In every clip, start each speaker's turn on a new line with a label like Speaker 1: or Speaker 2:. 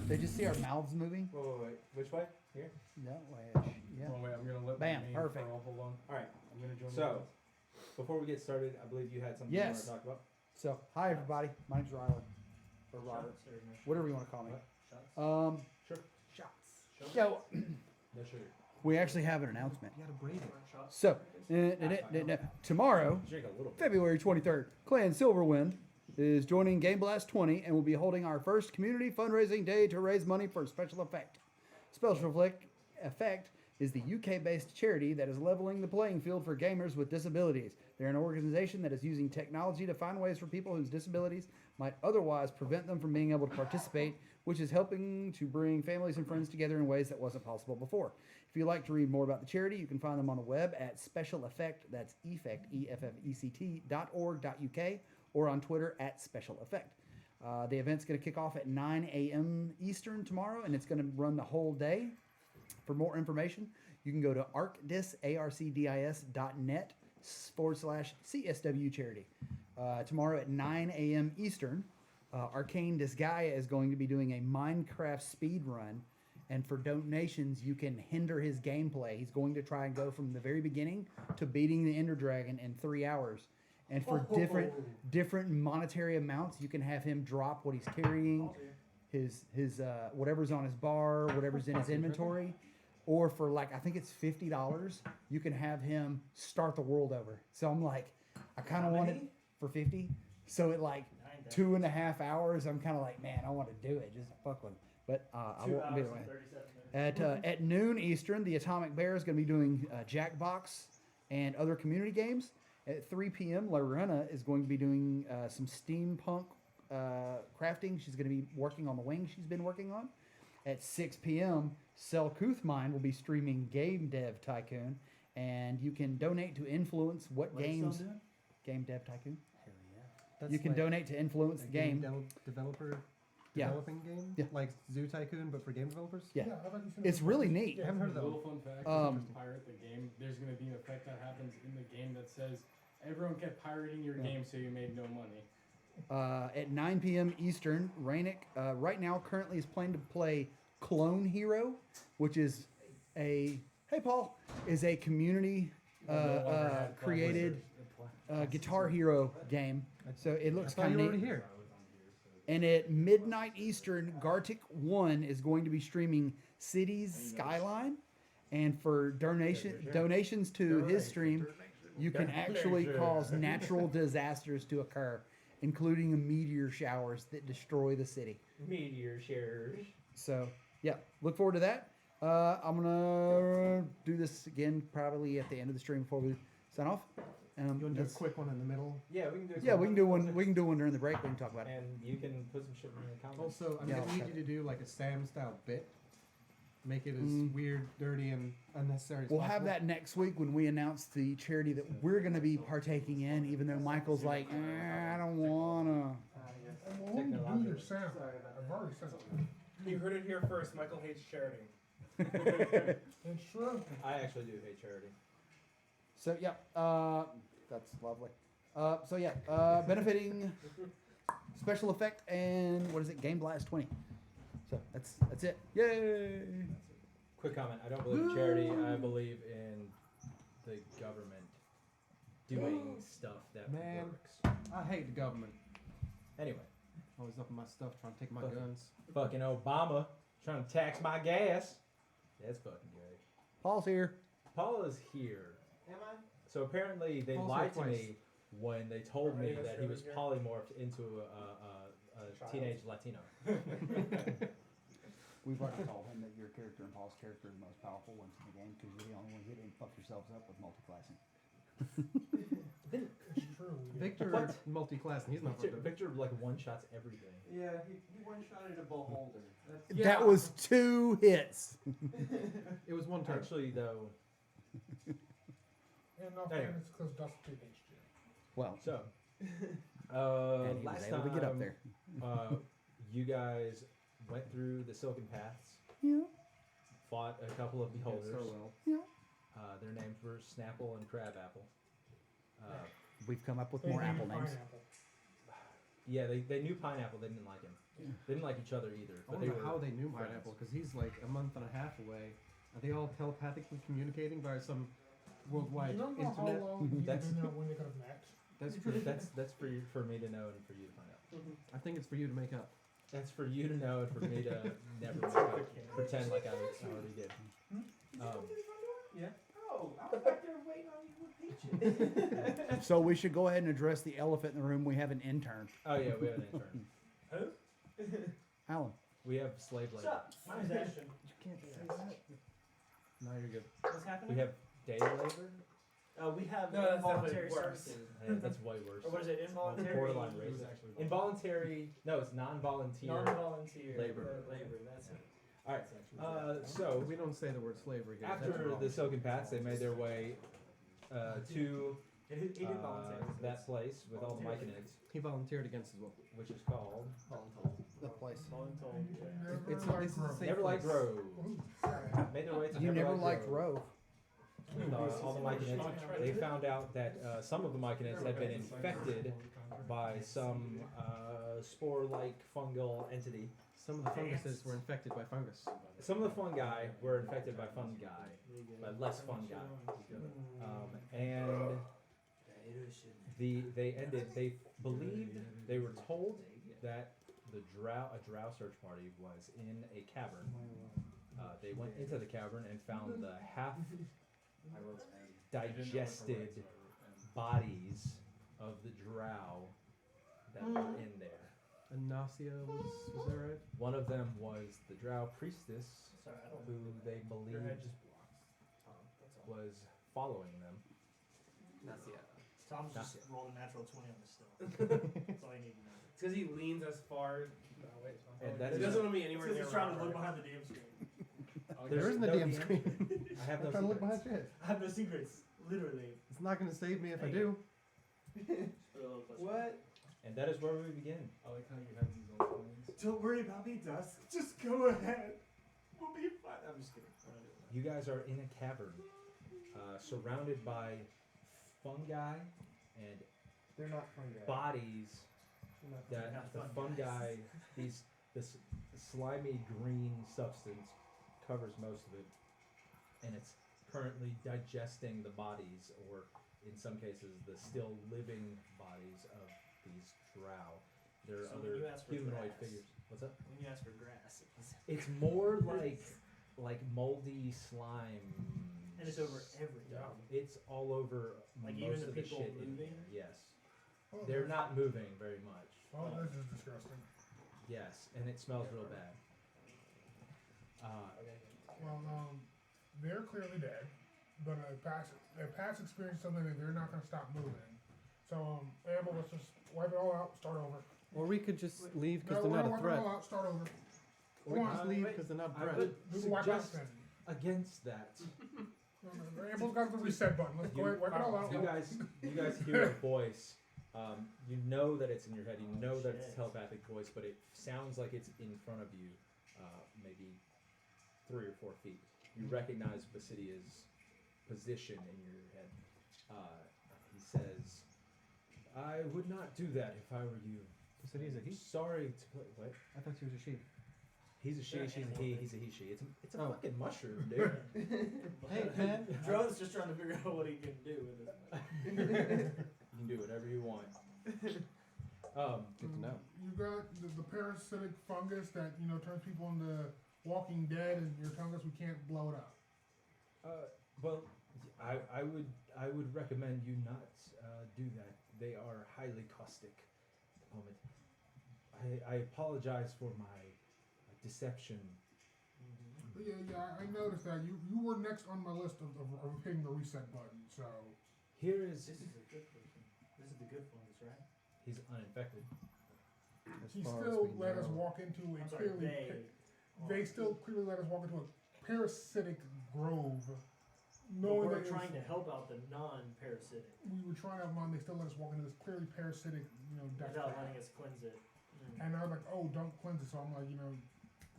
Speaker 1: They just see our mouths moving.
Speaker 2: Wait. Which way? Here?
Speaker 1: That way. Yeah.
Speaker 3: Oh wait, I'm gonna let
Speaker 1: Bam,
Speaker 3: my name
Speaker 1: perfect.
Speaker 3: fall along.
Speaker 2: All right.
Speaker 3: I'm gonna join.
Speaker 2: So, before we get started, I believe you had something you want
Speaker 1: Yes.
Speaker 2: to talk about.
Speaker 1: So, hi everybody. My name's Riley. Or Robert. Whatever you want to call me.
Speaker 2: Sure.
Speaker 1: Shots. So,
Speaker 2: No sugar.
Speaker 1: we actually have an announcement.
Speaker 4: You gotta braid it.
Speaker 1: So, tomorrow,
Speaker 2: Drink a little bit.
Speaker 1: February 23rd, Clan Silverwind is joining Game Blast 20 and will be holding our first community fundraising day to raise money for Special Effect. Special Effect is the UK-based charity that is leveling the playing field for gamers with disabilities. They're an organization that is using technology to find ways for people whose disabilities might otherwise prevent them from being able to participate, which is helping to bring families and friends together in ways that wasn't possible before. If you'd like to read more about the charity, you can find them on the web at Special Effect, that's effect, EFFECT.org.uk, or on Twitter at Special Effect. The event's going to kick off at 9 a.m. Eastern tomorrow, and it's going to run the whole day. For more information, you can go to arcdis.net/CSW charity. Tomorrow at 9 a.m. Eastern, Arcane Disgaea is going to be doing a Minecraft speed run. And for donations, you can hinder his gameplay. He's going to try and go from the very beginning to beating the Ender Dragon in 3 hours. And for different monetary amounts, you can have him drop what he's carrying, his whatever's on his bar, whatever's in his inventory. Or for like, I think it's $50, you can have him start the world over. So I'm like, I kind of want it for 50. So at like 2.5 hours, I'm kind of like, man, I want to do it. Just fuck with him. But I won't be away. At noon Eastern, the Atomic Bear is going to be doing Jackbox and other community games. At 3 p.m., Lorena is going to be doing some steampunk crafting. She's going to be working on the wing she's been working on. At 6 p.m., Selkuthmine will be streaming Game Dev Tycoon, and you can donate to influence what games. Game Dev Tycoon.
Speaker 4: Hell yeah. That's
Speaker 1: You can
Speaker 4: like
Speaker 1: donate to influence the game.
Speaker 4: Developer
Speaker 1: Yeah.
Speaker 4: developing game?
Speaker 1: Yeah.
Speaker 4: Like Zoo Tycoon, but for game developers?
Speaker 1: Yeah,
Speaker 5: how about you
Speaker 1: it's really neat.
Speaker 4: I haven't heard of that
Speaker 3: Little
Speaker 4: one.
Speaker 3: fun fact: if you pirate the game, there's going to be an effect that happens in the game that says everyone kept pirating your game, so you made no money.
Speaker 1: At 9 p.m. Eastern, Rainick right now currently is planning to play Clone Hero, which is a community created Guitar Hero game. So it looks
Speaker 4: I thought
Speaker 1: kind
Speaker 4: you
Speaker 1: of
Speaker 4: were
Speaker 1: neat.
Speaker 4: already here.
Speaker 1: And at midnight Eastern, Gartic 1 is going to be streaming Cities Skyline. And for donations to his stream, you can actually cause natural disasters to occur, including meteor showers that destroy the city.
Speaker 2: Meteor showers.
Speaker 1: So, yeah, look forward to that. I'm going to do this again probably at the end of the stream before we sign off.
Speaker 4: You want to do a quick one in the middle?
Speaker 2: Yeah, we can do it.
Speaker 1: Yeah, we can do one. We can do one during the break. We can talk about it.
Speaker 2: And you can put some shit in the comments.
Speaker 4: Also, I'm
Speaker 1: Yeah,
Speaker 4: going to need
Speaker 1: okay.
Speaker 4: you to do like a Sam-style bit. Make it as weird, dirty, and unnecessary as
Speaker 1: We'll
Speaker 4: possible.
Speaker 1: have that next week when we announce the charity that we're going to be partaking in, even though Michael's like, I don't want to.
Speaker 5: And when you do your sound, I've already said it.
Speaker 6: You heard it here first. Michael hates charity.
Speaker 5: It's true.
Speaker 2: I actually do hate charity.
Speaker 1: So, yeah, that's lovely. Benefiting Special Effect and, what is it, Game Blast 20. So, that's it. Yay!
Speaker 2: Quick comment. I don't believe in charity. I believe in the government doing stuff that
Speaker 4: Man.
Speaker 2: works.
Speaker 4: I hate the government.
Speaker 2: Anyway,
Speaker 4: Always up in my stuff, trying to take my
Speaker 2: Okay.
Speaker 4: guns.
Speaker 2: fucking Obama trying to tax my gas. That's fucking good.
Speaker 1: Paul's here.
Speaker 2: Paul is here.
Speaker 6: Am I?
Speaker 2: So apparently they
Speaker 4: Paul's
Speaker 2: lied to
Speaker 4: here
Speaker 2: me when they told me
Speaker 6: Alright,
Speaker 2: that he was
Speaker 6: here.
Speaker 2: polymorphed into a
Speaker 6: Child.
Speaker 2: teenage Latino.
Speaker 1: We've already told him that your character and Paul's character are the most powerful ones in the game because you're the only ones that didn't fuck yourselves up with multi-classing.
Speaker 5: It's true.
Speaker 4: Victor
Speaker 2: What?
Speaker 4: multi-class, and he's not
Speaker 2: Victor,
Speaker 4: fucked up.
Speaker 2: Victor like one-shots everything.
Speaker 6: Yeah, he one-shotted a beholder. That's,
Speaker 1: That was 2 hits.
Speaker 4: It was one turn.
Speaker 2: Actually, though,
Speaker 5: And no,
Speaker 2: Anyway.
Speaker 5: it's because Dusty hates you.
Speaker 1: Well,
Speaker 2: so
Speaker 1: and he was
Speaker 2: last
Speaker 1: able
Speaker 2: time
Speaker 1: to get up there.
Speaker 2: you guys went through the Silken Paths,
Speaker 1: Yeah,
Speaker 2: fought a couple of beholders.
Speaker 4: So well.
Speaker 1: yeah.
Speaker 2: Their names were Snapple and Crabapple.
Speaker 1: We've come up with
Speaker 5: They
Speaker 1: more
Speaker 5: hate
Speaker 1: apple names.
Speaker 5: pineapple.
Speaker 2: Yeah, they knew Pineapple. They didn't like him. They didn't like each other either.
Speaker 4: I
Speaker 2: But they
Speaker 4: wonder
Speaker 2: were
Speaker 4: how they knew
Speaker 2: friends.
Speaker 4: Pineapple, because he's like a month and a half away. Are they all telepathically communicating via some worldwide
Speaker 5: You don't know how
Speaker 4: internet?
Speaker 5: long you've
Speaker 2: That's-
Speaker 5: been there when they could have met.
Speaker 4: That's true.
Speaker 2: That's for me to know and for you to find out.
Speaker 4: I think it's for you to make up.
Speaker 2: That's for you to know and for me to never make up, pretend like I already did.
Speaker 6: Yeah. Oh, I was back there waiting on you with peaches.
Speaker 1: So we should go ahead and address the elephant in the room. We have an intern,
Speaker 2: Oh yeah, we have an intern.
Speaker 6: Who?
Speaker 1: Alan.
Speaker 2: We have slave
Speaker 6: What's
Speaker 2: labor.
Speaker 6: up? My name's Ashton.
Speaker 4: You can't say that. No, you're good.
Speaker 6: What's happening?
Speaker 2: We have day labor.
Speaker 6: We have
Speaker 7: No, that's
Speaker 6: involuntary
Speaker 7: definitely worse.
Speaker 6: services.
Speaker 2: That's way worse.
Speaker 6: Or what is it? Involuntary.
Speaker 2: Borderline racist. Involuntary. No, it's non-volunteer.
Speaker 6: Non-volunteer
Speaker 2: Labor.
Speaker 6: Labor. That's it.
Speaker 2: All right. So
Speaker 4: We don't say the word slavery here. that's
Speaker 2: after
Speaker 4: wrong.
Speaker 2: the Silken Pats, they made their way to
Speaker 6: He did volunteer.
Speaker 2: that place with all the Myconids,
Speaker 4: He volunteered against his will.
Speaker 2: which is called
Speaker 1: The place.
Speaker 6: Voluntold.
Speaker 4: It's
Speaker 5: Never
Speaker 4: this is a
Speaker 5: liked
Speaker 4: safe
Speaker 2: Neverlight
Speaker 4: place.
Speaker 2: Grove.
Speaker 5: Ooh.
Speaker 2: Made their way to
Speaker 1: You never
Speaker 2: Neverlight
Speaker 1: liked
Speaker 2: Grove.
Speaker 1: Rove.
Speaker 2: With all the Myconids. They found out that some of the Myconids had been infected by some spore-like fungal entity.
Speaker 4: Some of the funguses were infected by fungus.
Speaker 2: Some of the fungi were infected by fungi, by less fungi. And they believed, they were told that a drow search party was in a cavern. They went into the cavern and found the half digested bodies of the drow that were in there.
Speaker 4: And Nausea was that right?
Speaker 2: One of them was the drow priestess,
Speaker 6: Sorry, I don't.
Speaker 2: who they
Speaker 6: Your head
Speaker 2: believed
Speaker 6: just blocks. Tom, that's all.
Speaker 2: was following them.
Speaker 6: Tom
Speaker 2: Not
Speaker 6: just rolled a natural 20 on the still. That's all you need to know.
Speaker 7: It's because he leans as far. No, wait, it's fine.
Speaker 2: And that
Speaker 7: He
Speaker 2: is-
Speaker 7: doesn't want to be
Speaker 6: It's
Speaker 7: anywhere
Speaker 6: because
Speaker 7: near
Speaker 6: he's trying to look
Speaker 7: Robert.
Speaker 6: behind the damn screen.
Speaker 4: There isn't a
Speaker 2: no
Speaker 4: damn
Speaker 2: DM.
Speaker 4: screen.
Speaker 2: I have no
Speaker 4: I'm trying to look
Speaker 2: secrets.
Speaker 4: behind shit.
Speaker 6: I have no secrets. Literally.
Speaker 4: It's not gonna save me if I
Speaker 6: There you
Speaker 4: do.
Speaker 6: Just put a little closer.
Speaker 7: What?
Speaker 2: And that is where we begin.
Speaker 3: I like how you have these old coins.
Speaker 6: Don't worry about me, Dusk. Just go ahead. We'll be fine. I'm just kidding. I'm not doing that.
Speaker 2: You guys are in a cavern, surrounded by fungi and
Speaker 7: They're not fungi.
Speaker 2: bodies that
Speaker 6: Not
Speaker 2: the
Speaker 6: fun,
Speaker 2: fungi, this slimy green substance covers most of it, and it's currently digesting the bodies, or in some cases, the still living bodies of these drow. There are
Speaker 6: So when you
Speaker 2: other
Speaker 6: ask for
Speaker 2: humanoid
Speaker 6: grass-
Speaker 2: figures. What's up?
Speaker 6: When you ask for grass,
Speaker 2: It's more like moldy slime.
Speaker 6: and it's over everything.
Speaker 2: It's all over
Speaker 6: Like
Speaker 2: most
Speaker 6: even the
Speaker 2: of the
Speaker 6: people
Speaker 2: shit in
Speaker 6: moving?
Speaker 2: here. Yes.
Speaker 5: Oh,
Speaker 2: They're
Speaker 5: this-
Speaker 2: not moving very much.
Speaker 5: Oh, this is disgusting.
Speaker 2: Yes, and it smells real bad.
Speaker 5: Well, they're clearly dead, but their past experience something that they're not gonna stop moving. So, Amber, let's just wipe it all out, start over.
Speaker 4: Or we could just leave because
Speaker 5: No,
Speaker 4: they're
Speaker 5: we're
Speaker 4: not
Speaker 5: gonna
Speaker 4: a
Speaker 5: wipe
Speaker 4: threat.
Speaker 5: it all out, start over.
Speaker 4: Or we
Speaker 5: Come
Speaker 4: can just
Speaker 5: on,
Speaker 4: leave
Speaker 2: wait.
Speaker 4: because they're not
Speaker 2: I
Speaker 4: threat.
Speaker 2: would
Speaker 5: We can wipe out
Speaker 2: suggest
Speaker 5: then.
Speaker 2: against that.
Speaker 5: Amber's got the reset button. Let's go ahead, wipe it all out.
Speaker 2: You guys hear a voice. You know that it's in your head. You know that it's a
Speaker 6: Shit.
Speaker 2: telepathic voice, but it sounds like it's in front of you, maybe 3 or 4 feet. You recognize Basidia's position in your head. He says, "I would not do that if I were you.
Speaker 4: Basidia's a he?
Speaker 2: Sorry to play. What?
Speaker 4: I thought she was a she.
Speaker 2: He's a she.
Speaker 6: They're
Speaker 2: She's a
Speaker 6: animal
Speaker 2: he.
Speaker 6: things.
Speaker 2: He's a he. She. It's a
Speaker 4: Oh.
Speaker 2: fucking mushroom, dude.
Speaker 4: Hey, man.
Speaker 6: Drone's just trying to figure out what he can do with this.
Speaker 2: You can do whatever you want.
Speaker 4: Good to know.
Speaker 5: You got the parasitic fungus that turns people into Walking Dead, and you're telling us we can't blow it up.
Speaker 2: Well, I would recommend you not do that. They are highly caustic at the moment. I apologize for my deception.
Speaker 5: But yeah, I noticed that you were next on my list of hitting the reset button. So
Speaker 2: Here is
Speaker 6: This is the good person. This is the good fungus, right?
Speaker 2: he's uninfected.
Speaker 4: As
Speaker 5: he
Speaker 4: far as
Speaker 5: still
Speaker 4: we
Speaker 5: let us
Speaker 4: know.
Speaker 5: walk into a
Speaker 6: I'm sorry,
Speaker 5: clearly.
Speaker 6: they.
Speaker 5: They still clearly let us walk into a parasitic grove,
Speaker 6: But
Speaker 5: knowing
Speaker 6: we're
Speaker 5: that
Speaker 6: trying to help out the non-parasitic
Speaker 5: we were trying to have mine. They still let us walk into this clearly parasitic, death
Speaker 6: without
Speaker 5: trap.
Speaker 6: letting us cleanse it.
Speaker 5: And I was like, oh, don't cleanse it. So I'm like,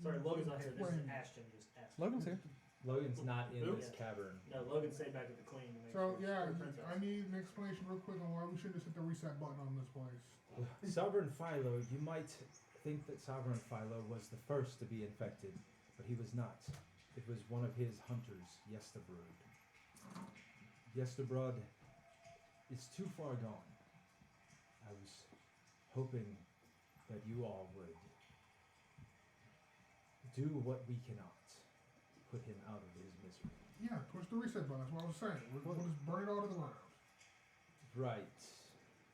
Speaker 6: Sorry, Logan's not here. This is
Speaker 5: explain.
Speaker 6: Ashton just asked.
Speaker 4: Logan's here.
Speaker 2: Logan's not in
Speaker 8: Oops.
Speaker 2: this cavern.
Speaker 8: No, Logan stayed back with the queen. To make
Speaker 5: So
Speaker 8: sure
Speaker 5: yeah,
Speaker 8: the princess.
Speaker 5: I need an explanation real quick on why we shouldn't just hit the reset button on this place.
Speaker 2: Sovereign Philo, you might think that Sovereign Philo was the first to be infected, but he was not. It was one of his hunters, Yestabrod. Yestabrod is too far gone. I was hoping that you all would do what we cannot. Put him out of his misery.
Speaker 5: Yeah, push the reset button. That's what I was saying. We'll just burn it all to the ground.
Speaker 2: Right.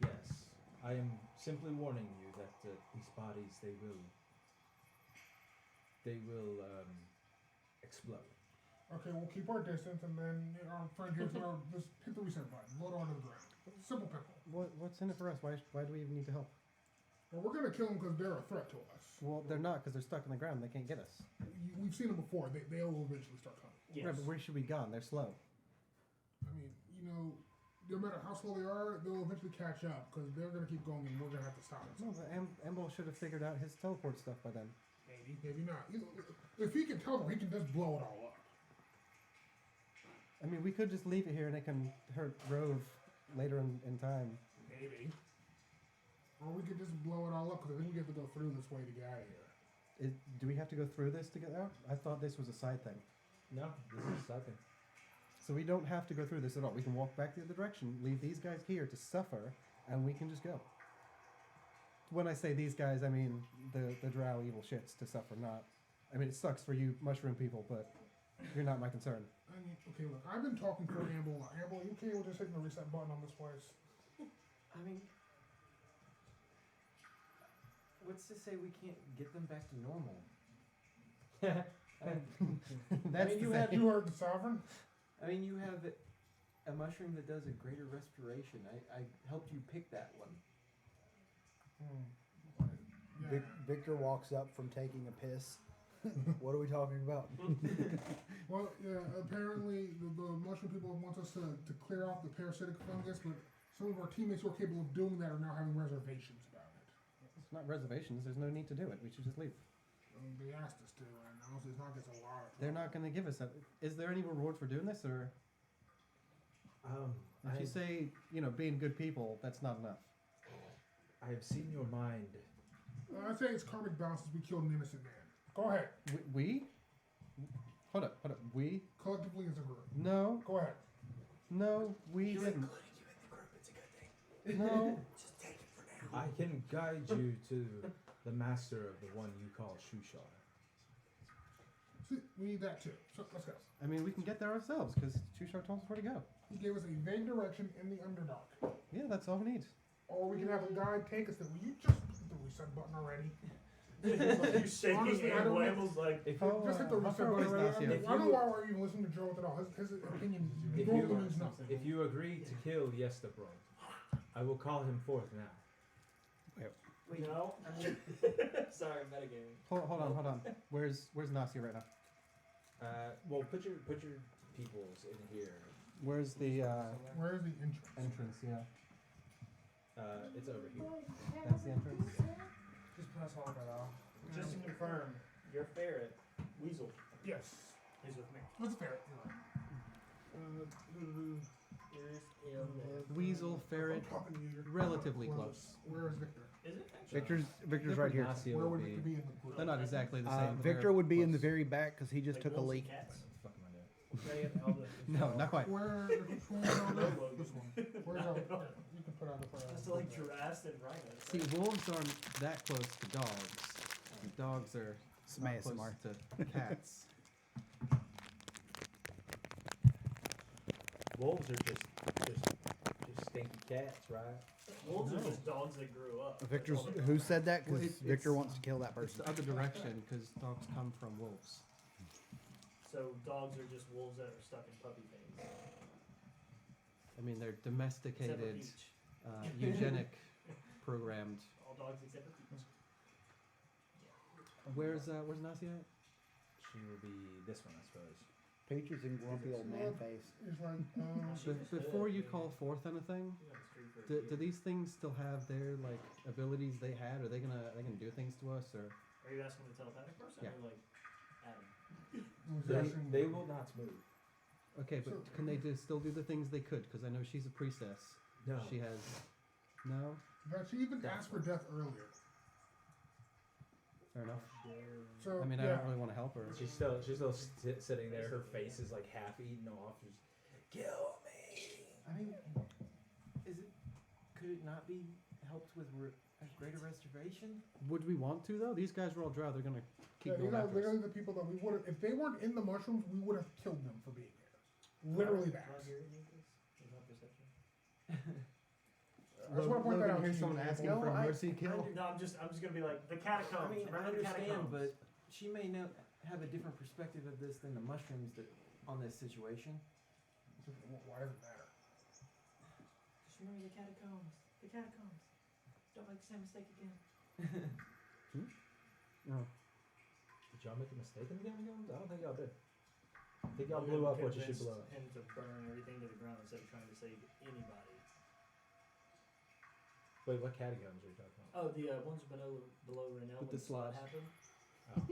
Speaker 2: Yes. I am simply warning you that these bodies, they will explode.
Speaker 5: Okay, we'll keep our distance, and then our friend here's gonna just hit the reset button. Load it onto the ground. Simple pickle.
Speaker 4: What's in it for us? Why do we even need to help?
Speaker 5: Well, we're gonna kill them because they're a threat to us.
Speaker 4: Well, they're not because they're stuck in the ground. They can't get us.
Speaker 5: We've seen them before. They'll eventually start coming.
Speaker 8: Yes.
Speaker 4: Right, but where should we gone? They're slow.
Speaker 5: I mean, no matter how slow they are, they'll eventually catch up because they're gonna keep going, and we're gonna have to stop it.
Speaker 4: No, but Amble should have figured out his teleport stuff by then.
Speaker 5: Maybe not. If he can teleport, he can just blow it all up.
Speaker 4: I mean, we could just leave it here and it can hurt Rove later in time.
Speaker 5: Maybe. Or we could just blow it all up because I think we have to go through this way to get out of here.
Speaker 4: Do we have to go through this to get out? I thought this was a side thing.
Speaker 2: No, this is something.
Speaker 4: So we don't have to go through this at all. We can walk back the other direction, leave these guys here to suffer, and we can just go. When I say these guys, I mean the drow evil shits to suffer, not... I mean, it sucks for you mushroom people, but you're not my concern.
Speaker 5: I mean, okay, look, I've been talking for Amble. Amble, you okay with just hitting the reset button on this place?
Speaker 6: I mean, what's to say we can't get them back to normal?
Speaker 4: That's
Speaker 6: mean,
Speaker 4: the
Speaker 6: you
Speaker 4: same.
Speaker 6: had-
Speaker 5: You heard the sovereign?
Speaker 6: I mean, you have a mushroom that does a greater respiration. I helped you pick that one.
Speaker 5: Yeah.
Speaker 9: Victor walks up from taking a piss. What are we talking about?
Speaker 5: Well, yeah, apparently the mushroom people want us to clear out the parasitic fungus, but some of our teammates who are capable of doing that are now having reservations about it.
Speaker 4: It's not reservations. There's no need to do it. We should just leave.
Speaker 5: They asked us to, and honestly, it's not against a lot.
Speaker 4: They're not going to give us that. Is there any reward for doing this, or if you say, being good people, that's not enough?
Speaker 2: I have seen your mind.
Speaker 5: I'd say it's karmic balance as we killed an innocent man. Go ahead.
Speaker 4: We? Hold up. We?
Speaker 5: Collectively as a group.
Speaker 4: No,
Speaker 5: Go ahead.
Speaker 4: no, we didn't.
Speaker 6: Including you in the group, it's a good thing.
Speaker 4: No.
Speaker 6: Just take it for now.
Speaker 2: I can guide you to the master of the one you call Shushar.
Speaker 5: See, we need that too. So let's go.
Speaker 4: I mean, we can get there ourselves because Chushar told us where to go.
Speaker 5: He gave us a vague direction in the Underdark.
Speaker 4: Yeah, that's all we need.
Speaker 5: Or we can have a guide take us there. Will you just hit the reset button already?
Speaker 8: You shaking
Speaker 5: Honestly, I
Speaker 8: and
Speaker 5: don't know.
Speaker 8: Amble's like,
Speaker 2: If
Speaker 4: Oh,
Speaker 5: Just hit the
Speaker 4: how
Speaker 5: reset
Speaker 4: far away
Speaker 5: button
Speaker 4: is
Speaker 5: already.
Speaker 4: Nasia?
Speaker 5: I don't know why we're even listening to Joe at all. His opinion
Speaker 2: If
Speaker 5: normally
Speaker 2: you-
Speaker 5: means nothing.
Speaker 2: if you agree to kill Yestabrod, I will call him forth now.
Speaker 8: Wait, no. Sorry, metagaming.
Speaker 4: Hold on. Where's Nasia right now?
Speaker 2: Well, put your peoples in here.
Speaker 4: Where's the
Speaker 5: Where is the entrance?
Speaker 4: entrance? Yeah,
Speaker 2: It's over here.
Speaker 4: that's the entrance.
Speaker 7: Just press hold it off.
Speaker 8: Just to confirm, your ferret, Weasel,
Speaker 5: Yes.
Speaker 8: is with me.
Speaker 5: That's fair. You're right.
Speaker 4: Weasel, ferret,
Speaker 5: I'm talking to you. You're
Speaker 4: relatively close.
Speaker 5: Where is Victor?
Speaker 8: Is it?
Speaker 1: Victor's right here.
Speaker 2: Nasia
Speaker 5: Where
Speaker 2: will
Speaker 5: would
Speaker 2: be.
Speaker 5: Victor be in the group?
Speaker 4: They're not exactly the same. but
Speaker 1: Victor
Speaker 4: they're
Speaker 1: would be in the
Speaker 4: close.
Speaker 1: very back because he just
Speaker 8: Like
Speaker 1: took a
Speaker 8: wolves
Speaker 1: leak.
Speaker 8: and cats.
Speaker 2: What the fuck am I doing?
Speaker 8: Right at Elder.
Speaker 4: No, not quite.
Speaker 5: Where? Where's all this? This one. Where's all? You can put out the fire.
Speaker 8: Just like giraffes and rhinos.
Speaker 4: See, wolves aren't that close to dogs. Dogs are
Speaker 1: Some
Speaker 4: not close
Speaker 1: ASMR.
Speaker 4: to cats.
Speaker 2: Wolves are just stinky cats, right?
Speaker 8: Wolves
Speaker 4: No.
Speaker 8: are just dogs that grew up.
Speaker 1: Victor's
Speaker 8: That's all they
Speaker 1: who
Speaker 8: are.
Speaker 1: said that?
Speaker 4: Well,
Speaker 1: Because
Speaker 4: it-
Speaker 1: Victor
Speaker 4: it's-
Speaker 1: wants to kill that
Speaker 4: It's
Speaker 1: person.
Speaker 4: the other direction because dogs come from wolves.
Speaker 8: So dogs are just wolves that are stuck in puppy things.
Speaker 4: I mean, they're
Speaker 8: Except for
Speaker 4: domesticated,
Speaker 8: Peach.
Speaker 4: eugenic, programmed.
Speaker 8: All dogs except for Peach.
Speaker 4: Where's Nasia?
Speaker 2: She will be this one, I suppose.
Speaker 1: Peaches and grumpy old man face.
Speaker 5: It's like,
Speaker 4: Before you call forth anything, do these things still have their like abilities they had? Are they gonna do things to us or?
Speaker 8: Are you asking the telepathic person
Speaker 4: Yeah.
Speaker 8: or like Adam?
Speaker 2: They will not move.
Speaker 4: Okay, but
Speaker 5: So-
Speaker 4: can they still do the things they could? Because I know she's a priestess.
Speaker 2: No.
Speaker 4: She has. No?
Speaker 5: That she even asked for death earlier.
Speaker 4: Fair enough.
Speaker 5: So
Speaker 4: I mean, I
Speaker 5: yeah,
Speaker 4: don't really want to help her.
Speaker 2: She's still sitting there. Her face is like half eaten off. She's kill me.
Speaker 6: I mean, could it not be helped with a greater restoration?
Speaker 4: Would we want to, though? These guys are all drow. They're going to keep
Speaker 5: these
Speaker 4: going
Speaker 5: are
Speaker 4: after us.
Speaker 5: literally the people that we would have. If they weren't in the mushrooms, we would have killed them for being there. Literally that. I just want to point that out.
Speaker 4: Here's
Speaker 5: to
Speaker 4: someone
Speaker 5: you.
Speaker 4: asking
Speaker 6: No,
Speaker 4: for a
Speaker 6: I-
Speaker 4: mercy kill.
Speaker 8: No, I'm just gonna be like the catacombs.
Speaker 6: I mean, I
Speaker 8: remember the
Speaker 6: understand,
Speaker 8: catacombs?
Speaker 6: but she may have a different perspective of this than the mushrooms that on this situation.
Speaker 5: Why does it matter?
Speaker 8: Just remember the catacombs. The catacombs. Don't make the same mistake again.
Speaker 4: No.
Speaker 2: Did y'all make a mistake in the catacombs? I don't think y'all did. I think y'all blew up what you should blow up.
Speaker 8: Him to burn everything to the ground instead of trying to save anybody.
Speaker 2: Wait, what catacombs are you talking about?
Speaker 8: Oh, the ones below Renell
Speaker 4: With
Speaker 8: when
Speaker 4: the
Speaker 8: slot
Speaker 4: sludge.
Speaker 8: happened.
Speaker 2: Oh.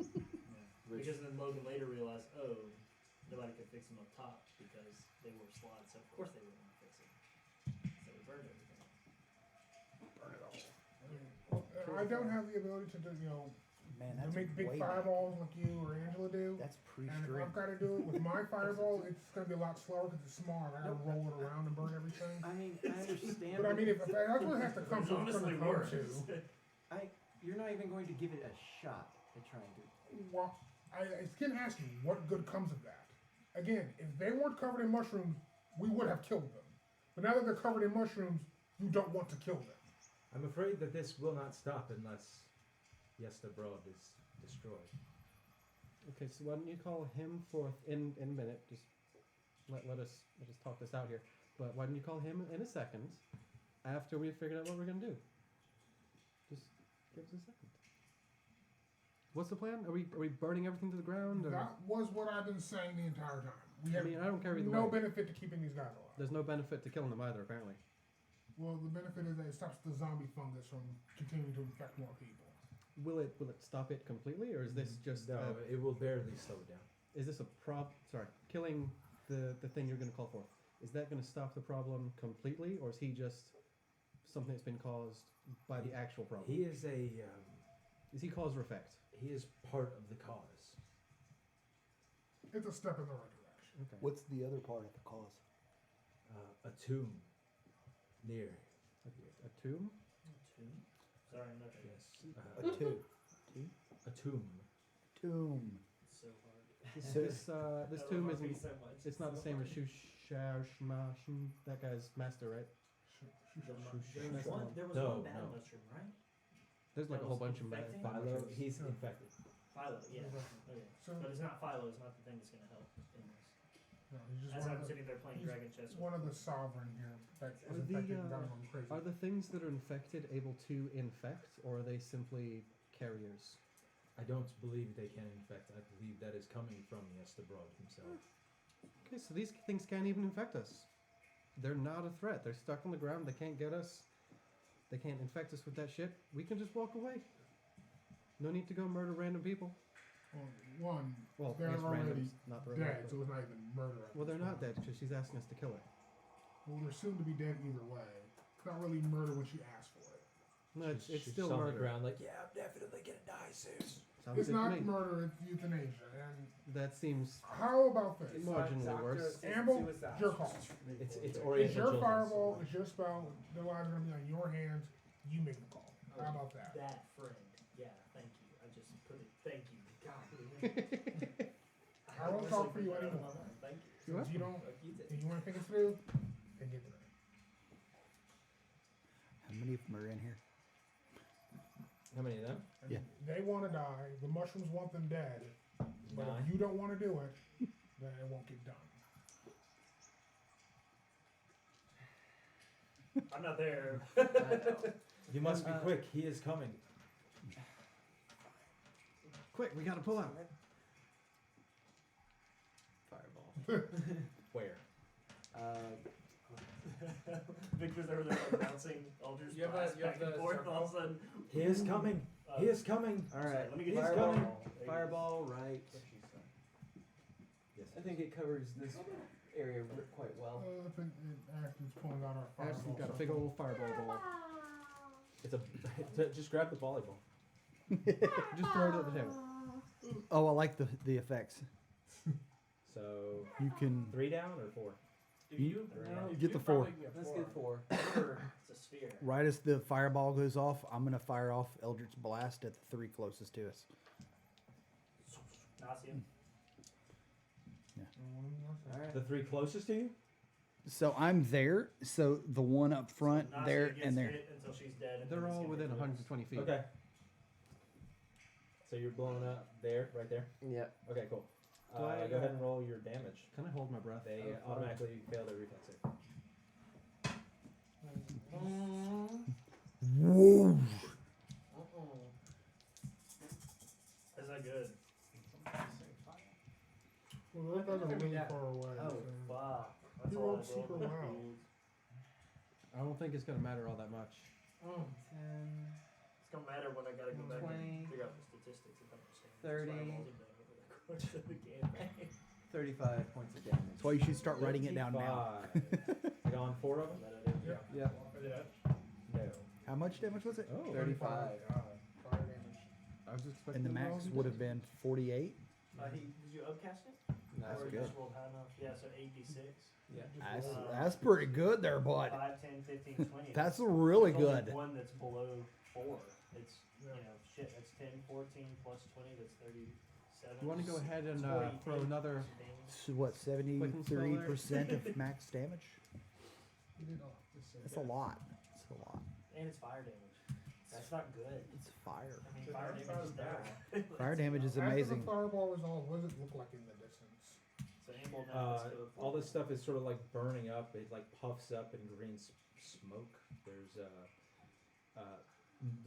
Speaker 6: Which-
Speaker 8: Because then Logan later realized, oh, nobody could fix them up top because they were slots, so of course they wouldn't want to fix them. So we burned everything.
Speaker 5: I don't have the ability to do,
Speaker 9: Man,
Speaker 5: to
Speaker 9: that's
Speaker 5: make big
Speaker 9: way
Speaker 5: fireballs like you or Angela do.
Speaker 9: That's
Speaker 5: And if
Speaker 9: pre-stream.
Speaker 5: I've got to do it with my fireball, it's going to be a lot slower because it's small. I got to roll it around and burn everything.
Speaker 6: I mean, I understand.
Speaker 5: But I mean, if that's what it has to come
Speaker 8: It's
Speaker 5: to, it's
Speaker 8: honestly
Speaker 5: going to come
Speaker 8: worse.
Speaker 5: to.
Speaker 6: you're not even going to give it a shot at trying to.
Speaker 5: Well, I can ask you, what good comes of that? Again, if they weren't covered in mushrooms, we would have killed them. But now that they're covered in mushrooms, you don't want to kill them.
Speaker 2: I'm afraid that this will not stop unless Yesta Broad is destroyed.
Speaker 4: Okay, so why don't you call him forth in a minute? Just let us talk this out here. But why don't you call him in a second after we've figured out what we're gonna do? Just give us a second. What's the plan? Are we burning everything to the ground? Or?
Speaker 5: That was what I've been saying the entire time. We
Speaker 4: I
Speaker 5: have
Speaker 4: mean, I don't care either
Speaker 5: no
Speaker 4: way.
Speaker 5: benefit to keeping these guys alive.
Speaker 4: There's no benefit to killing them either, apparently.
Speaker 5: Well, the benefit is that it stops the zombie fungus from continuing to infect more people.
Speaker 4: Will it stop it completely, or is this just
Speaker 2: No, it will barely slow it down.
Speaker 4: is this a Sorry, killing the thing you're going to call for. Is that going to stop the problem completely, or is he just something that's been caused by the actual problem?
Speaker 2: He is
Speaker 4: Is he cause or effect?
Speaker 2: he is part of the cause.
Speaker 5: It's a step in the right direction.
Speaker 4: Okay.
Speaker 9: What's the other part of the cause?
Speaker 2: A tomb near.
Speaker 4: A tomb?
Speaker 8: Sorry, I'm not.
Speaker 2: Yes.
Speaker 9: A two.
Speaker 2: A tomb.
Speaker 9: Tomb.
Speaker 8: It's so hard.
Speaker 4: This tomb isn't. It's not the same as Shushmashin. That guy's master, right?
Speaker 8: There was one bad
Speaker 2: No.
Speaker 8: mushroom, right?
Speaker 4: There's like
Speaker 8: That
Speaker 4: a whole
Speaker 8: was
Speaker 4: bunch of bad
Speaker 8: infecting?
Speaker 4: bad
Speaker 2: Philo,
Speaker 4: mushrooms.
Speaker 2: he's infected.
Speaker 8: Philo, yeah. Okay.
Speaker 5: So,
Speaker 8: But it's not Philo, it's not the thing that's gonna help in this.
Speaker 5: no, he's just
Speaker 8: As
Speaker 5: one
Speaker 8: I'm
Speaker 5: of the,
Speaker 8: sitting there playing
Speaker 5: he's
Speaker 8: Dragon Chess.
Speaker 5: one of the sovereign here that
Speaker 4: Are
Speaker 5: is
Speaker 4: the,
Speaker 5: infected and got him crazy.
Speaker 4: Are the things that are infected able to infect, or are they simply carriers?
Speaker 2: I don't believe they can infect. I believe that is coming from Yesta Broad himself.
Speaker 4: Okay, so these things can't even infect us. They're not a threat. They're stuck on the ground. They can't get us. They can't infect us with that shit. We can just walk away. No need to go murder random people.
Speaker 5: Well, one,
Speaker 4: Well,
Speaker 5: they're
Speaker 4: I guess
Speaker 5: already
Speaker 4: randoms, not the real
Speaker 5: dead,
Speaker 4: people.
Speaker 5: so it's not even murder. at
Speaker 4: Well, they're
Speaker 5: this
Speaker 4: not
Speaker 5: point.
Speaker 4: dead because she's asking us to kill her.
Speaker 5: Well, they're soon to be dead either way. It's not really murder when she asked for it.
Speaker 4: No, it's
Speaker 2: She's
Speaker 4: still
Speaker 2: on the
Speaker 4: murder.
Speaker 2: ground like, yeah, I'm definitely gonna die soon.
Speaker 4: Sounds
Speaker 5: It's
Speaker 4: good to
Speaker 5: not
Speaker 4: me.
Speaker 5: murder, it's euthanasia. And
Speaker 4: That seems
Speaker 5: how about this?
Speaker 4: marginally worse.
Speaker 5: Amble, your call.
Speaker 2: It's
Speaker 5: It's
Speaker 2: Oriental
Speaker 5: your
Speaker 2: children's.
Speaker 5: fireball, it's your spell, the lives are gonna be on your hands. You make the call. How about that?
Speaker 8: That friend. Yeah, thank you. I just put it. Thank you. God.
Speaker 5: I won't talk for you anymore.
Speaker 8: Thank you.
Speaker 4: You're
Speaker 5: If you don't,
Speaker 8: Fuck you did.
Speaker 5: if you want to think it through, then get it.
Speaker 9: How many of them are in here?
Speaker 2: How many of them?
Speaker 5: And
Speaker 9: Yeah.
Speaker 5: They want to die. The mushrooms want them dead. But
Speaker 2: Nine.
Speaker 5: if you don't want to do it, then it won't get done.
Speaker 8: I'm not there.
Speaker 2: You must be quick. He is coming.
Speaker 4: Quick, we gotta pull out.
Speaker 6: Fireball.
Speaker 2: Where?
Speaker 8: Victor's over there like bouncing Aldrich
Speaker 3: You have
Speaker 8: Blast
Speaker 3: you have
Speaker 8: back and
Speaker 3: the
Speaker 8: forth.
Speaker 3: circle?
Speaker 8: All of a sudden,
Speaker 2: He is coming. He is coming.
Speaker 6: All
Speaker 8: sorry,
Speaker 6: right.
Speaker 8: let me get
Speaker 2: He's
Speaker 8: his
Speaker 2: coming.
Speaker 8: fireball.
Speaker 6: Fireball, right.
Speaker 2: I think it covers this area quite well.
Speaker 5: I think Ashton's pulling out our fireball.
Speaker 4: Ashton's got a
Speaker 5: so-
Speaker 4: big old fireball ball.
Speaker 2: It's a just grab the volleyball.
Speaker 4: Just throw it at the table.
Speaker 1: Oh, I like the effects.
Speaker 2: So
Speaker 1: You can
Speaker 2: 3 down or 4?
Speaker 7: If
Speaker 1: You-
Speaker 7: you, if
Speaker 1: get
Speaker 7: you
Speaker 1: the
Speaker 7: probably
Speaker 1: 4.
Speaker 2: Let's get 4.
Speaker 8: It's a sphere.
Speaker 1: right as the fireball goes off. I'm gonna fire off Eldritch Blast at the 3 closest to us.
Speaker 8: Nausea.
Speaker 2: The 3 closest to you?
Speaker 1: So I'm there. So the one up front,
Speaker 8: So Nausea
Speaker 1: there,
Speaker 8: gets
Speaker 1: and there.
Speaker 8: hit until she's dead. And
Speaker 4: They're
Speaker 8: then it's
Speaker 4: all
Speaker 8: gonna
Speaker 4: within
Speaker 8: hit
Speaker 4: 120 feet.
Speaker 2: Okay. So you're blowing up there, right there?
Speaker 6: Yep.
Speaker 2: Okay, cool.
Speaker 4: Do I,
Speaker 2: Go ahead and roll your damage.
Speaker 4: Can I hold my breath?
Speaker 2: They
Speaker 4: Oh,
Speaker 2: automatically fail their reflex save.
Speaker 1: Whoa!
Speaker 8: Is that good?
Speaker 5: Well, those guys are really far away.
Speaker 8: Oh,
Speaker 5: so-
Speaker 8: fuck. That's
Speaker 5: He
Speaker 8: a lot
Speaker 5: rolled
Speaker 8: of
Speaker 5: super
Speaker 8: gold.
Speaker 5: well.
Speaker 4: I don't think it's gonna matter all that much.
Speaker 8: It's gonna matter when I gotta go back
Speaker 6: 20,
Speaker 8: and figure out the statistics if I understand.
Speaker 6: 30.
Speaker 8: Fireballs have been over the course of the campaign.
Speaker 6: 35 points of damage.
Speaker 1: That's why you should start writing it down now.
Speaker 2: 55. You gone 4 of them?
Speaker 5: Yep.
Speaker 6: Yep.
Speaker 2: No.
Speaker 1: How much damage was it?
Speaker 2: Oh.
Speaker 6: 35.
Speaker 5: Fire damage.
Speaker 4: I was just expecting
Speaker 1: And the
Speaker 4: them all
Speaker 1: max
Speaker 4: to be
Speaker 1: would have
Speaker 4: different.
Speaker 1: been 48.
Speaker 8: Did you upcast it?
Speaker 6: That's
Speaker 8: or you
Speaker 1: good.
Speaker 8: just rolled high enough? Yeah, so 8d6.
Speaker 1: That's pretty good there, bud.
Speaker 8: 5, 10, 15, 20.
Speaker 1: That's really
Speaker 8: There's only
Speaker 1: good.
Speaker 8: one that's below 4. It's, you know, shit, that's 10, 14 plus 20, that's 37.
Speaker 4: You want to go ahead and
Speaker 8: 40,
Speaker 4: throw another?
Speaker 1: So what, 73% of max damage?
Speaker 5: He did all this.
Speaker 1: That's a lot. That's a lot.
Speaker 8: And it's fire damage. That's not good.
Speaker 1: It's fire.
Speaker 8: I mean,
Speaker 5: So
Speaker 8: fire
Speaker 5: that's
Speaker 8: damage is
Speaker 5: not
Speaker 8: bad.
Speaker 1: Fire damage is
Speaker 5: After
Speaker 1: amazing.
Speaker 5: the fireball was all, what does it look like in the distance?
Speaker 8: So Amble now let's go
Speaker 2: All this stuff is sort of like burning up. It like puffs up in green smoke. There's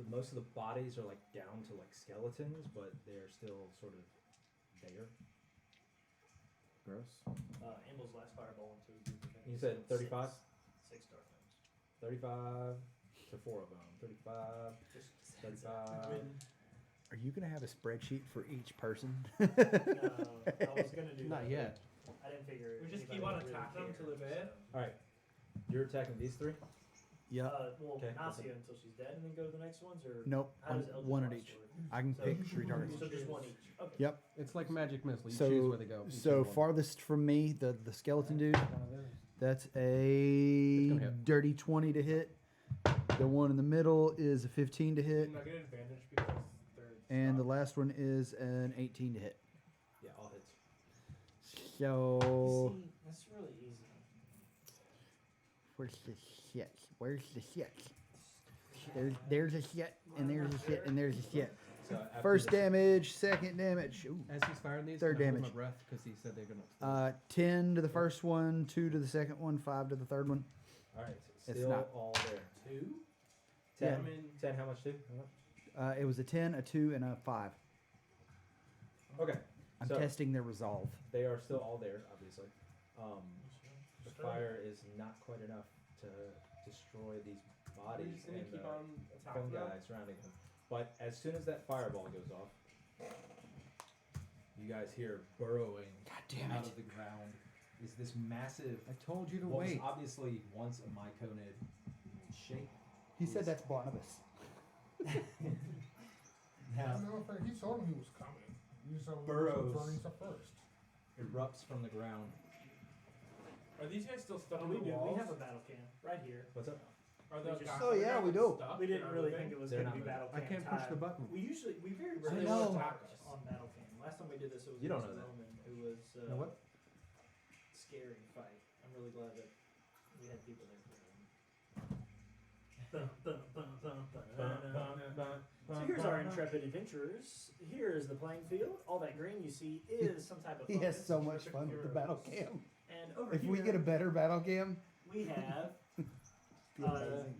Speaker 2: most of the bodies are like down to like skeletons, but they're still sort of there.
Speaker 4: Gross.
Speaker 8: Amble's last fireball into a group of enemies.
Speaker 2: You said 35?
Speaker 8: 6 dark knives.
Speaker 2: 35 to 4 of them. 35,
Speaker 8: Just
Speaker 2: 35.
Speaker 1: Are you gonna have a spreadsheet for each person?
Speaker 8: No, I was gonna do
Speaker 4: Not
Speaker 8: that,
Speaker 4: yet.
Speaker 8: but I didn't figure.
Speaker 7: We just
Speaker 8: anybody
Speaker 7: keep on
Speaker 8: would really
Speaker 7: attacking them
Speaker 8: care,
Speaker 7: till they're dead?
Speaker 8: so.
Speaker 2: All right, you're attacking these 3.
Speaker 1: Yep.
Speaker 8: Well,
Speaker 2: Okay.
Speaker 8: Nausea until she's dead, and then go to the next ones, or
Speaker 1: Nope.
Speaker 8: how does Eldritch
Speaker 1: One at
Speaker 8: Blast
Speaker 1: each.
Speaker 8: work?
Speaker 1: I can
Speaker 8: So-
Speaker 1: pick 3 targets.
Speaker 8: So just one each. Okay.
Speaker 1: Yep.
Speaker 4: It's like magic missile. You
Speaker 1: So-
Speaker 4: choose where they go. You
Speaker 1: So
Speaker 4: choose one.
Speaker 1: farthest from me, the skeleton dude.
Speaker 6: One of those.
Speaker 1: That's
Speaker 4: It's
Speaker 1: a
Speaker 4: gonna hit.
Speaker 1: dirty 20 to hit. The one in the middle is a 15 to hit,
Speaker 7: I get an advantage because they're
Speaker 1: and the
Speaker 7: stopped.
Speaker 1: last one is an 18 to hit.
Speaker 2: Yeah, all hits.
Speaker 1: So
Speaker 8: See, that's really easy.
Speaker 1: where's the shit? Where's the shit? There's a shit, and there's a shit, and there's a shit.
Speaker 2: So after
Speaker 1: First
Speaker 2: this-
Speaker 1: damage, second damage. Ooh.
Speaker 4: As he's firing these,
Speaker 1: Third
Speaker 4: can I hold
Speaker 1: damage.
Speaker 4: my breath because he said they're gonna explode.
Speaker 1: 10 to the first one, 2 to the second one, 5 to the third one.
Speaker 2: All right,
Speaker 1: It's
Speaker 2: still
Speaker 1: not-
Speaker 2: all there.
Speaker 7: 2?
Speaker 2: 10.
Speaker 1: Yeah.
Speaker 2: 10. How much? 2?
Speaker 1: It was a 10, a 2, and a 5.
Speaker 2: Okay,
Speaker 1: I'm
Speaker 2: So-
Speaker 1: testing their resolve.
Speaker 2: they are still all there, obviously. The fire is not quite enough to destroy these
Speaker 7: We're
Speaker 2: bodies
Speaker 7: just gonna
Speaker 2: and
Speaker 7: keep
Speaker 2: the
Speaker 7: on attacking them.
Speaker 2: fungi surrounding them. But as soon as that fireball goes off, you guys hear burrowing
Speaker 1: God damn
Speaker 2: out
Speaker 1: it.
Speaker 2: of the ground is this massive,
Speaker 4: I told you to
Speaker 2: what was
Speaker 4: wait.
Speaker 2: obviously once a myconid shape.
Speaker 1: He said that's Barnabas.
Speaker 2: Now
Speaker 5: No, he told me he was coming. You said
Speaker 2: Burrows.
Speaker 5: burning stuff first.
Speaker 2: erupts from the ground.
Speaker 7: Are these guys still stuck
Speaker 8: Oh,
Speaker 7: in
Speaker 8: we
Speaker 7: the
Speaker 8: do.
Speaker 7: walls?
Speaker 8: We have a battle cam right here.
Speaker 2: What's up?
Speaker 7: Are
Speaker 8: we
Speaker 7: those
Speaker 8: just-
Speaker 7: guys
Speaker 1: Oh, yeah, we do.
Speaker 7: stuck?
Speaker 8: We didn't
Speaker 7: Are
Speaker 8: really
Speaker 7: they-
Speaker 8: think it was
Speaker 2: They're
Speaker 8: going to
Speaker 2: not
Speaker 8: be battle
Speaker 4: I
Speaker 8: cam
Speaker 4: can't push the
Speaker 8: time.
Speaker 4: button.
Speaker 8: We very
Speaker 1: I
Speaker 8: rarely
Speaker 1: know.
Speaker 8: attack on battle cam. Last time we did this, it was
Speaker 2: You don't
Speaker 8: against
Speaker 2: know that.
Speaker 8: Roman. It was
Speaker 4: You know what?
Speaker 8: scary fight. I'm really glad that we had people there for him. Bum, bum, bum, bum, bum. So here's our intrepid adventurers. Here is the playing field. All that green you see is some type of
Speaker 1: He has
Speaker 8: fungus.
Speaker 1: so much fun with the battle cam.
Speaker 8: And over
Speaker 1: If
Speaker 8: here
Speaker 1: we get a better battle cam,
Speaker 8: we have
Speaker 1: be amazing.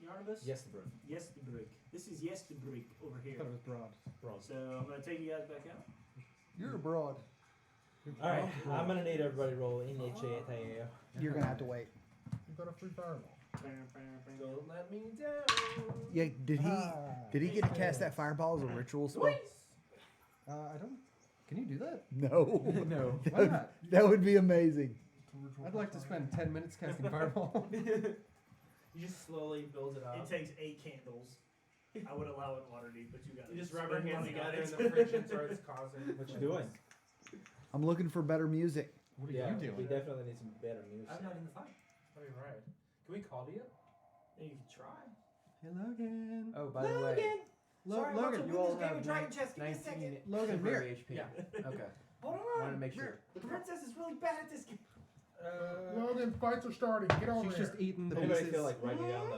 Speaker 8: Yarnabas?
Speaker 2: Yes, the broom.
Speaker 8: Yestebrig. This is Yestebrig over
Speaker 4: I
Speaker 8: here.
Speaker 4: thought it was broad.
Speaker 2: Bronze.
Speaker 8: So I'm gonna take you guys back out.
Speaker 1: You're abroad.
Speaker 2: All right, I'm gonna need everybody to roll initiative.
Speaker 1: You're gonna have to wait.
Speaker 5: You got a free fireball.
Speaker 7: Don't let me down.
Speaker 1: Yeah, did he get to cast that fireball as a ritual spell?
Speaker 4: I don't Can you do that?
Speaker 1: No.
Speaker 2: No.
Speaker 4: Why not?
Speaker 1: That would be amazing.
Speaker 4: I'd like to spend 10 minutes casting fireball.
Speaker 7: You just slowly build it up.
Speaker 8: It takes 8 candles. I would allow it Waterdeep, but you got
Speaker 7: You just rub your hands
Speaker 8: money on
Speaker 7: together
Speaker 8: it.
Speaker 7: and the friction starts causing.
Speaker 2: What you doing?
Speaker 1: I'm looking for better music.
Speaker 4: What are
Speaker 2: Yeah,
Speaker 4: you doing?
Speaker 2: we definitely need some better music.
Speaker 8: I'm not in the fight.
Speaker 7: Oh, you're right. Can we call to you?
Speaker 8: Yeah, you can try.
Speaker 4: Hey, Logan.
Speaker 6: Oh, by the way,
Speaker 8: Sorry,
Speaker 4: Logan,
Speaker 6: you all have 19
Speaker 4: Logan, mirror.
Speaker 6: temporary HP.
Speaker 8: Yeah.
Speaker 6: Okay.
Speaker 8: Hold
Speaker 6: Wanted
Speaker 8: on.
Speaker 6: to make sure.
Speaker 8: The princess is really bad at this game.
Speaker 5: Logan, fights are starting. Get over
Speaker 4: She's
Speaker 5: here.
Speaker 4: just eating the
Speaker 2: Anybody
Speaker 4: pieces.
Speaker 2: feel like writing down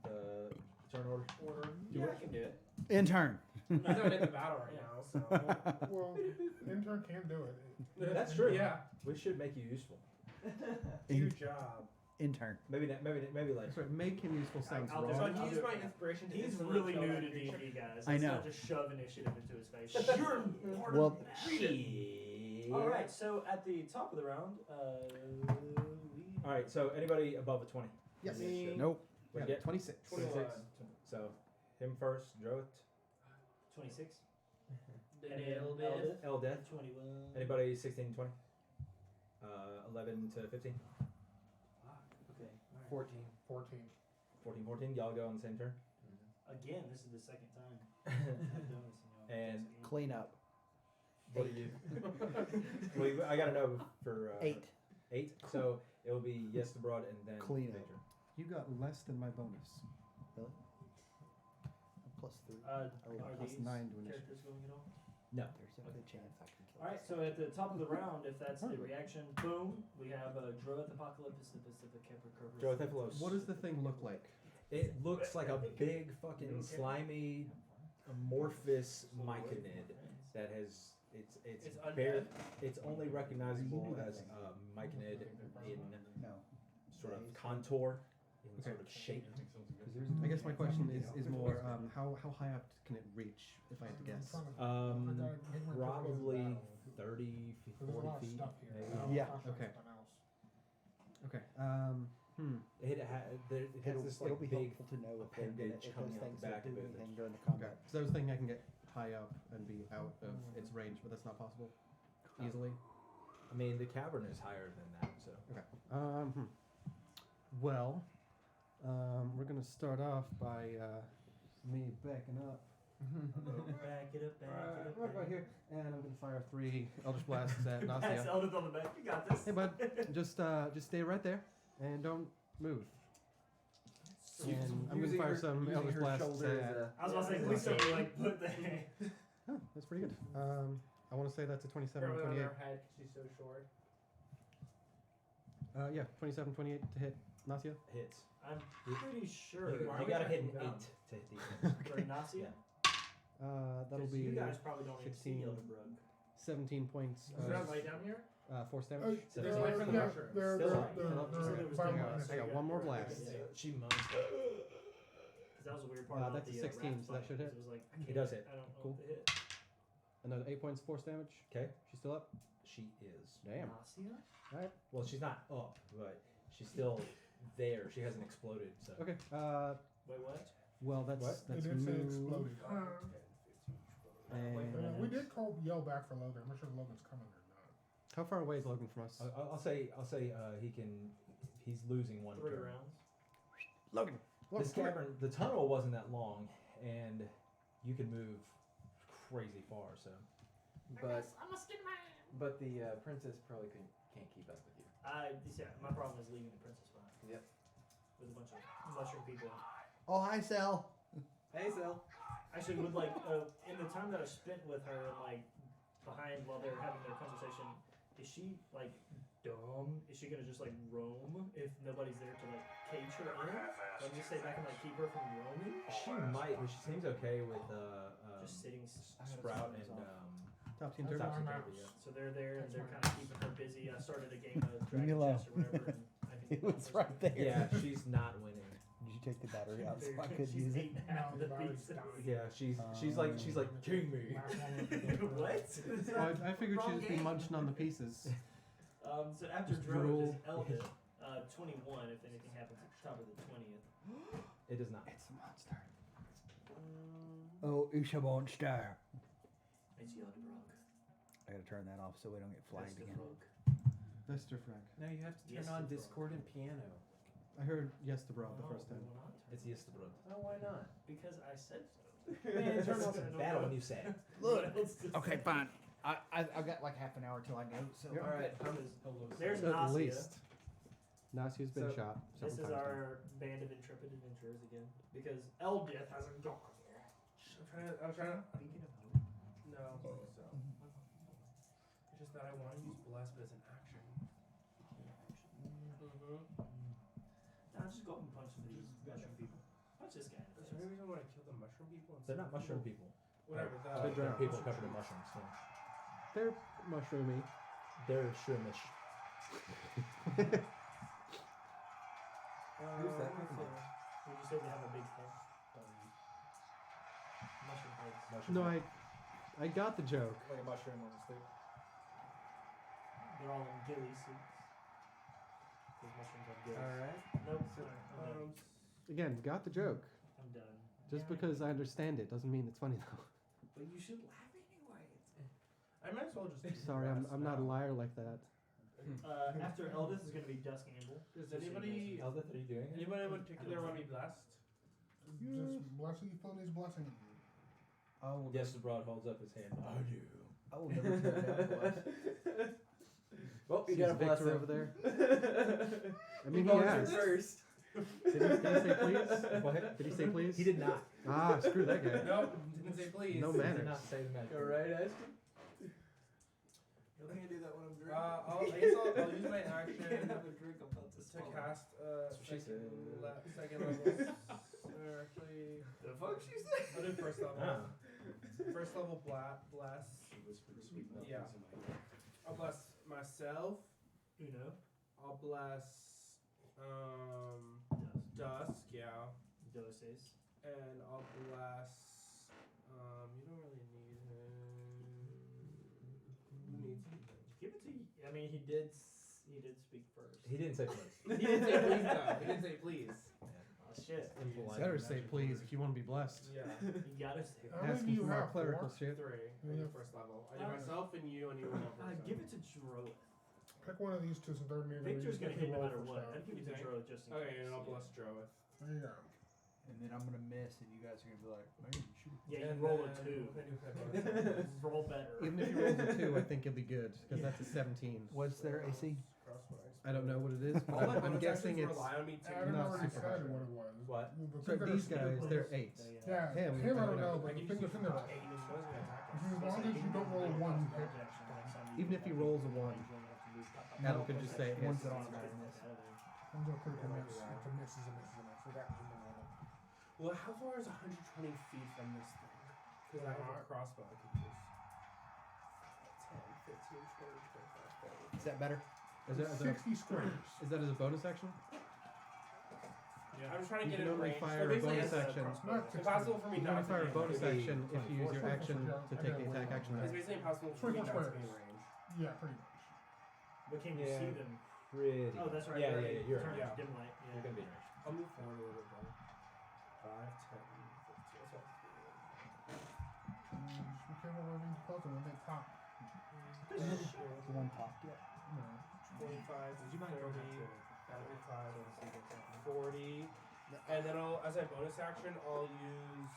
Speaker 2: the turn order?
Speaker 6: Yeah, I can do it.
Speaker 1: Intern.
Speaker 7: He's not in the battle right now, so.
Speaker 5: Well, intern can't do it.
Speaker 2: That's true.
Speaker 7: Yeah.
Speaker 2: We should make you useful.
Speaker 7: Do your job.
Speaker 1: Intern.
Speaker 2: Maybe like.
Speaker 4: That's right, make him useful sounds
Speaker 8: I'll do
Speaker 7: So
Speaker 4: wrong.
Speaker 7: I can use my inspiration to
Speaker 8: He's
Speaker 7: instantly
Speaker 8: really
Speaker 7: kill
Speaker 8: new
Speaker 7: that
Speaker 8: to
Speaker 7: creature.
Speaker 8: D&D, guys.
Speaker 1: I
Speaker 8: Let's
Speaker 1: know.
Speaker 8: not just shove initiative into his face. You're part
Speaker 1: Well,
Speaker 8: of it. All right, so at the top of the round,
Speaker 2: All right. So anybody above a 20?
Speaker 4: Yes.
Speaker 2: Initiative.
Speaker 1: Nope.
Speaker 2: We
Speaker 4: Yeah,
Speaker 2: get
Speaker 4: 26.
Speaker 7: 21.
Speaker 2: So him first, Droith,
Speaker 8: 26.
Speaker 7: Eldith.
Speaker 2: Eldeth.
Speaker 8: 21.
Speaker 2: Anybody 16, 20? 11 to 15?
Speaker 8: Okay.
Speaker 6: 14.
Speaker 5: 14.
Speaker 2: 14, 14. Y'all go on the same turn.
Speaker 8: Again, this is the second time I've done this.
Speaker 2: And
Speaker 1: Clean up.
Speaker 2: what do you? Well, I gotta know for
Speaker 1: 8.
Speaker 2: 8. So it will be yes to broad and then
Speaker 1: Clean up.
Speaker 2: Victor.
Speaker 4: You got less than my bonus.
Speaker 1: Really? Plus 3.
Speaker 8: Are
Speaker 4: Plus
Speaker 8: these
Speaker 4: 9 to initiative.
Speaker 8: characters going at all?
Speaker 2: No.
Speaker 1: There's a good chance I can kill
Speaker 8: All right, so at the top of the round, if that's the reaction, boom, we have Droith Apocalypse, the Pacific Kemper
Speaker 2: Droith Ephilos.
Speaker 4: What does the thing look like?
Speaker 2: It looks like a big fucking slimy amorphous myconid that has it's
Speaker 7: It's
Speaker 2: bare,
Speaker 7: undead?
Speaker 2: it's only recognizable as a myconid in
Speaker 1: No.
Speaker 2: sort of contour, in
Speaker 4: Okay.
Speaker 2: sort of shape.
Speaker 4: I guess my question is more how high up can it reach, if I had to guess?
Speaker 2: Probably 30,
Speaker 5: There's a
Speaker 2: 40
Speaker 5: lot of
Speaker 2: feet.
Speaker 5: stuff here.
Speaker 2: maybe.
Speaker 5: I don't
Speaker 1: Yeah.
Speaker 5: touch on
Speaker 4: Okay.
Speaker 5: something else.
Speaker 4: Okay.
Speaker 2: It has
Speaker 1: It'll,
Speaker 2: this
Speaker 1: it'll
Speaker 2: like
Speaker 1: be
Speaker 2: big
Speaker 1: helpful to know if they're gonna,
Speaker 2: appendage
Speaker 1: if
Speaker 2: coming
Speaker 1: those
Speaker 2: out
Speaker 1: things
Speaker 2: the
Speaker 1: will
Speaker 2: back
Speaker 1: do
Speaker 2: of it.
Speaker 1: anything during the
Speaker 4: Okay.
Speaker 1: combat.
Speaker 4: So I was thinking I can get high up and be out of its range, but that's not possible easily.
Speaker 2: I mean, the cavern is higher than that, so.
Speaker 4: Okay. Well, we're gonna start off by me backing up.
Speaker 8: Back it up, back it up.
Speaker 4: Right here, and I'm gonna fire 3 Eldritch Blasts at
Speaker 8: That's
Speaker 4: Nasia.
Speaker 8: Eldith on the back. You got this.
Speaker 4: Hey, bud, just stay right there and don't move. And I'm gonna fire some Eldritch Blasts at.
Speaker 8: I was about to say, please don't like put the.
Speaker 4: Oh, that's pretty good. I want to say that's a 27
Speaker 7: Throw it on
Speaker 4: 28.
Speaker 7: her head 'cause she's so short.
Speaker 4: Yeah, 27 28 to hit Nasia.
Speaker 2: Hits.
Speaker 8: I'm pretty sure.
Speaker 2: You,
Speaker 7: Why
Speaker 2: you
Speaker 7: would
Speaker 2: gotta
Speaker 7: I
Speaker 2: hit an
Speaker 7: do
Speaker 2: 8
Speaker 7: that?
Speaker 2: to hit the
Speaker 8: For Nasia?
Speaker 4: That'll
Speaker 8: 'Cause
Speaker 4: be
Speaker 8: you guys probably don't even see
Speaker 4: 16.
Speaker 8: Elderbrug.
Speaker 4: 17 points
Speaker 7: Does it not lay down here?
Speaker 4: force
Speaker 5: Oh,
Speaker 4: damage.
Speaker 2: So
Speaker 5: they're,
Speaker 2: there's
Speaker 7: life from the
Speaker 5: yeah,
Speaker 7: mushrooms.
Speaker 5: they're,
Speaker 2: Still
Speaker 5: they're,
Speaker 2: alive.
Speaker 5: they're,
Speaker 8: Still alive.
Speaker 5: they're
Speaker 8: Still alive.
Speaker 5: violent.
Speaker 4: I got one more blast.
Speaker 8: Yeah.
Speaker 2: She moans.
Speaker 8: Because that was a weird part about
Speaker 4: that's a
Speaker 8: the
Speaker 4: 16,
Speaker 8: rat
Speaker 4: so that
Speaker 8: fight,
Speaker 4: should
Speaker 8: 'cause
Speaker 4: hit.
Speaker 8: It was like,
Speaker 2: It does hit.
Speaker 8: I don't know
Speaker 4: Cool.
Speaker 8: what to hit.
Speaker 4: Another 8 points force damage.
Speaker 2: Okay.
Speaker 4: She's still up.
Speaker 2: She is.
Speaker 4: Damn.
Speaker 8: Nasia?
Speaker 4: Alright.
Speaker 2: Well, she's not up, but she's still there. She hasn't exploded, so.
Speaker 4: Okay.
Speaker 8: Wait, what?
Speaker 4: Well, that's
Speaker 2: What?
Speaker 5: They
Speaker 4: that's
Speaker 5: did say
Speaker 4: move.
Speaker 5: exploded.
Speaker 4: And
Speaker 5: We did call yell back for Logan. I'm not sure if Logan's coming or not.
Speaker 4: how far away is Logan from us?
Speaker 2: I'll say he's losing one
Speaker 8: 3
Speaker 2: turn.
Speaker 8: rounds.
Speaker 4: Logan.
Speaker 2: This cavern, the tunnel wasn't that long, and you can move crazy far. So
Speaker 6: But the princess probably can't keep up with you.
Speaker 8: My problem is leaving the princess behind.
Speaker 6: Yep.
Speaker 8: With a bunch of mushroom people.
Speaker 1: Oh, hi, Sal.
Speaker 6: Hey, Sil.
Speaker 8: Actually, with like in the time that I spent with her, and like behind while they were having their conversation, is she like dumb? Is she gonna just like roam if nobody's there to like cage her in? So I'm just say back and like keep her from roaming.
Speaker 2: she might, but she seems okay with
Speaker 8: Just sitting.
Speaker 2: Sprout and
Speaker 4: Top team
Speaker 5: That's
Speaker 4: turn.
Speaker 2: Topsy
Speaker 5: my
Speaker 2: Turvy,
Speaker 5: mouse.
Speaker 2: yeah.
Speaker 8: So they're there and
Speaker 5: That's
Speaker 8: they're
Speaker 5: my
Speaker 8: kind of keeping her busy. I started a game of
Speaker 1: Leave me
Speaker 8: Dragon
Speaker 1: alone.
Speaker 8: Chess or whatever. And I can
Speaker 1: It was right there.
Speaker 2: Yeah, she's not winning.
Speaker 1: Did you take the battery out so I could
Speaker 8: She's
Speaker 1: use it?
Speaker 8: eating half
Speaker 5: No,
Speaker 8: the
Speaker 5: the battery's
Speaker 8: pieces.
Speaker 5: dying.
Speaker 2: Yeah, she's like king me.
Speaker 8: What?
Speaker 4: Well, I figured she'd
Speaker 8: Wrong
Speaker 4: just be
Speaker 8: game.
Speaker 4: munching on the pieces.
Speaker 8: So after
Speaker 4: Just
Speaker 8: Drow
Speaker 4: drool.
Speaker 8: is Eldith, 21 if anything happens at the top of the 20th.
Speaker 2: It does not.
Speaker 4: It's a monster.
Speaker 1: Oh, it's a monster.
Speaker 8: It's Elderbrug.
Speaker 1: I gotta turn that off so we don't get flagged again.
Speaker 4: Vesterfrag.
Speaker 10: No, you have to turn
Speaker 8: Yes,
Speaker 10: on
Speaker 8: it's
Speaker 10: Discord and piano.
Speaker 4: I heard yes to Brad the first time.
Speaker 2: It's Yesterbrod.
Speaker 10: Oh, why not?
Speaker 8: Because I said so.
Speaker 2: Man, turn off that when you say it.
Speaker 1: Look. Okay, fine. I've got like half an hour till I go. So
Speaker 4: Yep.
Speaker 10: All right.
Speaker 8: There's
Speaker 4: At
Speaker 8: Nasia.
Speaker 4: least. Nasia's been
Speaker 10: So,
Speaker 4: shot
Speaker 8: This
Speaker 4: several
Speaker 8: is
Speaker 4: times.
Speaker 8: our band of intrepid adventurers again. Because Eldith hasn't gone here.
Speaker 7: I'm trying to.
Speaker 8: Thinking of home.
Speaker 7: No, I don't think so. It's just that I want to use bless, but as an action.
Speaker 8: Nah, just go up and punch some of these mushroom people. Punch this guy.
Speaker 7: Is there any reason why I kill the mushroom people?
Speaker 2: They're not mushroom people.
Speaker 7: Whatever.
Speaker 4: They're
Speaker 2: They're
Speaker 4: drowned.
Speaker 2: people covered in mushrooms. So.
Speaker 4: They're mushroomy.
Speaker 2: They're shroomish.
Speaker 10: Who's that
Speaker 8: Would
Speaker 10: from?
Speaker 8: you say they have a big head? Mushroom heads.
Speaker 2: Mushroom
Speaker 4: No,
Speaker 2: head.
Speaker 4: I got the joke.
Speaker 2: Like a mushroom on a stick.
Speaker 8: They're all in ghillie suits. Those mushrooms have gills.
Speaker 10: Alright.
Speaker 8: Nope.
Speaker 10: So,
Speaker 8: Alright, I'm done.
Speaker 4: Again, got the joke.
Speaker 8: I'm done.
Speaker 4: Just
Speaker 8: Damn it.
Speaker 4: because I understand it doesn't mean it's funny though.
Speaker 8: But you should laugh anyway.
Speaker 7: I might as well just. do
Speaker 4: Sorry, I'm
Speaker 7: bless
Speaker 4: not a
Speaker 7: now.
Speaker 4: liar like that.
Speaker 8: After Eldith is going to be Dusk Amble.
Speaker 7: Does anybody
Speaker 2: Eldith, are you doing it?
Speaker 7: in particular want to be blessed?
Speaker 5: Just blessing, fill these blessing.
Speaker 1: I will.
Speaker 2: Yesterbrod holds up his hand. I do.
Speaker 1: I will never turn down bless.
Speaker 2: Well,
Speaker 4: See
Speaker 2: you got a
Speaker 4: Victor
Speaker 2: blessing
Speaker 4: over there. I mean, he
Speaker 10: volunteered
Speaker 4: asked.
Speaker 10: first.
Speaker 4: Did he say please?
Speaker 2: What?
Speaker 4: Did he say please?
Speaker 2: He did not.
Speaker 4: Ah, screw that guy.
Speaker 7: Nope, didn't say please.
Speaker 4: No
Speaker 2: He did
Speaker 4: manners.
Speaker 2: not say the magic.
Speaker 10: All right, Ashton. You only do that when I'm drinking.
Speaker 7: I guess I'll use my action
Speaker 10: Can't have a drink. I'm about to
Speaker 7: to
Speaker 10: swallow.
Speaker 7: cast
Speaker 2: That's what she
Speaker 7: second,
Speaker 2: said.
Speaker 7: second level. Actually,
Speaker 10: The fuck she said?
Speaker 7: I'll do first level.
Speaker 2: Ah.
Speaker 7: First level bless. Yeah. I'll bless myself.
Speaker 8: Uno.
Speaker 7: I'll bless Dusk, yeah.
Speaker 8: Doses.
Speaker 7: And I'll bless you don't really need him. Who needs him?
Speaker 8: Give it to you. I mean, he did speak first.
Speaker 2: He didn't say please.
Speaker 7: He didn't say please though. He didn't say please.
Speaker 8: Oh, shit.
Speaker 2: Impolite.
Speaker 4: Better say please if you want to be blessed.
Speaker 7: Yeah.
Speaker 8: You gotta say
Speaker 5: How many do
Speaker 4: Asking
Speaker 5: you
Speaker 4: for more
Speaker 5: have?
Speaker 4: clerical
Speaker 5: Four?
Speaker 4: shit.
Speaker 7: 3. I
Speaker 5: Yeah.
Speaker 7: do first level. I do myself and you one other
Speaker 8: Give
Speaker 7: person.
Speaker 8: it to Droth.
Speaker 5: Pick one of these two so they're near.
Speaker 8: Victor's gonna hit no matter what.
Speaker 5: There
Speaker 8: I'd give it to
Speaker 7: You think?
Speaker 8: Droth just in
Speaker 7: Okay,
Speaker 8: case.
Speaker 7: and I'll bless Droth.
Speaker 5: you go.
Speaker 1: And then I'm gonna miss, and you guys are gonna be like, "Man, shoot."
Speaker 8: Yeah, you
Speaker 7: And
Speaker 8: roll a
Speaker 7: then
Speaker 8: 2.
Speaker 7: what can I do with my bonus?
Speaker 8: Roll better.
Speaker 4: Even if you roll a 2, I think you'll be good because that's a 17.
Speaker 1: What's their AC?
Speaker 7: Crosswise.
Speaker 4: I don't know what it is,
Speaker 7: All
Speaker 4: but
Speaker 7: my
Speaker 4: I'm
Speaker 7: bonus
Speaker 4: guessing
Speaker 7: actions
Speaker 4: it's.
Speaker 7: rely on me
Speaker 5: I
Speaker 7: taking
Speaker 5: don't
Speaker 4: not
Speaker 5: already
Speaker 4: super
Speaker 5: said
Speaker 4: high.
Speaker 5: what it was.
Speaker 2: What?
Speaker 5: The
Speaker 4: So
Speaker 5: thing that
Speaker 4: these
Speaker 5: are
Speaker 4: guys,
Speaker 5: super-
Speaker 4: they're 8.
Speaker 5: Yeah,
Speaker 4: Him,
Speaker 5: him I
Speaker 4: I
Speaker 5: don't know,
Speaker 7: I
Speaker 5: but
Speaker 7: can
Speaker 5: the
Speaker 7: use
Speaker 5: thing that
Speaker 7: attack.
Speaker 5: if
Speaker 7: Shows me attack.
Speaker 5: you, as long as you don't roll a 1, you hit.
Speaker 4: Even if he rolls a 1, Adam could just say
Speaker 1: Ones
Speaker 4: it's.
Speaker 1: that aren't bad miss.
Speaker 5: Comes up critical miss. If a miss is a miss is a miss. So that was in the roll.
Speaker 7: Well, how far is 120 feet from this thing? Because I have a crossbow I could use. 10, 15, 20, 25, 30.
Speaker 1: Is that better?
Speaker 4: Is that,
Speaker 5: 60 squares.
Speaker 4: is that as a bonus action?
Speaker 7: I'm just trying to
Speaker 4: You
Speaker 7: get
Speaker 4: can
Speaker 7: in
Speaker 4: only
Speaker 7: range.
Speaker 4: fire a
Speaker 7: basically
Speaker 4: bonus
Speaker 7: it's
Speaker 4: action.
Speaker 5: Not
Speaker 7: It's impossible for me
Speaker 4: You can
Speaker 7: not
Speaker 4: only fire a
Speaker 7: to be
Speaker 4: bonus
Speaker 7: in range.
Speaker 4: action if you use your action to take the attack action
Speaker 7: It's
Speaker 4: back.
Speaker 7: basically impossible for me
Speaker 5: 24
Speaker 7: not to be in
Speaker 5: squares.
Speaker 7: range.
Speaker 5: Yeah, pretty much.
Speaker 8: But can you
Speaker 2: Yeah.
Speaker 8: see them?
Speaker 2: Pretty.
Speaker 8: Oh, that's right.
Speaker 2: Yeah,
Speaker 8: you
Speaker 2: yeah,
Speaker 8: already
Speaker 2: you're
Speaker 8: turned
Speaker 7: yeah.
Speaker 8: dim light.
Speaker 2: You're
Speaker 8: Yeah.
Speaker 2: gonna be in range.
Speaker 7: I'll move forward a little bit though. 5, 10, 15. That's all.
Speaker 5: Just be careful where these closer when they pop.
Speaker 1: The one topped yet?
Speaker 5: No.
Speaker 7: 25,
Speaker 2: Would you mind
Speaker 7: 30,
Speaker 2: going back
Speaker 7: 35, 40. And then I'll, as a bonus action, I'll use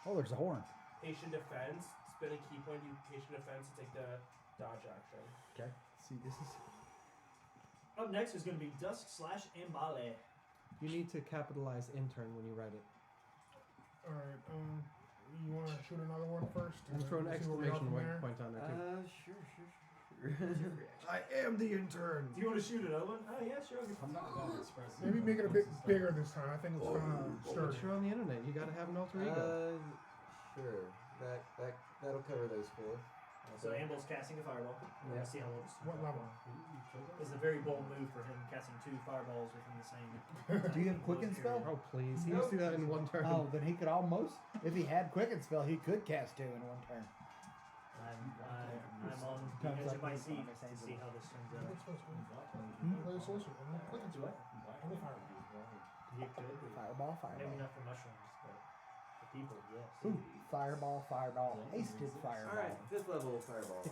Speaker 1: Oh, there's a horn.
Speaker 7: patient defense. Spend a key point, use patient defense to take the dodge action.
Speaker 1: See, this is.
Speaker 8: Up next is going to be Dusk/Ambale.
Speaker 4: You need to capitalize intern when you write it.
Speaker 5: Alright, you want to shoot another one first?
Speaker 4: And throw an
Speaker 5: We'll see where we go
Speaker 4: exclamation
Speaker 5: from there?
Speaker 4: point on there too.
Speaker 10: Sure.
Speaker 4: I am the intern.
Speaker 8: Do you want to shoot another one? Oh, yeah, sure.
Speaker 3: I'm not that expressive.
Speaker 5: Maybe make it a bit bigger this time. I think it's kind of
Speaker 4: But
Speaker 5: sturdy.
Speaker 4: you're on the internet. You gotta have an alter ego.
Speaker 10: Sure. That'll cover those 4.
Speaker 8: So Amble's casting a fireball. We're going to see how it works.
Speaker 5: What level?
Speaker 8: It's a very bold move for him, casting 2 fireballs within the same.
Speaker 1: Do you have Quicken Spell?
Speaker 4: Oh please, he used to do that in one turn.
Speaker 1: Oh, then he could almost. If he had Quicken Spell, he could cast 2 in one turn.
Speaker 8: I'm on the edge of my seat to see how this turns out.
Speaker 5: Play a sorcerer. Click into it. Fireball.
Speaker 8: He could.
Speaker 1: Fireball,
Speaker 8: Maybe
Speaker 1: fireball.
Speaker 8: not for mushrooms, but for people, yes.
Speaker 9: Ooh, fireball, fireball, hasted fireball.
Speaker 10: Alright, 5th level fireball.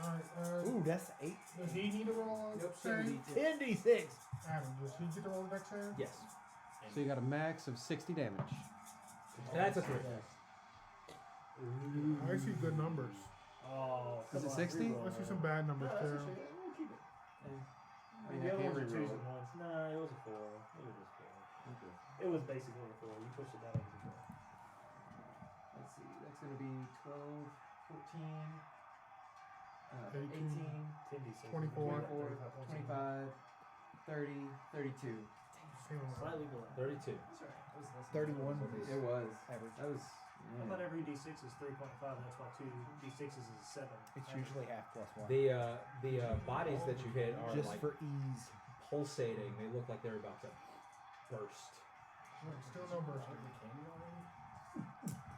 Speaker 5: Alright,
Speaker 9: Ooh, that's 8.
Speaker 5: does he need to roll a
Speaker 10: Yep,
Speaker 5: save?
Speaker 9: 10d6.
Speaker 5: Adam, does he get to roll a dex save?
Speaker 2: Yes.
Speaker 4: So you got a max of 60 damage.
Speaker 2: And that's a 3.
Speaker 5: I see good numbers.
Speaker 8: Oh,
Speaker 4: Is
Speaker 8: come
Speaker 4: it
Speaker 8: on,
Speaker 4: 60?
Speaker 8: reroll.
Speaker 5: I see some bad numbers
Speaker 10: No, that's
Speaker 5: too.
Speaker 10: actually, we'll keep it.
Speaker 8: The other ones are 2s and 1s. Nah, it was a 4. It was just 4.
Speaker 10: Okay.
Speaker 8: It was basically a 4. You pushed it down over the 4.
Speaker 10: Let's see, that's going to be 12, 14,
Speaker 5: 18,
Speaker 10: 18,
Speaker 8: 10d6.
Speaker 5: 24.
Speaker 10: 24, 25, 30, 32.
Speaker 8: Slightly below.
Speaker 2: 32.
Speaker 10: That's alright.
Speaker 9: 31.
Speaker 10: It was.
Speaker 9: Average.
Speaker 10: That was.
Speaker 8: I thought every d6 is 3.5. That's why 2 d6s is 7.
Speaker 9: It's usually half plus 1.
Speaker 2: The bodies that you hit are
Speaker 9: Just
Speaker 2: like
Speaker 9: for ease.
Speaker 2: pulsating. They look like they're about to burst.
Speaker 5: Still no burst.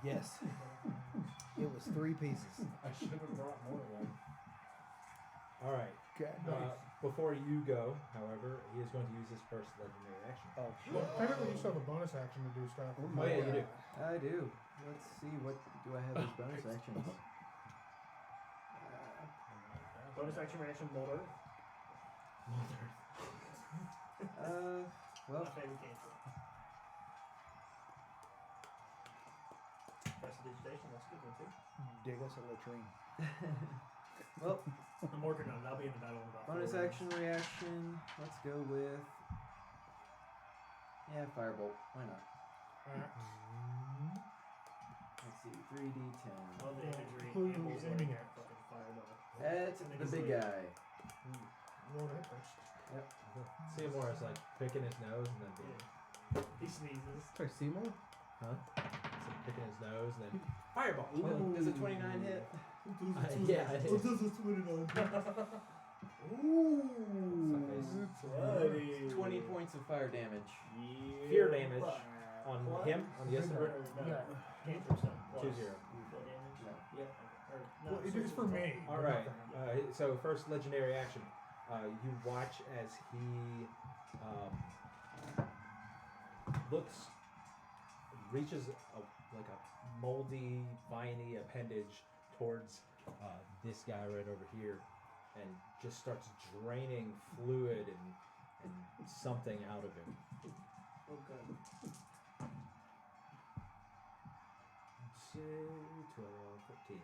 Speaker 9: Yes. It was 3 pieces.
Speaker 3: I should have brought more of them.
Speaker 2: All right.
Speaker 9: God.
Speaker 2: Before you go, however, he is going to use his first legendary action.
Speaker 9: Oh,
Speaker 5: Well, technically, you still have a bonus action to do stuff.
Speaker 2: Oh yeah, you do.
Speaker 10: I do. Let's see, what do I have as bonus actions?
Speaker 8: Bonus action reaction, Molder.
Speaker 10: Well,
Speaker 8: My favorite cantrip. Prestidigitation, that's a good one too.
Speaker 9: dig us a latrine.
Speaker 10: well,
Speaker 8: I'm working on it. I'll be in the battle in about
Speaker 10: bonus
Speaker 8: 4
Speaker 10: action reaction. Let's go with. Yeah, firebolt. Why not? Let's see, 3d10.
Speaker 8: I love the imagery.
Speaker 5: Who are you
Speaker 8: Animals
Speaker 5: aiming
Speaker 8: like
Speaker 5: at?
Speaker 8: fucking fireball.
Speaker 10: That's
Speaker 8: And then
Speaker 10: the
Speaker 8: he's
Speaker 10: big
Speaker 8: like-
Speaker 10: guy.
Speaker 5: Roll to hit first.
Speaker 2: See him more as like picking his nose and then being,
Speaker 8: He sneezes.
Speaker 4: Sorry, Seymour?
Speaker 2: huh? So picking his nose and then fireball.
Speaker 10: Does a 29 hit?
Speaker 2: Yeah. it is.
Speaker 8: Buddy.
Speaker 10: 20 points of fire damage.
Speaker 8: Yeah.
Speaker 2: Fear damage on
Speaker 8: Plus?
Speaker 2: him on the instant.
Speaker 8: No,
Speaker 5: Yeah.
Speaker 8: cantrip stuff.
Speaker 2: 2-0.
Speaker 8: Full damage.
Speaker 10: No.
Speaker 8: Yep. Or, no,
Speaker 5: Well, it
Speaker 8: so
Speaker 5: is for me.
Speaker 2: All right. So first legendary action. You watch as he reaches like a moldy, viney appendage towards this guy right over here, and just starts draining fluid and something out of him.
Speaker 10: Okay.
Speaker 2: Say 12, 15.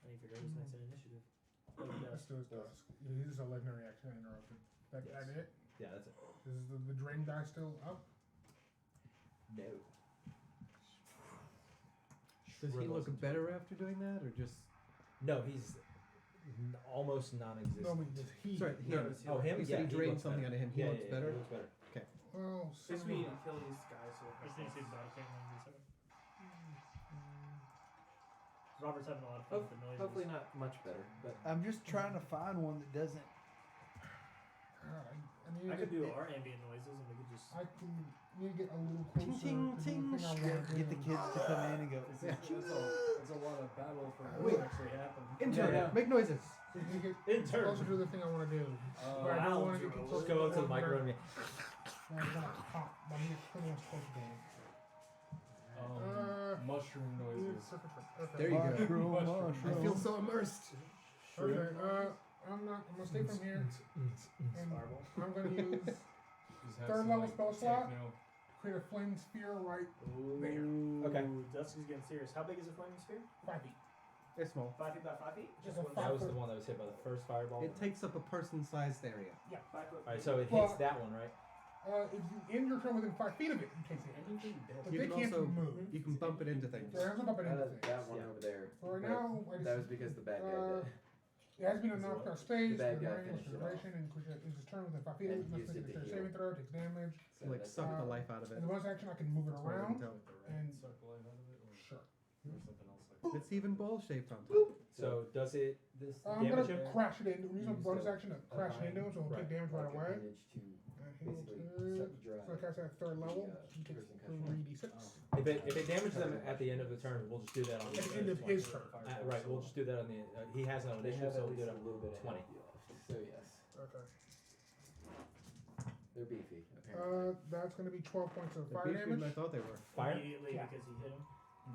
Speaker 8: I need to figure out who's next in initiative. Oh, he does.
Speaker 5: Let's do his task. He uses a legendary action and interrupted. That it?
Speaker 2: Yeah, that's it.
Speaker 5: Is the drain die still up?
Speaker 2: No.
Speaker 4: Does he look better after doing that, or just?
Speaker 2: No, he's almost non-existent.
Speaker 5: No, I mean, does he?
Speaker 4: Sorry, him.
Speaker 2: Oh, him?
Speaker 4: You
Speaker 2: Yeah,
Speaker 4: said he drained
Speaker 2: looks
Speaker 4: something
Speaker 2: better.
Speaker 4: out of him. He
Speaker 2: Yeah,
Speaker 4: looks
Speaker 2: yeah,
Speaker 4: better.
Speaker 2: He looks better.
Speaker 5: Well,
Speaker 7: Since we need to kill these guys, so
Speaker 8: I just need to see the battle cam on D7. Robert's having a lot of fun with the noises.
Speaker 10: Hopefully not much better, but
Speaker 9: I'm just trying to find one that doesn't.
Speaker 5: I need
Speaker 8: I
Speaker 5: to
Speaker 8: could
Speaker 5: get,
Speaker 8: do our ambient noises and we could just.
Speaker 5: I can need to get a little closer
Speaker 9: Ting,
Speaker 5: to
Speaker 9: ting,
Speaker 5: the thing I want to
Speaker 9: Get the kids to come in and go.
Speaker 3: It's a lot of battle for
Speaker 5: Wait.
Speaker 3: what actually happened.
Speaker 4: Intern,
Speaker 10: Yeah.
Speaker 4: make noises.
Speaker 5: To get
Speaker 2: Intern.
Speaker 5: closer to the thing I want to do. But I don't want to get too close
Speaker 2: Just
Speaker 5: to
Speaker 2: go
Speaker 5: the
Speaker 2: up to the
Speaker 5: one
Speaker 2: microphone.
Speaker 5: where I'm gonna pop. But I need to put it close to me.
Speaker 3: Mushroom noises.
Speaker 5: Okay.
Speaker 4: There you go.
Speaker 9: Mushroom,
Speaker 3: Mushroom.
Speaker 9: mushroom.
Speaker 4: I feel so immersed.
Speaker 5: Okay. I'm gonna stay from here. And
Speaker 8: Fireball.
Speaker 5: I'm gonna use
Speaker 3: Just have
Speaker 5: third
Speaker 3: some,
Speaker 5: level
Speaker 3: like,
Speaker 5: spell slot.
Speaker 3: techno.
Speaker 5: Create a flame sphere right
Speaker 8: Ooh.
Speaker 2: Okay.
Speaker 8: Dusty's getting serious. How big is a flaming sphere?
Speaker 5: 5 feet.
Speaker 4: It's small.
Speaker 8: 5 feet by 5 feet?
Speaker 5: Just
Speaker 8: Just
Speaker 5: a
Speaker 8: one.
Speaker 2: That was the one that was hit by the first fireball.
Speaker 4: It takes up a person-sized area.
Speaker 8: 5 foot.
Speaker 2: All right, so it
Speaker 5: Well-
Speaker 2: hits that one, right?
Speaker 5: If you end your turn within 5 feet of it, you take damage. But
Speaker 4: You
Speaker 5: they
Speaker 4: can
Speaker 5: can't
Speaker 4: also
Speaker 5: move.
Speaker 4: you can bump it into things.
Speaker 5: So I have to bump it into things.
Speaker 10: that one
Speaker 2: Yeah.
Speaker 10: over there.
Speaker 5: So right
Speaker 10: but
Speaker 5: now, I just,
Speaker 10: that was because the bad guy did.
Speaker 5: it has been a knocked out space,
Speaker 10: The bad
Speaker 5: the
Speaker 10: guy
Speaker 5: range,
Speaker 10: finished it
Speaker 5: duration, and is his turn within 5 feet of
Speaker 10: And
Speaker 5: it. Must
Speaker 10: used
Speaker 5: make
Speaker 10: it
Speaker 5: a
Speaker 10: to
Speaker 5: dex
Speaker 10: heal.
Speaker 5: saving throw, takes damage.
Speaker 10: So
Speaker 4: Like
Speaker 10: that's-
Speaker 4: suck the life out of it.
Speaker 5: And the bonus action, I can move it
Speaker 4: As far as I can
Speaker 5: around.
Speaker 4: tell.
Speaker 5: And
Speaker 3: Suck the life out of it, or
Speaker 5: sure.
Speaker 3: something else like
Speaker 4: It's even ball shaped on top.
Speaker 2: So does it?
Speaker 10: This
Speaker 5: I'm
Speaker 2: Damage
Speaker 5: gonna
Speaker 2: him?
Speaker 5: crash it into. I'm using a
Speaker 10: Use
Speaker 5: bonus
Speaker 10: a-
Speaker 5: action to crash it into him, so he'll take damage right away.
Speaker 10: Advantage to
Speaker 5: And he will
Speaker 10: basically
Speaker 5: take.
Speaker 10: suck dry.
Speaker 5: So I cast at third level.
Speaker 10: the,
Speaker 5: He takes
Speaker 10: person cutting
Speaker 5: 3d6.
Speaker 2: If it damages them at the end of the turn, we'll just do that on
Speaker 5: At the end of his turn.
Speaker 2: right. We'll just do that on the. He has no
Speaker 10: They
Speaker 2: initiative,
Speaker 10: have
Speaker 2: so
Speaker 10: at
Speaker 2: we'll do
Speaker 10: least
Speaker 2: it
Speaker 10: a little bit of
Speaker 2: 20.
Speaker 10: health left. So yes.
Speaker 5: Okay.
Speaker 11: They're beefy, apparently.
Speaker 5: That's going to be 12 points of
Speaker 4: They're
Speaker 5: fire
Speaker 4: beefier than I
Speaker 5: damage.
Speaker 4: thought they were.
Speaker 2: Fire?
Speaker 8: Immediately
Speaker 5: Yeah.
Speaker 8: because he hit him.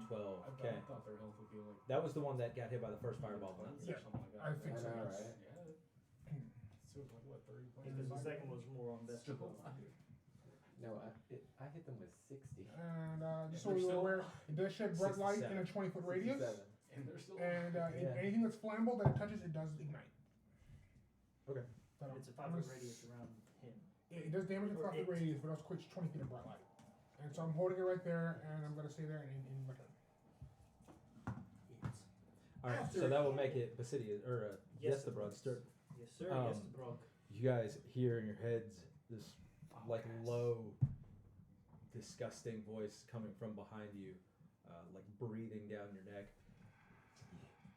Speaker 2: 12.
Speaker 3: I
Speaker 2: Okay.
Speaker 3: thought their health would be like.
Speaker 2: That was the one that got hit by the first fireball.
Speaker 3: 30 points
Speaker 5: Yeah,
Speaker 3: or something like that.
Speaker 5: I think
Speaker 11: I
Speaker 5: so.
Speaker 11: know,
Speaker 5: yes.
Speaker 11: right?
Speaker 3: Yeah. So it was like what 30 points.
Speaker 8: Because the second was more on best
Speaker 3: Still
Speaker 8: of
Speaker 3: alive.
Speaker 11: No, I hit them with 60.
Speaker 5: And just so
Speaker 3: They're
Speaker 5: you're
Speaker 3: still
Speaker 5: aware,
Speaker 3: alive.
Speaker 5: it does shed bright light in a 20-foot radius.
Speaker 11: 67.
Speaker 3: And they're still.
Speaker 5: And
Speaker 2: Yeah.
Speaker 5: anything that's flammable that it touches, it does ignite.
Speaker 2: Okay.
Speaker 5: So
Speaker 8: It's a
Speaker 5: I'm
Speaker 8: 5-foot
Speaker 5: gonna
Speaker 8: radius around him.
Speaker 5: It does damage
Speaker 8: Or
Speaker 5: across the
Speaker 8: it.
Speaker 5: radius, but also quits 20 feet of bright light. And so I'm holding it right there, and I'm going to stay there in my turn.
Speaker 2: All right. So that will make it Basidius or
Speaker 8: Yes,
Speaker 2: the Brug.
Speaker 8: Yes, sir.
Speaker 2: Um,
Speaker 8: Yes, the Brog.
Speaker 2: You guys hear in your heads this like low, disgusting voice coming from behind you, like breathing down your neck.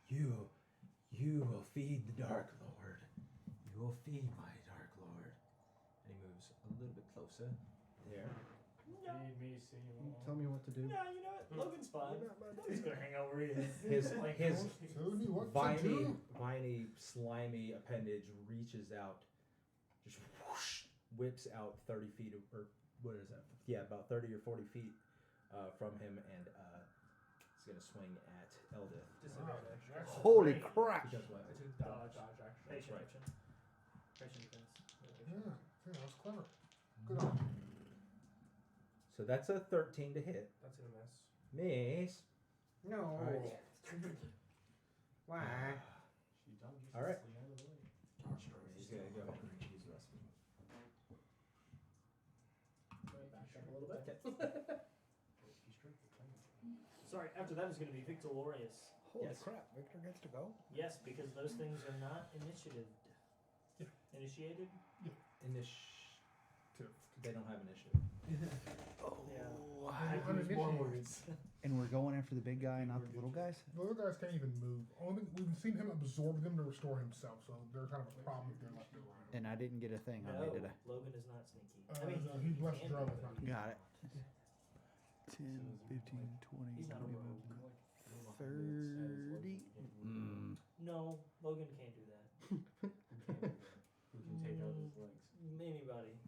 Speaker 2: You will feed the Dark Lord. You will feed my Dark Lord. And he moves a little bit closer. There.
Speaker 3: Feed me, Seymour.
Speaker 4: Tell me what to do.
Speaker 8: No, you know what? Logan's fine. Logan's gonna hang out where he is.
Speaker 2: His
Speaker 5: Tell me what to
Speaker 2: viney,
Speaker 5: do.
Speaker 2: viney, slimy appendage reaches out, just whoosh, whips out 30 feet, or what is that? Yeah, about 30 or 40 feet from him, and he's going to swing at Eldith.
Speaker 3: Disadvantage.
Speaker 1: Holy
Speaker 8: Great.
Speaker 1: crap!
Speaker 2: Because what?
Speaker 3: It's a dodge action.
Speaker 8: Patient
Speaker 2: right.
Speaker 8: action. Patient defense.
Speaker 5: Yeah, that was clever. Good on you.
Speaker 2: So that's a 13 to hit.
Speaker 3: That's gonna miss.
Speaker 2: Miss.
Speaker 11: No.
Speaker 2: All right.
Speaker 11: Why?
Speaker 3: She done just
Speaker 2: All right.
Speaker 3: out of the way.
Speaker 2: He's going to go ahead and use the rest of them.
Speaker 8: Back up a little bit. Sorry, after that is going to be Victorious.
Speaker 1: Holy
Speaker 2: Yes.
Speaker 1: crap! Victor gets to go.
Speaker 8: Yes, because those things are not initiative. Initiated?
Speaker 2: They don't have initiative.
Speaker 1: Oh,
Speaker 5: Uninitiated.
Speaker 1: and we're going after the big guy, not the little guys.
Speaker 5: The little guys can't even move. Only we've seen him absorb them to restore himself, so they're kind of a problem if they're left around.
Speaker 1: And I didn't get a thing on me,
Speaker 8: No,
Speaker 1: did I?
Speaker 8: Logan is not sneaky.
Speaker 5: No, he's less
Speaker 8: can
Speaker 5: drunk.
Speaker 8: be, but
Speaker 1: Got it. 10, 15, 20,
Speaker 8: He's not a
Speaker 1: 25,
Speaker 8: rogue.
Speaker 1: 30. Mm.
Speaker 8: No, Logan can't do that.
Speaker 3: Who can take out his legs?
Speaker 8: Anybody else.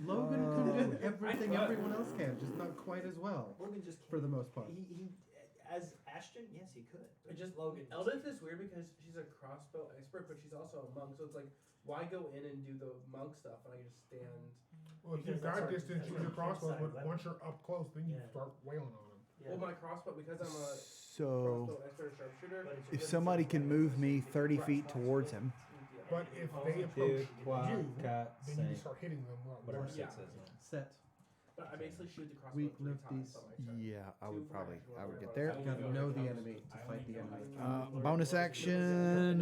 Speaker 4: Logan can do everything
Speaker 8: I-
Speaker 4: everyone else can, just not quite as well,
Speaker 8: Logan just can't.
Speaker 4: for the most part.
Speaker 8: He as Ashton, yes, he could.
Speaker 7: It just
Speaker 8: Logan.
Speaker 7: Eldith is weird because she's a crossbow expert, but she's also a monk. So it's like, why go in and do the monk stuff when I can just stand?
Speaker 5: Well, if you
Speaker 8: Because that's
Speaker 5: got
Speaker 8: our-
Speaker 5: distance,
Speaker 8: that's
Speaker 5: use
Speaker 8: our
Speaker 5: your crossbow,
Speaker 8: campsite
Speaker 5: but
Speaker 8: weapon.
Speaker 5: once you're up close, then you
Speaker 8: Yeah.
Speaker 5: start wailing on them.
Speaker 8: Yeah.
Speaker 7: Well, my crossbow because I'm a
Speaker 1: So,
Speaker 7: crossbow expert sharpshooter.
Speaker 8: But it's
Speaker 1: if
Speaker 8: your
Speaker 1: somebody
Speaker 8: good
Speaker 1: can
Speaker 8: sense
Speaker 1: move
Speaker 8: of
Speaker 1: me
Speaker 8: weapons.
Speaker 1: 30 feet towards him,
Speaker 5: But if they approach you, then you
Speaker 2: Same.
Speaker 5: can start hitting them.
Speaker 2: Whatever
Speaker 5: Well,
Speaker 2: 6
Speaker 7: Yeah.
Speaker 2: is.
Speaker 4: Set.
Speaker 7: But I basically shoot the crossbow
Speaker 4: Weak
Speaker 7: 3
Speaker 4: lift
Speaker 7: times
Speaker 4: these.
Speaker 7: on my turn.
Speaker 1: yeah, I
Speaker 7: Two
Speaker 1: would
Speaker 7: for
Speaker 1: probably,
Speaker 7: action,
Speaker 1: I would
Speaker 7: one
Speaker 1: get
Speaker 7: for
Speaker 1: there.
Speaker 7: bonus.
Speaker 4: You gotta know the enemy to fight the enemy.
Speaker 1: Bonus action,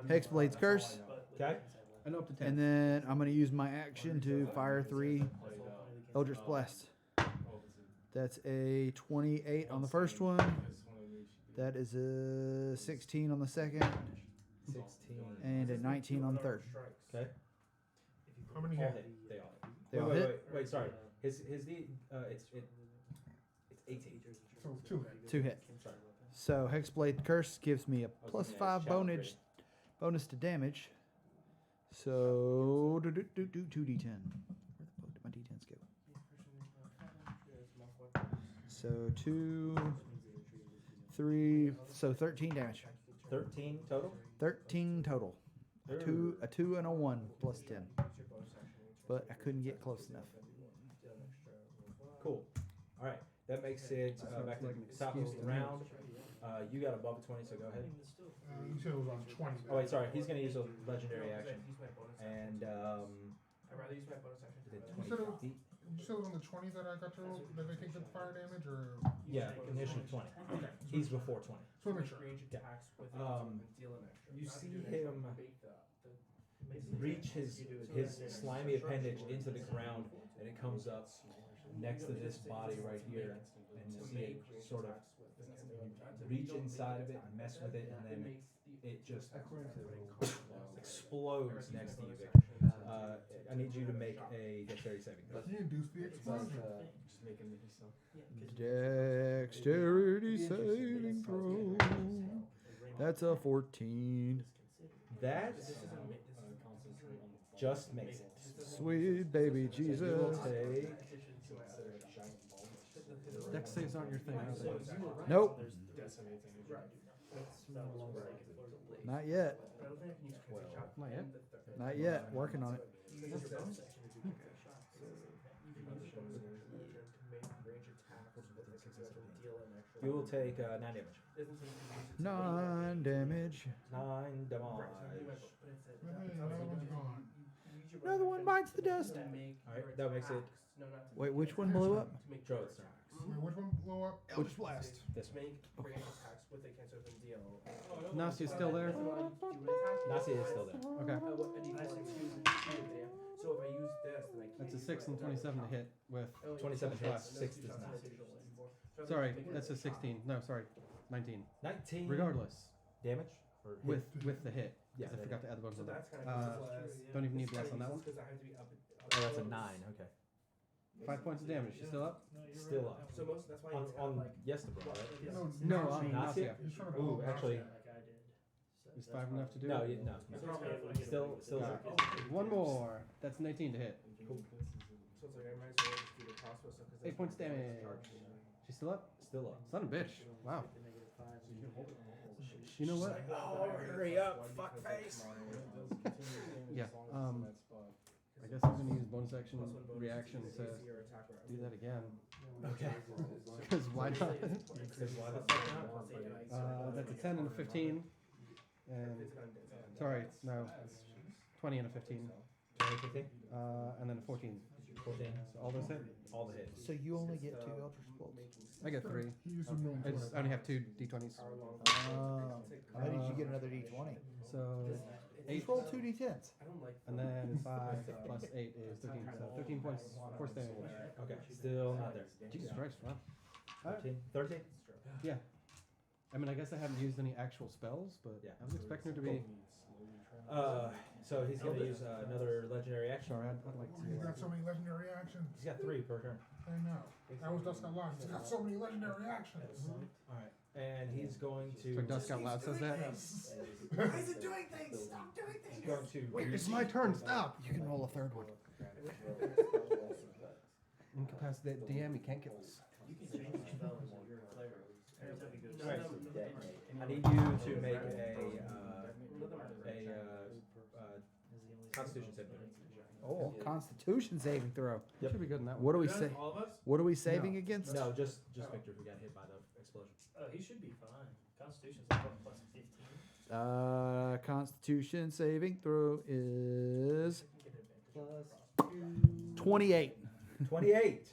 Speaker 1: Hexblade's Curse,
Speaker 2: Okay.
Speaker 4: And up to 10.
Speaker 1: and then I'm going to use my action to fire 3 Eldritch Blast. That's a 28 on the first one. That is a 16 on the second,
Speaker 2: 16.
Speaker 1: and a 19 on the third.
Speaker 2: Okay.
Speaker 5: How many
Speaker 2: All
Speaker 5: hit?
Speaker 2: hit. They all hit.
Speaker 1: They all
Speaker 2: wait,
Speaker 1: hit?
Speaker 2: Wait, sorry. His D it's 18.
Speaker 5: So 2 hit.
Speaker 1: 2 hit.
Speaker 2: Sorry.
Speaker 1: So Hexblade Curse gives me a
Speaker 2: was
Speaker 1: plus
Speaker 2: gonna
Speaker 1: 5
Speaker 2: ask challenge
Speaker 1: bonus to damage. So 2d10. Where the fuck did my d10s go? So 2, 3, so 13 damage.
Speaker 2: 13 total.
Speaker 1: 13 total. A 2 and a 1 plus 10. But I couldn't get close enough.
Speaker 2: Cool. All right. That makes it back to the top of the round. You got above a 20, so go ahead.
Speaker 5: You said it was on 20.
Speaker 2: Oh wait, sorry. He's gonna use a legendary action,
Speaker 7: Use my bonus action.
Speaker 2: and
Speaker 7: I'd rather use my bonus action.
Speaker 2: within
Speaker 5: You said
Speaker 2: 20
Speaker 5: it,
Speaker 2: feet.
Speaker 5: you said it was on the 20 that I got to roll? That they take the fire damage, or?
Speaker 2: Yeah, initially 20.
Speaker 5: Okay.
Speaker 2: He's before 20.
Speaker 5: So make sure.
Speaker 7: Range attacks with it
Speaker 2: Um,
Speaker 7: and deal an extra.
Speaker 2: you
Speaker 7: Not
Speaker 2: see
Speaker 7: do an extra,
Speaker 2: him
Speaker 7: bait the
Speaker 2: Reach his slimy appendage into the ground, and it comes up next to this body right here, and you see it sort of reach inside of it and mess with it, and then it just explodes next to you, Vic. I need you to make a dexterity saving throw.
Speaker 5: You induce the explosion.
Speaker 3: Just making the so.
Speaker 1: Dexterity saving throw. That's a 14.
Speaker 2: That just makes it.
Speaker 1: Sweet baby
Speaker 2: So you will
Speaker 1: Jesus.
Speaker 2: take.
Speaker 4: Dex saves aren't your thing, are they?
Speaker 1: Nope.
Speaker 8: That was right.
Speaker 1: Not yet.
Speaker 8: But I don't think I can use crit shot.
Speaker 4: Not yet.
Speaker 1: Not yet. Working on it.
Speaker 8: Because your bonus action is you can crit shot. You can use your bonus action to make range attacks with the successful deal an extra.
Speaker 2: You will take 9 damage.
Speaker 8: Doesn't seem to use it to
Speaker 1: 9 damage.
Speaker 2: 9 damage.
Speaker 8: Right, so you might- but it's a-
Speaker 5: Hey,
Speaker 8: it's
Speaker 5: another
Speaker 8: also
Speaker 5: one's
Speaker 8: you-
Speaker 5: gone.
Speaker 8: you use your
Speaker 1: Another
Speaker 8: bonus
Speaker 1: one bites the
Speaker 8: action
Speaker 1: dust.
Speaker 8: to make
Speaker 2: Alright,
Speaker 8: your
Speaker 2: that makes it-
Speaker 8: attacks- no, not to
Speaker 1: Wait,
Speaker 8: make
Speaker 1: which
Speaker 8: your
Speaker 1: one
Speaker 8: attacks,
Speaker 1: blew up?
Speaker 8: to make
Speaker 2: Throw
Speaker 8: your
Speaker 2: its turn.
Speaker 8: attacks.
Speaker 5: Wait, which one blew up?
Speaker 4: Eldritch Blast.
Speaker 2: This one.
Speaker 8: Make range attacks with a cancer than deal.
Speaker 4: Nasia's still there?
Speaker 2: Nasia is still there.
Speaker 4: Okay.
Speaker 8: What, a D4 2, so if I use this, then I can't.
Speaker 4: That's a
Speaker 8: use
Speaker 4: 6
Speaker 8: my
Speaker 4: and 27 to hit with.
Speaker 2: 27 hits,
Speaker 4: Blast.
Speaker 2: 6 does not.
Speaker 4: Sorry, that's a 16. No, sorry, 19.
Speaker 2: 19
Speaker 4: Regardless,
Speaker 2: damage? Or hit?
Speaker 4: with the hit.
Speaker 2: Yeah,
Speaker 4: Because I forgot to add the bonus
Speaker 8: So
Speaker 4: on that.
Speaker 8: that's kind of
Speaker 4: Don't even need bless on that one.
Speaker 8: Because I have to be up.
Speaker 2: Oh, that's a 9. Okay.
Speaker 4: 5 points of damage. You still up?
Speaker 2: Still up.
Speaker 8: So most that's why
Speaker 2: On,
Speaker 8: it's
Speaker 2: on
Speaker 8: like
Speaker 2: Yestabra, right?
Speaker 5: No,
Speaker 4: No,
Speaker 5: Nazi.
Speaker 4: on
Speaker 2: Nazi?
Speaker 4: Nasia.
Speaker 5: He's trying to
Speaker 2: Ooh,
Speaker 5: blow up
Speaker 2: actually-
Speaker 5: Nazi.
Speaker 8: like I did. So
Speaker 4: Is
Speaker 8: that's
Speaker 4: 5
Speaker 8: why-
Speaker 4: enough to do
Speaker 2: No,
Speaker 4: it?
Speaker 2: you, no.
Speaker 8: So
Speaker 2: no.
Speaker 8: it's probably
Speaker 2: Still, still.
Speaker 4: One more. That's an 18 to hit.
Speaker 8: So it's like I might as well just do the crossbow stuff. 'Cause
Speaker 4: 8 points damage. She's still up?
Speaker 2: Still up.
Speaker 4: Son of a bitch. Wow.
Speaker 8: She
Speaker 4: You know what?
Speaker 2: Oh, hurry up, fuckface.
Speaker 4: Yeah. I guess I'm gonna use bonus action reaction to do that again.
Speaker 2: Okay.
Speaker 4: Because why not?
Speaker 2: Because why the fuck not?
Speaker 4: That's a 10 and a 15. And sorry, no, 20 and a 15.
Speaker 2: 20, 15?
Speaker 4: And then a 14.
Speaker 2: 14.
Speaker 4: So all those hit.
Speaker 2: All the hits.
Speaker 1: So you only get 2 Eldritch Bolts.
Speaker 4: I get 3.
Speaker 5: He used some room
Speaker 4: I just I only have 2 d20s.
Speaker 1: Oh. How did you get another D20?
Speaker 4: So
Speaker 1: Just roll 2 D10s.
Speaker 8: I don't like.
Speaker 4: and then 5 plus 8 is 13. So 13 points force damage.
Speaker 2: Okay, still not there.
Speaker 4: Jesus Christ! Wow.
Speaker 2: 13? 13?
Speaker 4: Yeah. I mean, I guess I haven't used any actual spells, but
Speaker 2: Yeah.
Speaker 4: I was expecting her to be.
Speaker 2: So he's going to use another legendary action.
Speaker 4: Sorry, I'd like
Speaker 5: He's got
Speaker 4: to.
Speaker 5: so many legendary actions.
Speaker 2: He's got 3 per turn.
Speaker 5: I know. That was Dusk Out Loud. He's got so many legendary actions.
Speaker 2: Alright. And he's going to.
Speaker 4: So Dusk Out Loud says that.
Speaker 6: Why is it doing things? Stop doing
Speaker 2: He's
Speaker 6: things.
Speaker 2: going to.
Speaker 4: Wait, it's my turn. Stop.
Speaker 1: You can roll a third one.
Speaker 4: Incapacitate DM. He can't kill us.
Speaker 8: You can change the spell as you're a player. Every time you go.
Speaker 2: Alright. I need you to make a Constitution saving throw.
Speaker 1: Oh, Constitution saving throw.
Speaker 4: Yep. Should be good in that one.
Speaker 1: What are we say?
Speaker 3: All of us?
Speaker 1: What are we saving against?
Speaker 2: No, just Victor who got hit by the explosion.
Speaker 8: Oh, he should be fine. Constitution's like what, plus 15.
Speaker 1: Constitution saving throw is
Speaker 2: Plus
Speaker 1: 28.
Speaker 2: 28.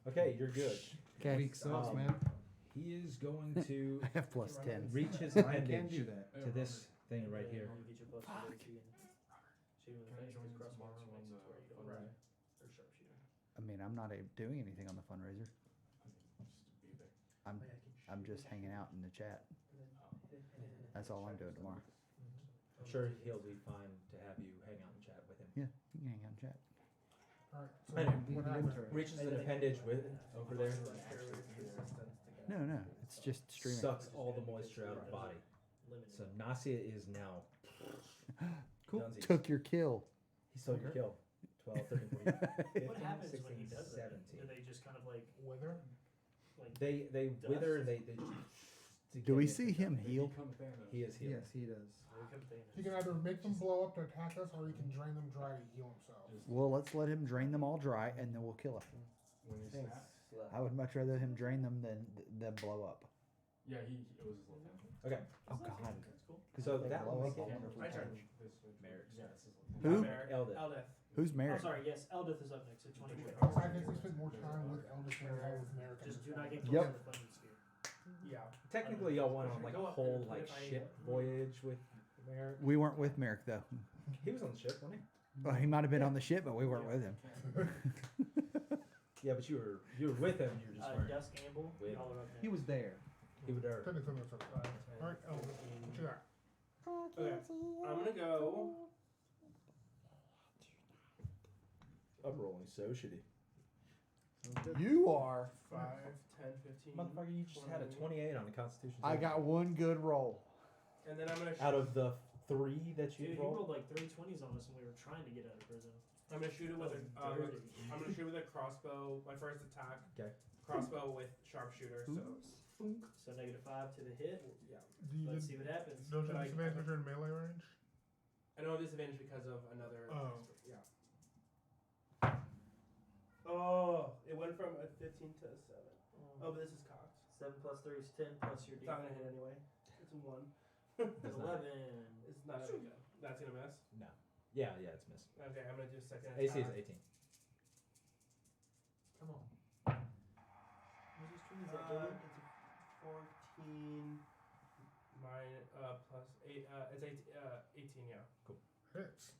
Speaker 2: Okay, you're good.
Speaker 1: Okay.
Speaker 4: Weak sauce,
Speaker 2: Um,
Speaker 4: man.
Speaker 2: He is going to
Speaker 1: I have plus 10.
Speaker 2: reach his
Speaker 4: I can
Speaker 2: appendage
Speaker 4: do that.
Speaker 2: to this thing right here.
Speaker 8: You get your plus 32 and shoot him in the face because crossbow actually makes it to where you don't or sharpshooter.
Speaker 1: I mean, I'm not doing anything on the fundraiser. I'm just hanging out in the chat. That's all I'm doing tomorrow.
Speaker 2: I'm sure he'll be fine to have you hang out and chat with him.
Speaker 1: Yeah, you can hang out and chat.
Speaker 5: Alright, so
Speaker 2: Anyway,
Speaker 5: what happened?
Speaker 2: reaches an appendage with over there.
Speaker 1: No, it's just streaming.
Speaker 2: Sucks all the moisture out of the body. So Nasia is now.
Speaker 1: Cool.
Speaker 2: Dunsies.
Speaker 1: Took your kill.
Speaker 2: He stole your kill. 12, 13, 14, 15,
Speaker 8: What happens
Speaker 2: 16,
Speaker 8: when he does that?
Speaker 2: 17.
Speaker 8: Do they just kind of like
Speaker 5: Wither?
Speaker 2: They wither and they
Speaker 1: Do we see him heal?
Speaker 2: He is healed.
Speaker 4: Yes, he does.
Speaker 5: He can either make them blow up to attack us, or he can drain them dry to heal himself.
Speaker 1: Well, let's let him drain them all dry, and then we'll kill him.
Speaker 4: Thanks.
Speaker 1: I would much rather him drain them than blow up.
Speaker 3: Yeah, it was his little family.
Speaker 2: Okay.
Speaker 1: Oh God.
Speaker 8: That's cool.
Speaker 2: So
Speaker 1: They
Speaker 2: that
Speaker 1: blow
Speaker 2: will
Speaker 1: up
Speaker 2: make it
Speaker 1: all over
Speaker 8: My turn.
Speaker 1: Who?
Speaker 2: Eldith.
Speaker 8: Eldith.
Speaker 1: Who's
Speaker 8: Oh,
Speaker 1: Merrick?
Speaker 8: sorry. Yes, Eldith is up next at 24.
Speaker 5: I guess we spent more time with Eldest than we had with America.
Speaker 8: Just do not get close
Speaker 1: Yep.
Speaker 8: to the funding sphere.
Speaker 5: Yeah.
Speaker 2: Technically, y'all went on like a whole like ship voyage with Merrick.
Speaker 1: We weren't with Merrick though.
Speaker 2: He was on the ship, wasn't
Speaker 1: Well, he might have been on the ship, but we weren't with him.
Speaker 2: he? Yeah, but you were with him. You were just weren't.
Speaker 8: Dusk Amble.
Speaker 2: Wait.
Speaker 8: Y'all are up next.
Speaker 4: He was there.
Speaker 2: He would have.
Speaker 5: Technically, that's okay. Alright, Eldest, what you got?
Speaker 7: Okay, I'm gonna go.
Speaker 2: I'm rolling so shitty.
Speaker 1: You are.
Speaker 7: 5, 10, 15.
Speaker 2: Motherfucker, you just had a 28 on the Constitution.
Speaker 1: I got one good roll.
Speaker 7: And then I'm gonna.
Speaker 2: out of the 3 that you
Speaker 8: Dude, he
Speaker 2: rolled?
Speaker 8: rolled like 3 20s on us when we were trying to get out of prison.
Speaker 7: I'm gonna shoot it with
Speaker 8: That
Speaker 7: a.
Speaker 8: was dirty.
Speaker 7: I'm gonna shoot with a crossbow. My first attack.
Speaker 2: Okay.
Speaker 7: Crossbow with sharpshooter. So
Speaker 8: So -5 to the hit.
Speaker 7: yeah.
Speaker 5: Do you
Speaker 8: Let's
Speaker 5: get,
Speaker 8: see what happens.
Speaker 5: don't you
Speaker 7: But I-
Speaker 5: disadvantage if you're in melee range?
Speaker 7: I don't have disadvantage because of another.
Speaker 5: Oh.
Speaker 7: Yeah. Oh, it went from a 15 to a 7. Oh, but this is cocked.
Speaker 8: 7 plus 3 is 10 plus your
Speaker 7: It's not gonna
Speaker 8: D4.
Speaker 7: hit anyway. It's a 1.
Speaker 8: It's 11.
Speaker 7: It's not gonna go. That's gonna miss.
Speaker 2: No. Yeah, it's missed.
Speaker 7: Okay, I'm gonna do a second
Speaker 2: AC is
Speaker 7: attack.
Speaker 2: 18. Come on.
Speaker 8: What's your string? Is that double?
Speaker 7: It's a 14. Mine plus 8. It's 18. Yeah.
Speaker 5: Hits.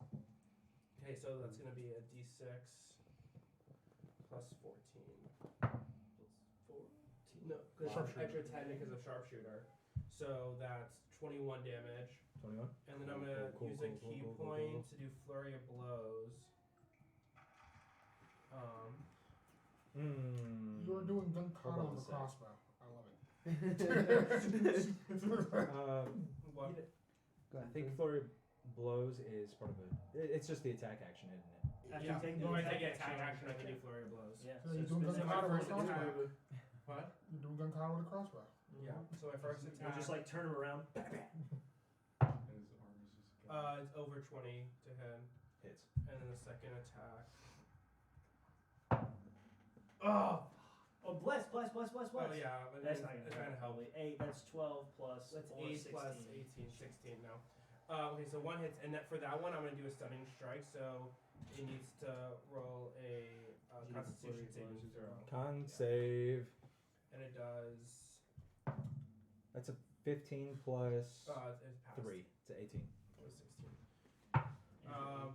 Speaker 7: Okay, so that's gonna be a D6 plus 14. No, because
Speaker 5: Sharpshooter.
Speaker 7: extra 10 because of sharpshooter. So that's 21 damage.
Speaker 2: 21.
Speaker 7: And then I'm gonna use a key point to do flurry of blows.
Speaker 5: You're doing gun
Speaker 2: Hold
Speaker 5: con
Speaker 2: on
Speaker 5: on
Speaker 2: a
Speaker 5: the
Speaker 2: sec.
Speaker 5: crossbow. I love it.
Speaker 7: What?
Speaker 4: Go
Speaker 2: I
Speaker 4: ahead.
Speaker 2: think flurry blows is part of it's just the attack action, isn't it?
Speaker 8: After
Speaker 7: Yeah,
Speaker 8: you take
Speaker 7: when
Speaker 8: the
Speaker 7: I take
Speaker 8: attack
Speaker 7: attack action, I can do flurry of blows.
Speaker 8: Yeah,
Speaker 5: So
Speaker 8: so
Speaker 5: you're
Speaker 8: it's
Speaker 5: doing
Speaker 8: basically
Speaker 5: gun con with a
Speaker 7: first
Speaker 5: crossbow.
Speaker 7: attack. What?
Speaker 5: You're doing gun con with a crossbow.
Speaker 7: Yeah. So my first
Speaker 8: you
Speaker 7: attack.
Speaker 8: just like turn him around.
Speaker 3: And his arm is just.
Speaker 7: It's over 20 to hit,
Speaker 2: Hits.
Speaker 7: and then the second attack. Oh.
Speaker 8: Oh, bless.
Speaker 7: Oh yeah, but
Speaker 8: That's
Speaker 7: it's
Speaker 8: not
Speaker 7: not gonna help.
Speaker 8: 8. That's 12 plus.
Speaker 7: That's
Speaker 8: 4,
Speaker 7: 8
Speaker 8: 16.
Speaker 7: plus 18, 16 now. Okay, so 1 hits, and for that one, I'm gonna do a stunning strike. So it needs to roll a Constitution saving throw,
Speaker 2: Con save.
Speaker 7: and it does.
Speaker 2: That's a 15 plus
Speaker 7: It passed.
Speaker 2: 3. It's an 18.
Speaker 7: It was 16.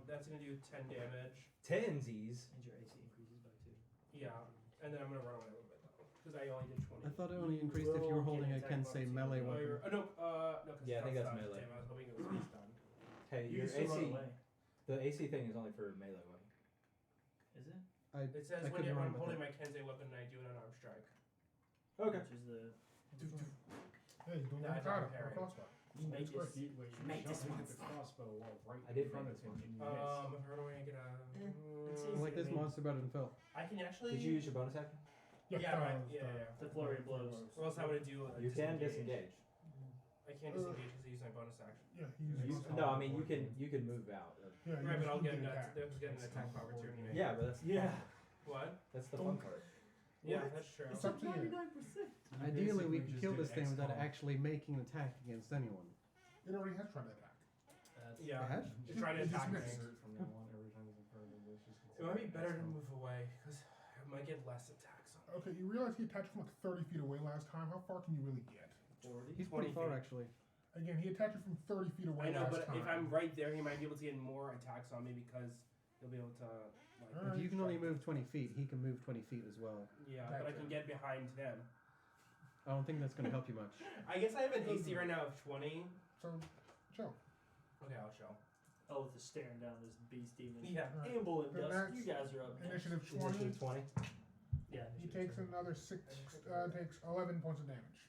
Speaker 7: That's gonna do 10 damage.
Speaker 2: Tensies.
Speaker 8: And your AC increases by 2.
Speaker 7: Yeah, and then I'm gonna run away a little bit though, because I only did 20.
Speaker 4: I thought it only increased if you were holding a Kensei melee
Speaker 7: Oh,
Speaker 4: weapon.
Speaker 7: no, because
Speaker 2: Yeah, I think that's
Speaker 7: stunned.
Speaker 2: melee.
Speaker 7: Damn, I was hoping it was stunned.
Speaker 2: Hey,
Speaker 8: You
Speaker 2: your
Speaker 8: can still run
Speaker 2: AC.
Speaker 8: away.
Speaker 2: The AC thing is only for melee weapon.
Speaker 8: Is it?
Speaker 7: It says
Speaker 4: I
Speaker 7: when
Speaker 4: couldn't
Speaker 7: I'm
Speaker 4: run with
Speaker 7: holding
Speaker 4: it.
Speaker 7: my Kensei weapon and I do an unarmed strike.
Speaker 2: Okay.
Speaker 8: Which is the.
Speaker 5: Hey, he's doing
Speaker 7: Yeah, I
Speaker 5: gun con
Speaker 7: don't
Speaker 5: with a
Speaker 7: parry.
Speaker 5: crossbow.
Speaker 3: You
Speaker 8: Make
Speaker 3: make
Speaker 8: this-
Speaker 3: feet where you
Speaker 8: make this
Speaker 3: shove
Speaker 8: one
Speaker 3: with the crossbow while right
Speaker 2: I did
Speaker 3: in front
Speaker 2: make
Speaker 3: of
Speaker 2: this
Speaker 3: him
Speaker 2: one.
Speaker 3: and you miss.
Speaker 7: How do I get a?
Speaker 8: It's
Speaker 4: I like this
Speaker 8: easy.
Speaker 4: monster better than Phil.
Speaker 7: I can actually.
Speaker 2: Did you use your bonus action?
Speaker 7: Yeah, right. Yeah.
Speaker 8: The flurry of blows.
Speaker 7: Or else I would do a
Speaker 2: You can disengage.
Speaker 7: I can't disengage because I use my bonus action.
Speaker 5: Yeah, he's
Speaker 2: You, no, I mean you can move out.
Speaker 5: Yeah,
Speaker 7: Right, but I'll get an
Speaker 5: attack.
Speaker 7: attack of opportunity.
Speaker 2: Yeah, but that's
Speaker 7: What?
Speaker 2: that's the fun part.
Speaker 7: Yeah, that's true.
Speaker 5: It's up to you.
Speaker 8: 99%.
Speaker 4: Ideally, we
Speaker 3: basically
Speaker 4: could
Speaker 3: just
Speaker 4: kill
Speaker 3: did
Speaker 4: this thing without
Speaker 3: XCOM.
Speaker 4: actually making an attack against anyone.
Speaker 5: It already has tried to attack.
Speaker 7: Yeah.
Speaker 4: It has?
Speaker 7: It's trying to
Speaker 5: It just
Speaker 7: attack me.
Speaker 5: missed.
Speaker 3: From now on, every time he's in front of him, it's just
Speaker 7: It might be better to move away because I might get less attacks on me.
Speaker 5: Okay, you realize he attacked from like 30 feet away last time. How far can you really get?
Speaker 8: 40.
Speaker 4: He's
Speaker 7: 20
Speaker 4: pretty far,
Speaker 7: feet.
Speaker 4: actually.
Speaker 5: Again, he attacked you from 30 feet away
Speaker 7: I know,
Speaker 5: last
Speaker 7: but
Speaker 5: time.
Speaker 7: if I'm right there, he might be able to get more attacks on me because he'll be able to. Like,
Speaker 5: Alright.
Speaker 4: If you can only move 20 feet, he can move 20 feet as well.
Speaker 7: yeah, but I can get behind them.
Speaker 4: I don't think that's going to help you much.
Speaker 7: I guess I have an AC right now of 20.
Speaker 5: So, chill.
Speaker 7: Okay, I'll show.
Speaker 8: Oh, with the staring down this beast demon.
Speaker 7: Yeah.
Speaker 5: Alright.
Speaker 8: Amble and
Speaker 5: Then
Speaker 8: Dust, you
Speaker 5: that's
Speaker 8: guys are up next.
Speaker 5: Initiative 20.
Speaker 2: Initiative 20.
Speaker 8: Yeah.
Speaker 5: He
Speaker 8: initiative
Speaker 5: takes
Speaker 8: 20.
Speaker 5: another takes 11 points of damage.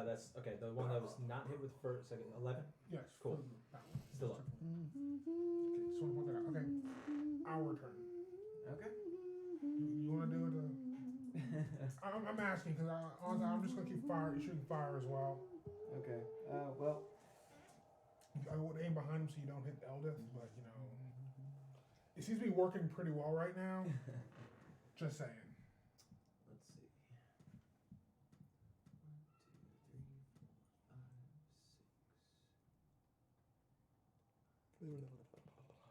Speaker 2: That's okay. The one that was not hit with first, second, 11.
Speaker 5: Yes.
Speaker 2: Cool.
Speaker 5: for that one.
Speaker 2: Still up.
Speaker 5: Okay, just want to point that out. Okay, our turn.
Speaker 2: Okay.
Speaker 5: You want to do it? I'm asking because I'm just going to keep shooting fire as well.
Speaker 9: Okay. Well,
Speaker 5: I would aim behind him so you don't hit Eldith, but you know, it seems to be working pretty well right now. Just saying.
Speaker 11: Let's see. 1, 2, 3, 5, 6.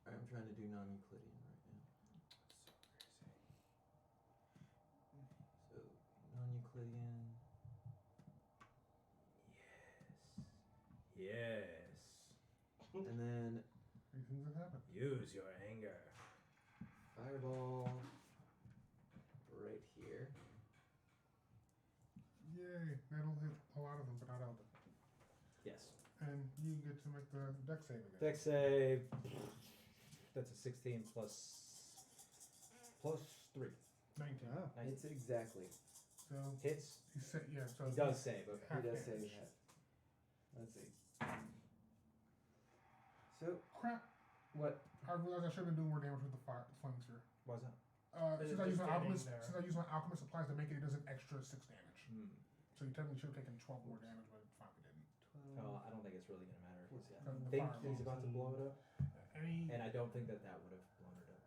Speaker 11: Sorry, I'm trying to do non-Euclidean right now. So non-Euclidean.
Speaker 2: Yes.
Speaker 11: And then
Speaker 5: These things have happened.
Speaker 2: Use your anger.
Speaker 11: fireball right here.
Speaker 5: Yay, that'll hit a lot of them, but not Eldith.
Speaker 2: Yes.
Speaker 5: And you get to make the deck save again.
Speaker 2: Dex save. That's a 16 plus 3.
Speaker 5: 19.
Speaker 4: Ah.
Speaker 11: It's exactly.
Speaker 5: So
Speaker 2: Hits.
Speaker 5: he said, yeah. So
Speaker 2: He does save. Okay.
Speaker 5: half
Speaker 11: He does
Speaker 5: damage.
Speaker 11: say that.
Speaker 10: Let's see. So
Speaker 5: Crap.
Speaker 10: what?
Speaker 5: I realized I should have been doing more damage with the flaming sphere.
Speaker 2: Why's that?
Speaker 7: Is
Speaker 5: Since
Speaker 7: it
Speaker 5: I use
Speaker 7: just
Speaker 5: my alchemist,
Speaker 7: standing there?
Speaker 5: since I use my alchemist supplies to make it, it does an extra 6 damage.
Speaker 2: Hmm.
Speaker 5: So you technically should have taken 12 more damage, but it's fine if you didn't.
Speaker 10: 12.
Speaker 2: I don't think it's really gonna matter.
Speaker 5: Because
Speaker 2: I
Speaker 5: the
Speaker 2: think
Speaker 5: fireball.
Speaker 2: he's about to blow it up,
Speaker 5: Any,
Speaker 2: and I don't think that would have blown it up.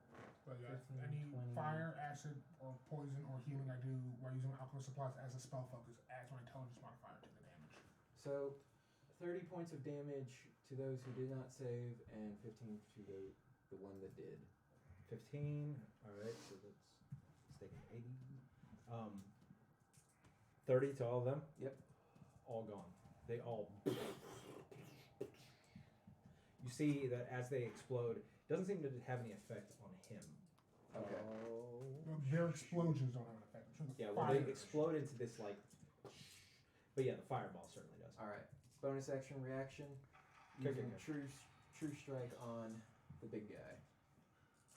Speaker 5: but yeah,
Speaker 10: 15,
Speaker 5: any
Speaker 10: 20.
Speaker 5: fire, acid, or poison or healing I do while using my alchemist supplies as a spell focus adds my intelligence modifier to the damage.
Speaker 10: So 30 points of damage to those who did not save, and 15 to the one that did.
Speaker 2: 15. All right, so that's taking 80. 30 to all of them.
Speaker 10: Yep.
Speaker 2: All gone. They all. You see that as they explode, it doesn't seem to have any effect on him.
Speaker 10: Okay.
Speaker 5: No, their explosions don't have an effect. I'm sure the
Speaker 2: Yeah, well,
Speaker 5: fire
Speaker 2: they explode into this like. But yeah, the fireball certainly does.
Speaker 10: All right. Bonus action reaction.
Speaker 2: Okay,
Speaker 10: Using
Speaker 2: okay.
Speaker 10: true strike on the big guy.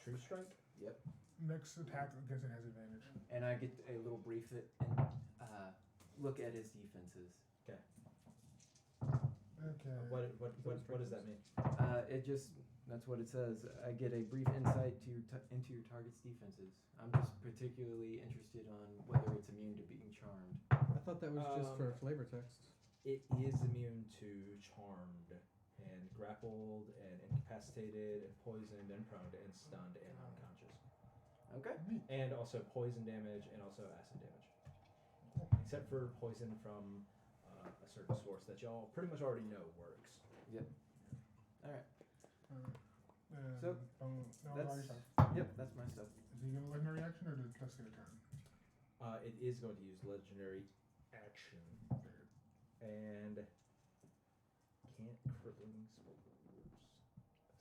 Speaker 2: True strike.
Speaker 10: Yep.
Speaker 5: Next attack against it has advantage.
Speaker 10: And I get a little brief and look at his defenses.
Speaker 2: Okay.
Speaker 5: Okay.
Speaker 2: What does that mean?
Speaker 10: That's what it says. I get a brief insight to into your target's defenses. I'm just particularly interested on whether it's immune to being charmed.
Speaker 4: I thought that was just for flavor text.
Speaker 2: It is immune to charmed and grappled and incapacitated and poisoned and prone and stunned and unconscious.
Speaker 10: Okay.
Speaker 2: And also poison damage and also acid damage. Except for poison from a certain source that y'all pretty much already know works.
Speaker 10: Yep. All right.
Speaker 5: So
Speaker 10: That's that's my stuff.
Speaker 5: Is he gonna legendary action or does it get a turn?
Speaker 2: It is going to use legendary action. And can't crippling spores.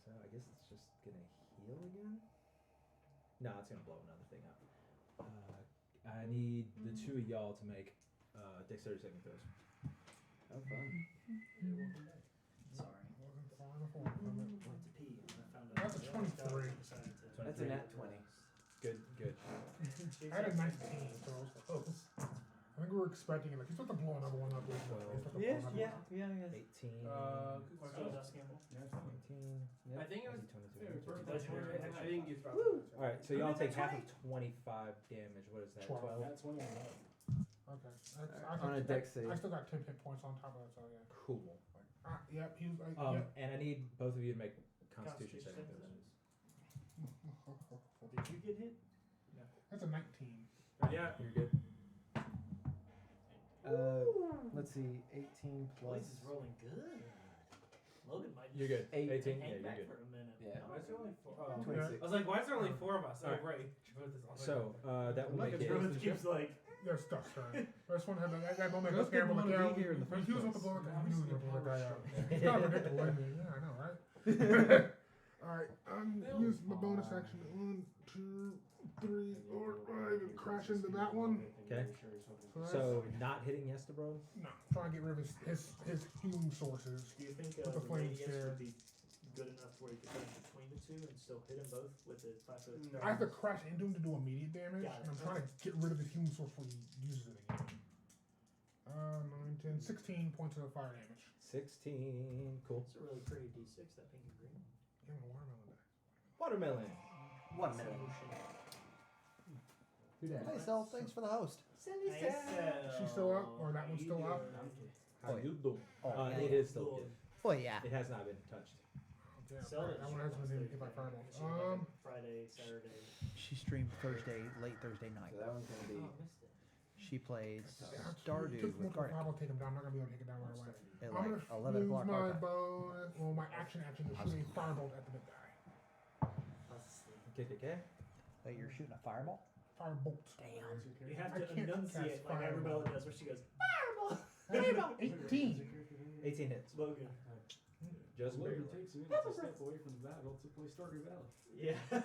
Speaker 2: So I guess it's just gonna heal again? No, it's gonna blow another thing up. I need the two of y'all to make dexterity saving throws.
Speaker 10: Have fun.
Speaker 8: Sorry.
Speaker 5: Wasn't far enough away from it.
Speaker 8: Went to pee and I found
Speaker 5: That's a 23.
Speaker 10: That's a nat 20.
Speaker 2: Good.
Speaker 5: I had a 19, so I was close. I think we were expecting it. Like, he's supposed to blow another one up. He's supposed to blow another one up.
Speaker 2: 18.
Speaker 8: Gamble.
Speaker 2: 19.
Speaker 7: I think it was.
Speaker 2: 22.
Speaker 7: I think it's about.
Speaker 2: Alright, so y'all take half of 25 damage. What is that?
Speaker 5: 12.
Speaker 2: 12?
Speaker 5: Okay.
Speaker 10: On a dex save.
Speaker 5: I still got 10 hit points on top of that, so yeah.
Speaker 2: Cool.
Speaker 5: Yep, he was like,
Speaker 2: And I need both of you to make Constitution saving throws.
Speaker 8: Did you get hit?
Speaker 5: That's a 19.
Speaker 7: Yeah.
Speaker 2: You're good.
Speaker 10: Let's see. 18 plus.
Speaker 8: Blaze is rolling good. Logan might just
Speaker 2: You're good.
Speaker 10: 8.
Speaker 2: 18.
Speaker 8: hang
Speaker 2: Yeah,
Speaker 8: back
Speaker 2: you're
Speaker 8: for
Speaker 2: good.
Speaker 8: a minute.
Speaker 10: Yeah.
Speaker 7: Why is there only 4?
Speaker 10: 26.
Speaker 7: I was like, why is there only 4 of us? Oh,
Speaker 2: Alright.
Speaker 7: right.
Speaker 2: So that will
Speaker 4: Like
Speaker 2: make
Speaker 4: a
Speaker 2: it.
Speaker 8: Rowan keeps like,
Speaker 5: There's stuff, sorry. I just want to have that moment.
Speaker 4: Ghost
Speaker 5: Let's gamble.
Speaker 4: didn't
Speaker 5: Like,
Speaker 4: wanna
Speaker 5: yeah,
Speaker 4: be here in the first
Speaker 5: he was
Speaker 4: place.
Speaker 5: with the blow. We knew he was going to blow that guy out. It's kind of predictable, isn't it? Yeah, I know, right? Alright, I'm use my bonus action. 1, 2, 3, 4, 5, and crash into that one.
Speaker 2: Okay. So not hitting Yestebro?
Speaker 5: No, trying to get rid of his healing sources.
Speaker 8: do you think
Speaker 5: With the
Speaker 8: the
Speaker 5: flame
Speaker 8: radius
Speaker 5: sphere.
Speaker 8: would be good enough where you could turn between the two and still hit them both with the 5-foot?
Speaker 7: No.
Speaker 5: I have to crash into him to do immediate damage,
Speaker 8: Got it.
Speaker 5: and I'm trying to get rid of his healing source before he uses it again. 9, 10, 16 points of fire damage.
Speaker 2: 16. Cool.
Speaker 8: It's a really pretty D6, that pink and green.
Speaker 5: Give him a watermelon die.
Speaker 2: Watermelon.
Speaker 10: 1 minute.
Speaker 9: Hey, Sel, thanks for the host.
Speaker 5: She's still up, or that one's still up?
Speaker 2: How you do?
Speaker 9: Oh,
Speaker 2: It is still good.
Speaker 9: Oh, yeah.
Speaker 2: It has not been touched.
Speaker 5: Yeah,
Speaker 8: Zelda
Speaker 5: that one hasn't been hit by fireball.
Speaker 8: Friday, Saturday.
Speaker 9: She streamed late Thursday night.
Speaker 10: So that one's going to be.
Speaker 8: Oh, I missed it.
Speaker 9: She played
Speaker 5: It
Speaker 9: Stardew
Speaker 5: took
Speaker 9: with
Speaker 5: multiple
Speaker 9: Gartic
Speaker 5: fireball to take him down. I'm not gonna be able to take it down right away.
Speaker 9: at
Speaker 5: I'm
Speaker 9: like
Speaker 5: gonna
Speaker 9: 11
Speaker 5: use
Speaker 9: o'clock
Speaker 5: my
Speaker 9: our time.
Speaker 5: bonus, well, my action to shoot a firebolt at the big guy.
Speaker 2: KKK?
Speaker 9: Wait, you're shooting a fireball?
Speaker 5: Firebolt.
Speaker 9: Damn.
Speaker 8: You have
Speaker 5: I
Speaker 8: to
Speaker 5: can't
Speaker 8: enunciate
Speaker 5: cast
Speaker 8: like
Speaker 5: fireball.
Speaker 8: Arabella does, where she goes,
Speaker 5: 18.
Speaker 2: 18 hits.
Speaker 8: Logan.
Speaker 2: Just barely.
Speaker 3: Logan takes a minute to step away from the battle to play Stardew Valley.
Speaker 8: Yeah.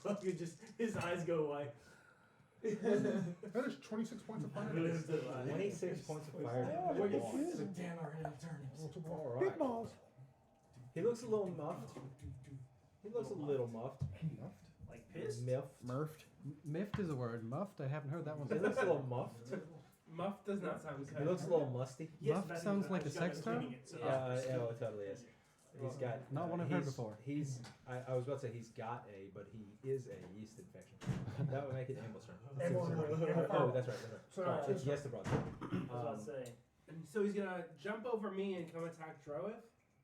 Speaker 8: Logan just, his eyes go white.
Speaker 5: That is 26 points of fire damage.
Speaker 2: 26 points of fire damage.
Speaker 3: Damn, I ran out of turnips.
Speaker 2: Alright.
Speaker 9: Big balls.
Speaker 2: He looks a little muffed. He looks a little muffed.
Speaker 8: Like pissed?
Speaker 2: Miffed.
Speaker 9: Murphed.
Speaker 4: Miffed is a word. Muffed, I haven't heard that one.
Speaker 2: He looks a little muffed.
Speaker 7: Muff does not sound
Speaker 2: He
Speaker 7: good.
Speaker 2: looks a little musty.
Speaker 8: Yes,
Speaker 4: Muff
Speaker 8: that
Speaker 4: sounds
Speaker 8: is-
Speaker 4: like
Speaker 8: I
Speaker 4: a
Speaker 8: just got
Speaker 4: sex
Speaker 8: done
Speaker 4: term?
Speaker 8: cleaning it, so-
Speaker 2: Yeah, it totally is. He's got
Speaker 4: Not one I've heard
Speaker 2: he's-
Speaker 4: before.
Speaker 2: I was about to say he's got a, but he is a yeast infection. That would make it amble term.
Speaker 5: Amble term.
Speaker 2: Oh, that's right.
Speaker 5: So,
Speaker 2: It's yes to broad.
Speaker 8: I was about to say,
Speaker 7: So he's gonna jump over me and come attack Droith?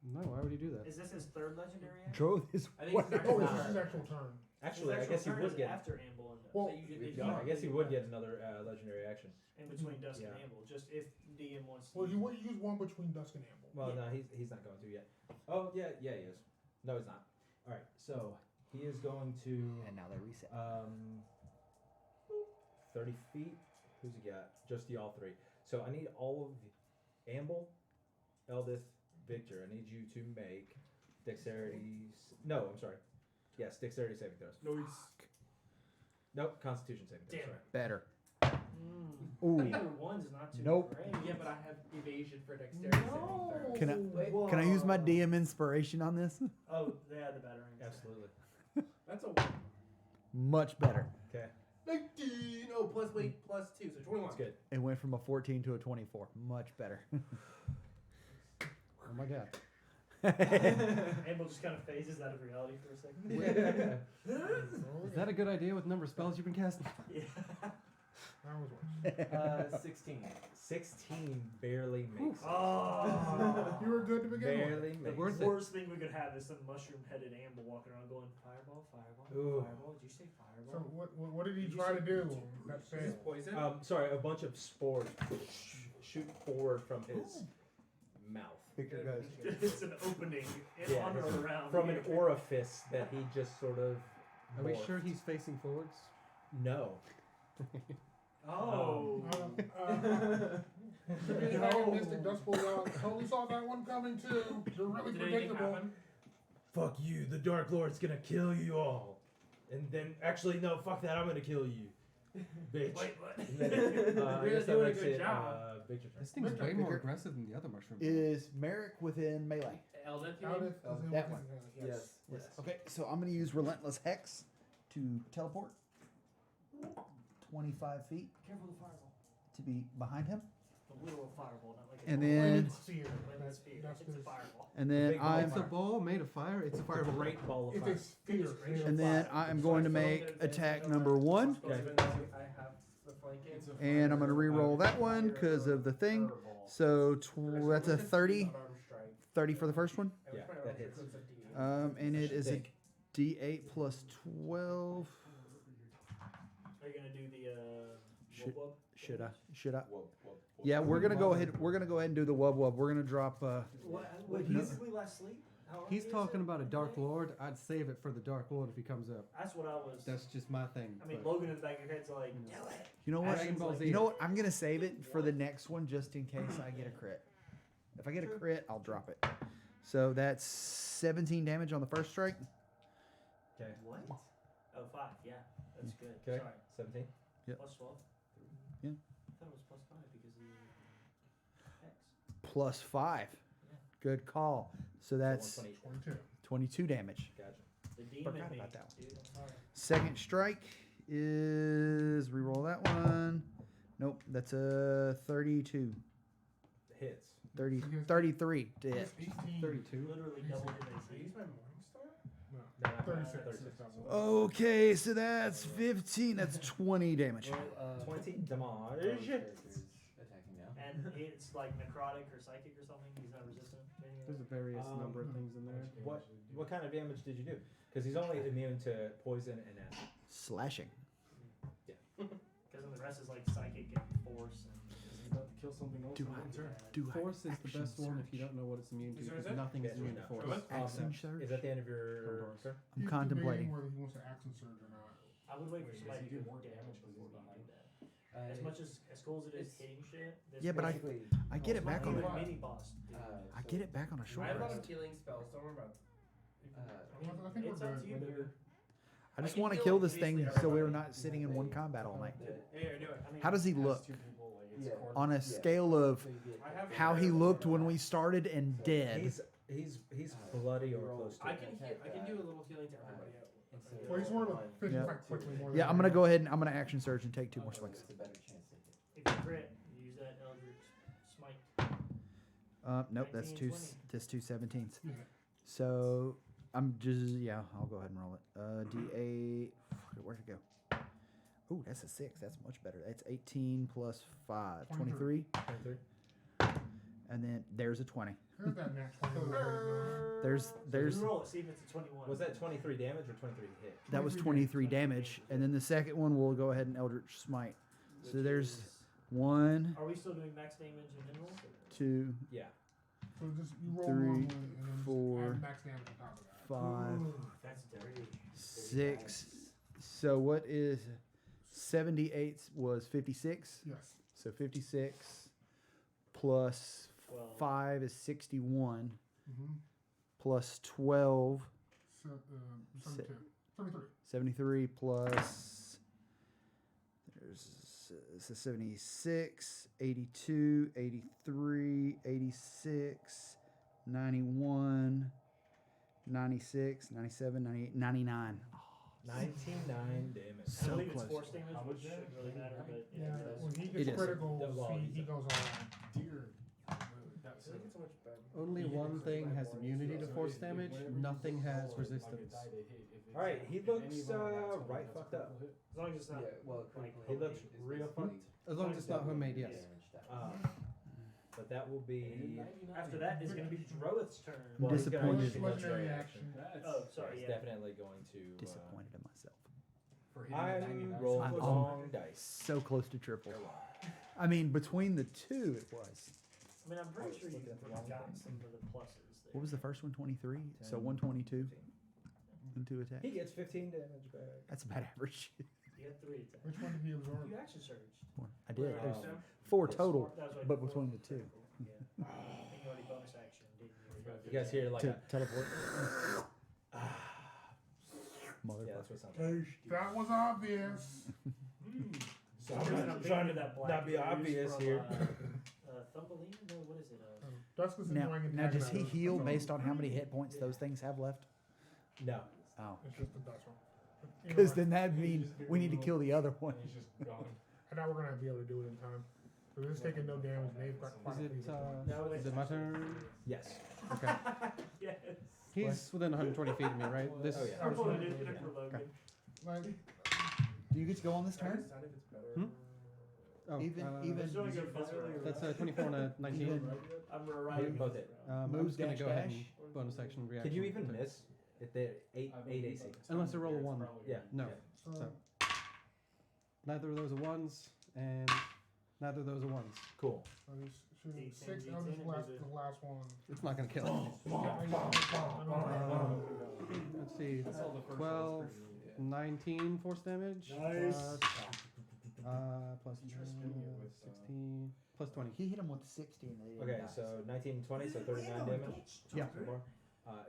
Speaker 4: No, why would he do that?
Speaker 8: is this his third legendary action?
Speaker 1: Drove his
Speaker 7: I think it's
Speaker 1: way.
Speaker 7: not
Speaker 5: oh,
Speaker 7: his
Speaker 5: it's
Speaker 7: turn.
Speaker 5: his actual turn.
Speaker 2: Actually, I
Speaker 8: His
Speaker 2: guess he
Speaker 8: actual turn
Speaker 2: would
Speaker 8: is
Speaker 2: get.
Speaker 8: after Amble and
Speaker 5: Well,
Speaker 8: so you get
Speaker 2: Yeah, I guess he would get another legendary action.
Speaker 8: in between Dusk and
Speaker 2: Yeah.
Speaker 8: Amble, just if DM wants to.
Speaker 5: Well, you would use one between Dusk and Amble.
Speaker 2: Well, no, he's not going to yet. Oh, yeah, he is. No, he's not. All right, so he is going to
Speaker 1: And now they reset.
Speaker 2: 30 feet. Who's he got? Just y'all three. So I need all of Amble, Eldith, Victor. I need you to make dexterity. No, I'm sorry. Yes, dexterity saving throws.
Speaker 7: Noise.
Speaker 2: Nope, Constitution saving throws.
Speaker 7: Damn
Speaker 2: sorry.
Speaker 7: it.
Speaker 1: Better.
Speaker 8: Mm.
Speaker 1: Ooh.
Speaker 8: Either one's not too
Speaker 1: Nope.
Speaker 8: great.
Speaker 7: Yeah, but I have evasion for dexterity saving throws.
Speaker 1: Can I
Speaker 8: Whoa.
Speaker 1: can I use my DM inspiration on this?
Speaker 8: Oh, they had the batterings.
Speaker 2: Absolutely.
Speaker 7: That's a
Speaker 1: Much better.
Speaker 2: Okay,
Speaker 7: 19. Oh, plus weight plus 2, so 21.
Speaker 2: that's good.
Speaker 1: It went from a 14 to a 24. Much better.
Speaker 4: Oh my god.
Speaker 8: Amble just kind of phases out of reality for a second.
Speaker 4: Is that a good idea with number of spells you've been casting?
Speaker 8: Yeah.
Speaker 5: That was worse.
Speaker 10: 16.
Speaker 2: 16 barely makes it.
Speaker 8: Oh.
Speaker 5: You were good to begin with.
Speaker 2: Barely
Speaker 8: The
Speaker 2: makes it.
Speaker 8: worst thing we could have is some mushroom-headed Amble walking around going, fireball, fireball,
Speaker 2: Ooh.
Speaker 8: fireball. Did you say
Speaker 5: So
Speaker 8: fireball?
Speaker 5: what did he
Speaker 8: You
Speaker 5: try to
Speaker 8: said
Speaker 5: do?
Speaker 8: two.
Speaker 5: That
Speaker 7: Is this
Speaker 5: failed.
Speaker 7: poison?
Speaker 2: Sorry, a bunch of spores shoot forward from his mouth.
Speaker 1: Victor goes.
Speaker 8: It's an opening in
Speaker 2: Yeah,
Speaker 8: on or
Speaker 2: it's
Speaker 8: around.
Speaker 2: from an
Speaker 8: here.
Speaker 2: orifice that he just sort of.
Speaker 4: Are we
Speaker 2: morphed.
Speaker 4: sure he's facing forwards?
Speaker 2: No.
Speaker 8: Oh.
Speaker 5: No. Mystic Dust Bowl totally saw that one coming too. You're really
Speaker 7: Did anything
Speaker 5: predictable.
Speaker 7: happen?
Speaker 2: Fuck you, the Dark Lord's gonna kill you all. And then, actually, no, fuck that, I'm gonna kill you. Bitch.
Speaker 8: Wait, what?
Speaker 2: And then, I
Speaker 7: You're
Speaker 2: guess that
Speaker 7: doing a
Speaker 2: makes
Speaker 7: good
Speaker 2: it,
Speaker 7: job.
Speaker 2: Victor's turn.
Speaker 4: This thing's
Speaker 5: Victor,
Speaker 4: way more
Speaker 1: Victor.
Speaker 4: aggressive than the other mushroom.
Speaker 1: Is Merrick within melee?
Speaker 7: Eldith, you
Speaker 5: Out
Speaker 7: mean?
Speaker 5: of
Speaker 1: that one.
Speaker 10: Yes.
Speaker 1: Okay, so I'm going to use Relentless Hex to teleport 25 feet
Speaker 8: Careful the fireball.
Speaker 1: to be behind him.
Speaker 8: The literal fireball, not like a
Speaker 1: And
Speaker 8: ball.
Speaker 1: then-
Speaker 5: It's fear.
Speaker 8: It's fear.
Speaker 5: That's
Speaker 8: It's a
Speaker 5: the-
Speaker 8: fireball.
Speaker 1: And then
Speaker 2: Big ball
Speaker 1: I'm
Speaker 4: It's a ball made of fire. It's a fireball.
Speaker 2: Great ball of
Speaker 5: It's
Speaker 2: fire.
Speaker 5: a sphere.
Speaker 1: and then I'm going to make attack number 1,
Speaker 7: I have the flanking.
Speaker 1: and I'm going to re-roll that one because of the thing. So that's a 30, 30 for the first one.
Speaker 2: Yeah, that hits.
Speaker 1: And it is a
Speaker 2: Think.
Speaker 1: D8 plus 12.
Speaker 8: Are you gonna do the
Speaker 1: Should-
Speaker 8: wub wub?
Speaker 1: Should I? Should I?
Speaker 11: Whoa, whoa, whoa.
Speaker 1: Yeah, we're gonna go ahead. We're gonna go ahead and do the wub wub. We're gonna drop.
Speaker 8: What
Speaker 1: no.
Speaker 8: basically last sleep? How long
Speaker 4: He's
Speaker 8: is
Speaker 4: talking
Speaker 8: it?
Speaker 4: about a Dark Lord. I'd save it for the Dark Lord if he comes up.
Speaker 8: That's what I was.
Speaker 4: That's just my thing.
Speaker 8: I mean,
Speaker 4: but-
Speaker 8: Logan in the back of your head's like, do it.
Speaker 1: You know what?
Speaker 4: Dragon Ball Z.
Speaker 1: You know what? I'm gonna save it for the next one just in case I get a crit. If I get a crit, I'll drop it. So that's 17 damage on the first strike.
Speaker 2: Okay.
Speaker 8: What? Oh, 5. Yeah, that's good.
Speaker 2: Okay.
Speaker 8: Sorry.
Speaker 2: 17.
Speaker 8: Plus 12.
Speaker 1: Yeah.
Speaker 8: I thought it was plus 5 because of the X.
Speaker 1: Plus 5. Good call. So that's
Speaker 2: 120.
Speaker 1: 22 damage.
Speaker 2: Gotcha.
Speaker 8: The demon
Speaker 1: Forgot
Speaker 8: me,
Speaker 1: about that one.
Speaker 8: dude. I'm sorry.
Speaker 1: Second strike is reroll that one. Nope, that's a 32.
Speaker 2: Hits.
Speaker 1: 30, 33 to hit.
Speaker 4: 32.
Speaker 8: Literally double his
Speaker 7: Did I
Speaker 8: AC.
Speaker 7: use my Morningstar?
Speaker 5: No.
Speaker 2: No, no,
Speaker 5: 36.
Speaker 2: 36.
Speaker 1: Okay, so that's 15. That's 20 damage.
Speaker 2: 20
Speaker 10: Character's
Speaker 2: damage.
Speaker 10: attacking now.
Speaker 8: And it's like necrotic or psychic or something. He's not resistant to any of
Speaker 4: There's a
Speaker 8: that.
Speaker 4: various number of things in there.
Speaker 2: What kind of damage did you do? Because he's only immune to poison and acid.
Speaker 1: Slashing.
Speaker 8: Because then the rest is like psychic and force and.
Speaker 3: He's about to kill something else.
Speaker 1: Do
Speaker 3: in
Speaker 1: I-
Speaker 3: one turn.
Speaker 1: Do I
Speaker 4: Force is the
Speaker 1: action
Speaker 4: best one if you
Speaker 1: surge?
Speaker 4: don't know what it's immune to,
Speaker 7: Is there
Speaker 4: because
Speaker 7: a-
Speaker 4: nothing is
Speaker 2: Yes,
Speaker 4: immune
Speaker 2: no.
Speaker 4: to force.
Speaker 7: What?
Speaker 1: Action surge?
Speaker 2: Is that the end of your
Speaker 4: Condoors.
Speaker 2: turn?
Speaker 1: I'm
Speaker 5: He's
Speaker 1: contemplating.
Speaker 5: debating whether he wants to action surge or not.
Speaker 8: I would wait for
Speaker 3: Wait,
Speaker 8: somebody
Speaker 3: does
Speaker 8: to
Speaker 3: he
Speaker 8: do
Speaker 3: do
Speaker 8: more
Speaker 3: damage
Speaker 8: damage
Speaker 3: 'cause
Speaker 8: before
Speaker 3: he's
Speaker 8: you do
Speaker 3: behind?
Speaker 8: that. As much as cool as it is hitting shit. This
Speaker 1: Yeah, but I
Speaker 10: Basically,
Speaker 1: I get it
Speaker 8: might
Speaker 1: back
Speaker 8: be
Speaker 1: on
Speaker 8: a
Speaker 1: a,
Speaker 8: mini boss. Dude.
Speaker 1: I get it back on a short
Speaker 7: I have a lot
Speaker 1: rest.
Speaker 7: of healing spells. Don't worry about it.
Speaker 8: I mean,
Speaker 5: I think
Speaker 8: it's
Speaker 5: we're
Speaker 8: up
Speaker 5: good.
Speaker 8: to you,
Speaker 4: When
Speaker 8: Booger.
Speaker 4: you're-
Speaker 1: I just
Speaker 7: can
Speaker 1: want to
Speaker 7: heal
Speaker 1: kill this thing
Speaker 7: basically
Speaker 1: so we're
Speaker 7: everybody.
Speaker 1: not sitting in one combat all night.
Speaker 7: Here, do it.
Speaker 8: I mean,
Speaker 1: How does he
Speaker 3: Has
Speaker 1: look?
Speaker 3: two people, like, it's
Speaker 10: Yeah.
Speaker 3: a corner.
Speaker 1: On a
Speaker 10: Yeah.
Speaker 1: scale of
Speaker 10: so you get
Speaker 7: I have
Speaker 1: how he looked when we started and dead.
Speaker 2: He's bloody or close to
Speaker 7: I
Speaker 2: it.
Speaker 7: can I can do a little healing to everybody.
Speaker 10: instead of
Speaker 5: Well, he's worried
Speaker 10: one,
Speaker 5: about finishing
Speaker 1: Yeah.
Speaker 5: fight quickly more than
Speaker 1: Yeah, I'm gonna go ahead and I'm gonna action surge and take 2 more
Speaker 10: it's
Speaker 1: swings.
Speaker 10: a better chance to hit.
Speaker 8: if you crit, you use
Speaker 1: Nope, that's
Speaker 8: 19,
Speaker 1: two.
Speaker 8: 20.
Speaker 1: That's 2 17s.
Speaker 5: Yeah.
Speaker 1: So I'm just I'll go ahead and roll it. D8. Where'd it go? Oh, that's a 6. That's much better. That's 18 plus 5, 23.
Speaker 2: 23.
Speaker 1: And then there's a 20.
Speaker 5: There's that nat 20.
Speaker 1: There's
Speaker 8: You roll it, see if it's a 21.
Speaker 2: Was that 23 damage or 23 hit?
Speaker 1: that was 23 damage, and then the second one we'll go ahead and Eldritch Smite. So
Speaker 8: Which
Speaker 1: there's
Speaker 8: is-
Speaker 1: 1,
Speaker 8: Are we still doing max damage and minerals?
Speaker 1: 2,
Speaker 2: Yeah.
Speaker 5: So just you roll
Speaker 1: 3,
Speaker 5: normally and then
Speaker 1: 4,
Speaker 5: just add max damage on top of that.
Speaker 1: 5,
Speaker 8: Ooh, that's dirty.
Speaker 1: 6. So what is 78 was 56.
Speaker 5: Yes.
Speaker 1: So 56 plus
Speaker 8: 12.
Speaker 1: 5 is 61
Speaker 5: Mm-hmm.
Speaker 1: plus 12,
Speaker 5: So, 72. 73.
Speaker 1: 73 plus there's so 76, 82, 83, 86, 91, 96, 97, 98, 99.
Speaker 2: 99 damage.
Speaker 8: I
Speaker 1: So
Speaker 8: believe
Speaker 1: close.
Speaker 8: it's force damage, which shouldn't really matter, but
Speaker 5: Yeah,
Speaker 8: it does.
Speaker 5: when he
Speaker 1: It
Speaker 5: gets
Speaker 1: is.
Speaker 5: critical,
Speaker 2: Well,
Speaker 5: he goes all out.
Speaker 3: Dear.
Speaker 7: I
Speaker 3: That's
Speaker 7: think it's so much better.
Speaker 4: Only one thing has immunity to force damage. Nothing has resistance.
Speaker 2: Alright, he looks right fucked up.
Speaker 8: As long as it's not like
Speaker 2: He looks real fucked.
Speaker 4: As long as it's not homemade, yes.
Speaker 2: But that will be.
Speaker 8: After that is going to be Droith's turn.
Speaker 2: Well, he's gonna
Speaker 1: Disappointed.
Speaker 2: use the
Speaker 5: Legendary
Speaker 2: legendary
Speaker 5: action.
Speaker 8: Oh, sorry,
Speaker 2: He's
Speaker 8: yeah.
Speaker 2: definitely going to.
Speaker 1: Disappointed in myself.
Speaker 2: I'm rolling
Speaker 1: I'm
Speaker 2: the
Speaker 1: on-
Speaker 2: wrong dice.
Speaker 1: So close to triple. I mean, between the two, it was.
Speaker 8: I mean, I'm pretty sure you
Speaker 2: looking at the wrong
Speaker 8: got
Speaker 2: thing.
Speaker 8: some of the pluses there.
Speaker 1: What was the first one? 23. So 122 and 2 attacks.
Speaker 2: He gets 15 damage back.
Speaker 1: That's about average.
Speaker 8: You had 3 attacks.
Speaker 5: Which one did he absorb?
Speaker 8: You action surged.
Speaker 1: I did.
Speaker 2: Um,
Speaker 1: There's 4 total,
Speaker 8: That was right
Speaker 1: but
Speaker 8: before
Speaker 1: between the two.
Speaker 8: Yeah. I think you already bonus action, didn't you?
Speaker 2: You guys hear like
Speaker 1: To
Speaker 2: a.
Speaker 1: teleport.
Speaker 2: Yeah,
Speaker 1: Motherfucker.
Speaker 2: that's what sounds like.
Speaker 5: That was obvious.
Speaker 2: So
Speaker 8: I'm
Speaker 2: I'm
Speaker 8: trying
Speaker 2: not
Speaker 8: to
Speaker 2: trying
Speaker 8: think
Speaker 2: to
Speaker 8: of that black
Speaker 2: not be
Speaker 8: ooze
Speaker 2: obvious
Speaker 8: from,
Speaker 2: here.
Speaker 8: Thumbelina? No, what is it?
Speaker 5: Duskus is
Speaker 1: Now,
Speaker 5: doing
Speaker 1: now does he
Speaker 5: antagonizing.
Speaker 1: heal
Speaker 5: That's all.
Speaker 1: based on how many hit points those things have left?
Speaker 2: No.
Speaker 1: Oh,
Speaker 5: It's just the dust one. But, you know
Speaker 1: because
Speaker 5: what?
Speaker 1: then that'd mean we need to kill the other one.
Speaker 3: He's just gone.
Speaker 5: I thought we're gonna be able to do it in time. So this is taking no damage. And they've got quite
Speaker 4: Is
Speaker 5: a few
Speaker 4: it,
Speaker 5: hit points.
Speaker 8: No,
Speaker 4: is it my turn?
Speaker 2: Yes.
Speaker 4: Okay.
Speaker 8: Yes.
Speaker 4: He's within 120 feet of me, right? This.
Speaker 2: Oh, yeah.
Speaker 8: I'm pulling it in for Logan.
Speaker 5: Like,
Speaker 1: Do you get to go on this turn?
Speaker 4: Oh,
Speaker 1: Even
Speaker 8: It's doing good physically.
Speaker 4: That's a 24 and a 19.
Speaker 8: I'm right.
Speaker 2: Both hit.
Speaker 4: I'm
Speaker 1: Move,
Speaker 4: just gonna
Speaker 1: dash,
Speaker 4: go ahead
Speaker 1: dash.
Speaker 4: and bonus action reaction.
Speaker 2: Can you even
Speaker 4: to-
Speaker 2: miss if they're 8 AC?
Speaker 4: Unless I roll a 1.
Speaker 2: Yeah.
Speaker 4: No.
Speaker 5: so,
Speaker 4: So. Neither of those are ones, and neither of those are ones.
Speaker 2: Cool.
Speaker 5: so he's shooting
Speaker 8: 18,
Speaker 5: 6 out of this
Speaker 8: 18,
Speaker 5: last,
Speaker 8: is it-
Speaker 5: the last one.
Speaker 4: It's not gonna kill. Let's see. 12, 19 force damage.
Speaker 8: Nice.
Speaker 4: Plus 16, plus 20.
Speaker 1: He hit him with 16. They didn't
Speaker 2: Okay,
Speaker 1: die.
Speaker 2: so 19, 20, so 39 damage.
Speaker 1: Yeah.
Speaker 2: So far.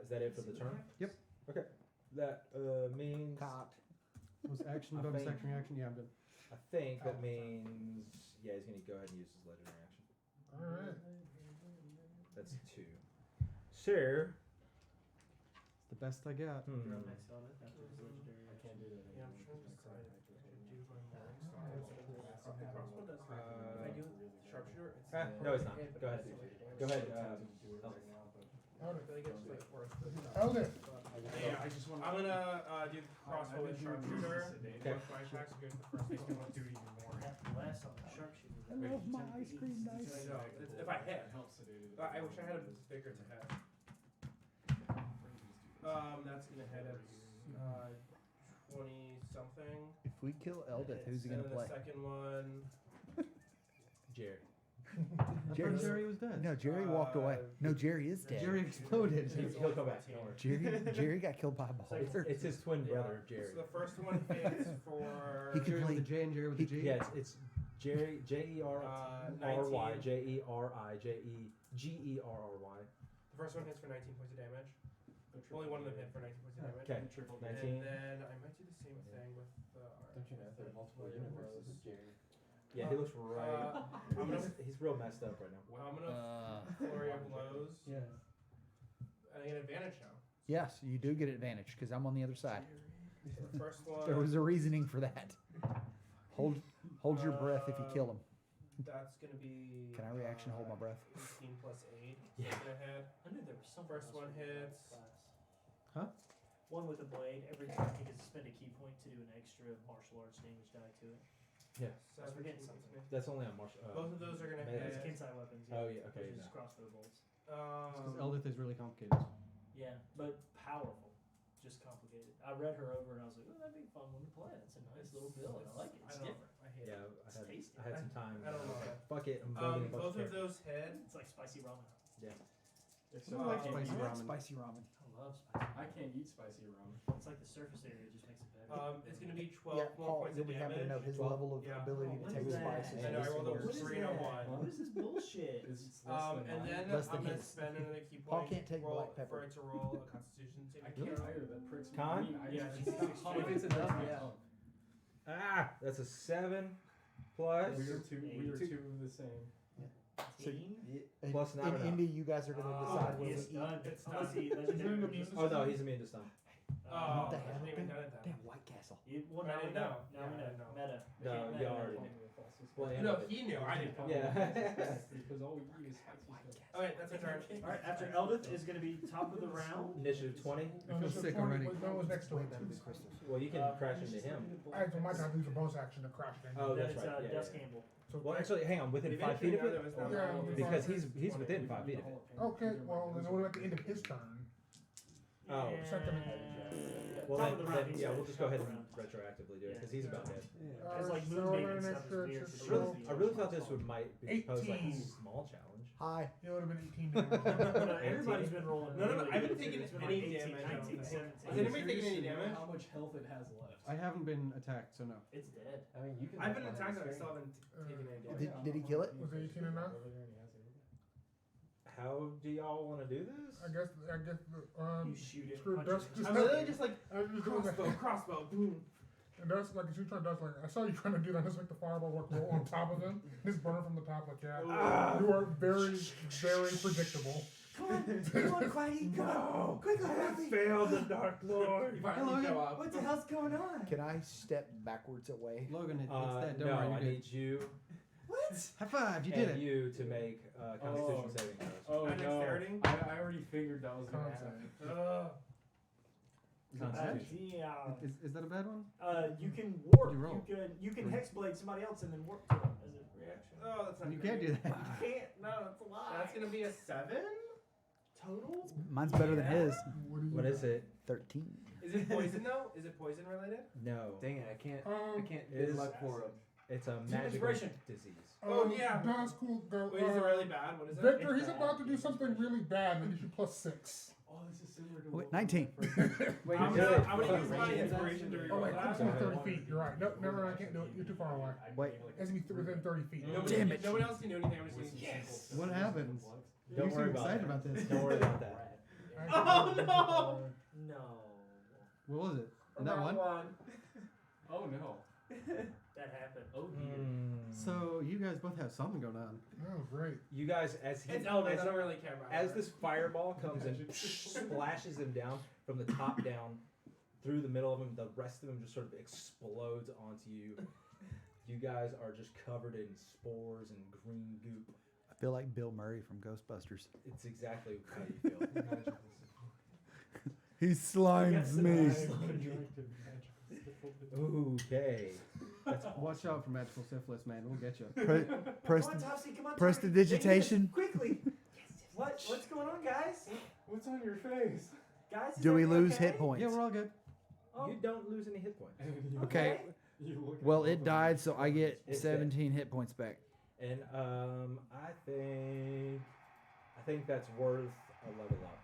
Speaker 2: Is that it for the turn?
Speaker 4: Yep.
Speaker 2: Okay. That means.
Speaker 1: Cocked.
Speaker 4: Was action,
Speaker 2: I
Speaker 4: bonus
Speaker 2: think-
Speaker 4: action, reaction? Yeah, I'm done.
Speaker 2: I think that means. Yeah, he's gonna go ahead and use his legendary action.
Speaker 5: Alright.
Speaker 2: That's 2. Sure.
Speaker 4: It's the best I got.
Speaker 2: Hmm.
Speaker 8: Next on it, after his legendary action.
Speaker 7: Yeah, I'm trying to decide if I can do my morning star. The crossbow does. If I do sharpshooter, it's.
Speaker 2: No, it's not. Go ahead. Go ahead.
Speaker 7: I think it's like worth the.
Speaker 5: Elder.
Speaker 7: Yeah, I'm gonna do the crossbow and sharpshooter.
Speaker 2: Okay.
Speaker 7: Both my attacks are good. The first makes me want to do it even more.
Speaker 8: Less on the sharpshooter.
Speaker 1: I love my ice cream
Speaker 7: I
Speaker 1: nice.
Speaker 7: know. If I hit, I wish I had a bigger to hit. That's gonna hit at 20 something.
Speaker 1: If we kill Eldith, who's he
Speaker 7: And
Speaker 1: gonna
Speaker 7: then
Speaker 1: play?
Speaker 7: the second one.
Speaker 2: Jerry.
Speaker 1: Jerry's-
Speaker 4: Jerry was dead.
Speaker 1: No, Jerry walked away. No, Jerry is dead.
Speaker 4: Jerry exploded.
Speaker 2: He'll come back. Don't worry.
Speaker 1: Jerry got killed by a boulder.
Speaker 2: It's his twin brother,
Speaker 7: So
Speaker 2: Jerry.
Speaker 7: the first one hits for.
Speaker 1: He can
Speaker 4: Jerry
Speaker 1: play.
Speaker 4: with a J and Jerry with a G.
Speaker 2: Yeah, it's Jerry Jerry
Speaker 7: 19.
Speaker 2: Jerry.
Speaker 7: The first one hits for 19 points of damage. Only one of them hit for 19 points of damage.
Speaker 2: Okay. 19.
Speaker 7: And then I might do the same thing with the.
Speaker 11: Don't you know there are multiple universes of Jerry?
Speaker 2: Yeah, he looks right.
Speaker 7: I'm gonna.
Speaker 2: He's real messed up right now.
Speaker 7: I'm gonna flurry of blows.
Speaker 4: Yes.
Speaker 7: And I get advantage now.
Speaker 1: Yes, you do get advantage because I'm on the other side.
Speaker 7: So the first one.
Speaker 1: There was a reasoning for that. Hold your breath if you kill him.
Speaker 7: That's gonna be.
Speaker 1: Can I reaction hold my breath?
Speaker 7: 18 plus 8.
Speaker 2: Yeah.
Speaker 7: Gonna hit.
Speaker 8: I knew there was something.
Speaker 7: First
Speaker 8: else
Speaker 7: one
Speaker 8: we did in
Speaker 7: hits.
Speaker 8: class.
Speaker 4: Huh?
Speaker 8: One with a blade. Every time he gets to spend a key point to do an extra martial arts damage die to it.
Speaker 2: Yeah.
Speaker 8: I was forgetting
Speaker 7: 17
Speaker 8: something.
Speaker 2: That's only on martial.
Speaker 7: Both of those are gonna
Speaker 2: melee.
Speaker 8: It's
Speaker 7: hit.
Speaker 8: Kensai weapons.
Speaker 2: Oh, yeah, okay,
Speaker 8: Which is
Speaker 2: no.
Speaker 8: crossbow bolts.
Speaker 4: Because
Speaker 7: Um,
Speaker 4: Eldith is really complicated.
Speaker 8: Yeah, but powerful. Just complicated. I read her over and I was like, oh, that'd be a fun one to play. That's a nice little build. I like it. It's
Speaker 7: I don't-
Speaker 8: different.
Speaker 7: I hate
Speaker 2: Yeah,
Speaker 7: it.
Speaker 8: It's tasty.
Speaker 2: I had some time.
Speaker 7: I don't know.
Speaker 2: Fuck it, I'm building a bunch
Speaker 7: Both
Speaker 2: of
Speaker 7: of those hit.
Speaker 8: It's like spicy ramen.
Speaker 2: Yeah.
Speaker 3: Except
Speaker 1: Oh,
Speaker 7: I like
Speaker 3: can't
Speaker 4: spicy
Speaker 3: eat-
Speaker 4: ramen.
Speaker 1: Spicy ramen.
Speaker 8: I love spicy.
Speaker 3: I can't eat spicy ramen.
Speaker 8: It's like the surface area just makes it better.
Speaker 7: It's gonna be 12
Speaker 9: Yeah,
Speaker 7: more
Speaker 9: Paul,
Speaker 7: points
Speaker 9: you'll
Speaker 7: of
Speaker 9: be happy to know
Speaker 7: damage.
Speaker 9: his
Speaker 2: 12.
Speaker 9: level of
Speaker 7: Yeah.
Speaker 9: ability
Speaker 8: What
Speaker 9: to take
Speaker 8: is
Speaker 9: the
Speaker 8: that?
Speaker 9: spices.
Speaker 7: And I rolled a
Speaker 8: What is
Speaker 7: 3 and a
Speaker 8: that?
Speaker 7: 1.
Speaker 8: What is this bullshit?
Speaker 3: It's less than
Speaker 7: And
Speaker 3: mine.
Speaker 7: then
Speaker 9: Less
Speaker 7: I'm
Speaker 9: than
Speaker 7: gonna
Speaker 9: his.
Speaker 7: spend another key point.
Speaker 9: Paul can't take
Speaker 7: roll,
Speaker 9: black pepper.
Speaker 7: For it to roll a Constitution
Speaker 3: I
Speaker 7: saving
Speaker 3: can't
Speaker 7: throw.
Speaker 3: either. That pricks me.
Speaker 2: Con?
Speaker 3: I mean, I
Speaker 7: Yeah,
Speaker 3: just,
Speaker 7: it's
Speaker 3: it's not hot.
Speaker 4: If it's
Speaker 3: It pricks
Speaker 4: enough,
Speaker 3: my
Speaker 4: yeah.
Speaker 3: tongue.
Speaker 2: Ah, that's a 7 plus.
Speaker 3: We are two of the same.
Speaker 9: So,
Speaker 8: Team?
Speaker 9: in,
Speaker 2: Plus not
Speaker 9: in
Speaker 2: enough.
Speaker 9: Indy, you guys are going to
Speaker 7: Oh,
Speaker 9: decide
Speaker 8: He
Speaker 9: where we
Speaker 8: is
Speaker 9: eat.
Speaker 8: done.
Speaker 7: It's
Speaker 8: Unless
Speaker 7: done.
Speaker 8: he legendary.
Speaker 5: immune to
Speaker 2: Oh no, he's immune to stun.
Speaker 7: Oh,
Speaker 9: the
Speaker 7: I
Speaker 9: hell?
Speaker 7: shouldn't even done it then.
Speaker 9: Damn, White Castle.
Speaker 8: Well,
Speaker 7: I
Speaker 8: now we
Speaker 7: didn't
Speaker 8: know.
Speaker 7: know.
Speaker 8: Now
Speaker 7: Yeah,
Speaker 8: we
Speaker 7: I
Speaker 8: know.
Speaker 7: didn't know.
Speaker 8: Meta.
Speaker 2: No,
Speaker 8: Meta.
Speaker 2: you already
Speaker 8: Meta.
Speaker 2: Well, yeah.
Speaker 7: No, he knew. I didn't know.
Speaker 2: Yeah.
Speaker 3: Because all we eat is spicy stuff.
Speaker 7: Okay, that's my turn.
Speaker 8: Alright, after Eldith is going to be top of the round.
Speaker 2: Initiative 20.
Speaker 4: I feel sick already.
Speaker 5: No, was next to
Speaker 9: Way
Speaker 5: it.
Speaker 9: better than Crystal's.
Speaker 2: Well, you can crash into him.
Speaker 5: I had to my time to use a bonus action to crash it.
Speaker 2: Oh,
Speaker 8: Then
Speaker 2: that's
Speaker 8: it's
Speaker 2: right. Yeah,
Speaker 8: Dust
Speaker 2: yeah.
Speaker 8: Campbell.
Speaker 5: So
Speaker 2: Well, actually, hang on. Within 5 feet of it,
Speaker 5: Yeah,
Speaker 2: because he's within 5 feet of it.
Speaker 5: okay, well, then we're at the end of his turn.
Speaker 2: Oh.
Speaker 5: Second.
Speaker 2: Well,
Speaker 8: Top of the round,
Speaker 2: then
Speaker 8: he's
Speaker 2: yeah,
Speaker 8: dead.
Speaker 2: we'll just go
Speaker 8: Top
Speaker 2: ahead
Speaker 8: of
Speaker 2: and
Speaker 8: the round.
Speaker 2: retroactively do it because he's about dead.
Speaker 8: Because like
Speaker 5: So
Speaker 8: moonbeam
Speaker 5: we're
Speaker 8: and
Speaker 5: next
Speaker 8: stuff
Speaker 5: to-
Speaker 8: is weird.
Speaker 5: to-
Speaker 8: for
Speaker 5: so-
Speaker 2: I really thought this might pose like a
Speaker 5: 18.
Speaker 2: small challenge.
Speaker 9: Hi.
Speaker 5: It would have been 18 damage.
Speaker 8: Everybody's been rolling.
Speaker 7: No,
Speaker 8: really
Speaker 7: I haven't
Speaker 8: good.
Speaker 7: taken
Speaker 8: It's been
Speaker 7: any
Speaker 8: like 18,
Speaker 7: damage, I don't
Speaker 8: 19,
Speaker 7: think.
Speaker 8: 17.
Speaker 7: Has anybody taken any damage?
Speaker 3: How much health it has left?
Speaker 4: I haven't been attacked, so no.
Speaker 8: It's dead.
Speaker 10: I mean, you can.
Speaker 7: I've been
Speaker 10: let
Speaker 7: attacked
Speaker 10: mine
Speaker 7: and I
Speaker 10: string.
Speaker 7: still haven't taken any damage.
Speaker 9: Did he kill it?
Speaker 5: Was it 18 enough?
Speaker 2: How do y'all want to do this?
Speaker 5: I guess
Speaker 8: You shoot it.
Speaker 5: screw
Speaker 8: punch
Speaker 5: Dust.
Speaker 8: it.
Speaker 7: I'm literally just like
Speaker 5: I was just doing that.
Speaker 7: crossbow, boom.
Speaker 5: And Dust, like, as you trying to Dust, like, I saw you trying to do that. Just like the fireball work roll on top of him. Just burn from the top, like, yeah.
Speaker 2: Ah.
Speaker 5: You are very, very predictable.
Speaker 10: Come on, Quaggy, go! Quickly, quickly!
Speaker 2: failed the Dark Lord.
Speaker 7: You finally show up.
Speaker 10: What the hell's going on?
Speaker 9: Can I step backwards away?
Speaker 4: Logan, it's that. Don't
Speaker 2: no,
Speaker 4: worry,
Speaker 2: I
Speaker 4: you're
Speaker 2: need you
Speaker 4: good.
Speaker 10: What?
Speaker 4: High five, you did
Speaker 2: and
Speaker 4: it.
Speaker 2: you to make Constitution
Speaker 3: Oh.
Speaker 2: saving throws.
Speaker 3: Oh
Speaker 7: And
Speaker 3: no!
Speaker 7: dexterity?
Speaker 3: I already figured that was gonna happen.
Speaker 2: Constitution.
Speaker 8: Yeah.
Speaker 4: Is that a bad one?
Speaker 8: You can warp.
Speaker 4: You roll.
Speaker 8: You can hexblade somebody else and then warp to them as a reaction.
Speaker 7: Oh, that's not
Speaker 4: You
Speaker 7: good.
Speaker 4: can't do that.
Speaker 8: You can't. No, that's a lie.
Speaker 7: That's gonna be a 7 total.
Speaker 1: Mine's better than his.
Speaker 2: What is it?
Speaker 1: 13.
Speaker 7: Is it poison though? Is it poison related?
Speaker 2: No.
Speaker 10: Dang it, I can't
Speaker 2: It
Speaker 10: bid
Speaker 2: is-
Speaker 10: luck for him.
Speaker 2: It's a
Speaker 8: Team
Speaker 2: magical
Speaker 8: inspiration.
Speaker 2: disease.
Speaker 7: Oh, yeah.
Speaker 5: Dust, cool. Go.
Speaker 7: Wait, is it really bad? What is it?
Speaker 5: Victor,
Speaker 8: It's
Speaker 5: he's
Speaker 8: bad.
Speaker 5: about to do something really bad, and gives you +6.
Speaker 3: Oh, this is similar to.
Speaker 1: Wait,
Speaker 3: what
Speaker 1: 19.
Speaker 3: we did first.
Speaker 10: Wait,
Speaker 7: I'm
Speaker 2: you
Speaker 7: gonna,
Speaker 2: did it.
Speaker 7: I'm gonna use my
Speaker 10: Range.
Speaker 7: inspiration to
Speaker 5: Oh
Speaker 7: reroll
Speaker 5: wait,
Speaker 7: that.
Speaker 5: it's within 30 feet. You're right. Nope, never mind. I can't do it. You're too far away.
Speaker 1: Wait.
Speaker 5: It has to be within 30 feet.
Speaker 7: Nobody,
Speaker 1: Damn it.
Speaker 7: No one else can do anything. I'm just gonna use
Speaker 3: Yes.
Speaker 4: What happens?
Speaker 2: Don't
Speaker 4: you
Speaker 2: worry
Speaker 4: seem
Speaker 2: about
Speaker 4: excited
Speaker 2: that.
Speaker 4: about this.
Speaker 2: Don't worry about that.
Speaker 7: Oh, no!
Speaker 8: No.
Speaker 4: What was it? And that one?
Speaker 3: Oh no!
Speaker 8: That happened.
Speaker 3: Oh dear.
Speaker 4: So you guys both have something going on.
Speaker 5: Oh, great.
Speaker 2: You guys, as he,
Speaker 7: It's Elvis.
Speaker 2: as,
Speaker 7: I don't really care about
Speaker 2: as
Speaker 7: it.
Speaker 2: this fireball comes and splashes him down from the top down through the middle of him, the rest of him just sort of explodes onto you. You guys are just covered in spores and green goop.
Speaker 1: I feel like Bill Murray from Ghostbusters.
Speaker 2: It's exactly how you feel.
Speaker 1: He slimes me.
Speaker 2: Okay. That's
Speaker 4: Watch out for magical syphilis, man. We'll get you.
Speaker 1: Press,
Speaker 8: Come on, Topsy, come on.
Speaker 1: prestidigitation.
Speaker 8: Quickly. What's going on, guys?
Speaker 3: What's on your face?
Speaker 8: Guys, is
Speaker 1: Do we
Speaker 8: everything
Speaker 1: lose
Speaker 8: okay?
Speaker 1: hit points?
Speaker 4: Yeah, we're all good.
Speaker 8: Oh,
Speaker 2: You don't lose any hit points.
Speaker 1: Okay.
Speaker 3: You look
Speaker 1: Well,
Speaker 3: at
Speaker 1: it
Speaker 3: both
Speaker 1: died, so I get
Speaker 2: It's
Speaker 1: 17 hit points back.
Speaker 2: And I think that's worth a level up.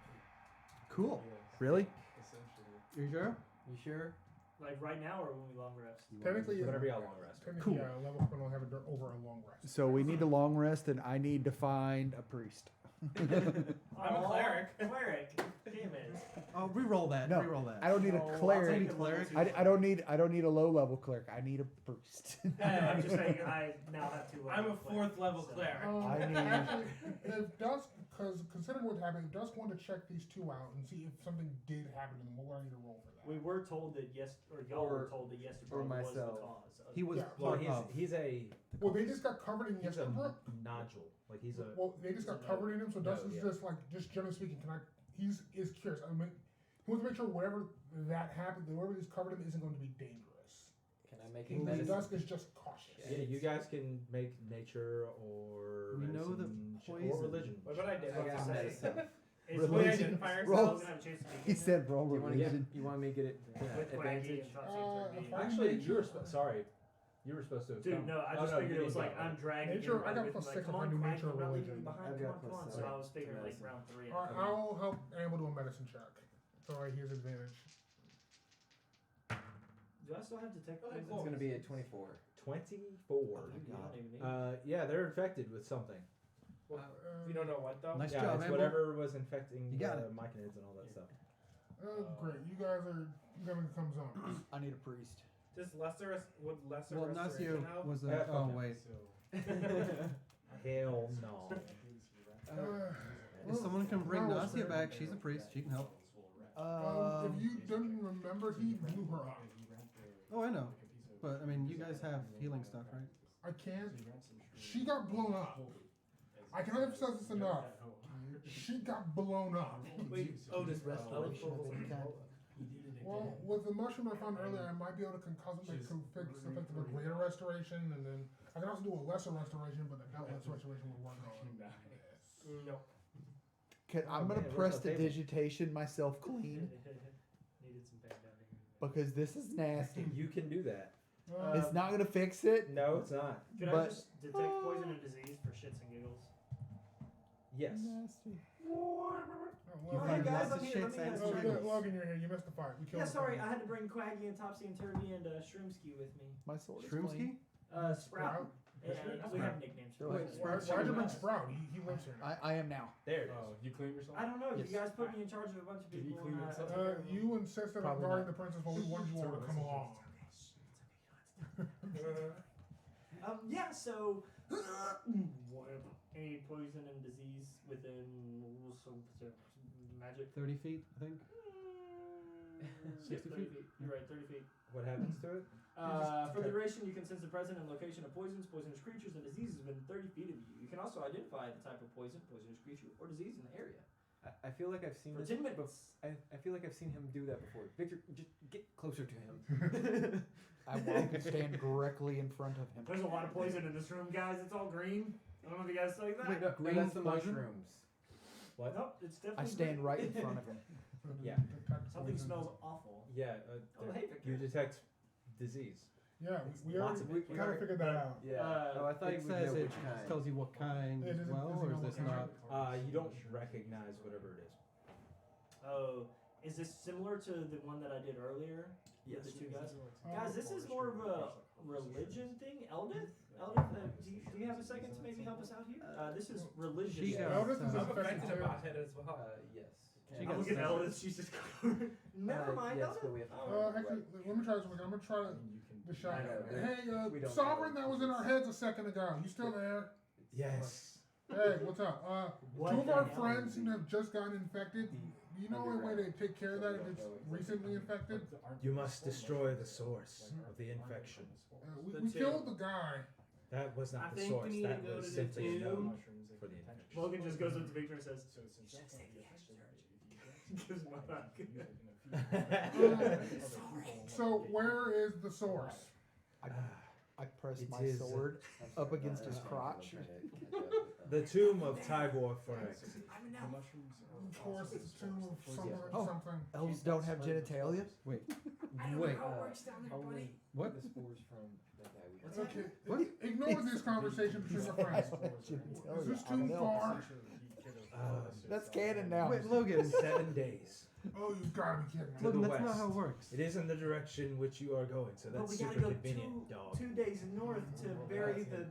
Speaker 1: Cool.
Speaker 3: Yes,
Speaker 1: Really?
Speaker 3: essentially.
Speaker 4: You sure?
Speaker 10: You sure?
Speaker 8: like right now or when we long rest?
Speaker 5: Technically,
Speaker 2: Whenever y'all long rest.
Speaker 5: technically,
Speaker 1: Cool.
Speaker 5: level up will have it over a long rest.
Speaker 1: So we need a long rest, and I need to find a priest.
Speaker 7: I'm a cleric.
Speaker 8: Cleric. Damn it.
Speaker 4: Oh, re-roll that.
Speaker 1: No,
Speaker 4: Re-roll that.
Speaker 1: I don't need
Speaker 8: Oh,
Speaker 1: a
Speaker 8: I'll
Speaker 1: cleric.
Speaker 8: take the
Speaker 4: Cleric?
Speaker 8: level two.
Speaker 1: I don't need a low level cleric. I need a priest.
Speaker 8: I'm just saying I now have to.
Speaker 7: I'm a 4th level cleric.
Speaker 1: I need-
Speaker 5: Actually, if Dusk, because considering what happened, if Dusk wanted to check these two out and see if something did happen to them, what would I need to roll for that?
Speaker 8: We were told that y'all were told that
Speaker 10: or
Speaker 8: Yesterbrook was the
Speaker 10: myself.
Speaker 8: cause.
Speaker 4: He was
Speaker 5: Yeah.
Speaker 2: Well,
Speaker 4: part of.
Speaker 2: he's a
Speaker 5: Well, they just got covered in
Speaker 2: he's a
Speaker 5: Yesterbrook.
Speaker 2: nodule. Like he's a
Speaker 5: Well, they just got
Speaker 8: No.
Speaker 5: covered in him, so
Speaker 2: No,
Speaker 5: Dustin's
Speaker 2: yeah.
Speaker 5: just like, just generally speaking, he's curious. I mean, he wants to make sure whatever that happened, whatever is covered in isn't going to be dangerous.
Speaker 10: Can I make a
Speaker 5: Because
Speaker 10: medicine?
Speaker 5: Dusk is just cautious.
Speaker 2: yeah. You guys can make nature or
Speaker 4: We know that
Speaker 2: medicine or
Speaker 4: poison-
Speaker 2: religion.
Speaker 7: What about I did?
Speaker 10: I
Speaker 7: What
Speaker 10: got
Speaker 7: to say?
Speaker 10: medicine.
Speaker 7: Is we
Speaker 1: Religion.
Speaker 7: identify
Speaker 1: Roll.
Speaker 7: ourselves and have a chance to
Speaker 1: He
Speaker 7: begin
Speaker 1: said roll
Speaker 10: You want to
Speaker 1: religion.
Speaker 10: get? You want me to get it?
Speaker 7: with Quaggy
Speaker 10: Advantage.
Speaker 7: and Top Secret
Speaker 5: if
Speaker 7: being-
Speaker 5: I-
Speaker 2: Actually, you were sorry. You were supposed to have
Speaker 8: Dude,
Speaker 2: come.
Speaker 8: no, I
Speaker 2: Oh,
Speaker 8: just
Speaker 2: no,
Speaker 8: figured
Speaker 2: you
Speaker 8: it was
Speaker 2: didn't
Speaker 8: like
Speaker 2: go.
Speaker 8: I'm dragging
Speaker 5: Nature, I
Speaker 8: everybody
Speaker 5: got
Speaker 8: with me,
Speaker 5: plus
Speaker 8: like,
Speaker 5: 6
Speaker 8: come
Speaker 5: if I
Speaker 8: on,
Speaker 5: do
Speaker 8: Quaggy,
Speaker 5: nature or
Speaker 8: I'm not leaving you
Speaker 5: religion.
Speaker 8: behind.
Speaker 10: I've
Speaker 8: Come
Speaker 10: got
Speaker 8: on, come
Speaker 10: plus
Speaker 8: on. So
Speaker 10: seven
Speaker 8: I was figuring like
Speaker 10: medicine.
Speaker 8: round 3.
Speaker 5: Alright, I'll help Amber do a medicine check. So he has advantage.
Speaker 8: Do I still have detect poison?
Speaker 10: It's gonna be a 24.
Speaker 2: 24.
Speaker 8: You don't even need
Speaker 2: Yeah, they're infected with something.
Speaker 7: Well, we don't know what though.
Speaker 4: Nice
Speaker 2: yeah,
Speaker 4: job,
Speaker 2: it's
Speaker 4: Amber.
Speaker 2: whatever was infecting
Speaker 4: You got
Speaker 2: the
Speaker 4: it.
Speaker 2: myconids and all that stuff.
Speaker 5: Great, you guys are gonna become zombies.
Speaker 1: I need a priest.
Speaker 7: Does would lesser
Speaker 4: Well,
Speaker 7: restoration
Speaker 4: Nasio
Speaker 7: help?
Speaker 4: was
Speaker 2: Yeah,
Speaker 4: a. Oh
Speaker 2: fuck
Speaker 4: wait.
Speaker 2: Hell no.
Speaker 4: If someone can bring
Speaker 5: no,
Speaker 4: Nasia back, she's a priest. She can help.
Speaker 5: If you don't remember, he blew her up.
Speaker 4: Oh, I know. But I mean, you guys have healing stuff, right?
Speaker 5: I can't. She got blown up. I cannot emphasize this enough. She got blown up.
Speaker 7: Wait,
Speaker 1: Otis restoration of any kind.
Speaker 5: Well, with the mushroom I found earlier, I might be able to concuss it to fix the effect of a greater restoration, and then I can also do a lesser restoration, but that lesser restoration would work on this.
Speaker 7: No.
Speaker 1: I'm gonna
Speaker 2: man, where's
Speaker 1: press
Speaker 2: the
Speaker 1: the
Speaker 2: table?
Speaker 1: digitation myself clean
Speaker 8: Needed some pain down here.
Speaker 1: because this is nasty.
Speaker 2: You can do that.
Speaker 1: It's not gonna fix it.
Speaker 2: No, it's not.
Speaker 8: Could I
Speaker 1: But-
Speaker 8: just detect poison and disease for shits and giggles?
Speaker 2: Yes.
Speaker 1: Nasty.
Speaker 5: Oh,
Speaker 4: You
Speaker 5: Logan,
Speaker 4: find
Speaker 8: guys,
Speaker 4: lots of
Speaker 8: let me
Speaker 4: shits and
Speaker 8: ask
Speaker 5: oh,
Speaker 8: you-
Speaker 5: yeah,
Speaker 4: giggles.
Speaker 5: Logan, you're here. You missed the fight. We killed
Speaker 8: Yeah,
Speaker 5: the
Speaker 8: sorry,
Speaker 5: fight.
Speaker 8: I had to bring Quaggy and Topsy and Turvy and Shroomsky with me.
Speaker 1: My sword is clean.
Speaker 4: Shroomsky?
Speaker 8: Sprout. Yeah, we have nicknames for
Speaker 4: Wait,
Speaker 8: him.
Speaker 5: Why'd you bring Sprout? He lives here now.
Speaker 1: I am now.
Speaker 2: There it is.
Speaker 3: Oh, you clean yourself?
Speaker 8: I don't know.
Speaker 1: Yes.
Speaker 8: You guys put me in charge of a bunch of
Speaker 3: Did he
Speaker 8: people.
Speaker 3: clean
Speaker 8: and,
Speaker 3: himself?
Speaker 5: You insisted on
Speaker 1: Probably
Speaker 5: guarding
Speaker 1: not.
Speaker 5: the princess, but we wanted you all to come along.
Speaker 8: yeah, so any poison and disease within magic
Speaker 4: 30 feet, I think.
Speaker 8: 60 feet. You're right, 30 feet.
Speaker 2: What happens to it?
Speaker 8: For the duration, you can sense the presence and location of poisons, poisonous creatures, and diseases within 30 feet of you. You can also identify the type of poison, poisonous creature, or disease in the area.
Speaker 10: I feel like I've seen
Speaker 8: For
Speaker 10: this
Speaker 8: 10 minutes.
Speaker 10: I feel like I've seen him do that before. Victor, just get closer to him.
Speaker 1: I can stand directly in front of him.
Speaker 8: There's a lot of poison in this room, guys. It's all green. I don't know if you guys like that.
Speaker 4: Wait,
Speaker 10: No,
Speaker 4: green
Speaker 10: that's the
Speaker 4: poison?
Speaker 10: mushrooms.
Speaker 2: What?
Speaker 8: Nope, it's definitely
Speaker 1: I stand
Speaker 8: green.
Speaker 1: right in front of him.
Speaker 2: Yeah.
Speaker 8: Something smells awful.
Speaker 2: Yeah.
Speaker 8: Oh, hey, Victor.
Speaker 2: You detect disease.
Speaker 5: Yeah, we
Speaker 2: Lots
Speaker 5: already
Speaker 2: of it.
Speaker 5: kind of figured that out.
Speaker 10: Yeah.
Speaker 8: Uh,
Speaker 10: Oh, I thought
Speaker 4: It
Speaker 10: you would
Speaker 4: says
Speaker 10: know
Speaker 4: it
Speaker 10: which kind.
Speaker 4: tells you what kind
Speaker 5: It
Speaker 4: as
Speaker 5: is-
Speaker 4: well,
Speaker 5: does it
Speaker 4: or
Speaker 5: know
Speaker 4: is
Speaker 5: what
Speaker 4: this
Speaker 5: kind?
Speaker 4: not?
Speaker 2: You don't recognize whatever it is.
Speaker 8: Oh, is this similar to the one that I did earlier?
Speaker 2: Yes.
Speaker 8: With the two guys?
Speaker 5: Oh.
Speaker 8: Guys, this is more of a religion thing. Eldith? Eldith, do you have a second to maybe help us out here? This is religion.
Speaker 4: She
Speaker 8: stuff.
Speaker 4: got-
Speaker 5: Eldest is
Speaker 4: I'm
Speaker 7: I'm
Speaker 5: infected
Speaker 7: offended
Speaker 5: too.
Speaker 7: about it as well.
Speaker 10: Yes.
Speaker 4: She
Speaker 8: I'm
Speaker 4: got
Speaker 8: looking at
Speaker 4: stuff.
Speaker 8: Eldith. She's just. Never mind,
Speaker 10: Yes,
Speaker 8: Eldith.
Speaker 10: but we have to.
Speaker 5: Actually, let me try this one. I'm gonna try the shot.
Speaker 10: I know,
Speaker 5: Hey,
Speaker 10: we don't
Speaker 5: Sovereign,
Speaker 10: know.
Speaker 5: that was in our heads a second ago. You still there?
Speaker 2: Yes.
Speaker 5: Hey, what's up?
Speaker 8: What
Speaker 5: Two of
Speaker 8: the
Speaker 5: our
Speaker 8: hell?
Speaker 5: friends seem to have just gotten infected. Do you know a way to take care of that if it's recently infected?
Speaker 2: You must destroy the source of the infection.
Speaker 5: We killed the guy.
Speaker 2: That was
Speaker 8: I
Speaker 2: not the
Speaker 8: think
Speaker 2: source.
Speaker 8: we need
Speaker 2: That
Speaker 8: to go
Speaker 2: was
Speaker 8: to the
Speaker 2: simply a
Speaker 8: tomb.
Speaker 2: note for the infection.
Speaker 8: Logan just goes up to Victor and says, Gives him a hug.
Speaker 5: So where is the source?
Speaker 1: I press
Speaker 2: It
Speaker 1: my
Speaker 2: is-
Speaker 1: sword up against his crotch.
Speaker 2: The tomb of Tibor Phoenix.
Speaker 5: The source is tomb of someone or
Speaker 1: Oh.
Speaker 5: something.
Speaker 1: Elves don't have genitalia.
Speaker 4: Wait.
Speaker 8: I
Speaker 4: Wait.
Speaker 8: how it works down there, buddy.
Speaker 4: What?
Speaker 10: The spores from that guy we
Speaker 8: What's
Speaker 5: Okay,
Speaker 4: What?
Speaker 5: ignore this conversation between our friends. Is this too far?
Speaker 1: That's canon now.
Speaker 4: Wait, Logan.
Speaker 2: 7 days.
Speaker 5: Oh, you've got to be kidding me.
Speaker 2: To
Speaker 4: Logan,
Speaker 2: the
Speaker 4: that's not
Speaker 2: west.
Speaker 4: how it works.
Speaker 2: It is in the direction which you are going, so
Speaker 8: But
Speaker 2: that's
Speaker 8: we gotta
Speaker 2: super
Speaker 8: go
Speaker 2: convenient, dog.
Speaker 8: 2 days north to bury the.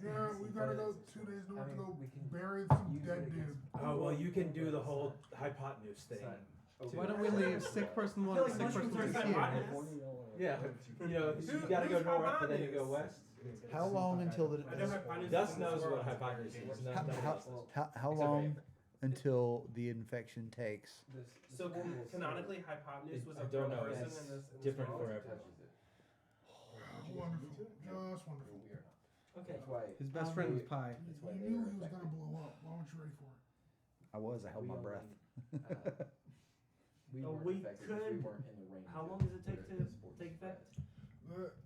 Speaker 5: Yeah, we gotta go 2 days north to go
Speaker 10: we can
Speaker 5: bury some
Speaker 10: use
Speaker 5: dead
Speaker 10: it
Speaker 5: dude.
Speaker 10: against-
Speaker 2: Oh, well, you can do the whole hypotenuse thing.
Speaker 4: Why don't we leave sick person one,
Speaker 8: I feel like
Speaker 4: sick person
Speaker 8: mushrooms
Speaker 4: two
Speaker 8: are
Speaker 4: here?
Speaker 8: hypotenuse.
Speaker 2: Yeah, you know, you gotta go north and then you go west.
Speaker 1: How long until the
Speaker 7: I know hypotenuse
Speaker 2: Dust
Speaker 7: is in this
Speaker 2: knows what
Speaker 7: world.
Speaker 2: hypotenuse is.
Speaker 1: how long until the infection takes.
Speaker 7: So canonically, hypotenuse was a
Speaker 2: I
Speaker 7: real
Speaker 2: don't know.
Speaker 7: person
Speaker 2: It's
Speaker 7: in this
Speaker 2: different
Speaker 7: world?
Speaker 2: for everyone.
Speaker 5: Oh, wonderful. No, that's wonderful.
Speaker 8: Okay.
Speaker 10: That's why.
Speaker 4: His best friend was Pi.
Speaker 10: That's
Speaker 5: You
Speaker 10: why they
Speaker 5: knew
Speaker 10: are
Speaker 5: he was
Speaker 10: effective.
Speaker 5: gonna blow up. Why weren't you ready for it?
Speaker 1: I was. I held my
Speaker 10: We
Speaker 1: breath.
Speaker 10: only, we
Speaker 8: Oh,
Speaker 10: weren't
Speaker 8: we
Speaker 10: effective 'cause we
Speaker 8: could-
Speaker 10: weren't in the range.
Speaker 8: How
Speaker 10: of
Speaker 8: long does it take
Speaker 10: where
Speaker 8: to
Speaker 10: the sport
Speaker 8: take
Speaker 10: spread.
Speaker 8: effect?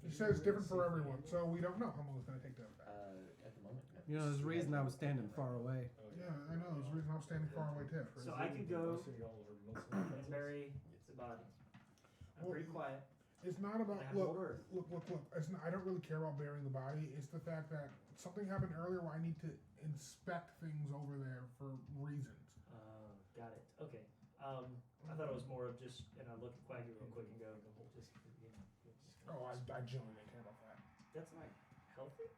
Speaker 5: He says different for everyone, so we don't know how long it's gonna take to effect.
Speaker 10: At the moment. no.
Speaker 4: You know, there's a reason I was standing far away.
Speaker 5: Yeah, I know. There's a reason I'm standing far away too.
Speaker 8: So I could go and bury the body. I'm
Speaker 5: Well,
Speaker 8: pretty quiet.
Speaker 5: It's not about
Speaker 8: I have Old
Speaker 5: look.
Speaker 8: Earth.
Speaker 5: Look. It's not, I don't really care about burying the body. It's the fact that something happened earlier where I need to inspect things over there for reasons.
Speaker 8: Got it. Okay. I thought it was more of just, and I look at Quaggy real quick and go, just, you know,
Speaker 5: Oh, I genuinely didn't care about that.
Speaker 8: that's not healthy,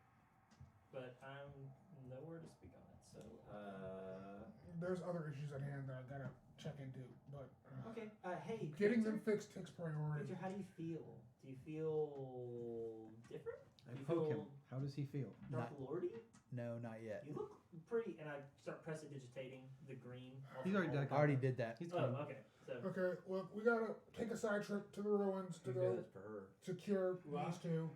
Speaker 8: but I'm nowhere to speak on it. So,
Speaker 5: There's other issues at hand that I gotta check into, but
Speaker 8: okay. Hey,
Speaker 5: getting
Speaker 8: Victor,
Speaker 5: them fixed takes priority.
Speaker 8: Victor, how do you feel? Do you feel different?
Speaker 4: I
Speaker 8: Do you
Speaker 4: poke him.
Speaker 8: feel
Speaker 4: How does he feel?
Speaker 8: Dark Lordy?
Speaker 1: No, not yet.
Speaker 8: You look pretty, and I start prestidigitating the green. off
Speaker 4: He's
Speaker 8: the
Speaker 4: already
Speaker 8: wall.
Speaker 4: done
Speaker 1: I already did that.
Speaker 4: He's
Speaker 8: Oh,
Speaker 4: fine.
Speaker 8: okay. So,
Speaker 5: Okay, look, we gotta take a side trip to the ruins to go
Speaker 10: That's for her.
Speaker 5: secure
Speaker 3: Wow.
Speaker 5: these two.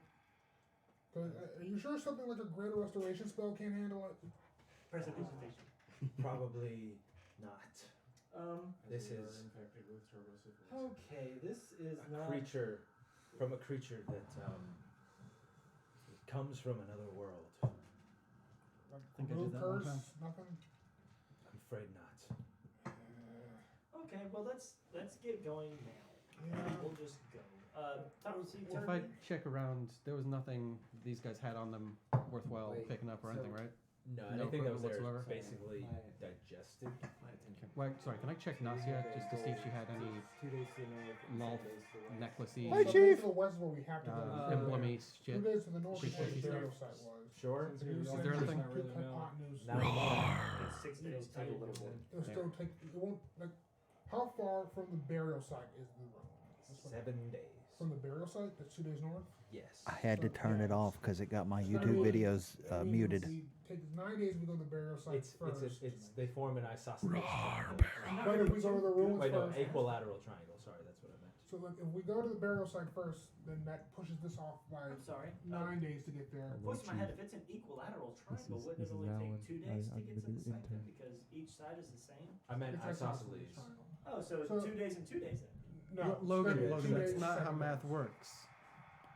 Speaker 5: 'Cause, are you sure something like a greater restoration spell can't handle it?
Speaker 8: prestidigitation.
Speaker 2: Probably not. This is
Speaker 3: infected with turbosyphilis.
Speaker 8: Okay, this is
Speaker 2: a
Speaker 8: not.
Speaker 2: creature from a creature that comes from another world.
Speaker 5: Like
Speaker 4: think I
Speaker 5: remove
Speaker 4: did that one
Speaker 5: curse,
Speaker 4: time.
Speaker 5: nothing.
Speaker 2: I'm afraid not.
Speaker 8: Okay, well let's get going now.
Speaker 5: Yeah.
Speaker 8: We'll just go. Thomas, you
Speaker 4: If I check around, there was nothing these guys had on them worthwhile
Speaker 10: Wait,
Speaker 4: picking up or
Speaker 10: so-
Speaker 4: anything, right?
Speaker 2: No,
Speaker 4: No
Speaker 2: anything that was there
Speaker 4: equipment
Speaker 2: is
Speaker 4: whatsoever?
Speaker 2: basically
Speaker 10: My-
Speaker 2: digested.
Speaker 10: My attention.
Speaker 4: Wait, sorry, can I check Nasia just to see if she had any
Speaker 10: 2 days to the north. and
Speaker 4: lol
Speaker 10: 7 days to the west.
Speaker 4: necklacey,
Speaker 5: Some days to the west is where we have to go.
Speaker 4: emblemy
Speaker 5: 2
Speaker 4: shit?
Speaker 5: days to the north is where
Speaker 4: Appreciate
Speaker 5: the
Speaker 4: you.
Speaker 5: burial site was.
Speaker 2: Sure.
Speaker 5: Is
Speaker 4: there anything?
Speaker 2: Now
Speaker 8: It's 6 days
Speaker 10: Take a
Speaker 8: too.
Speaker 10: little bit.
Speaker 5: It'll still take. It won't like. How far from the burial site is the ruin?
Speaker 2: 7 days.
Speaker 5: From the burial site, that's 2 days north.
Speaker 2: Yes.
Speaker 1: I had to turn it off because it got my
Speaker 5: So
Speaker 1: YouTube
Speaker 5: that
Speaker 1: videos
Speaker 5: means
Speaker 1: muted.
Speaker 5: We take 9 days. We go to the burial site
Speaker 2: It's
Speaker 5: first.
Speaker 2: they form an isosceles triangle.
Speaker 5: But if we go to the ruins
Speaker 2: Wait, no,
Speaker 5: first,
Speaker 2: equilateral triangle. Sorry, that's what I meant.
Speaker 5: so like, if we go to the burial site first, then that pushes this off by
Speaker 8: I'm sorry.
Speaker 5: 9 days to get there.
Speaker 8: Voice in my head, if it's an equlateral triangle,
Speaker 12: is-
Speaker 8: wouldn't
Speaker 12: this
Speaker 8: it
Speaker 12: is
Speaker 8: only
Speaker 12: now
Speaker 8: take
Speaker 12: when
Speaker 8: 2 days
Speaker 12: I
Speaker 8: to get to
Speaker 12: became
Speaker 8: the site then?
Speaker 12: intern.
Speaker 8: Because each side is the same?
Speaker 2: I meant
Speaker 5: It's
Speaker 2: isosceles.
Speaker 5: triangle.
Speaker 8: Oh, so,
Speaker 5: So-
Speaker 8: 2 days and 2 days then.
Speaker 5: No,
Speaker 4: Logan,
Speaker 5: it's
Speaker 4: Logan,
Speaker 5: 2
Speaker 4: that's
Speaker 5: days,
Speaker 4: not how
Speaker 5: 7
Speaker 4: math
Speaker 5: days.
Speaker 4: works.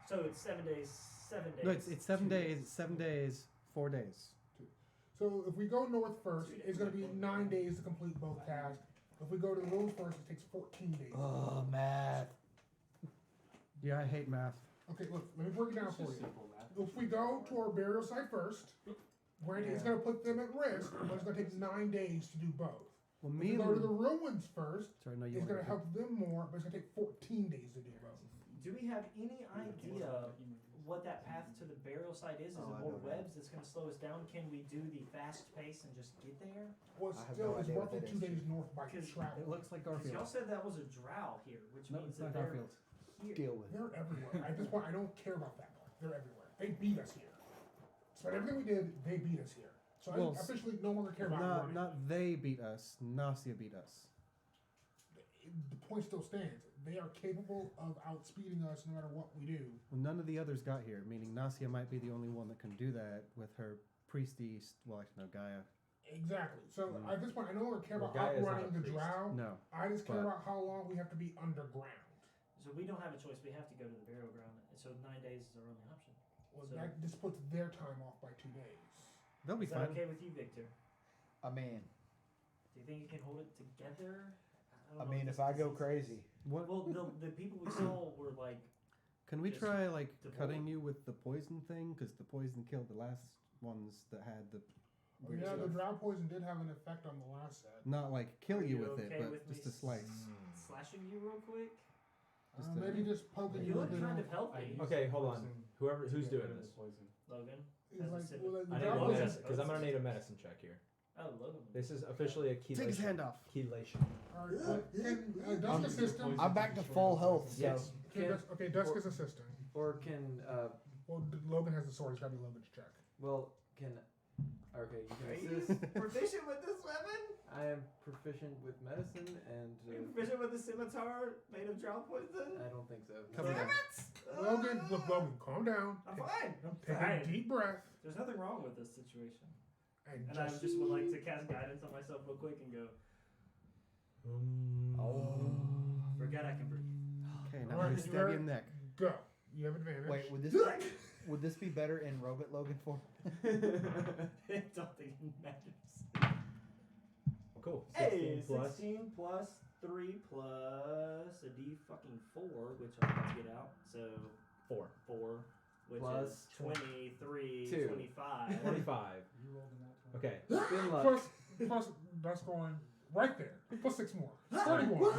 Speaker 8: So it's 7 days, 7 days.
Speaker 4: No, it's 7
Speaker 8: 2
Speaker 4: days, it's 7 days, 4 days.
Speaker 5: So if we go north first, it's going to be 9 days to complete both tasks. If we go to the ruins first, it takes 14 days.
Speaker 1: Oh, math.
Speaker 4: Yeah, I hate math.
Speaker 5: Okay, look, let me break it down
Speaker 3: It's
Speaker 5: for
Speaker 3: just
Speaker 5: you.
Speaker 3: simple math.
Speaker 5: If we go to our burial site first, granted, it's going to put them at risk, but it's going to take 9 days to do both.
Speaker 4: Well,
Speaker 5: If
Speaker 4: me
Speaker 5: we
Speaker 4: and
Speaker 5: go to the ruins first,
Speaker 4: sorry, no, you
Speaker 5: it's going to
Speaker 4: wanted
Speaker 5: help them more, but it's going to take 14 days to do both.
Speaker 8: Do we have any idea what that path to the burial site is? Is
Speaker 9: Oh,
Speaker 8: it
Speaker 9: I
Speaker 8: more
Speaker 9: don't know.
Speaker 8: webs that's going to slow us down? Can we do the fast pace and just get there?
Speaker 5: Well,
Speaker 9: I have
Speaker 5: still,
Speaker 9: no
Speaker 5: it's
Speaker 9: idea what
Speaker 5: roughly
Speaker 9: that
Speaker 5: 2
Speaker 9: is.
Speaker 5: days north by
Speaker 8: Because
Speaker 4: It
Speaker 5: travel.
Speaker 4: looks like
Speaker 8: Because y'all
Speaker 4: Garfield.
Speaker 8: said that was a drow here, which
Speaker 4: No,
Speaker 8: means
Speaker 4: it's
Speaker 8: that
Speaker 4: not
Speaker 8: they're
Speaker 4: Garfield.
Speaker 8: here.
Speaker 1: Deal with it.
Speaker 5: They're everywhere. At this point, I don't care about that part. They're everywhere. They beat us here. So everything we did, they beat us here. So
Speaker 4: Well,
Speaker 5: I officially no longer care about running.
Speaker 4: Not they beat us, Nasia beat us.
Speaker 5: The point still stands. They are capable of outspeeding us no matter what we do.
Speaker 4: Well, none of the others got here, meaning Nasia might be the only one that can do that with her priesty, well, actually, no, Gaia.
Speaker 5: Exactly. So
Speaker 4: Mm.
Speaker 5: at this point, I no longer care
Speaker 2: Well,
Speaker 5: about
Speaker 2: Gaia is not
Speaker 5: outrunning
Speaker 2: a
Speaker 5: the
Speaker 2: priest.
Speaker 5: drow.
Speaker 4: No.
Speaker 5: I just care
Speaker 4: But-
Speaker 5: about how long we have to be underground.
Speaker 8: So we don't have a choice. We have to go to the burial ground. So 9 days is our only option.
Speaker 5: Well,
Speaker 8: So-
Speaker 5: that just puts their time off by 2 days.
Speaker 4: They'll be
Speaker 8: Is that
Speaker 4: fine.
Speaker 8: okay with you, Victor?
Speaker 1: I mean,
Speaker 8: Do you think you can hold it together? don't
Speaker 1: I
Speaker 8: know
Speaker 1: mean,
Speaker 8: this
Speaker 1: if I go
Speaker 8: disease is-
Speaker 1: crazy,
Speaker 4: What?
Speaker 8: Well, the people we saw were like,
Speaker 4: Can we
Speaker 8: just
Speaker 4: try like
Speaker 8: devoid.
Speaker 4: cutting you with the poison thing? Because the poison killed the last ones that had the. weird
Speaker 5: Yeah, the
Speaker 4: stuff.
Speaker 5: drow poison did have an effect on the last set.
Speaker 4: Not like kill
Speaker 8: Are
Speaker 4: you
Speaker 8: you
Speaker 4: with
Speaker 8: okay
Speaker 4: it, but
Speaker 8: with me
Speaker 4: just a slice.
Speaker 8: slashing you real quick.
Speaker 4: Just
Speaker 5: Maybe just poking
Speaker 8: You
Speaker 5: you
Speaker 8: look
Speaker 5: with
Speaker 8: kind
Speaker 5: it.
Speaker 8: of healthy,
Speaker 2: Okay, hold on. Who's doing this?
Speaker 8: Logan.
Speaker 5: It's
Speaker 8: As a
Speaker 5: like,
Speaker 8: civil-
Speaker 5: well, the
Speaker 2: I need
Speaker 5: drow
Speaker 2: a
Speaker 8: Logan.
Speaker 5: poison.
Speaker 2: medicine because I'm gonna need a medicine check here.
Speaker 8: Oh, Logan.
Speaker 2: This is officially a chelation.
Speaker 4: Take his hand off.
Speaker 2: Chelation.
Speaker 5: All right, can Dusk assist him?
Speaker 1: I'm back to full health. So
Speaker 2: Yes.
Speaker 5: Okay, Dusk is assisting.
Speaker 10: Or can
Speaker 5: Well, Logan has the sword. It's got to be Logan's check.
Speaker 10: well can Okay, you
Speaker 8: Are
Speaker 10: can
Speaker 8: you
Speaker 10: assist.
Speaker 8: proficient with this weapon?
Speaker 10: I am proficient with medicine and.
Speaker 8: Are you proficient with the scimitar made of drow poison?
Speaker 10: I don't think so.
Speaker 4: Cover
Speaker 8: Damn
Speaker 4: that.
Speaker 8: it!
Speaker 5: Logan, look, Logan, calm down.
Speaker 8: I'm fine. I'm
Speaker 5: Take
Speaker 8: fine.
Speaker 5: a deep breath.
Speaker 8: There's nothing wrong with this situation.
Speaker 5: And
Speaker 8: And I just would like to cast guidance on myself real quick and go, forget I can breathe.
Speaker 4: Okay, now
Speaker 5: Alright,
Speaker 4: we
Speaker 5: you
Speaker 4: stab your
Speaker 5: ready?
Speaker 4: neck.
Speaker 5: go. You have advantage.
Speaker 1: Wait, would this be better in Robot Logan form?
Speaker 8: I don't think it matters.
Speaker 2: Cool.
Speaker 8: Hey,
Speaker 2: 16 plus.
Speaker 8: 16 plus 3 plus a d fucking 4, which I'll have to get out. So
Speaker 2: 4.
Speaker 8: 4, which
Speaker 10: Plus
Speaker 8: is 23,
Speaker 10: 2.
Speaker 8: 25.
Speaker 2: 25.
Speaker 3: You rolled a nat 20.
Speaker 2: Okay.
Speaker 10: Spin luck.
Speaker 5: plus, that's going right there. Plus 6 more. 31.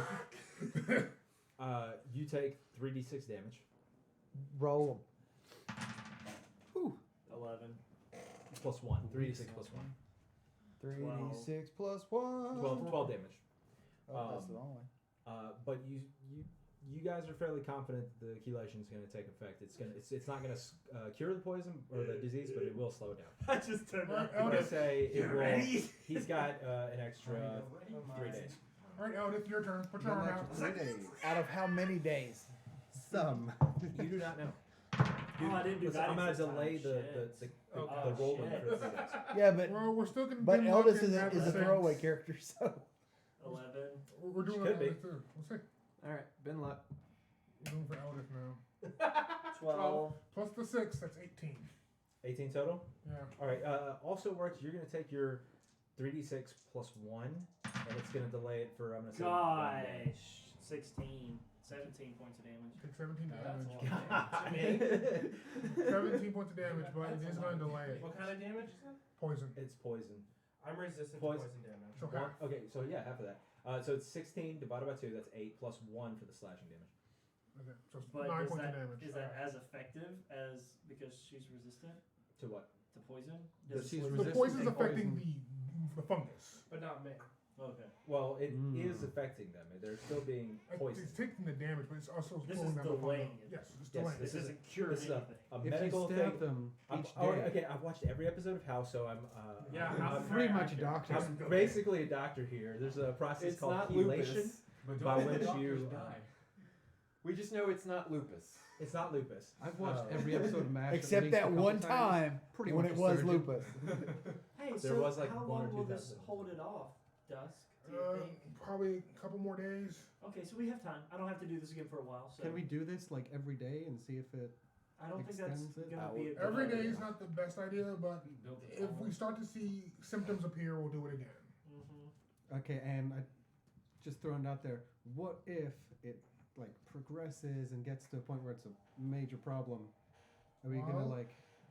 Speaker 2: You take 3d6 damage.
Speaker 1: Roll
Speaker 8: 11.
Speaker 2: Plus 1. 3d6 plus 1.
Speaker 1: 3d6 plus 1.
Speaker 2: 12 damage.
Speaker 1: Oh, that's the wrong way.
Speaker 2: But you guys are fairly confident the chelation is going to take effect. It's not going to cure the poison or the disease, but it will slow it down.
Speaker 8: I just turned
Speaker 5: Alright,
Speaker 8: out.
Speaker 2: I'm going to say it
Speaker 8: You
Speaker 2: will.
Speaker 8: ready?
Speaker 2: He's got an extra 3 days.
Speaker 5: Alright, Eldith, your turn. Put your arm out.
Speaker 4: 3 days.
Speaker 1: Out of how many days?
Speaker 4: Some.
Speaker 2: You do not know.
Speaker 8: Oh, I didn't do
Speaker 2: Listen,
Speaker 8: that.
Speaker 2: I'm going to
Speaker 8: this time.
Speaker 2: delay the
Speaker 8: Shit.
Speaker 2: rolling
Speaker 8: shit.
Speaker 2: for 3 days.
Speaker 1: Yeah, but
Speaker 5: Well, we're still going to
Speaker 1: Eldest is a throwaway character, so
Speaker 8: 11.
Speaker 5: We're doing
Speaker 2: Could be.
Speaker 5: Eldith too. We'll see.
Speaker 10: Alright, bin luck.
Speaker 5: We're doing for Eldith now.
Speaker 8: 12.
Speaker 5: Plus the 6, that's 18.
Speaker 2: 18 total?
Speaker 5: Yeah.
Speaker 2: Alright, also works, you're going to take your 3d6 plus 1, and it's going to delay it for, I'm going to say, 1 day.
Speaker 8: Gosh. 16. 17 points of damage.
Speaker 5: Take 17 damage.
Speaker 8: I mean,
Speaker 5: 17 points of damage, but it is going to delay it.
Speaker 7: What kind of damage is that?
Speaker 5: Poison.
Speaker 2: It's poison.
Speaker 7: I'm resistant
Speaker 2: Poison.
Speaker 7: to poison damage.
Speaker 5: So half.
Speaker 2: Okay, so yeah, half of that. So it's 16 divided by 2, that's 8, plus 1 for the slashing damage.
Speaker 5: Okay, so it's
Speaker 8: but
Speaker 5: 9
Speaker 8: is
Speaker 5: points
Speaker 8: that,
Speaker 5: of damage.
Speaker 8: is that as effective as because she's resistant
Speaker 2: To what?
Speaker 8: to poison?
Speaker 4: Does
Speaker 8: Does
Speaker 4: she's
Speaker 8: poison-
Speaker 5: The
Speaker 4: resistant
Speaker 5: poison's
Speaker 4: to
Speaker 5: affecting
Speaker 4: poison.
Speaker 5: the fungus.
Speaker 7: But not me.
Speaker 8: Okay.
Speaker 2: Well, it is affecting them. They're still being poisoned.
Speaker 5: It's taking the damage, but it's also
Speaker 8: This
Speaker 5: slowing
Speaker 8: is
Speaker 5: down the
Speaker 8: delaying
Speaker 5: fungus.
Speaker 8: it.
Speaker 5: Yes, it's
Speaker 2: Yes,
Speaker 5: delaying
Speaker 2: this
Speaker 5: it.
Speaker 8: This isn't curing
Speaker 2: This is
Speaker 8: anything.
Speaker 2: a
Speaker 4: If you
Speaker 2: medical
Speaker 4: stab
Speaker 2: thing.
Speaker 4: them
Speaker 2: I'm,
Speaker 4: each
Speaker 2: oh,
Speaker 4: day,
Speaker 2: okay, I've watched every episode of House, so I'm
Speaker 7: Yeah,
Speaker 2: I'm,
Speaker 7: House
Speaker 2: I'm,
Speaker 1: pretty much a doctor.
Speaker 2: I'm basically a doctor here. There's a process
Speaker 10: It's
Speaker 2: called
Speaker 10: not
Speaker 2: chelation
Speaker 10: lupus.
Speaker 3: But
Speaker 2: by
Speaker 3: don't
Speaker 2: which
Speaker 3: doctors
Speaker 2: you.
Speaker 3: die.
Speaker 10: We just know it's not lupus.
Speaker 2: It's not lupus.
Speaker 4: I've watched
Speaker 2: Uh,
Speaker 4: every episode of MASH. at
Speaker 1: except
Speaker 4: least a
Speaker 1: that
Speaker 4: couple
Speaker 1: one
Speaker 4: times.
Speaker 1: time
Speaker 4: Pretty
Speaker 1: when
Speaker 4: much
Speaker 1: it
Speaker 4: a
Speaker 1: was
Speaker 4: surgeon.
Speaker 1: lupus.
Speaker 8: Hey,
Speaker 2: There
Speaker 8: so
Speaker 2: was, like,
Speaker 8: how
Speaker 2: 1 or
Speaker 8: long
Speaker 2: 2
Speaker 8: will this
Speaker 2: episodes.
Speaker 8: hold it off? Dusk? Do you think?
Speaker 5: Probably a couple more days.
Speaker 8: Okay, so we have time. I don't have to do this again for a while. So
Speaker 4: Can we do this like every day and see if it?
Speaker 8: I don't think that's
Speaker 4: extends it?
Speaker 8: gonna
Speaker 1: I
Speaker 8: be a
Speaker 1: would-
Speaker 8: good
Speaker 5: Every day
Speaker 8: idea.
Speaker 5: is not the best idea, but
Speaker 3: We built a
Speaker 5: if
Speaker 3: tower.
Speaker 5: we start to see symptoms appear, we'll do it again.
Speaker 8: Mhm.
Speaker 4: Okay, and I just throwing it out there. What if it like progresses and gets to a point where it's a major problem? Are we gonna
Speaker 5: Well,
Speaker 4: like?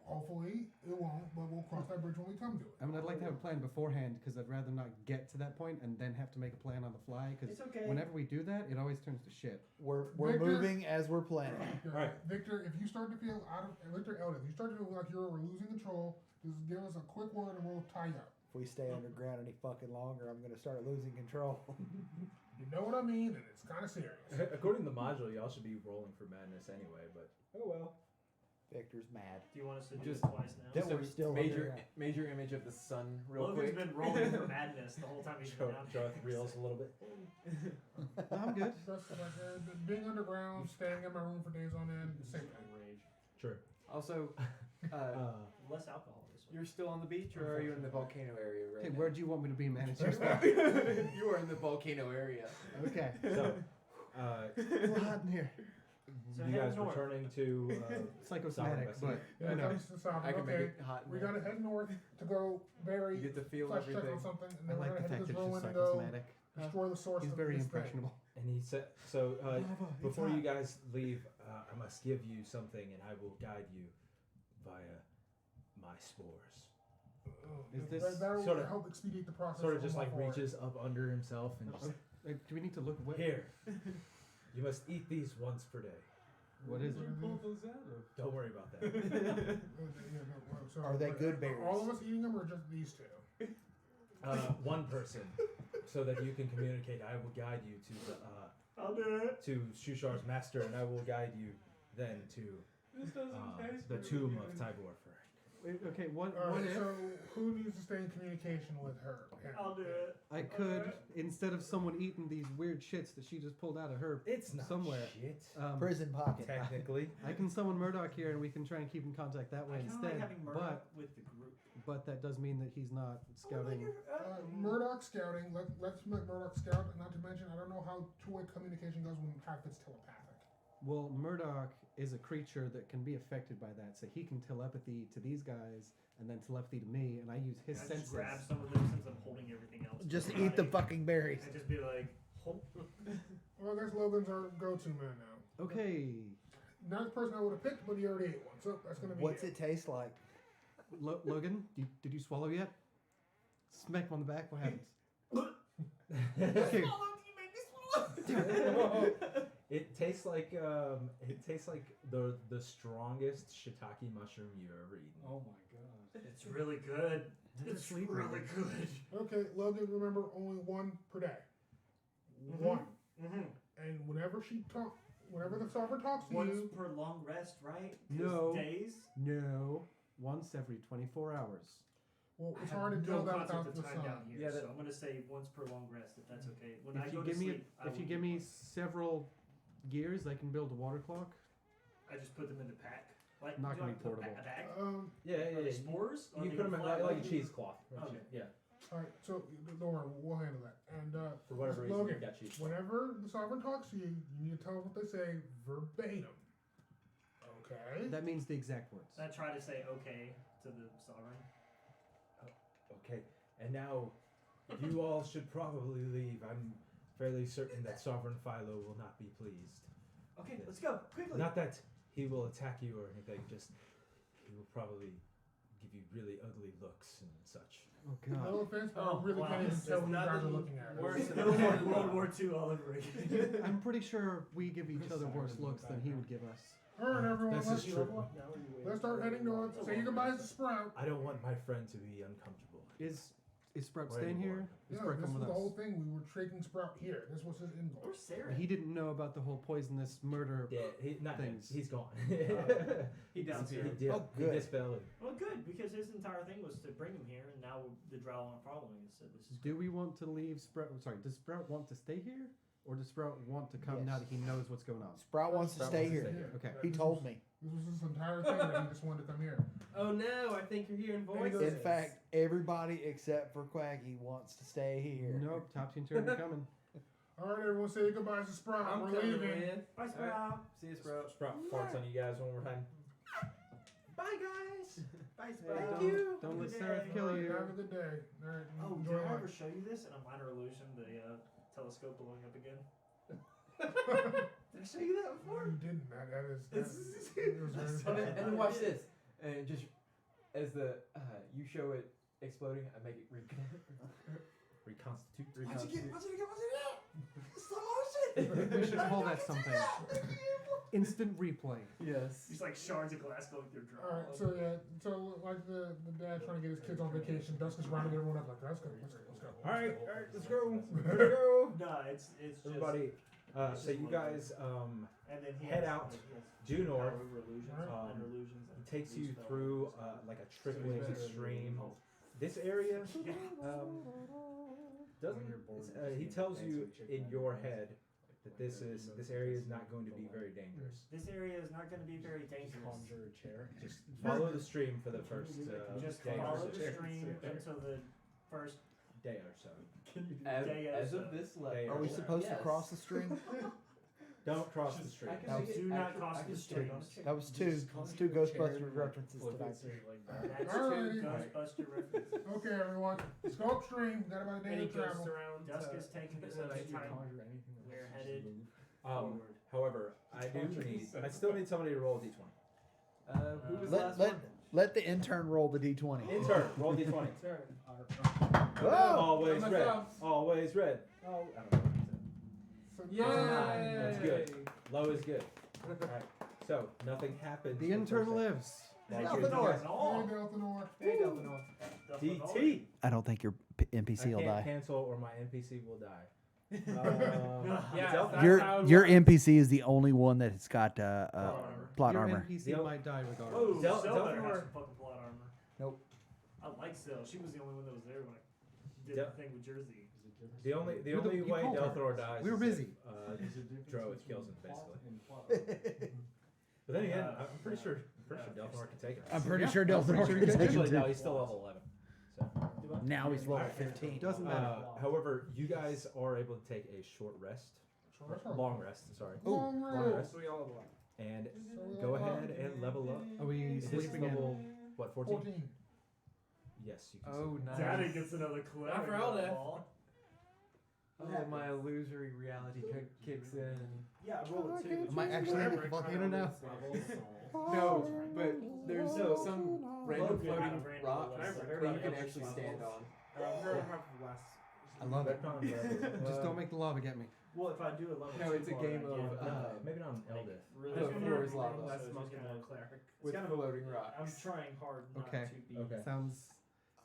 Speaker 5: Hopefully it won't, but we'll cross that bridge when we come to it.
Speaker 4: I mean, I'd like to have a plan beforehand because I'd rather not get to that point and then have to make a plan on the fly. Because
Speaker 8: It's okay.
Speaker 4: whenever we do that, it always turns to shit.
Speaker 1: We're
Speaker 5: Victor-
Speaker 1: moving as we're planning.
Speaker 5: Yeah,
Speaker 2: Alright.
Speaker 5: Victor, if you start to feel out of Victor Eldith, if you start to feel like we're losing control, just give us a quick word and we'll tie you up.
Speaker 1: If we stay underground any fucking longer, I'm gonna start losing control.
Speaker 5: You know what I mean, and it's kind of serious.
Speaker 2: According to the module, y'all should be rolling for madness anyway, but oh well.
Speaker 1: Victor's mad.
Speaker 8: Do you want us to do
Speaker 10: Just-
Speaker 8: this twice now?
Speaker 1: Then we're still
Speaker 10: major
Speaker 1: underground.
Speaker 10: major image of the sun, real
Speaker 8: Logan's
Speaker 10: quick.
Speaker 8: been rolling for madness the whole time he's been out
Speaker 2: Show
Speaker 8: here.
Speaker 2: off the reels a little bit.
Speaker 4: I'm good.
Speaker 5: Just like being underground, staying in my room for days on end, same thing.
Speaker 8: Rage.
Speaker 2: True.
Speaker 10: Also,
Speaker 8: Less alcohol this way.
Speaker 10: you're still on the beach, or are you in the volcano area right
Speaker 4: Okay,
Speaker 10: now?
Speaker 4: where do you want me to be, manager?
Speaker 10: You are in the volcano area.
Speaker 4: Okay.
Speaker 2: So,
Speaker 4: It's hot in here.
Speaker 8: So
Speaker 2: you
Speaker 8: head
Speaker 2: guys
Speaker 8: north.
Speaker 2: returning to
Speaker 4: Psychosomatic,
Speaker 2: Sovereign
Speaker 4: but
Speaker 5: Yeah,
Speaker 4: you know,
Speaker 5: comes to South.
Speaker 10: I can
Speaker 5: Okay,
Speaker 10: make it hot. in
Speaker 5: we
Speaker 10: there.
Speaker 5: gotta head north to go bury
Speaker 10: You get to feel
Speaker 5: flesh check
Speaker 10: everything.
Speaker 5: on something, and
Speaker 4: I
Speaker 5: then we're
Speaker 4: like the
Speaker 5: gonna head
Speaker 4: fact
Speaker 5: to
Speaker 4: that
Speaker 5: this
Speaker 4: it's
Speaker 5: ruin
Speaker 4: just
Speaker 5: and go
Speaker 4: psychosomatic.
Speaker 5: destroy the source
Speaker 4: He's
Speaker 5: of
Speaker 4: very
Speaker 5: this
Speaker 4: impressionable.
Speaker 2: and he said, so before you guys leave, I must give you something, and I will guide you via my spores.
Speaker 5: thing.
Speaker 4: Is this
Speaker 5: That'll
Speaker 2: sort of-
Speaker 5: help expedite the process.
Speaker 2: Sort of
Speaker 5: on
Speaker 2: just
Speaker 5: my
Speaker 2: like
Speaker 5: part.
Speaker 2: reaches up under himself and just
Speaker 4: Do we need to look what?
Speaker 2: here. You must eat these once per day.
Speaker 4: What is
Speaker 3: Where
Speaker 4: it?
Speaker 3: did you pull those out of?
Speaker 2: Don't worry about that.
Speaker 5: So,
Speaker 1: Are they
Speaker 5: wait,
Speaker 1: good berries?
Speaker 5: All of us eating them, or just these two?
Speaker 2: One person, so that you can communicate. I will guide you to the
Speaker 8: I'll do it.
Speaker 2: to Shushar's master, and I will guide you then to
Speaker 3: This doesn't taste
Speaker 2: the
Speaker 3: very
Speaker 2: tomb
Speaker 3: good.
Speaker 2: of Tyborfer.
Speaker 4: Okay, what
Speaker 5: Alright,
Speaker 4: if
Speaker 5: so who needs to stay in communication with her?
Speaker 8: I'll do it.
Speaker 4: I could, instead of someone eating these weird shits that she just pulled out of her
Speaker 2: It's not
Speaker 4: somewhere,
Speaker 2: shit.
Speaker 9: Prison pocket.
Speaker 2: Technically.
Speaker 4: I can summon Murdoch here and we can try and keep in contact that way
Speaker 8: I kinda
Speaker 4: instead.
Speaker 8: like having Murdoch with the group.
Speaker 4: But that does mean that he's not scouting.
Speaker 5: Murdoch scouting. Let's make Murdoch scout. Not to mention, I don't know how two-way communication goes when half it's telepathic.
Speaker 4: Well, Murdoch is a creature that can be affected by that, so he can telepathy to these guys and then telepathy to me, and I use his
Speaker 8: I just
Speaker 4: senses.
Speaker 8: grab some of them since I'm holding everything else.
Speaker 1: Just
Speaker 8: for
Speaker 1: eat the
Speaker 8: Friday,
Speaker 1: fucking berries.
Speaker 8: And just be like, hold.
Speaker 5: Well, I guess Logan's our go-to man now.
Speaker 4: Okay,
Speaker 5: Not the person I would have picked, but he already ate one, so that's gonna be.
Speaker 9: What's it taste like?
Speaker 4: Logan, did you swallow yet? Smack him on the back. What happens? Okay.
Speaker 2: It tastes like the strongest shiitake mushroom you've ever eaten.
Speaker 3: Oh my god.
Speaker 8: It's really good. It's
Speaker 4: sleep
Speaker 8: really good.
Speaker 5: Okay, Logan. Remember, only one per day. One.
Speaker 8: Mm-hmm.
Speaker 5: And whenever the sovereign talks to
Speaker 8: Once
Speaker 5: you,
Speaker 8: per long rest, right? 'Cause
Speaker 4: No.
Speaker 8: Days.
Speaker 4: No, once every 24 hours.
Speaker 5: well,
Speaker 8: I
Speaker 5: it's
Speaker 8: have
Speaker 5: hard to
Speaker 8: no
Speaker 5: tell that
Speaker 8: concept
Speaker 5: without
Speaker 8: of
Speaker 5: the
Speaker 8: time down
Speaker 5: sun.
Speaker 8: here,
Speaker 2: Yeah, that-
Speaker 8: so I'm gonna say once per long rest, if that's okay. When I
Speaker 4: If
Speaker 8: go
Speaker 4: you
Speaker 8: to
Speaker 4: give me
Speaker 8: sleep, I
Speaker 4: if
Speaker 8: will
Speaker 4: you
Speaker 8: eat
Speaker 4: give me
Speaker 8: one.
Speaker 4: several gears, I can build a water clock.
Speaker 8: I just put them in the pack. Like,
Speaker 4: Not
Speaker 8: do
Speaker 4: gonna
Speaker 8: I
Speaker 4: be
Speaker 8: put
Speaker 4: portable.
Speaker 8: A bag?
Speaker 2: Yeah.
Speaker 8: Are they spores? Or
Speaker 2: You
Speaker 8: are
Speaker 2: put
Speaker 8: they
Speaker 2: them in
Speaker 8: fly
Speaker 2: like a
Speaker 8: open?
Speaker 2: cheesecloth.
Speaker 8: Okay.
Speaker 2: Yeah.
Speaker 5: All right, so don't worry, we'll handle that. And
Speaker 2: For whatever reason,
Speaker 5: Logan,
Speaker 2: you got cheesecloth.
Speaker 5: whenever the sovereign talks to you, you need to tell them what they say verbatim. Okay.
Speaker 4: That means the exact words.
Speaker 8: I try to say okay to the sovereign.
Speaker 2: Okay, and now you all should probably leave. I'm fairly certain that Sovereign Philo will not be pleased.
Speaker 8: Okay, let's go quickly.
Speaker 2: Not that he will attack you or anything, just he will probably give you really ugly looks and such.
Speaker 4: Oh god.
Speaker 5: No offense, but
Speaker 8: Oh,
Speaker 5: I really
Speaker 8: wow.
Speaker 5: can't even
Speaker 7: So
Speaker 5: tell what you guys are
Speaker 7: nothing
Speaker 5: looking at.
Speaker 7: worse than
Speaker 8: It'll be like World War II all over again.
Speaker 4: I'm pretty sure we give each other worse looks than he would give us.
Speaker 5: All right, everyone,
Speaker 2: This
Speaker 5: let's,
Speaker 2: is true.
Speaker 5: let's start heading north. Say your goodbyes to Sprout.
Speaker 2: I don't want my friend to be uncomfortable.
Speaker 4: Is Sprout
Speaker 2: Or
Speaker 4: staying
Speaker 2: anymore.
Speaker 4: here? Is
Speaker 5: Yeah,
Speaker 4: Sprout
Speaker 5: this
Speaker 4: come
Speaker 5: was
Speaker 4: with
Speaker 5: the whole
Speaker 4: us?
Speaker 5: thing. We were taking Sprout here. This was his end goal.
Speaker 8: Or Sarah.
Speaker 4: He didn't know about the whole poisonous murder.
Speaker 2: Yeah, not him.
Speaker 4: Things.
Speaker 2: He's gone.
Speaker 8: He down
Speaker 2: He
Speaker 8: here.
Speaker 2: did.
Speaker 9: Oh,
Speaker 2: He
Speaker 9: good.
Speaker 2: dispelled.
Speaker 8: Well, good, because his entire thing was to bring him here, and now the Drow aren't following us, so this is
Speaker 4: Do we want to leave Sprout? Sorry, does Sprout want to stay here? Or does Sprout want to come now
Speaker 9: Yes.
Speaker 4: that he knows what's going on?
Speaker 9: Sprout wants to
Speaker 2: Sprout
Speaker 9: stay
Speaker 2: wants to
Speaker 9: here.
Speaker 2: stay here.
Speaker 4: Okay.
Speaker 9: He told me.
Speaker 5: This was his entire thing that he just wanted to come here.
Speaker 7: Oh no, I think you're hearing voices.
Speaker 9: In fact, everybody except for Quaggy wants to stay here.
Speaker 4: Nope, Topsy and Turner coming.
Speaker 5: All right, everyone, say your goodbyes to Sprout.
Speaker 7: I'm
Speaker 5: We're
Speaker 7: coming,
Speaker 5: leaving.
Speaker 7: man.
Speaker 8: Bye, Sprout.
Speaker 10: See you, Sprout.
Speaker 2: Sprout farts on you guys one more time.
Speaker 7: Bye guys. Bye
Speaker 4: Hey,
Speaker 7: Sprout.
Speaker 4: don't let
Speaker 8: Good
Speaker 4: Sarah
Speaker 8: day.
Speaker 4: kill
Speaker 5: Have
Speaker 4: you.
Speaker 5: a good day. All right,
Speaker 8: Oh,
Speaker 5: enjoy
Speaker 8: did I
Speaker 5: life.
Speaker 8: ever show you this in a minor illusion, the telescope blowing up again?
Speaker 7: Did I show you that before?
Speaker 5: You didn't. That is. That
Speaker 7: It's-
Speaker 5: is it was very
Speaker 10: And
Speaker 5: funny.
Speaker 10: then watch this. And just as the you show it exploding, I make it
Speaker 2: Reconstitute.
Speaker 10: reconstitute.
Speaker 4: We should call that something. Instant replay.
Speaker 10: Yes.
Speaker 8: Just like shards of glass going through
Speaker 5: All right, so yeah, so like the dad trying to get his kids on vacation, Dusk is rounding everyone up like, let's go, let's go, let's go.
Speaker 2: All right, let's go. Let's go.
Speaker 8: No, it's just
Speaker 2: Everybody,
Speaker 8: it's
Speaker 2: so
Speaker 8: just
Speaker 2: you
Speaker 8: one
Speaker 2: guys
Speaker 8: and then he
Speaker 2: head
Speaker 8: has,
Speaker 2: out
Speaker 8: like, he has
Speaker 2: due north.
Speaker 8: power over illusions, minor illusions.
Speaker 2: It
Speaker 8: and
Speaker 2: takes you
Speaker 8: spell
Speaker 2: through
Speaker 8: spells.
Speaker 2: like a trickling stream. This area doesn't. He tells you in your head that this area is not going to be very dangerous.
Speaker 8: This area is not going to be very dangerous.
Speaker 3: Conjure a chair.
Speaker 2: Just follow the stream for the first
Speaker 8: Just
Speaker 2: day or
Speaker 8: follow
Speaker 2: so.
Speaker 8: the stream until the first
Speaker 2: Day or so.
Speaker 10: As of this
Speaker 2: Day
Speaker 10: level.
Speaker 9: Are we
Speaker 2: or so.
Speaker 9: supposed to
Speaker 10: Yes.
Speaker 9: cross the stream?
Speaker 2: Don't cross the stream.
Speaker 10: I can
Speaker 9: That
Speaker 10: make
Speaker 9: was-
Speaker 10: it
Speaker 8: do not
Speaker 10: actually-
Speaker 8: cross
Speaker 10: I
Speaker 8: the
Speaker 10: can
Speaker 8: stream.
Speaker 9: That was two. It's two Ghostbusters references
Speaker 3: Flip
Speaker 9: tonight.
Speaker 3: it so you like
Speaker 8: That's
Speaker 5: Alrighty.
Speaker 8: two Ghostbuster references.
Speaker 5: Okay, everyone, let's go upstream. Got about a day
Speaker 7: And
Speaker 5: to
Speaker 7: he goes
Speaker 5: travel.
Speaker 7: around.
Speaker 8: Dusk is taking us at a time.
Speaker 3: conjure anything.
Speaker 8: We're headed
Speaker 2: Um,
Speaker 8: forward.
Speaker 2: however, I still need somebody to roll a d20.
Speaker 10: Who was the last
Speaker 9: Let
Speaker 10: one?
Speaker 9: let the intern roll the d20.
Speaker 2: Intern, roll d20.
Speaker 9: Whoa!
Speaker 2: Always
Speaker 5: I
Speaker 2: red.
Speaker 5: messed up.
Speaker 2: Always red. Oh, I don't know.
Speaker 5: So,
Speaker 7: Yay!
Speaker 2: That's good. Low is good. Alright, so nothing happens.
Speaker 4: The
Speaker 2: for
Speaker 4: intern
Speaker 2: first
Speaker 4: lives.
Speaker 2: day.
Speaker 9: Delta
Speaker 2: Like
Speaker 9: North.
Speaker 5: Hey, Deltanor.
Speaker 10: Hey, Delphinor.
Speaker 2: DT.
Speaker 9: I don't think your NPC will
Speaker 2: I can't
Speaker 9: die.
Speaker 2: cancel or my NPC will die.
Speaker 7: Yeah,
Speaker 2: Delph-
Speaker 7: that's
Speaker 1: Your
Speaker 7: how it
Speaker 1: your
Speaker 7: works.
Speaker 1: NPC is the only one that has got plot
Speaker 4: Your
Speaker 1: armor.
Speaker 4: NPC
Speaker 2: The-
Speaker 4: might die regardless.
Speaker 8: Whoa,
Speaker 2: Del-
Speaker 8: Sil better
Speaker 2: Delphinor-
Speaker 8: have some fucking plot armor.
Speaker 1: Nope.
Speaker 8: I like Sil. She was the only one that was there when I did
Speaker 2: Del-
Speaker 8: the thing with Jersey.
Speaker 2: The only
Speaker 4: You
Speaker 2: way
Speaker 4: called her.
Speaker 2: Delphinor dies.
Speaker 4: We were
Speaker 2: is
Speaker 4: busy.
Speaker 2: If, Droid kills him basically. But then again, I'm pretty sure Delphinor can take it.
Speaker 1: I'm pretty
Speaker 4: Yeah,
Speaker 1: sure
Speaker 4: I'm
Speaker 1: Delphinor
Speaker 4: pretty sure
Speaker 1: can
Speaker 4: he
Speaker 1: take
Speaker 4: can.
Speaker 2: Actually,
Speaker 1: it.
Speaker 2: no, he's still level 11. So.
Speaker 1: Now he's level
Speaker 2: Alright.
Speaker 1: 15.
Speaker 4: Doesn't matter.
Speaker 2: However, you guys are able to take a short rest, long rest. Sorry,
Speaker 5: Long
Speaker 2: long
Speaker 5: rest.
Speaker 2: rest, and go ahead and level up.
Speaker 4: Are we
Speaker 2: Is this
Speaker 4: sleeping in?
Speaker 2: level what 14?
Speaker 5: 14.
Speaker 2: Yes, you can.
Speaker 10: Oh, nice.
Speaker 8: Daddy gets another clip.
Speaker 7: Not for Eldeth.
Speaker 10: Oh, my illusory reality kicks in.
Speaker 8: Yeah, I rolled a 2.
Speaker 4: Am I actually in the volcano now?
Speaker 10: No, but there's some random
Speaker 8: Logan had a
Speaker 10: floating
Speaker 8: random
Speaker 10: rock
Speaker 8: list.
Speaker 10: that you can actually stand on.
Speaker 4: I love it.
Speaker 2: Just
Speaker 4: Just don't make the lava get me.
Speaker 8: Well, if I do a level
Speaker 10: No,
Speaker 8: 2
Speaker 10: it's a
Speaker 8: part,
Speaker 10: game
Speaker 8: I
Speaker 10: of,
Speaker 8: get,
Speaker 2: maybe not on Eldith.
Speaker 8: really
Speaker 10: the floor is
Speaker 8: really
Speaker 10: lava.
Speaker 8: less
Speaker 7: So it's
Speaker 8: smoke
Speaker 7: kinda
Speaker 8: and
Speaker 7: cleric.
Speaker 8: It's
Speaker 10: with
Speaker 8: kind of
Speaker 10: floating
Speaker 8: I'm
Speaker 10: rocks.
Speaker 8: trying hard not
Speaker 4: Okay.
Speaker 8: to be.
Speaker 2: Okay.
Speaker 4: Sounds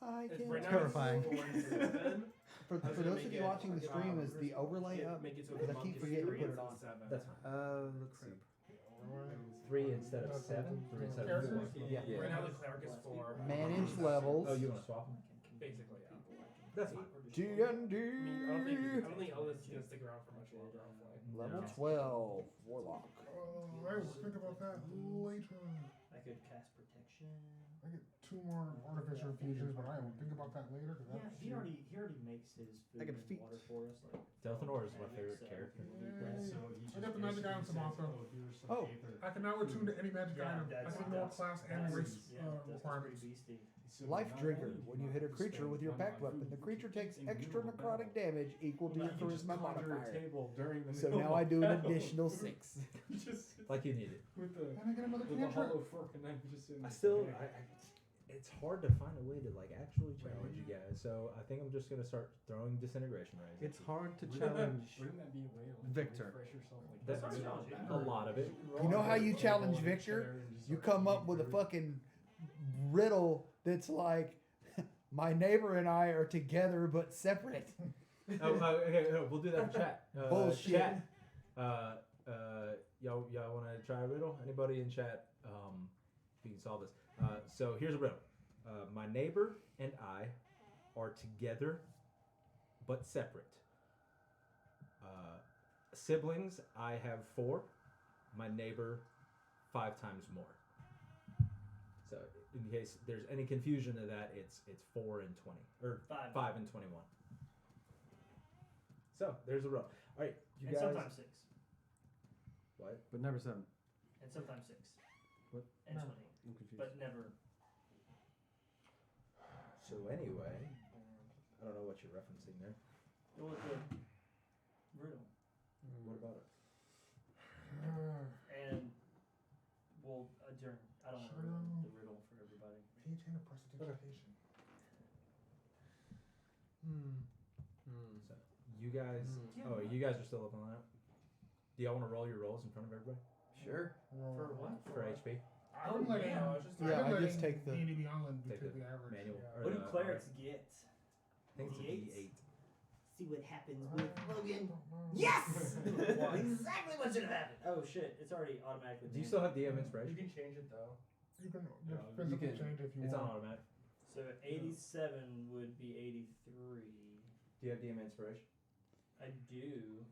Speaker 1: I
Speaker 7: It's
Speaker 1: can.
Speaker 7: right now
Speaker 4: Terrifying.
Speaker 7: it's 4-7.
Speaker 1: For
Speaker 7: I was
Speaker 1: those
Speaker 7: gonna
Speaker 1: of
Speaker 7: make
Speaker 1: you
Speaker 7: it,
Speaker 1: watching the stream, is the overlay
Speaker 7: Yeah,
Speaker 1: up?
Speaker 7: make it so
Speaker 1: Because
Speaker 7: the
Speaker 1: I
Speaker 7: monk
Speaker 1: keep
Speaker 7: is
Speaker 1: forgetting to
Speaker 7: 3
Speaker 1: put it
Speaker 7: instead
Speaker 1: on.
Speaker 7: of 7.
Speaker 2: That's fine.
Speaker 10: Let's see.
Speaker 2: 3 instead of 7. 3 instead of 4.
Speaker 5: Characters?
Speaker 1: Yeah.
Speaker 7: Right now the cleric is 4.
Speaker 1: Manage levels.
Speaker 2: Oh, you want to swap them?
Speaker 7: Basically, yeah.
Speaker 2: That's fine.
Speaker 1: D&D.
Speaker 7: I mean, I don't think Eldeth's gonna stick around for much longer. Hopefully.
Speaker 1: Level
Speaker 2: No.
Speaker 1: 12. Warlock.
Speaker 5: I will think about that later.
Speaker 8: I could cast protection.
Speaker 5: I get 2 more artificial infusions, but I will think about that later. Cause
Speaker 8: Yeah,
Speaker 5: that's
Speaker 8: he already makes his food
Speaker 1: I get
Speaker 8: and
Speaker 1: feet.
Speaker 8: water for us. Like
Speaker 2: Delphinor is my
Speaker 8: magic,
Speaker 2: favorite
Speaker 8: so
Speaker 2: character.
Speaker 5: I got the magic item, Samantha.
Speaker 1: Oh.
Speaker 5: I can now attune to any magic
Speaker 8: Yeah,
Speaker 5: item. I can ignore class and race
Speaker 8: that's
Speaker 5: requirements.
Speaker 8: pretty beastie.
Speaker 1: Life Drinker. When you hit a creature with your pact weapon, the creature takes extra necrotic damage equal to your charisma modifier. So now I do an additional 6.
Speaker 2: Like you need it.
Speaker 5: And I get another cantrip.
Speaker 2: I still, it's hard to find a way to like actually challenge you guys. So I think I'm just gonna start throwing disintegration rays.
Speaker 4: it's hard to challenge Victor.
Speaker 2: That's a lot of it.
Speaker 1: You know how you challenge Victor? You come up with a fucking riddle that's like, my neighbor and I are together but separate.
Speaker 2: Okay, we'll do that for chat.
Speaker 1: Bullshit.
Speaker 2: Chat. Y'all want to try a riddle? Anybody in chat? You can solve this. So here's a riddle. My neighbor and I are together but separate. Siblings, I have 4. My neighbor, 5 times more. So in case there's any confusion of that, it's 4 and 20 or 5 and 21. So there's a riddle. All right, you
Speaker 8: And
Speaker 2: guys.
Speaker 8: sometimes 6.
Speaker 2: What?
Speaker 4: But never 7.
Speaker 8: And sometimes 6.
Speaker 4: What?
Speaker 8: And
Speaker 5: No.
Speaker 8: 20.
Speaker 4: I'm confused.
Speaker 8: But never.
Speaker 2: So anyway, I don't know what you're referencing there.
Speaker 8: Go with the riddle.
Speaker 2: What about it?
Speaker 8: And we'll adjourn. I don't want to ruin the riddle for everybody.
Speaker 5: Page and a prestidigitation.
Speaker 2: So you guys. Oh, you guys are still up on that. Do y'all want to roll your rolls in front of everybody
Speaker 10: Sure.
Speaker 8: For what?
Speaker 2: for HP?
Speaker 5: I would let
Speaker 7: yeah,
Speaker 5: him.
Speaker 7: I was just-
Speaker 1: Yeah, I
Speaker 5: would let
Speaker 1: just
Speaker 5: him
Speaker 1: take the-
Speaker 5: D&D Beyond
Speaker 2: Take
Speaker 5: because
Speaker 2: the
Speaker 5: the average.
Speaker 2: manual.
Speaker 5: Yeah.
Speaker 2: Or
Speaker 8: What do
Speaker 2: the-
Speaker 8: clerics get?
Speaker 2: I think it's a
Speaker 8: D8s?
Speaker 2: D8.
Speaker 8: See what happens with Logan. Yes! Exactly what should have happened. Oh shit! It's already automatically.
Speaker 2: Do you still have DM inspiration?
Speaker 3: You can change it though.
Speaker 5: You can
Speaker 10: you
Speaker 5: physically
Speaker 10: can-
Speaker 5: change if you
Speaker 2: It's on
Speaker 5: want.
Speaker 2: automatic.
Speaker 8: So 87 would be 83.
Speaker 2: Do you have DM inspiration?
Speaker 8: I do.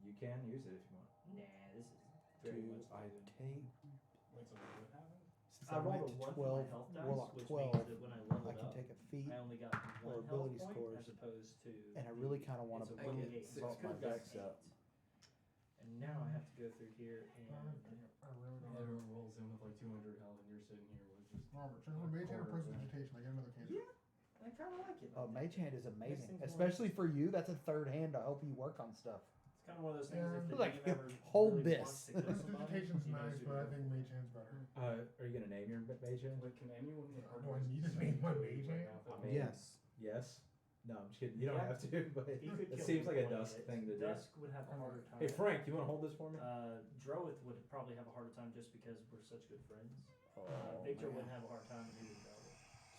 Speaker 2: You can use it if you want.
Speaker 8: Nah, this is very
Speaker 1: Do
Speaker 8: much.
Speaker 1: I
Speaker 8: different.
Speaker 1: take?
Speaker 3: Wait, so what happened?
Speaker 1: Since
Speaker 8: I
Speaker 1: I
Speaker 8: rolled
Speaker 1: went
Speaker 8: a
Speaker 1: to
Speaker 8: 1 for my
Speaker 1: 12,
Speaker 8: health dice,
Speaker 1: Warlock
Speaker 8: which
Speaker 1: 12,
Speaker 8: means that when I leveled
Speaker 1: I can
Speaker 8: up,
Speaker 1: take a feat,
Speaker 8: I only got
Speaker 1: or
Speaker 8: 1
Speaker 1: ability
Speaker 8: health point
Speaker 1: scores,
Speaker 8: as opposed to.
Speaker 1: and I really kind of want
Speaker 8: it's
Speaker 1: to
Speaker 8: a
Speaker 1: make
Speaker 8: 1d8,
Speaker 1: it
Speaker 8: so
Speaker 1: bump
Speaker 8: I
Speaker 1: my
Speaker 8: could've gotten
Speaker 1: dex up.
Speaker 8: 8. And now I have to go through here and.
Speaker 5: I really don't.
Speaker 3: Everyone rolls in with like 200 health and you're sitting here with just.
Speaker 5: Robert, check for mage and a prestidigitation. I get another cantrip.
Speaker 8: Yeah, I kind of like it.
Speaker 1: Oh,
Speaker 8: like
Speaker 1: Mage
Speaker 8: that.
Speaker 1: Hand is amazing,
Speaker 8: things more
Speaker 1: especially for you. That's a third hand to help you work on stuff.
Speaker 8: It's kind of one of those things.
Speaker 5: Yeah.
Speaker 8: If the
Speaker 1: Like,
Speaker 8: DM ever
Speaker 1: hold
Speaker 8: really
Speaker 1: this.
Speaker 8: wants to kill somebody,
Speaker 5: Prestidigitation's
Speaker 8: he knows
Speaker 5: nice,
Speaker 8: who
Speaker 5: but
Speaker 8: to
Speaker 5: I
Speaker 8: go
Speaker 5: think
Speaker 8: for.
Speaker 5: mage hand's better.
Speaker 2: Are you gonna name your mage hand?
Speaker 3: Like, can anyone?
Speaker 5: Do I need to name my mage hand?
Speaker 2: I mean,
Speaker 4: Yes.
Speaker 2: Yes. No, I'm just kidding. You don't
Speaker 8: Yeah.
Speaker 2: have to, but
Speaker 8: He could
Speaker 2: it
Speaker 8: kill
Speaker 2: seems like a
Speaker 8: anyone
Speaker 2: Dusk
Speaker 8: with it.
Speaker 2: thing to do.
Speaker 8: Dusk would have a harder time.
Speaker 2: Hey Frank, you want to hold this for me?
Speaker 8: Droith would probably have a harder time just because we're such good friends.
Speaker 1: Oh,
Speaker 8: Victor
Speaker 1: man.
Speaker 8: wouldn't have a hard time, and he would go.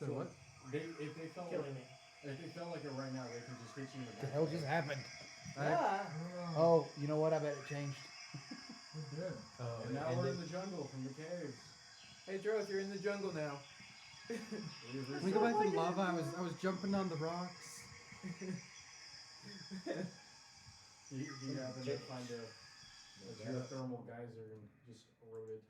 Speaker 4: So what?
Speaker 3: If they felt
Speaker 8: Killing
Speaker 3: like,
Speaker 8: me.
Speaker 3: if they felt like it right now, they can just hit you in the
Speaker 1: What the
Speaker 3: back.
Speaker 1: hell just happened?
Speaker 8: Yeah.
Speaker 1: Oh, you know what? I bet it changed.
Speaker 5: It did.
Speaker 2: Oh,
Speaker 3: And now
Speaker 2: and
Speaker 3: we're
Speaker 2: it-
Speaker 3: in the jungle from the caves.
Speaker 10: Hey, Droth, you're in the jungle now.
Speaker 4: When we go back to the lava, I was jumping on the rocks.
Speaker 3: He happened to find a geothermal geyser and just rode it.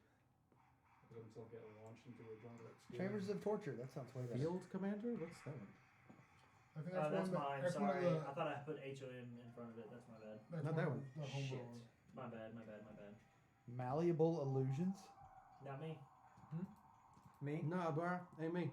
Speaker 3: Let himself get launched into a jungle.
Speaker 1: Chambers of Torture. That sounds way better.
Speaker 4: Field Commander? What's that one?
Speaker 5: I think
Speaker 8: That's
Speaker 5: one
Speaker 8: mine.
Speaker 5: that's
Speaker 8: Sorry,
Speaker 5: one of the,
Speaker 8: I thought I put HOM in front of it. That's my bad.
Speaker 5: that's
Speaker 4: Not that one.
Speaker 5: The homebrew
Speaker 8: Shit.
Speaker 5: one.
Speaker 8: My bad. My bad. My bad.
Speaker 1: Malleable Illusions.
Speaker 8: Not me.
Speaker 10: Me?
Speaker 4: Nah, bro. Ain't me.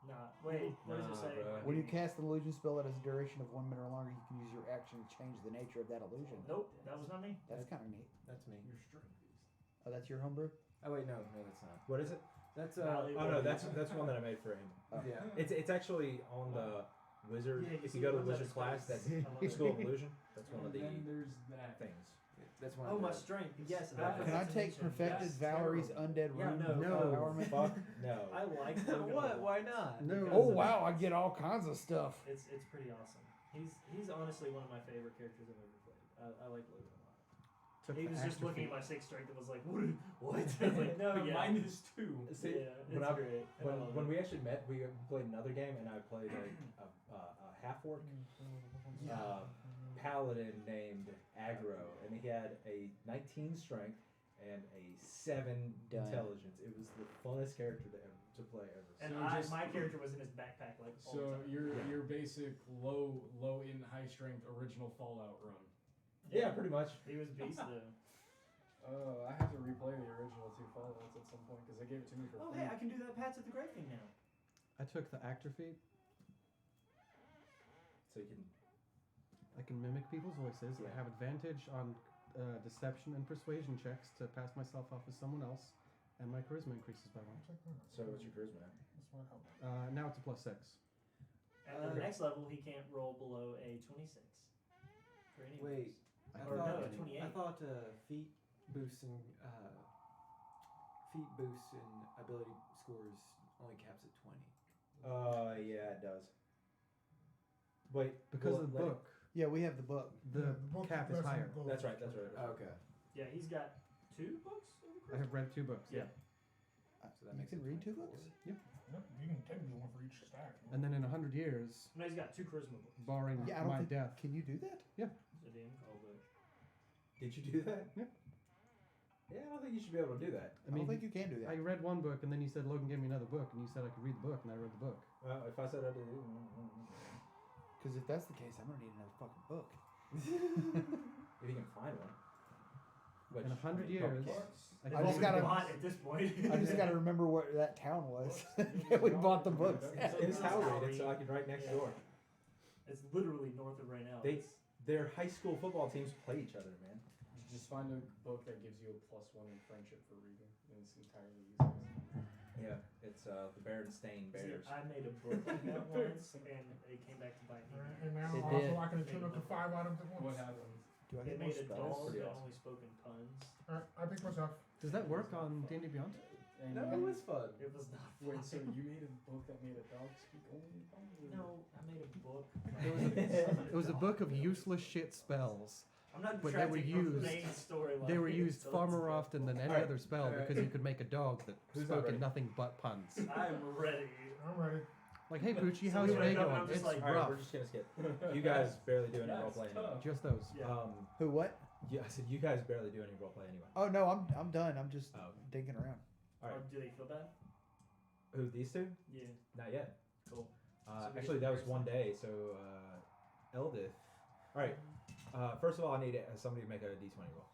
Speaker 8: Nah. Wait. What does it
Speaker 2: Nah,
Speaker 8: say?
Speaker 2: bro.
Speaker 1: When you cast an illusion spell that has a duration of 1 minute or longer, you can use your action to change the nature of that illusion.
Speaker 8: Nope. That was not me.
Speaker 1: That's kind of neat.
Speaker 10: That's me.
Speaker 3: Your strength beast.
Speaker 1: Oh, that's your homebrew?
Speaker 10: Oh wait, no, that's not.
Speaker 2: What is it?
Speaker 10: That's
Speaker 8: Malleable.
Speaker 2: Oh no, that's one that I made for him.
Speaker 10: yeah.
Speaker 2: It's actually on the wizard.
Speaker 8: Yeah,
Speaker 2: if
Speaker 8: see,
Speaker 2: you go to
Speaker 8: one's
Speaker 2: the
Speaker 8: at
Speaker 2: wizard
Speaker 8: a
Speaker 2: class,
Speaker 8: space.
Speaker 2: that's
Speaker 8: I love
Speaker 2: School
Speaker 8: it.
Speaker 2: of Illusion. That's one of
Speaker 3: And
Speaker 2: the
Speaker 3: then there's that.
Speaker 2: things.
Speaker 10: That's one.
Speaker 8: Oh,
Speaker 10: of
Speaker 8: my
Speaker 10: the-
Speaker 8: strength. Yes.
Speaker 10: Can
Speaker 1: Can I take
Speaker 8: Fascination.
Speaker 1: Perfected
Speaker 3: That's
Speaker 1: Valerie's
Speaker 3: terrible.
Speaker 1: Undead
Speaker 8: Yeah,
Speaker 1: Rune
Speaker 8: no.
Speaker 1: Empowerment?
Speaker 2: Fuck no.
Speaker 8: I like Logan a
Speaker 10: What?
Speaker 8: lot.
Speaker 10: Why not?
Speaker 4: No.
Speaker 8: Because
Speaker 1: Oh
Speaker 8: of-
Speaker 1: wow, I get all kinds of stuff.
Speaker 8: It's pretty awesome. He's honestly one of my favorite characters I've ever played. I like Logan a lot.
Speaker 4: Took
Speaker 8: He
Speaker 4: the
Speaker 8: was just
Speaker 4: active
Speaker 8: looking
Speaker 4: feat.
Speaker 8: at my 6 strength and was like, what? What? I was like, no, yeah.
Speaker 3: Mine is 2.
Speaker 2: See,
Speaker 8: Yeah,
Speaker 2: when
Speaker 8: it's
Speaker 2: I-
Speaker 8: great. And I love
Speaker 2: when
Speaker 8: it.
Speaker 2: we actually met, we played another game, and I played a half orc paladin named Aggro, and he had a 19 strength and a 7
Speaker 1: Done.
Speaker 2: intelligence. It was the funnest character to play ever.
Speaker 8: And
Speaker 3: So just-
Speaker 8: my character was in his backpack like all the
Speaker 3: So
Speaker 8: time.
Speaker 3: your basic low in high strength original Fallout run.
Speaker 2: Yeah, pretty much.
Speaker 8: He was beast though.
Speaker 3: I have to replay the original 2 Fallouts at some point because they gave it to me for
Speaker 8: Oh
Speaker 3: free.
Speaker 8: hey, I can do that Pats at the Great thing now.
Speaker 4: I took the actor feat.
Speaker 2: So you can.
Speaker 4: I can mimic people's voices.
Speaker 2: Yeah.
Speaker 4: I have advantage on deception and persuasion checks to pass myself off as someone else, and my charisma increases by 1.
Speaker 5: Check that out.
Speaker 2: So what's your charisma? at?
Speaker 5: This might help.
Speaker 4: Now it's a +6.
Speaker 8: At the next level, he can't roll below a 26. For any of
Speaker 10: Wait.
Speaker 8: those.
Speaker 10: I
Speaker 8: Or
Speaker 10: thought,
Speaker 8: no, 28.
Speaker 10: I thought feat boosts and ability scores only caps at 20.
Speaker 2: Yeah, it does. Wait,
Speaker 4: Because
Speaker 2: well,
Speaker 4: of the
Speaker 2: let-
Speaker 4: book,
Speaker 1: Yeah, we have the book.
Speaker 4: the
Speaker 5: book
Speaker 4: cap is
Speaker 5: lets them
Speaker 4: higher.
Speaker 5: go.
Speaker 2: That's right. That's right.
Speaker 10: Okay.
Speaker 8: Yeah, he's got 2 books.
Speaker 4: I have read 2 books.
Speaker 8: Yeah.
Speaker 10: So that
Speaker 1: You
Speaker 10: makes
Speaker 1: can
Speaker 10: it
Speaker 1: read 2
Speaker 10: 24.
Speaker 1: books?
Speaker 5: Yep, you can technically one for each stack.
Speaker 4: And then in 100 years,
Speaker 8: No, he's got 2 charisma books.
Speaker 4: barring
Speaker 1: Yeah, I don't
Speaker 4: my
Speaker 1: think.
Speaker 4: death,
Speaker 1: Can you do that?
Speaker 8: So DM called it.
Speaker 2: Did you do that?
Speaker 4: Yeah.
Speaker 2: Yeah, I don't think you should be able to do that.
Speaker 1: I don't think you can do
Speaker 4: I
Speaker 1: that.
Speaker 4: read one book, and then you said, Logan gave me another book, and you said I could read the book, and I read the book.
Speaker 2: Well, if I said I did,
Speaker 1: Because if that's the case, I'm gonna need another fucking book.
Speaker 2: if you can find one. Which,
Speaker 4: In 100
Speaker 2: probably
Speaker 4: years,
Speaker 2: can't.
Speaker 8: It's
Speaker 1: I just
Speaker 8: all
Speaker 1: gotta-
Speaker 8: bought at this point.
Speaker 1: I just gotta remember what that town was. We bought the books.
Speaker 2: It's how rated, so I can right next
Speaker 8: Yeah.
Speaker 2: door.
Speaker 8: It's literally north of right now.
Speaker 2: They, their high school football teams play each other, man.
Speaker 3: Just find a book that gives you a +1 in friendship for reading, and it's entirely useless.
Speaker 2: Yeah, it's the Berenstain
Speaker 8: See,
Speaker 2: Bears.
Speaker 8: I made a book like that once, and it came back to bite me.
Speaker 5: Alright, and now
Speaker 1: It
Speaker 5: also
Speaker 1: did.
Speaker 5: I can turn up to 5 items at
Speaker 3: What
Speaker 5: once.
Speaker 3: happened?
Speaker 1: Do I
Speaker 8: It
Speaker 1: get more
Speaker 8: made a
Speaker 1: spells?
Speaker 8: dog
Speaker 2: Pretty
Speaker 8: that
Speaker 2: awesome.
Speaker 8: only spoke in puns.
Speaker 5: Alright, I pick myself.
Speaker 4: Does that work on D&D Beyond?
Speaker 3: And
Speaker 10: No, it was fun.
Speaker 8: It was not fun.
Speaker 3: Wait, so you made a book that made a dog speak only in puns? or-
Speaker 8: No, I made a book.
Speaker 4: It was a book of useless shit spells.
Speaker 8: I'm not
Speaker 4: But they were
Speaker 8: detracting from the
Speaker 4: used-
Speaker 8: main storyline.
Speaker 4: They were used
Speaker 8: so
Speaker 4: far
Speaker 8: it's
Speaker 4: more
Speaker 8: good.
Speaker 4: often than any
Speaker 2: Alright,
Speaker 4: other spell
Speaker 2: alright.
Speaker 4: because you could make a dog that
Speaker 2: Who's
Speaker 4: spoke
Speaker 2: not
Speaker 4: in
Speaker 2: ready?
Speaker 4: nothing but puns.
Speaker 8: I'm ready.
Speaker 5: I'm ready.
Speaker 4: Like, hey Poochie,
Speaker 8: So
Speaker 4: how's
Speaker 8: we
Speaker 4: your
Speaker 8: went
Speaker 4: day
Speaker 8: up and I'm
Speaker 4: going?
Speaker 8: just
Speaker 4: It's
Speaker 8: like,
Speaker 2: All right,
Speaker 4: rough.
Speaker 2: we're just gonna skip. You guys barely do any
Speaker 3: That's
Speaker 2: roleplay anyway.
Speaker 3: tough.
Speaker 4: Just those.
Speaker 8: Yeah.
Speaker 1: Who? What?
Speaker 2: Yeah, I said you guys barely do any roleplay anyway.
Speaker 1: Oh no, I'm done. I'm just
Speaker 2: Oh.
Speaker 1: dinking around.
Speaker 2: All right.
Speaker 8: Or do they feel bad?
Speaker 2: Who, these two?
Speaker 8: Yeah.
Speaker 2: Not yet.
Speaker 8: Cool. So we
Speaker 2: Actually,
Speaker 8: get
Speaker 2: that was
Speaker 8: first.
Speaker 2: one day. So, Eldith. All right. First of all, I need somebody to make a d20 roll.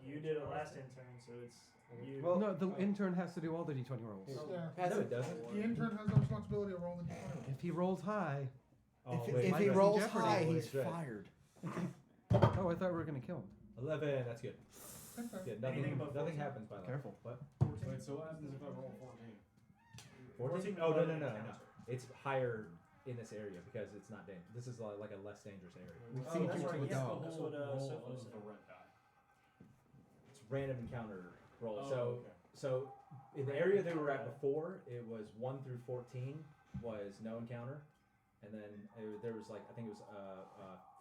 Speaker 8: You did it last intern, so it's you.
Speaker 10: Well,
Speaker 4: No, the intern has to do all the d20 rolls.
Speaker 5: Yeah.
Speaker 2: No, it doesn't.
Speaker 5: The intern has the responsibility of rolling the d20.
Speaker 4: If he rolls high...
Speaker 2: Oh,
Speaker 1: if
Speaker 2: wait,
Speaker 1: if
Speaker 2: my
Speaker 1: he
Speaker 2: bad.
Speaker 1: rolls
Speaker 4: Jeopardy.
Speaker 1: high,
Speaker 2: Oh,
Speaker 1: he's
Speaker 2: that's right.
Speaker 1: fired.
Speaker 4: Oh, I thought we were going to kill him.
Speaker 2: 11. That's good.
Speaker 5: Okay.
Speaker 2: Good.
Speaker 8: Anything
Speaker 2: Nothing.
Speaker 8: above
Speaker 2: Nothing
Speaker 8: 14?
Speaker 2: happens by that.
Speaker 4: Careful.
Speaker 2: What?
Speaker 3: Wait, so what happens if I roll 14?
Speaker 2: 14? Oh no. It's higher in this area because it's not dangerous. This is like a less dangerous area.
Speaker 4: We
Speaker 8: Oh,
Speaker 4: feed
Speaker 8: that's
Speaker 4: you
Speaker 8: right,
Speaker 4: to a
Speaker 8: yeah.
Speaker 4: dog.
Speaker 8: That's what,
Speaker 3: roll
Speaker 8: Sophos
Speaker 3: of
Speaker 8: said.
Speaker 3: the red die.
Speaker 2: It's random encounter roll.
Speaker 3: Oh,
Speaker 2: so
Speaker 3: okay.
Speaker 2: so in the area they were at before, it was 1 through 14 was no encounter, and then there was like I think it was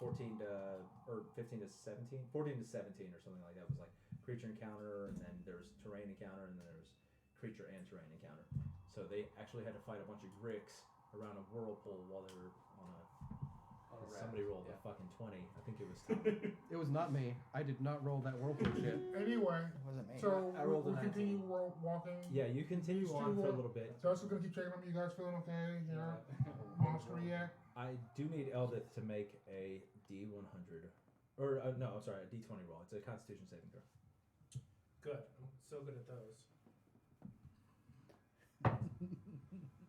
Speaker 2: 14 to or 15 to 17, 14 to 17 or something like that. It was like creature encounter, and then there was terrain encounter, and then there was creature and terrain encounter. So they actually had to fight a bunch of gricks around a whirlpool while they were on a. Somebody rolled a fucking 20. I think it was Tom.
Speaker 4: It was not me. I did not roll that whirlpool shit.
Speaker 5: Anyway,
Speaker 1: Wasn't me.
Speaker 5: so
Speaker 10: I rolled a
Speaker 5: we
Speaker 10: 19.
Speaker 5: continue walking.
Speaker 2: Yeah, you continue
Speaker 5: These
Speaker 2: on
Speaker 5: two,
Speaker 2: for a little bit.
Speaker 5: Dustin's gonna keep checking on you guys feeling okay. You know, monster yet?
Speaker 2: I do need Eldith to make a D100, or no, I'm sorry, a D20 roll. It's a Constitution saving throw.
Speaker 7: Good. I'm so good at those.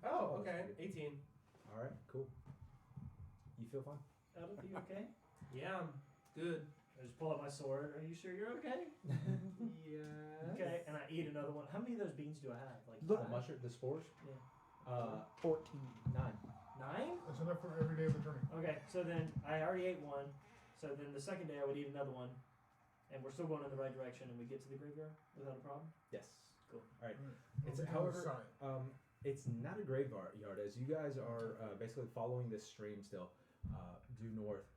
Speaker 7: Oh, okay. 18.
Speaker 2: All right, cool. You feel fine?
Speaker 8: Eldith, you okay?
Speaker 7: Yeah, I'm good.
Speaker 8: I just pull out my sword. Are you sure you're okay?
Speaker 10: Yeah.
Speaker 8: Okay, and I eat another one. How many of those beans do I have? Like
Speaker 2: The
Speaker 8: five?
Speaker 2: mushroom, the spores.
Speaker 8: Yeah.
Speaker 1: 14.
Speaker 2: 9.
Speaker 8: 9?
Speaker 5: That's enough for every day of the journey.
Speaker 8: Okay, so then I already ate one. So then the second day I would eat another one, and we're still going in the right direction, and we get to the graveyard without a problem.
Speaker 2: Yes.
Speaker 8: Cool.
Speaker 2: All right.
Speaker 5: It's
Speaker 2: It's however, it's not a graveyard. As you guys are basically following this stream still, due north,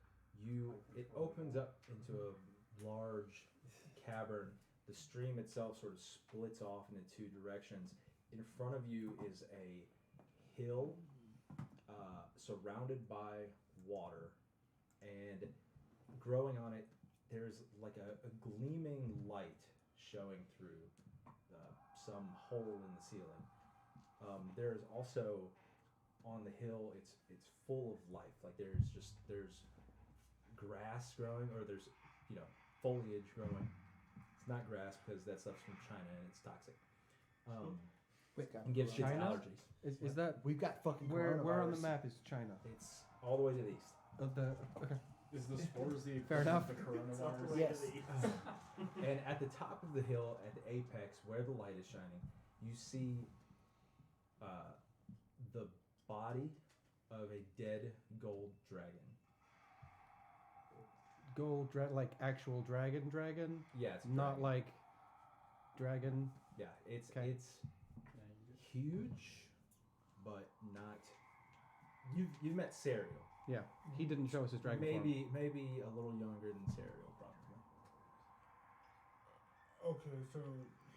Speaker 2: it opens up into a large cavern. The stream itself sort of splits off into two directions. In front of you is a hill surrounded by water, and growing on it, there's like a gleaming light showing through some hole in the ceiling. There's also on the hill, it's full of life. Like there's grass growing, or there's foliage growing. It's not grass because that stuff's from China and it's toxic. And gives kids
Speaker 4: China?
Speaker 2: allergies.
Speaker 4: Is that
Speaker 1: We've got fucking
Speaker 4: where on the
Speaker 1: coronavirus.
Speaker 4: map is China?
Speaker 2: It's all the way to the east.
Speaker 4: Okay.
Speaker 3: Is the spores the
Speaker 4: Fair enough.
Speaker 3: equivalent of the
Speaker 8: It's off the
Speaker 3: coronavirus?
Speaker 8: way
Speaker 1: Yes.
Speaker 8: to the east.
Speaker 2: And at the top of the hill, at the apex, where the light is shining, you see the body of a dead gold dragon.
Speaker 4: Gold like actual dragon.
Speaker 2: Yeah, it's a
Speaker 4: Not
Speaker 2: dragon.
Speaker 4: like dragon.
Speaker 2: Yeah, it's
Speaker 4: Okay.
Speaker 2: it's huge, but not. You've met Serial.
Speaker 4: Yeah, he didn't show us his dragon form.
Speaker 2: Maybe a little younger than Serial, probably.
Speaker 5: Okay, so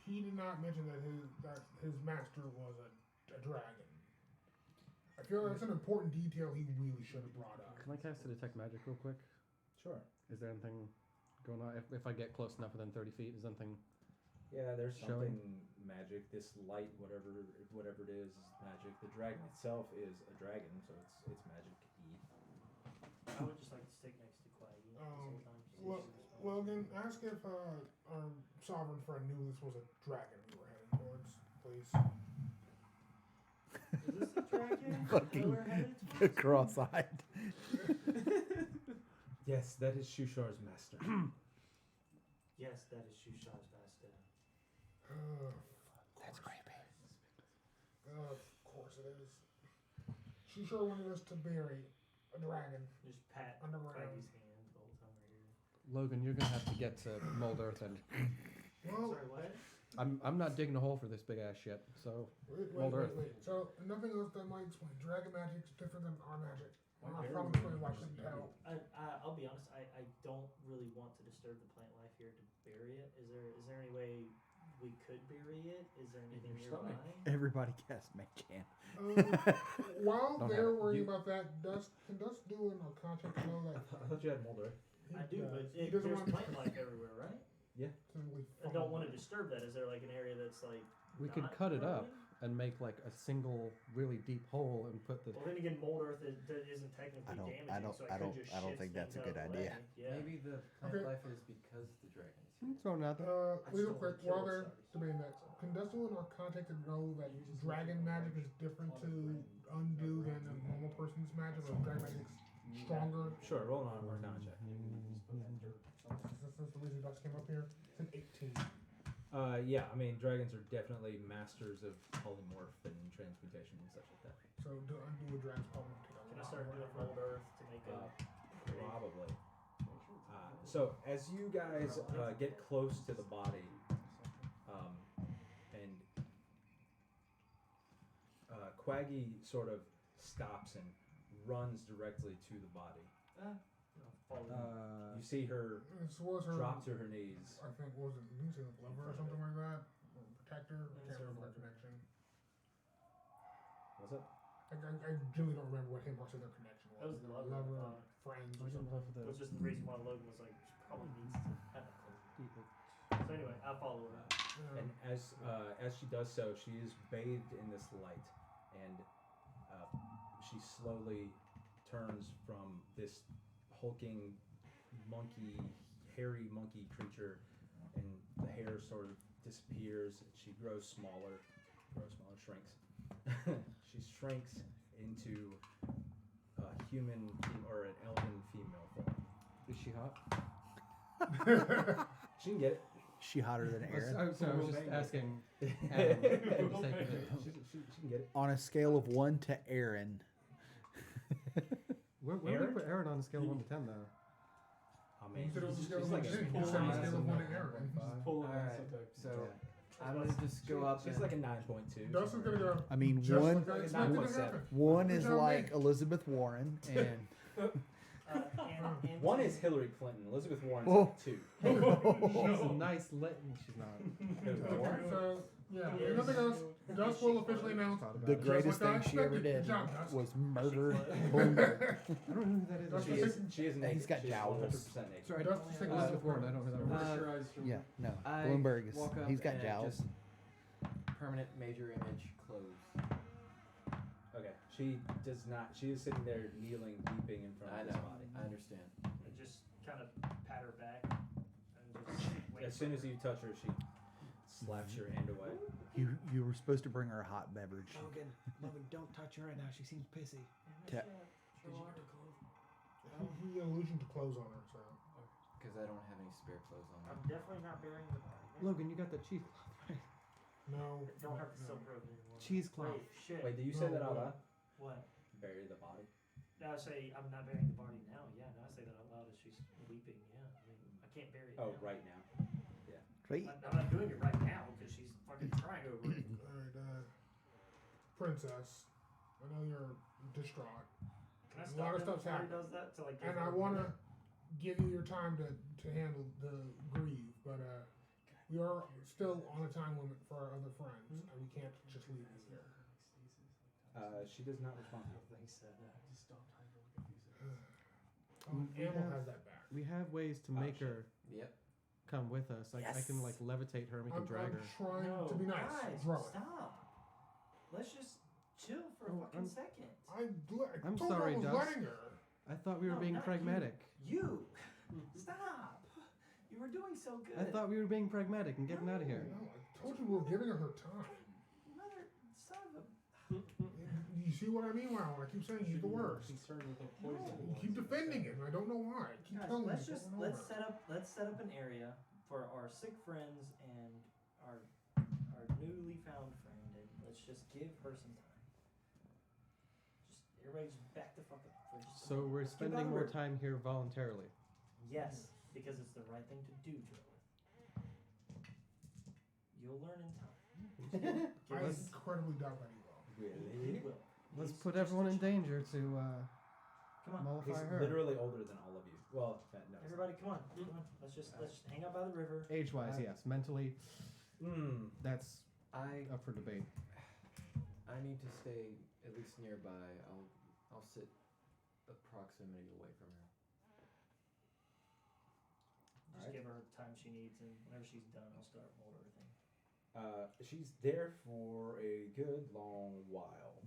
Speaker 5: he did not mention that his master was a dragon. I feel like that's an important detail he really should have brought up.
Speaker 4: Can I cast a detect magic real quick?
Speaker 2: Sure.
Speaker 4: Is there anything going on? If I get close enough within 30 feet, is anything?
Speaker 2: Yeah, there's
Speaker 4: Showing.
Speaker 2: something magic. This light, whatever it is magic. The dragon itself is a dragon, so it's magic-y.
Speaker 8: I would just like to stick next to Quaggy this whole time. to see if
Speaker 5: Well,
Speaker 8: she responds.
Speaker 5: Logan, ask if our sovereign friend knew this was a dragon we were heading towards, please.
Speaker 8: Is this a dragon?
Speaker 1: Fucking
Speaker 8: that we're headed towards?
Speaker 1: cross-eyed.
Speaker 2: Yes, that is Shushar's master.
Speaker 8: Yes, that is Shushar's master.
Speaker 1: That's creepy.
Speaker 5: Of course it is. She sure wanted us to bury a dragon
Speaker 8: Just pat
Speaker 5: underground.
Speaker 8: Quaggy's hand the whole time we're here.
Speaker 4: Logan, you're gonna have to get to Mold Earth, and
Speaker 5: Well,
Speaker 8: Sorry, what?
Speaker 4: I'm not digging a hole for this big ass shit. So Mold Earth.
Speaker 5: wait. So nothing else that might explain. Dragon magic's different than our magic.
Speaker 3: Why
Speaker 5: I'll
Speaker 3: bury
Speaker 5: probably
Speaker 3: one?
Speaker 5: explain why I couldn't tell.
Speaker 8: I'll be honest. I don't really want to disturb the plant life here to bury it. Is there any way we could bury it? Is there anything
Speaker 3: your
Speaker 8: nearby?
Speaker 3: stomach.
Speaker 1: Everybody cast Mage Hand.
Speaker 5: While
Speaker 4: Don't
Speaker 5: they're
Speaker 4: have it.
Speaker 5: worrying
Speaker 2: You-
Speaker 5: about that, can Dust do an Arcana check to know that
Speaker 2: I thought you had Mulder.
Speaker 5: he
Speaker 8: I do,
Speaker 5: does.
Speaker 8: but
Speaker 5: He doesn't
Speaker 8: there's
Speaker 5: want
Speaker 8: plant life everywhere, right?
Speaker 5: simply
Speaker 8: I
Speaker 5: follow
Speaker 8: don't want to
Speaker 5: it.
Speaker 8: disturb that. Is there like an area that's like
Speaker 4: we could
Speaker 8: not
Speaker 4: cut it up
Speaker 8: growing?
Speaker 4: and make like a single really deep hole and put the.
Speaker 8: Well, then again, mold earth isn't technically damaging, so it could just shift
Speaker 1: think that's a
Speaker 8: things
Speaker 1: good
Speaker 8: out of the
Speaker 1: idea.
Speaker 8: way. Yeah.
Speaker 10: Maybe the plant
Speaker 5: Okay.
Speaker 10: life is because the dragon is here.
Speaker 4: Throw it out there.
Speaker 8: I
Speaker 5: Real
Speaker 8: just
Speaker 5: quick,
Speaker 8: don't wanna
Speaker 5: while
Speaker 8: kill
Speaker 5: they're
Speaker 8: it,
Speaker 5: debating that, can Dust do an Arcana check to know that dragon magic is different to undo than a normal person's magic, or dragon magic's stronger?
Speaker 2: Sure, roll an Arcana check.
Speaker 5: That's the reason Dust came up here. It's an 18.
Speaker 2: Yeah, I mean, dragons are definitely masters of polymorph and transmutation and such like that.
Speaker 5: So to undo a dragon's problem would take a
Speaker 8: Can I
Speaker 5: lot
Speaker 8: start
Speaker 5: more
Speaker 8: doing
Speaker 5: effort.
Speaker 8: mold earth to make a?
Speaker 2: Probably. So as you guys get close to the body, and Quaggy sort of stops and runs directly to the body.
Speaker 8: Follow.
Speaker 2: You see her
Speaker 5: This was her.
Speaker 2: drop to her knees.
Speaker 5: I think what was it Lucy Lover or something like that, or Protector. I can't remember that connection.
Speaker 2: What's up?
Speaker 5: I really don't remember what him or their connection was.
Speaker 8: That was the
Speaker 5: They were
Speaker 8: lover.
Speaker 5: lover, friends, or
Speaker 4: I didn't
Speaker 5: something.
Speaker 4: love the
Speaker 8: Which is the reason why Logan was like, she probably needs to have a close. So anyway, I'll follow her.
Speaker 2: And as she does so, she is bathed in this light, and she slowly turns from this hulking monkey, hairy monkey creature, and the hair sort of disappears. She grows smaller, shrinks. She shrinks into a human or an elven female form.
Speaker 10: Is she hot?
Speaker 2: She can get it.
Speaker 1: She hotter than Aaron?
Speaker 4: I was just asking.
Speaker 2: She
Speaker 4: for the sake of it.
Speaker 2: can get it.
Speaker 1: On a scale of 1 to Aaron.
Speaker 4: Where do we put Aaron on a scale of 1 to 10, though?
Speaker 2: I mean,
Speaker 5: You said it was a
Speaker 2: she's
Speaker 5: scale of
Speaker 2: like
Speaker 5: one to
Speaker 2: a
Speaker 5: 10. You said a scale of 1 to
Speaker 2: small-
Speaker 5: Aaron.
Speaker 3: Pulling
Speaker 10: Alright, so I'm gonna just go up
Speaker 2: She's
Speaker 10: and
Speaker 2: like a 9.2.
Speaker 5: Dustin's gonna go.
Speaker 1: I mean,
Speaker 5: Just
Speaker 1: one
Speaker 5: like I expected to
Speaker 2: 9.7.
Speaker 5: happen.
Speaker 1: one
Speaker 5: Good
Speaker 1: is
Speaker 5: job,
Speaker 1: like
Speaker 5: Nick.
Speaker 1: Elizabeth Warren, and
Speaker 8: And
Speaker 2: One
Speaker 8: two-
Speaker 2: is Hillary Clinton. Elizabeth Warren's
Speaker 1: Oh.
Speaker 2: like 2.
Speaker 4: She's a nice she's not.
Speaker 2: Elizabeth Warren?
Speaker 5: Okay, so yeah, if nothing else, Dust will officially announce.
Speaker 4: Thought about
Speaker 1: the
Speaker 4: it.
Speaker 1: greatest
Speaker 5: like I
Speaker 1: thing she ever
Speaker 5: expected.
Speaker 1: did
Speaker 5: Good job, Dust.
Speaker 1: was murder Bloomberg.
Speaker 4: I don't know who that is.
Speaker 5: That's
Speaker 2: She
Speaker 5: the
Speaker 2: is.
Speaker 5: thing.
Speaker 2: She is naked.
Speaker 1: He's got
Speaker 2: She's
Speaker 1: jowls.
Speaker 2: 100% naked.
Speaker 4: Sorry,
Speaker 5: Dust is thinking
Speaker 4: Elizabeth Warren. I don't know who that was.
Speaker 3: Moisturized from
Speaker 1: Yeah, no.
Speaker 10: I
Speaker 1: Bloomberg is.
Speaker 10: walk up
Speaker 1: He's got
Speaker 10: and
Speaker 1: jowls.
Speaker 10: just permanent major image closed.
Speaker 2: Okay. She does not. She is sitting there kneeling, weeping in front
Speaker 10: I
Speaker 2: of this
Speaker 10: know.
Speaker 2: body.
Speaker 10: I understand.
Speaker 8: and just kind of pat her back and just wait.
Speaker 2: As soon as you touch her, she slaps your hand away.
Speaker 1: You were supposed to bring her a hot beverage.
Speaker 10: Logan, don't touch her right now. She seems pissy.
Speaker 1: Te-
Speaker 5: The illusion to close on her. So
Speaker 10: Because I don't have any spare clothes on
Speaker 8: I'm
Speaker 10: me.
Speaker 8: definitely not burying the body.
Speaker 4: Logan, you got the cheesecloth, right?
Speaker 5: no.
Speaker 8: Don't have the
Speaker 5: no.
Speaker 8: silk robe anymore.
Speaker 4: Cheesecloth.
Speaker 8: Wait, shit.
Speaker 2: Wait, did you say
Speaker 5: No,
Speaker 2: that out
Speaker 5: no.
Speaker 2: loud?
Speaker 8: What?
Speaker 2: Bury the body.
Speaker 8: Now I say I'm not burying the body now. Yeah, now I say that out loud as she's weeping. Yeah, I mean I can't bury it.
Speaker 2: Oh,
Speaker 8: now.
Speaker 2: right now.
Speaker 1: Right?
Speaker 8: I'm not doing it right now because she's fucking crying over it.
Speaker 5: Alright, Princess, I know you're distraught,
Speaker 8: Can I
Speaker 5: A
Speaker 8: stop
Speaker 5: lot of
Speaker 8: him
Speaker 5: stuff's
Speaker 8: before he
Speaker 5: happened.
Speaker 8: does that? To like. give
Speaker 5: and
Speaker 8: her
Speaker 5: I
Speaker 8: a
Speaker 5: want to
Speaker 8: minute?
Speaker 5: give you your time to handle the grieve, but we are still on a time limit for our other friends, and we can't just leave you here.
Speaker 2: She does not respond.
Speaker 4: We
Speaker 5: Amel
Speaker 4: have-
Speaker 5: has that back.
Speaker 4: We have ways to
Speaker 2: Oh,
Speaker 4: make
Speaker 2: shit.
Speaker 4: her
Speaker 10: Yep.
Speaker 4: come with us. Like I can like levitate her and we can drag her.
Speaker 5: trying
Speaker 8: No,
Speaker 5: to be nice.
Speaker 8: guys,
Speaker 5: Throw it.
Speaker 8: stop. Let's just chill for a
Speaker 4: Oh,
Speaker 8: fucking
Speaker 4: I'm-
Speaker 8: second.
Speaker 5: I
Speaker 4: I'm
Speaker 5: told
Speaker 4: sorry,
Speaker 5: her I was
Speaker 4: Dust.
Speaker 5: letting her.
Speaker 4: I thought we were
Speaker 8: No,
Speaker 4: being
Speaker 8: not
Speaker 4: pragmatic.
Speaker 8: You. Stop. You were doing so good.
Speaker 4: I thought we were being pragmatic and getting out of here.
Speaker 5: No, I told you we were giving her time.
Speaker 8: Mother, son of a.
Speaker 5: You see what I mean? Wow, I keep saying he's the worst.
Speaker 3: Concerned with the
Speaker 5: You
Speaker 3: poison.
Speaker 5: keep defending him. I don't know why. Keep
Speaker 8: Guys,
Speaker 5: telling me.
Speaker 8: let's just
Speaker 5: over and over.
Speaker 8: let's set up an area for our sick friends and our newly found friend, and let's just give her some time. Just everybody just back the fuck up for just a
Speaker 4: So
Speaker 8: minute.
Speaker 4: we're
Speaker 8: Let's get
Speaker 4: spending
Speaker 8: out of
Speaker 4: more
Speaker 8: here.
Speaker 4: time here voluntarily.
Speaker 8: Yes, because it's the right thing to do, Joe. You'll learn in time.
Speaker 5: I
Speaker 8: Give us-
Speaker 5: incredibly doubt that he will.
Speaker 8: He
Speaker 2: Really?
Speaker 8: will.
Speaker 4: Let's
Speaker 8: He's
Speaker 4: put
Speaker 8: just
Speaker 4: everyone
Speaker 8: a
Speaker 4: in
Speaker 8: child.
Speaker 4: danger to
Speaker 8: Come on,
Speaker 2: He's
Speaker 4: mollify her.
Speaker 2: literally older than all of you. Well, no.
Speaker 8: everybody, come on, come on. Let's just hang out by the river.
Speaker 4: Age-wise, yes. Mentally,
Speaker 2: Mm.
Speaker 4: that's
Speaker 10: I
Speaker 4: up for debate.
Speaker 10: I need to stay at least nearby. I'll sit a proximity away from her.
Speaker 8: Just
Speaker 2: Alright.
Speaker 8: give her the time she needs, and whenever she's done, I'll start roll everything.
Speaker 2: She's there for a good long while.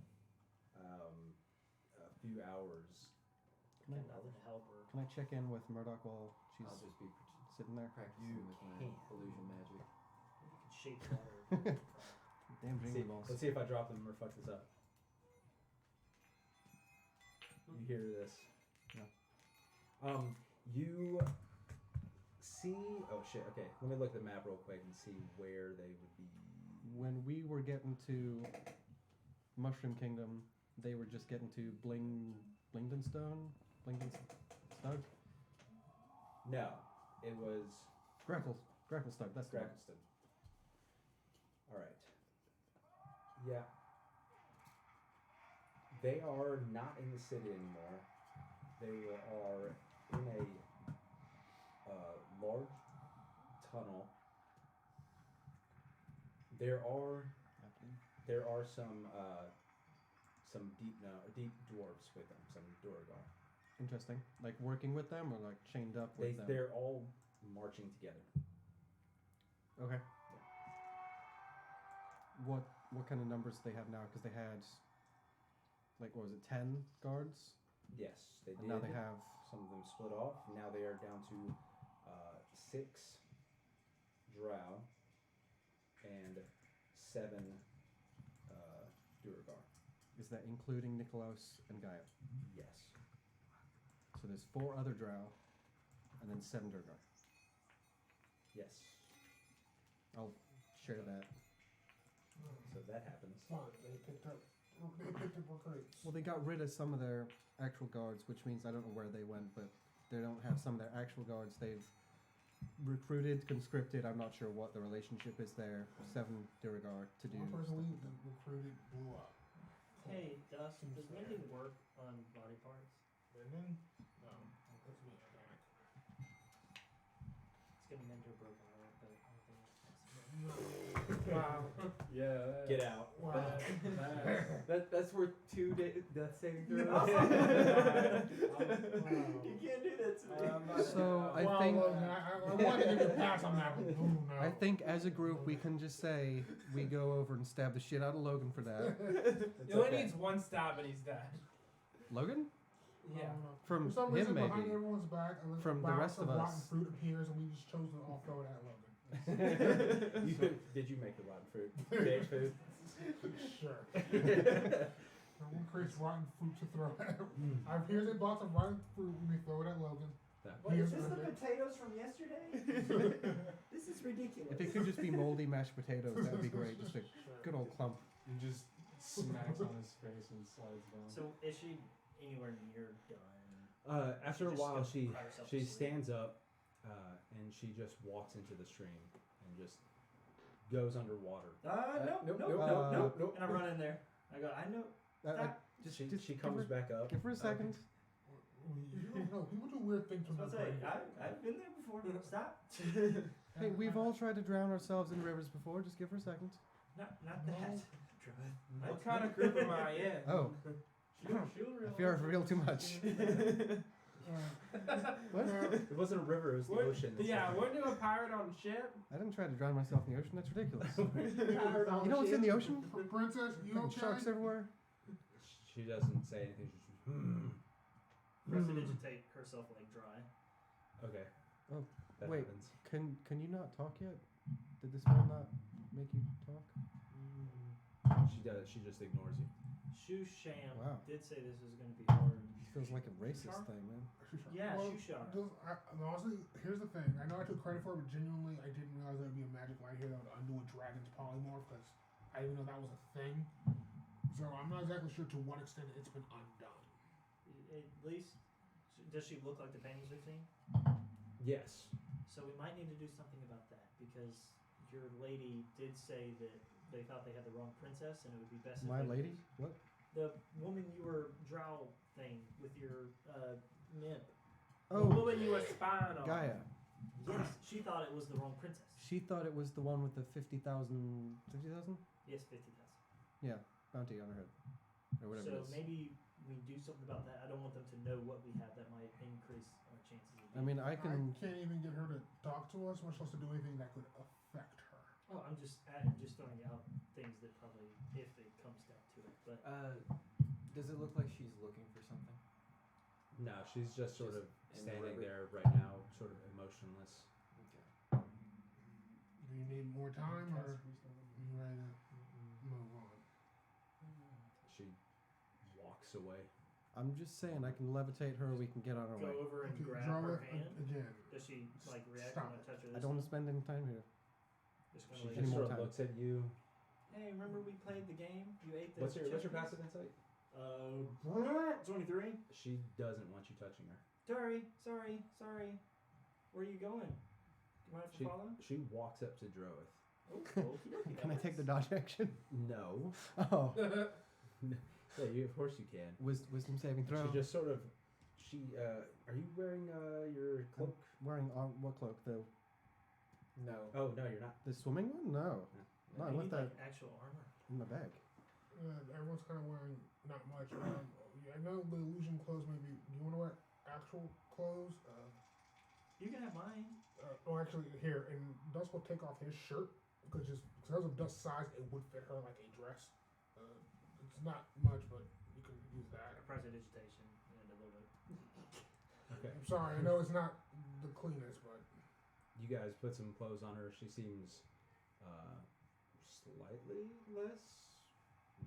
Speaker 2: A few hours.
Speaker 8: Got nothing to help her.
Speaker 4: Can I check in with Murdoch while she's
Speaker 10: I'll just be
Speaker 4: sitting there?
Speaker 10: practicing
Speaker 2: You
Speaker 10: with my
Speaker 2: can.
Speaker 10: illusion magic.
Speaker 8: You can shape water.
Speaker 4: Damn
Speaker 2: See,
Speaker 4: jingle balls.
Speaker 2: let's see if I drop them or fuck this up. You hear this?
Speaker 4: No.
Speaker 2: You see? Oh shit. Okay, let me look at the map real quick and see where they would be.
Speaker 4: When we were getting to Mushroom Kingdom, they were just getting to Blingdenstone? Snug?
Speaker 2: No, it was
Speaker 4: Gracklestug, that's the one.
Speaker 2: Drackenston. All right. Yeah. They are not in the city anymore. They are in a large tunnel. There are some deep dwarves with them, some Duragar.
Speaker 4: Interesting. Like working with them or like chained up with them?
Speaker 2: They're all marching together.
Speaker 4: Okay. What kind of numbers do they have now? Because they had, like, what was it, 10 guards?
Speaker 2: Yes, they did.
Speaker 4: And now they have...
Speaker 2: Some of them split off. Now they are down to 6 drow and 7 Duragar.
Speaker 4: Is that including Nikolaos and Gaia?
Speaker 2: Yes.
Speaker 4: So there's 4 other drow and then 7 Duragar.
Speaker 2: Yes.
Speaker 4: I'll share that.
Speaker 2: So that happens.
Speaker 5: Fine, they picked up recruits.
Speaker 4: Well, they got rid of some of their actual guards, which means I don't know where they went, but they don't have some of their actual guards. They've recruited, conscripted. I'm not sure what the relationship is there. 7 Duragar to do.
Speaker 5: One person
Speaker 4: stuff.
Speaker 5: we recruited blew up.
Speaker 8: Hey, Dustin, does mending work on body parts?
Speaker 5: Brendan? No, that's me.
Speaker 8: It's gonna mend her broken arm, but I don't think
Speaker 7: Wow.
Speaker 2: Yeah. Get out.
Speaker 5: Wow.
Speaker 10: That's worth 2 death saving throws.
Speaker 8: You can't do that to me.
Speaker 4: So I
Speaker 5: Well,
Speaker 4: think
Speaker 5: Logan, I wanted to give you a pass on that, but ooh, no.
Speaker 4: I think as a group we can just say we go over and stab the shit out of Logan for that.
Speaker 7: He only needs one stab and he's dead.
Speaker 4: Logan?
Speaker 7: Yeah.
Speaker 4: From
Speaker 5: For some
Speaker 4: him
Speaker 5: reason,
Speaker 4: maybe.
Speaker 5: behind everyone's back, a
Speaker 4: From the
Speaker 5: box
Speaker 4: rest of
Speaker 5: rotten
Speaker 4: us.
Speaker 5: fruit appears, and we just chose to all throw it at Logan.
Speaker 2: Did you make the rotten fruit? Cage food?
Speaker 5: Sure. Everyone creates rotten fruit to throw at him. Here's a box of rotten fruit, and we throw it at Logan.
Speaker 6: What, is
Speaker 5: Here's
Speaker 6: this the
Speaker 5: another-
Speaker 6: potatoes from yesterday? This is ridiculous.
Speaker 4: If it could just be moldy mashed potatoes, that would be great. Just a good old clump.
Speaker 3: He just smacks on his face and slides down.
Speaker 8: So is she anywhere near done?
Speaker 2: After a
Speaker 8: just
Speaker 2: while,
Speaker 8: goes
Speaker 2: she
Speaker 8: cry herself to
Speaker 2: she
Speaker 8: sleep?
Speaker 2: stands up and she just walks into the stream and just goes underwater.
Speaker 8: Nope. And I run in there. I go, I know. Stop.
Speaker 2: She
Speaker 4: give
Speaker 2: comes
Speaker 4: her-
Speaker 2: back up.
Speaker 4: Give her a second.
Speaker 5: You don't know. People do weird things
Speaker 8: I
Speaker 5: when
Speaker 8: was
Speaker 5: they're
Speaker 8: about to say,
Speaker 5: pregnant.
Speaker 8: I've been there before. Stop.
Speaker 4: Hey, we've all tried to drown ourselves in rivers before. Just give her a second.
Speaker 8: Not that.
Speaker 7: What kind of group am I in?
Speaker 4: Oh, I fear I've revealed too much. What?
Speaker 2: It wasn't a river, it was the
Speaker 7: What-
Speaker 2: ocean.
Speaker 7: Yeah, weren't you a pirate on a ship?
Speaker 4: I didn't try to drown myself in the ocean. That's ridiculous.
Speaker 2: Pirate on
Speaker 4: You know what's in the ocean?
Speaker 5: Princess, you
Speaker 4: Fucking
Speaker 5: okay?
Speaker 4: sharks everywhere.
Speaker 2: She doesn't say anything. She's just,
Speaker 8: Prestidigitate herself like dry.
Speaker 2: Okay.
Speaker 4: Oh,
Speaker 2: That
Speaker 4: wait.
Speaker 2: happens.
Speaker 4: Can you not talk yet? Did the spell not make you talk?
Speaker 2: She does. She just ignores you.
Speaker 8: Shu Sham
Speaker 4: Wow.
Speaker 8: did say this was going to be hard.
Speaker 4: Feels like a racist thing, man.
Speaker 8: Yeah,
Speaker 5: Well,
Speaker 8: Shushar.
Speaker 5: honestly, here's the thing. I know I took credit for it, but genuinely, I didn't realize there would be a magic light here that would undo a dragon's polymorph, because I didn't know that was a thing. So I'm not exactly sure to what extent it's been undone.
Speaker 8: At least, does she look like the paintings we've seen?
Speaker 2: Yes.
Speaker 8: So we might need to do something about that, because your lady did say that they thought they had the wrong princess, and it would be best if
Speaker 4: My
Speaker 8: they
Speaker 4: lady?
Speaker 8: just-
Speaker 4: What?
Speaker 8: The woman you were drow thing with your nymph. The
Speaker 4: Oh,
Speaker 8: woman you were spying on.
Speaker 4: Gaia.
Speaker 8: Yes, she thought it was the wrong princess.
Speaker 4: She thought it was the one with the 50,000... 50,000?
Speaker 8: Yes, 50,000.
Speaker 4: Yeah, bounty on her head. Or whatever
Speaker 8: So
Speaker 4: it is.
Speaker 8: maybe we do something about that. I don't want them to know what we have that might increase our chances of
Speaker 4: I mean, I
Speaker 5: I
Speaker 4: can...
Speaker 5: can't even get her to talk to us, much less to do anything that could affect her.
Speaker 8: Oh, I'm just throwing out things that probably, if it comes down to it. But
Speaker 10: Does it look like she's looking for something?
Speaker 2: No, she's just sort of
Speaker 10: in the
Speaker 2: standing
Speaker 10: river.
Speaker 2: there right now, sort of emotionless.
Speaker 10: Okay.
Speaker 5: Do you need more time, or are you ready to move on?
Speaker 2: She walks away.
Speaker 4: I'm just saying, I can levitate her, we can get on our
Speaker 8: go
Speaker 4: way.
Speaker 8: over and
Speaker 5: Okay,
Speaker 8: grab
Speaker 5: draw
Speaker 8: her
Speaker 5: it
Speaker 8: hand.
Speaker 5: again.
Speaker 8: Does she like react
Speaker 5: Stop
Speaker 8: when I touch her?
Speaker 4: I don't want to spend any time here.
Speaker 8: Just
Speaker 2: She
Speaker 8: gonna
Speaker 2: just
Speaker 4: Any more
Speaker 2: sort of
Speaker 4: time.
Speaker 2: looks at you.
Speaker 8: Hey, remember we played the game? You ate the.
Speaker 2: What's your
Speaker 8: chess
Speaker 2: passive
Speaker 8: piece?
Speaker 2: insight?
Speaker 8: 23.
Speaker 2: She doesn't want you touching her.
Speaker 8: Sorry. Where are you going? Do you mind if I follow?
Speaker 2: She walks up to Droith.
Speaker 8: Oh, okey-dokey,
Speaker 4: Can I
Speaker 8: that
Speaker 4: take the
Speaker 8: works.
Speaker 4: dodge action?
Speaker 2: No.
Speaker 4: Oh.
Speaker 2: Yeah, of course you can.
Speaker 4: Wisdom saving throw.
Speaker 2: She just sort of. Are you wearing your cloak?
Speaker 4: Wearing what cloak?
Speaker 10: No.
Speaker 2: Oh no, you're not.
Speaker 4: The swimming one? No. No, I
Speaker 8: You
Speaker 4: left
Speaker 8: need,
Speaker 4: that
Speaker 8: like, actual armor.
Speaker 4: in my bag.
Speaker 5: Everyone's kind of wearing not much. I know the illusion clothes maybe. Do you want to wear actual clothes?
Speaker 8: You can have mine.
Speaker 5: Actually, here, and Dusk will take off his shirt because of Dusk's size, it would fit her like a dress. It's not much, but you can use that.
Speaker 8: Prestidigitation and a little bit.
Speaker 2: Okay.
Speaker 5: I'm sorry, I know it's not the cleanest, but
Speaker 2: You guys put some clothes on her. She seems slightly less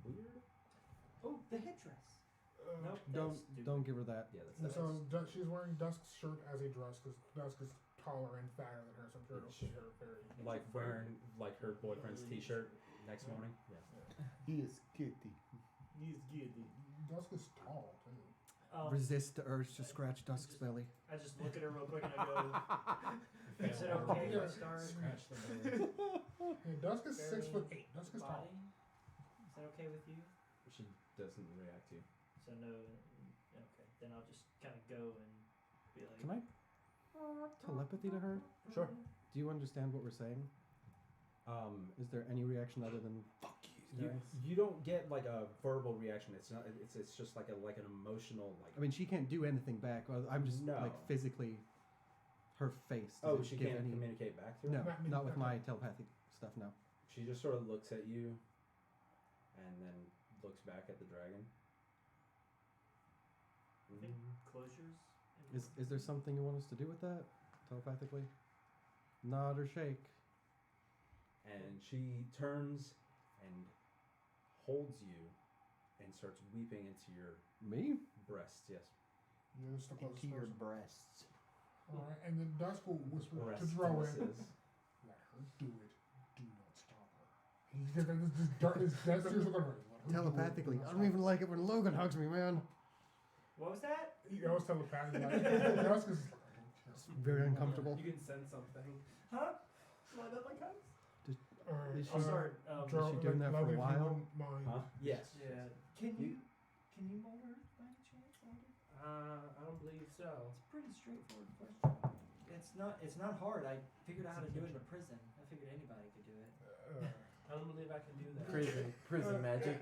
Speaker 2: weird.
Speaker 8: Oh, the headdress. Nope.
Speaker 4: Don't give her that.
Speaker 2: Yeah,
Speaker 5: and so she's wearing Dusk's shirt as a dress because Dusk is taller and fatter than her, so I'm sure it'll fit her very.
Speaker 2: Like wearing like her boyfriend's T-shirt next morning. Yeah.
Speaker 1: He is kitty.
Speaker 8: He's good.
Speaker 5: Dusk is tall too.
Speaker 4: Resist the urge to scratch Dusk's belly.
Speaker 8: I just look at her real quick and I go, is it okay if I start?
Speaker 3: Scratch the belly.
Speaker 5: Yeah, Dusk is 6'8". Dusk is tall.
Speaker 8: Body? Is that okay with you?
Speaker 2: She doesn't react to you.
Speaker 8: So no, okay. Then I'll just kind of go and be like.
Speaker 4: Can I telepathy to her?
Speaker 2: Sure.
Speaker 4: Do you understand what we're saying? Is there any reaction other than fuck you?
Speaker 2: You don't get like a verbal reaction. It's not. It's just like an emotional like.
Speaker 4: I mean, she can't do anything back. I'm just
Speaker 2: No.
Speaker 4: like physically. Her face.
Speaker 2: Oh,
Speaker 4: does it
Speaker 2: she
Speaker 4: give
Speaker 2: can't
Speaker 4: any...
Speaker 2: communicate back to her.
Speaker 4: No, not with my telepathic stuff. No.
Speaker 2: She just sort of looks at you, and then looks back at the dragon.
Speaker 8: I think closures.
Speaker 4: Is there something you want us to do with that telepathically? Nod or shake.
Speaker 2: And she turns and holds you and starts weeping into your
Speaker 4: Me?
Speaker 2: breasts. Yes.
Speaker 5: Yeah, it's the closest
Speaker 1: Into your
Speaker 5: person.
Speaker 1: breasts.
Speaker 5: Alright, and then Dusk will whisper to
Speaker 2: Breasts.
Speaker 5: Drowan. Let her do it. Do not stop her. He's just like this dark, this dead serious look on her. Let her do it.
Speaker 4: Telepathically.
Speaker 5: Do not
Speaker 4: I don't
Speaker 5: stop
Speaker 4: even like it when Logan hugs me, man.
Speaker 8: What was that?
Speaker 5: her. He always telepathically. Like, Dusk is like, I don't care.
Speaker 4: It's very uncomfortable.
Speaker 7: You can sense something.
Speaker 8: Huh? Line up like hugs?
Speaker 5: Alright,
Speaker 4: Is she-
Speaker 8: I'll start.
Speaker 4: Is she doing that for a
Speaker 5: Logan, if you
Speaker 4: while?
Speaker 5: wouldn't mind.
Speaker 2: Huh? Yes.
Speaker 8: Yeah. Can you mold her by any chance, Logan?
Speaker 7: I don't believe so.
Speaker 8: It's a pretty straightforward question. It's not hard. I figured out how to do it in a prison. I figured anybody could do it.
Speaker 7: I don't believe I can do that.
Speaker 10: Prison magic.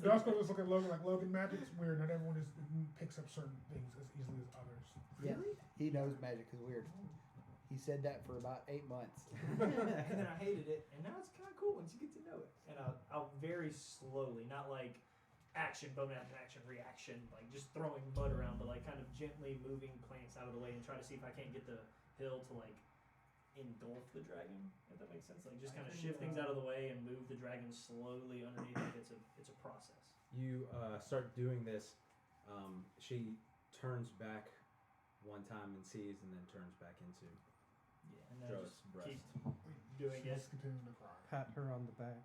Speaker 5: Dusk will just look at Logan like, Logan, magic's weird. Not everyone just picks up certain things as easily as others.
Speaker 1: Yeah, he knows magic is weird. He said that for about 8 months.
Speaker 8: And then I hated it, and now it's kind of cool once you get to know it. And I'll very slowly, not like action, bonus action, reaction, like just throwing mud around, but like kind of gently moving plants out of the way and try to see if I can't get the hill to like engulf the dragon, if that makes sense. Like just kind of shift things out of the way and move the dragon slowly underneath. Like it's a process.
Speaker 2: You start doing this. She turns back one time and sees, and then turns back into
Speaker 8: Yeah, and then
Speaker 2: Dro's
Speaker 8: just
Speaker 2: breast.
Speaker 8: keep doing it.
Speaker 5: Just continuing to cry.
Speaker 4: Pat her on the back.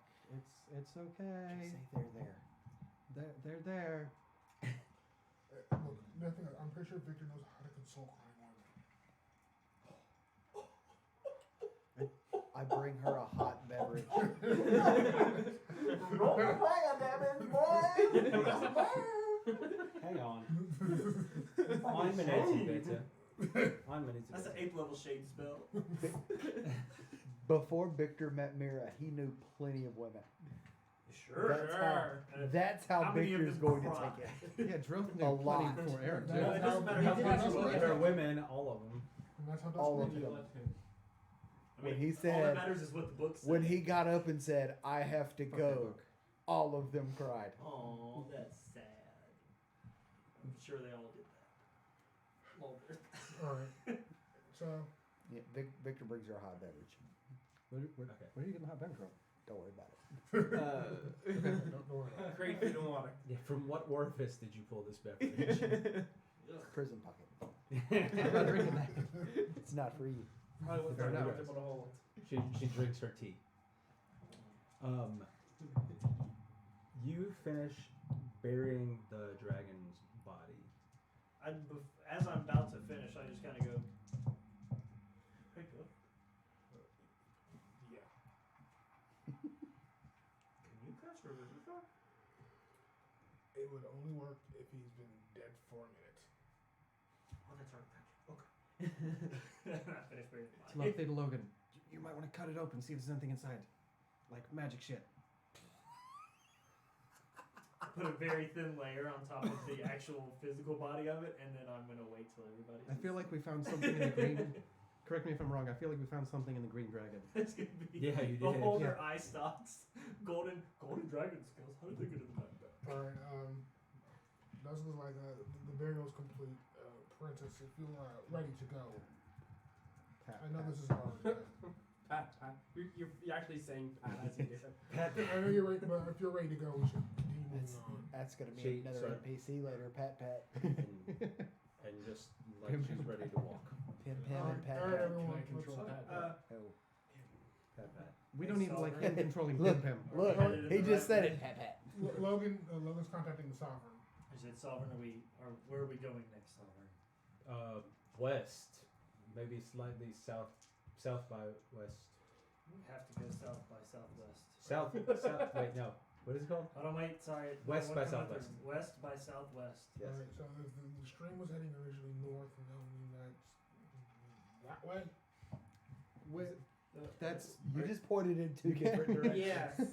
Speaker 4: It's okay.
Speaker 1: Just say they're there.
Speaker 4: They're there.
Speaker 5: Look, nothing. I'm pretty sure Victor knows how to console crying women.
Speaker 1: I bring her a hot beverage.
Speaker 2: Hang on. Ein Minute, bitte. Ein Minute.
Speaker 8: That's an 8th level shade spell.
Speaker 1: Before Victor met Mira, he knew plenty of women.
Speaker 8: Sure.
Speaker 1: That's how
Speaker 8: How many of
Speaker 1: Victor's
Speaker 8: them
Speaker 1: going to
Speaker 8: cry?
Speaker 1: take it.
Speaker 4: Yeah, Drill
Speaker 1: A
Speaker 4: knew plenty
Speaker 1: lot.
Speaker 4: before Eric.
Speaker 5: No,
Speaker 4: too.
Speaker 8: it doesn't matter
Speaker 5: He
Speaker 8: how
Speaker 5: did
Speaker 8: much
Speaker 5: not
Speaker 8: you
Speaker 5: look
Speaker 8: look
Speaker 2: If
Speaker 8: at
Speaker 2: they're
Speaker 8: her.
Speaker 2: women, all of them.
Speaker 5: And that's how Dusk
Speaker 1: All
Speaker 5: will
Speaker 1: of
Speaker 5: do
Speaker 1: them.
Speaker 5: it.
Speaker 1: When he
Speaker 8: all that
Speaker 1: said,
Speaker 8: matters is what the book says.
Speaker 1: when he got up and said, "I have to
Speaker 4: Fuck that
Speaker 1: go,"
Speaker 4: book.
Speaker 1: all of them cried.
Speaker 8: Oh, that's sad. I'm sure they all did that. Mulder.
Speaker 5: Alright. So,
Speaker 1: Yeah, Victor brings her a hot beverage.
Speaker 4: Where
Speaker 2: Okay.
Speaker 4: are you getting hot beverage from?
Speaker 1: Don't worry about it.
Speaker 5: don't worry about it.
Speaker 7: Great food and water.
Speaker 2: Yeah. From what orifice did you pull this beverage?
Speaker 1: Prison pocket.
Speaker 4: I'm not drinking that.
Speaker 1: It's not for you.
Speaker 7: Probably wasn't
Speaker 2: Fair enough.
Speaker 7: comfortable to hold.
Speaker 2: She drinks her tea. You finish burying the dragon's body.
Speaker 8: As I'm about to finish, I just kind of go. Hey, go.
Speaker 5: Yeah.
Speaker 8: Can you cast Revivify?
Speaker 5: It would only work if he's been dead for a minute.
Speaker 8: Oh, that's right. Okay. Not finished very
Speaker 4: Telepathy to Logan. You might want to cut it open, see if there's anything inside. Like magic shit.
Speaker 8: Put a very thin layer on top of the actual physical body of it, and then I'm gonna wait till everybody.
Speaker 4: I feel like we found something in the green. Correct me if I'm wrong. I feel like we found something in the green dragon.
Speaker 8: It's gonna be
Speaker 10: Yeah, you
Speaker 8: the
Speaker 10: did.
Speaker 8: whole their eye stalks. Golden dragon skills. How did they get in the backpack?
Speaker 5: Alright, Dusk is like, the burial's complete. Princess, if you're ready to go.
Speaker 4: Pat,
Speaker 5: I know
Speaker 4: pat.
Speaker 5: this is hard.
Speaker 3: Pat. You're actually saying Pat as you do it.
Speaker 5: I know you're ready, but if you're ready to go, we should continue moving on.
Speaker 9: That's gonna be
Speaker 2: She-
Speaker 9: another
Speaker 2: sorry.
Speaker 9: NPC later. Pat.
Speaker 2: And just like she's ready to walk.
Speaker 9: Pim and Pat.
Speaker 5: Alright,
Speaker 3: Can
Speaker 5: everyone.
Speaker 3: I control
Speaker 5: let's-
Speaker 3: Pat?
Speaker 9: Oh.
Speaker 2: Pat.
Speaker 4: We don't even like him controlling
Speaker 9: Look,
Speaker 4: him.
Speaker 9: look,
Speaker 8: Headed in
Speaker 9: he
Speaker 8: the
Speaker 9: just
Speaker 8: right
Speaker 9: said
Speaker 8: way.
Speaker 9: it. Pat.
Speaker 5: Logan's contacting the Sovereign.
Speaker 8: Is it sovereign? Where are we going next?
Speaker 2: West, maybe slightly south by west.
Speaker 8: We have to go south by southwest.
Speaker 2: South. Wait, no. What is it called?
Speaker 8: Hold on, wait. Sorry.
Speaker 2: West
Speaker 8: One
Speaker 2: by
Speaker 8: coming
Speaker 2: southwest.
Speaker 8: through. West by southwest.
Speaker 2: Yes.
Speaker 5: Alright, so if the stream was heading originally north, and now that's that way.
Speaker 4: That's.
Speaker 9: You just pointed in two different directions.
Speaker 7: Yes.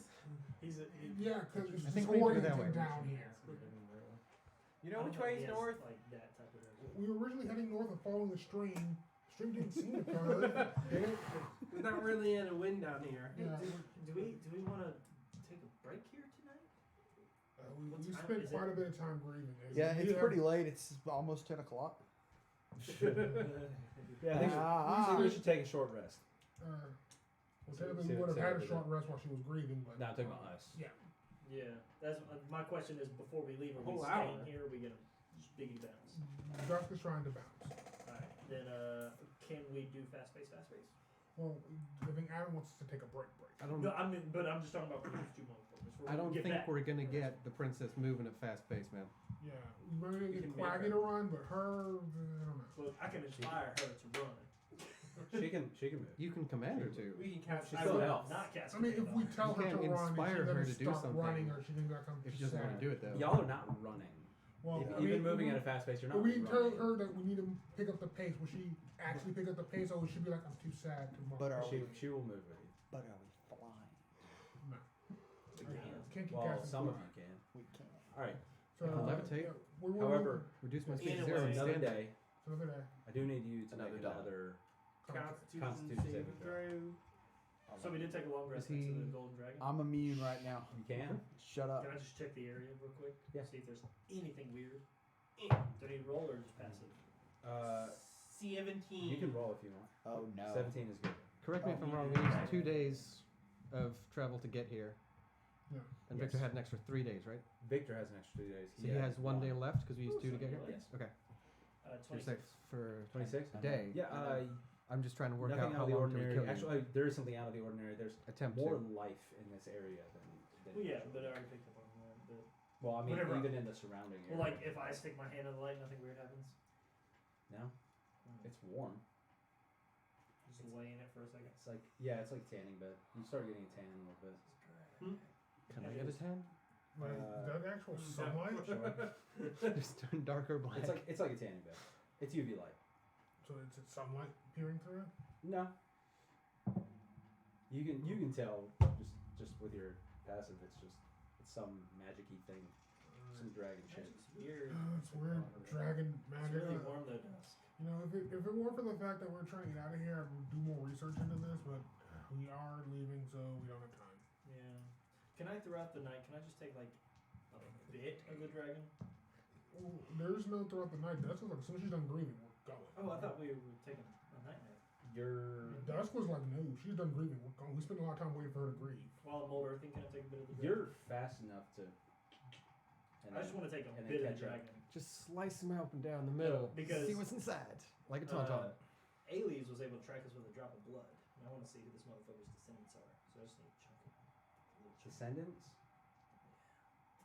Speaker 5: Yeah, because it's
Speaker 4: I think we go that way.
Speaker 5: oriented down here.
Speaker 7: You know which way is north?
Speaker 8: Like that type of direction.
Speaker 5: We were originally heading north and following the stream. Stream didn't seem to curve, did it?
Speaker 7: There's not really any wind down here.
Speaker 5: Yeah.
Speaker 8: Do we want to take a break here tonight?
Speaker 5: We
Speaker 8: What time
Speaker 5: spent
Speaker 8: is
Speaker 5: quite
Speaker 8: it?
Speaker 5: a bit of time grieving.
Speaker 9: Yeah, it's pretty late. It's almost 10 o'clock.
Speaker 2: Yeah, I think we should take a short rest.
Speaker 5: Well,
Speaker 2: See-
Speaker 5: technically,
Speaker 2: see
Speaker 5: we
Speaker 2: what-
Speaker 5: would
Speaker 2: see
Speaker 5: have had
Speaker 2: what
Speaker 5: a
Speaker 2: we
Speaker 5: short
Speaker 2: do.
Speaker 5: rest while she was grieving, but
Speaker 2: Not talking about us.
Speaker 5: yeah.
Speaker 8: Yeah, that's my question is before we leave, are we
Speaker 7: Whole
Speaker 8: staying
Speaker 7: hour.
Speaker 8: here? Or are we gonna just biggie bounce?
Speaker 5: Dusk is trying to bounce.
Speaker 8: Alright, then can we do fast pace?
Speaker 5: Well, I think Adam wants us to take a break.
Speaker 4: I don't.
Speaker 8: No, but I'm just talking about for these 2 months.
Speaker 4: I don't think we're gonna get the princess moving at fast pace, man.
Speaker 5: Yeah, we're gonna
Speaker 7: We
Speaker 5: get
Speaker 7: can make
Speaker 5: Quaggy
Speaker 7: her.
Speaker 5: to run, but her, I don't know.
Speaker 8: Look, I can inspire her to run.
Speaker 2: She can move.
Speaker 4: You can command her to.
Speaker 7: We can cast.
Speaker 2: She's
Speaker 8: I
Speaker 2: still
Speaker 8: will
Speaker 2: elf.
Speaker 8: not cast.
Speaker 5: I mean, if we tell
Speaker 4: You
Speaker 5: her to
Speaker 4: can't
Speaker 5: run,
Speaker 4: inspire
Speaker 5: and she
Speaker 4: her
Speaker 5: doesn't
Speaker 4: to do
Speaker 5: stop
Speaker 4: something
Speaker 5: running, or she can become
Speaker 4: If she doesn't want to do it though.
Speaker 2: Y'all are not running.
Speaker 5: Well,
Speaker 2: If
Speaker 5: I
Speaker 2: you've
Speaker 5: mean,
Speaker 2: been moving at a fast pace, you're not
Speaker 5: But we tell
Speaker 2: running.
Speaker 5: her that we need to pick up the pace. Will she actually pick up the pace, or will she be like, I'm too sad to run?
Speaker 9: But are we?
Speaker 2: She will move with you.
Speaker 9: But are we flying?
Speaker 5: No.
Speaker 8: We
Speaker 5: Can't keep
Speaker 2: Well,
Speaker 5: casting
Speaker 2: some of
Speaker 5: fly.
Speaker 2: you can.
Speaker 9: We can't.
Speaker 2: All right.
Speaker 5: So,
Speaker 4: Levitate.
Speaker 5: yeah, we're
Speaker 2: However,
Speaker 4: Reduce my speed
Speaker 7: In
Speaker 4: to
Speaker 7: a
Speaker 4: zero
Speaker 7: way.
Speaker 4: and
Speaker 2: another
Speaker 4: stand.
Speaker 2: day,
Speaker 5: so another day.
Speaker 2: I do need you to
Speaker 10: Another
Speaker 2: make
Speaker 10: dollar.
Speaker 2: another.
Speaker 7: Constitution
Speaker 2: Constitution
Speaker 7: saving
Speaker 2: saving
Speaker 7: throw.
Speaker 8: So we did take a long rest
Speaker 4: Is
Speaker 8: next to
Speaker 4: he-
Speaker 8: the golden dragon.
Speaker 1: I'm immune right now.
Speaker 2: You can.
Speaker 1: Shut up.
Speaker 8: Can I just check the area real quick?
Speaker 2: Yeah.
Speaker 8: See if there's anything weird. Do I need to roll or just passive?
Speaker 7: 17.
Speaker 2: You can roll if you want.
Speaker 9: Oh no.
Speaker 2: 17 is good.
Speaker 4: Correct me if I'm wrong. We used 2 days of travel to get here.
Speaker 5: Yeah.
Speaker 4: And Victor
Speaker 2: Yes.
Speaker 4: had an extra 3 days, right?
Speaker 2: Victor has an extra 2 days.
Speaker 4: So he has 1 day left because we used 2 to get here.
Speaker 2: Yes.
Speaker 4: Okay. You're
Speaker 8: 26.
Speaker 4: safe for
Speaker 2: 26?
Speaker 4: a day.
Speaker 2: Yeah.
Speaker 4: I'm just trying to work
Speaker 2: Nothing
Speaker 4: out how
Speaker 2: out of the
Speaker 4: long till we
Speaker 2: ordinary.
Speaker 4: kill you.
Speaker 2: Actually, there is something out of the ordinary. There's
Speaker 4: Attempt
Speaker 2: more
Speaker 4: to.
Speaker 2: life in this area than.
Speaker 8: Well, yeah, but I already picked up on that. But,
Speaker 2: Well, I mean,
Speaker 8: Whatever.
Speaker 2: even in the surrounding area.
Speaker 8: well, like if I stick my hand in the light, nothing weird happens.
Speaker 2: No, it's warm.
Speaker 8: Just lay in it for a second.
Speaker 2: It's like it's like tanning bed. You start getting a tan a little bit.
Speaker 4: Can I get a 10?
Speaker 5: Like, is that actual sunlight?
Speaker 4: Just turn darker black.
Speaker 2: It's like a tanning bed. It's UV light.
Speaker 5: So it's sunlight peering through it?
Speaker 2: No. You can tell just with your passive. It's some magic-y thing, some dragon shit.
Speaker 8: Magic's weird.
Speaker 5: It's weird. Dragon
Speaker 8: It's
Speaker 5: magic.
Speaker 8: really warm though, dusk.
Speaker 5: You know, if it weren't for the fact that we're trying to get out of here, I would do more research into this, but we are leaving, so we don't have time.
Speaker 8: Yeah. Can I throughout the night? Can I just take like a bit of the dragon?
Speaker 5: Well, there's no throughout the night. Dusk was like, as soon as she's done grieving, we're going.
Speaker 8: Oh, I thought we were taking a night nap.
Speaker 5: Dusk was like, no, she's done grieving. We're going. We spent a lot of time waiting for her to grieve.
Speaker 8: While I'm old earthing, can I take a bit of the dragon?
Speaker 2: You're fast enough to.
Speaker 8: I just want to take a
Speaker 2: and then
Speaker 8: bit of the
Speaker 2: catch up.
Speaker 8: dragon.
Speaker 4: Just slice him out and down the middle.
Speaker 8: because,
Speaker 4: see what's inside. Like a tauntaun.
Speaker 8: Alias was able to track us with a drop of blood. And I want to see who this motherfucker's descendants are. So I just need a chunk of
Speaker 2: Descendants?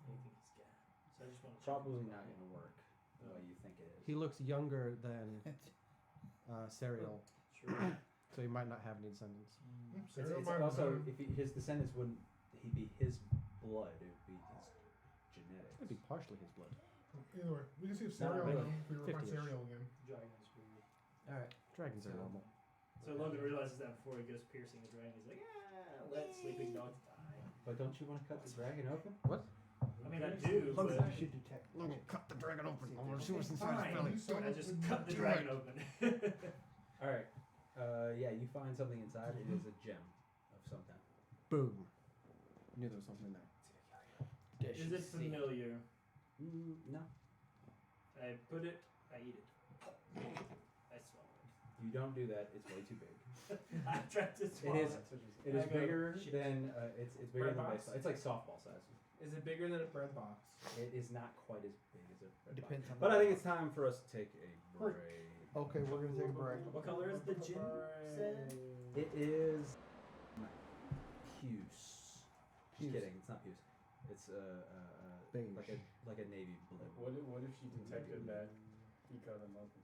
Speaker 8: anything he's got. So I just want to
Speaker 2: Probably not going to work the way you think it is.
Speaker 4: He looks younger than Serial,
Speaker 8: Sure.
Speaker 4: so he might not have any descendants.
Speaker 5: Serial
Speaker 2: It's
Speaker 5: might
Speaker 2: also,
Speaker 5: have
Speaker 2: if his descendants wouldn't he be his blood, it would be his genetics.
Speaker 4: Could be partially his blood.
Speaker 5: Either way, we can see if
Speaker 2: Not
Speaker 5: Serial
Speaker 2: really.
Speaker 5: if we ever find
Speaker 4: 50-ish.
Speaker 5: Serial again.
Speaker 8: Dragon's weird.
Speaker 10: Alright.
Speaker 4: Dragons are
Speaker 10: So-
Speaker 4: normal.
Speaker 8: So Logan realizes that before he goes piercing the dragon. He's like, yeah, let sleeping dogs die.
Speaker 2: But don't you want to cut the dragon open?
Speaker 4: What?
Speaker 8: I mean, I do, but
Speaker 9: Logan, you should detect.
Speaker 4: Logan,
Speaker 9: magic.
Speaker 4: cut the dragon open. I want to see what's
Speaker 8: fine.
Speaker 4: inside his belly.
Speaker 5: You saw
Speaker 8: I
Speaker 5: it
Speaker 8: just
Speaker 5: with
Speaker 8: cut the
Speaker 5: do
Speaker 8: dragon
Speaker 5: it.
Speaker 8: open.
Speaker 2: All right. Yeah, you find something inside. It is a gem of some kind.
Speaker 4: Boom. Knew there was something in there.
Speaker 8: Is it familiar?
Speaker 2: No,
Speaker 8: I put it, I eat it. I swallow
Speaker 2: you don't do that. It's way too big.
Speaker 8: it. I tried to swallow
Speaker 2: It is. It is
Speaker 8: I go,
Speaker 2: bigger
Speaker 8: shit.
Speaker 2: than it's bigger
Speaker 7: Bread
Speaker 2: than
Speaker 7: box?
Speaker 2: baseball. It's like softball size.
Speaker 7: Is it bigger than a bread box?
Speaker 2: It is not quite as big as a red box.
Speaker 1: Depends on.
Speaker 2: But
Speaker 1: the
Speaker 2: I think it's time for us to take a break.
Speaker 1: Okay, we're gonna take a break.
Speaker 8: What color is the gin? Said?
Speaker 2: It is puce. Just
Speaker 1: Puce.
Speaker 2: kidding. It's not puce. It's
Speaker 4: Beige.
Speaker 2: like a navy blue.
Speaker 3: What if she detected that he cut him open?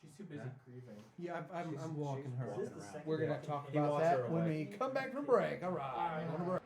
Speaker 7: She's too busy
Speaker 2: Huh?
Speaker 7: grieving.
Speaker 4: Yeah, I'm walking her.
Speaker 8: Is this the
Speaker 2: around.
Speaker 8: second
Speaker 1: We're gonna
Speaker 8: walking
Speaker 1: talk
Speaker 8: cane?
Speaker 2: He
Speaker 1: about
Speaker 2: walks her
Speaker 1: that when
Speaker 2: away.
Speaker 1: we come back from break. All right.
Speaker 5: Alright.
Speaker 1: Go to break.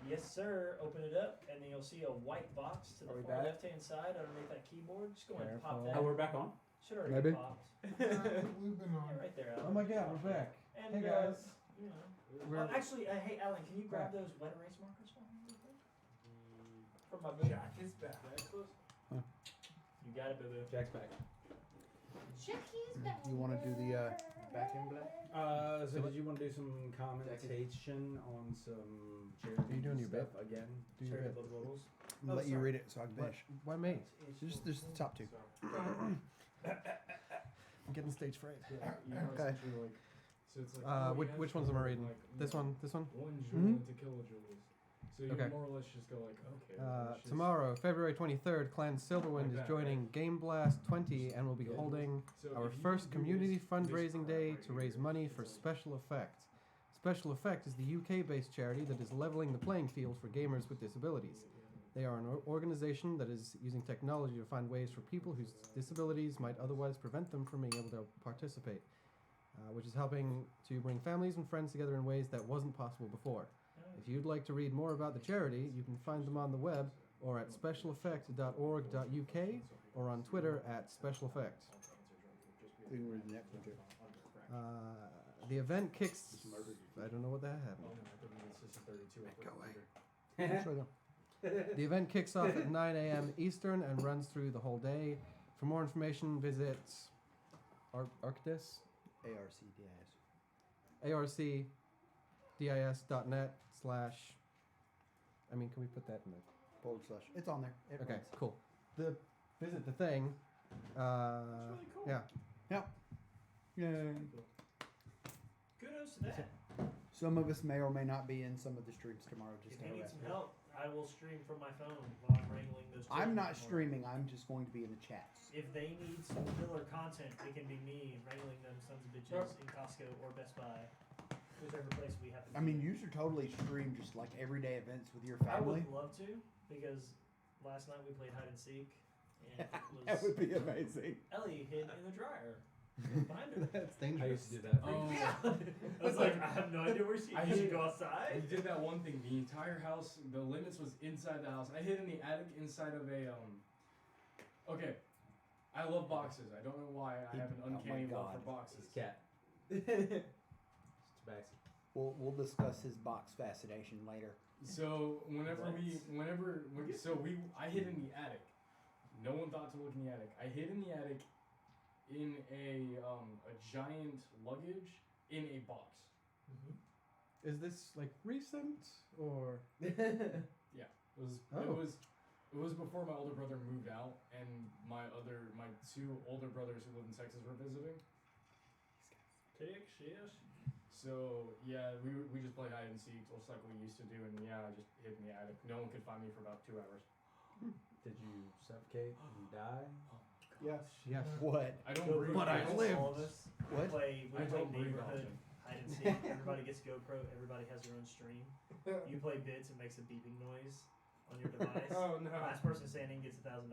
Speaker 8: Yes, sir. Open it up, and then you'll see a white box to
Speaker 12: Are we
Speaker 8: the far
Speaker 12: back?
Speaker 8: left-hand side underneath that keyboard. Just go ahead and pop
Speaker 4: Careful.
Speaker 8: that.
Speaker 12: Oh, we're back on.
Speaker 8: Should already
Speaker 1: Maybe.
Speaker 8: be popped.
Speaker 5: We've been on.
Speaker 8: Yeah, right there, Alan.
Speaker 4: Oh my god, we're back.
Speaker 8: And,
Speaker 4: Hey guys.
Speaker 8: You know.
Speaker 4: We're
Speaker 8: Actually, hey, Alan, can you grab those wet erase markers for me real quick? From my book.
Speaker 3: Jack is back.
Speaker 8: You got it, boo-boo.
Speaker 12: Jack's back.
Speaker 1: You want to do the back end black?
Speaker 12: So did you want to do some commentation on some charity
Speaker 4: Are you doing your
Speaker 12: stuff again?
Speaker 4: do your bit.
Speaker 8: Charitable goals.
Speaker 1: I'm gonna let you read it so I can finish.
Speaker 4: Why me?
Speaker 1: Just the top two.
Speaker 4: I'm getting stage fright.
Speaker 3: Yeah, you know,
Speaker 1: Okay.
Speaker 3: essentially, like, so it's like,
Speaker 4: Which ones am I reading? This one? This one?
Speaker 3: 1 joule into kilojoules. So you
Speaker 4: Okay.
Speaker 3: more or less just go like, okay. well, let's just-
Speaker 4: Tomorrow, February 23rd, Clan Silverwind
Speaker 3: Like
Speaker 4: is
Speaker 3: that,
Speaker 4: joining Game Blast 20 and will be
Speaker 3: Yeah.
Speaker 4: holding
Speaker 3: So
Speaker 4: our
Speaker 3: if you
Speaker 4: first
Speaker 3: do
Speaker 4: community
Speaker 3: this
Speaker 4: fundraising
Speaker 3: crap
Speaker 4: day
Speaker 3: right
Speaker 4: to
Speaker 3: here,
Speaker 4: raise money
Speaker 3: it's
Speaker 4: for
Speaker 3: like-
Speaker 4: Special Effect. Special Effect is the UK-based charity that is leveling the playing field for gamers with disabilities. They are an organization that is using technology to find ways for people whose disabilities might otherwise prevent them from being able to participate, which is helping to bring families and friends together in ways that wasn't possible before. If you'd like to read more about the charity, you can find them on the web or at specialeffect.org.uk or on Twitter at specialeffect.
Speaker 1: You can read the next one too.
Speaker 4: The event kicks... I don't know what that happened.
Speaker 3: Oh, no, I believe it's just a 32 or
Speaker 1: Go away.
Speaker 3: 33.
Speaker 1: Show them.
Speaker 4: The event kicks off at 9 a.m. Eastern and runs through the whole day. For more information, visit Arctis,
Speaker 1: ARCDIS.
Speaker 4: arcdis.net / I mean, can we put that in the...
Speaker 1: / It's on there. It
Speaker 4: Okay,
Speaker 1: runs.
Speaker 4: cool. Visit the thing.
Speaker 8: really cool.
Speaker 4: Yeah.
Speaker 1: Yep. Yay.
Speaker 8: Kudos to that.
Speaker 1: Some of us may or may not be in some of the streams tomorrow. Just
Speaker 8: If
Speaker 1: to
Speaker 8: you need
Speaker 1: harass
Speaker 8: some
Speaker 1: me.
Speaker 8: help, I will stream from my phone while I'm wrangling those.
Speaker 1: I'm
Speaker 8: children
Speaker 1: not
Speaker 8: tomorrow.
Speaker 1: streaming. I'm just going to be in the chats.
Speaker 8: If they need some filler content, it can be me wrangling them sons of bitches in Costco or Best Buy, whichever place we happen.
Speaker 1: I mean, you should totally stream just like everyday events with your
Speaker 8: I
Speaker 1: family.
Speaker 8: would love to because last night we played hide and seek, and it was
Speaker 1: That would be amazing.
Speaker 8: Ellie hid in the dryer. Behind her.
Speaker 4: That's
Speaker 12: I
Speaker 4: dangerous.
Speaker 12: used to do that.
Speaker 3: Oh,
Speaker 8: Yeah. I was like, I have no idea where she
Speaker 3: I
Speaker 8: is. Did she
Speaker 3: hid-
Speaker 8: go outside?
Speaker 3: You did that one thing. The entire house, the limits was inside the house. I hid in the attic inside of a Okay, I love boxes. I don't know why I have an
Speaker 1: Oh my
Speaker 3: uncanny love for
Speaker 1: God.
Speaker 3: boxes.
Speaker 12: It's cat. It's Tabaxi.
Speaker 1: We'll discuss his box fascination later.
Speaker 3: So I hid in the attic. No one thought to look in the attic. I hid in the attic in a giant luggage in a box.
Speaker 4: Is this like recent or?
Speaker 3: Yeah,
Speaker 4: Oh.
Speaker 3: it was before my older brother moved out and my 2 older brothers who lived in Texas were visiting.
Speaker 8: Texas.
Speaker 3: So yeah, we just played hide and seek just like we used to do, and yeah, I just hid in the attic. No one could find me for about 2 hours.
Speaker 10: Did you suffocate and die?
Speaker 1: Yes.
Speaker 4: Yes.
Speaker 1: What?
Speaker 3: I don't
Speaker 8: GoPro
Speaker 3: breathe.
Speaker 1: But I
Speaker 8: kills
Speaker 1: lived.
Speaker 8: all of us.
Speaker 1: What?
Speaker 8: We play
Speaker 3: I don't breathe
Speaker 8: neighborhood
Speaker 3: often.
Speaker 8: hide and seek. Everybody gets GoPro. Everybody has their own stream. You play bits, it makes a beeping noise on your device.
Speaker 3: Oh no!
Speaker 8: Last person standing gets $1,000.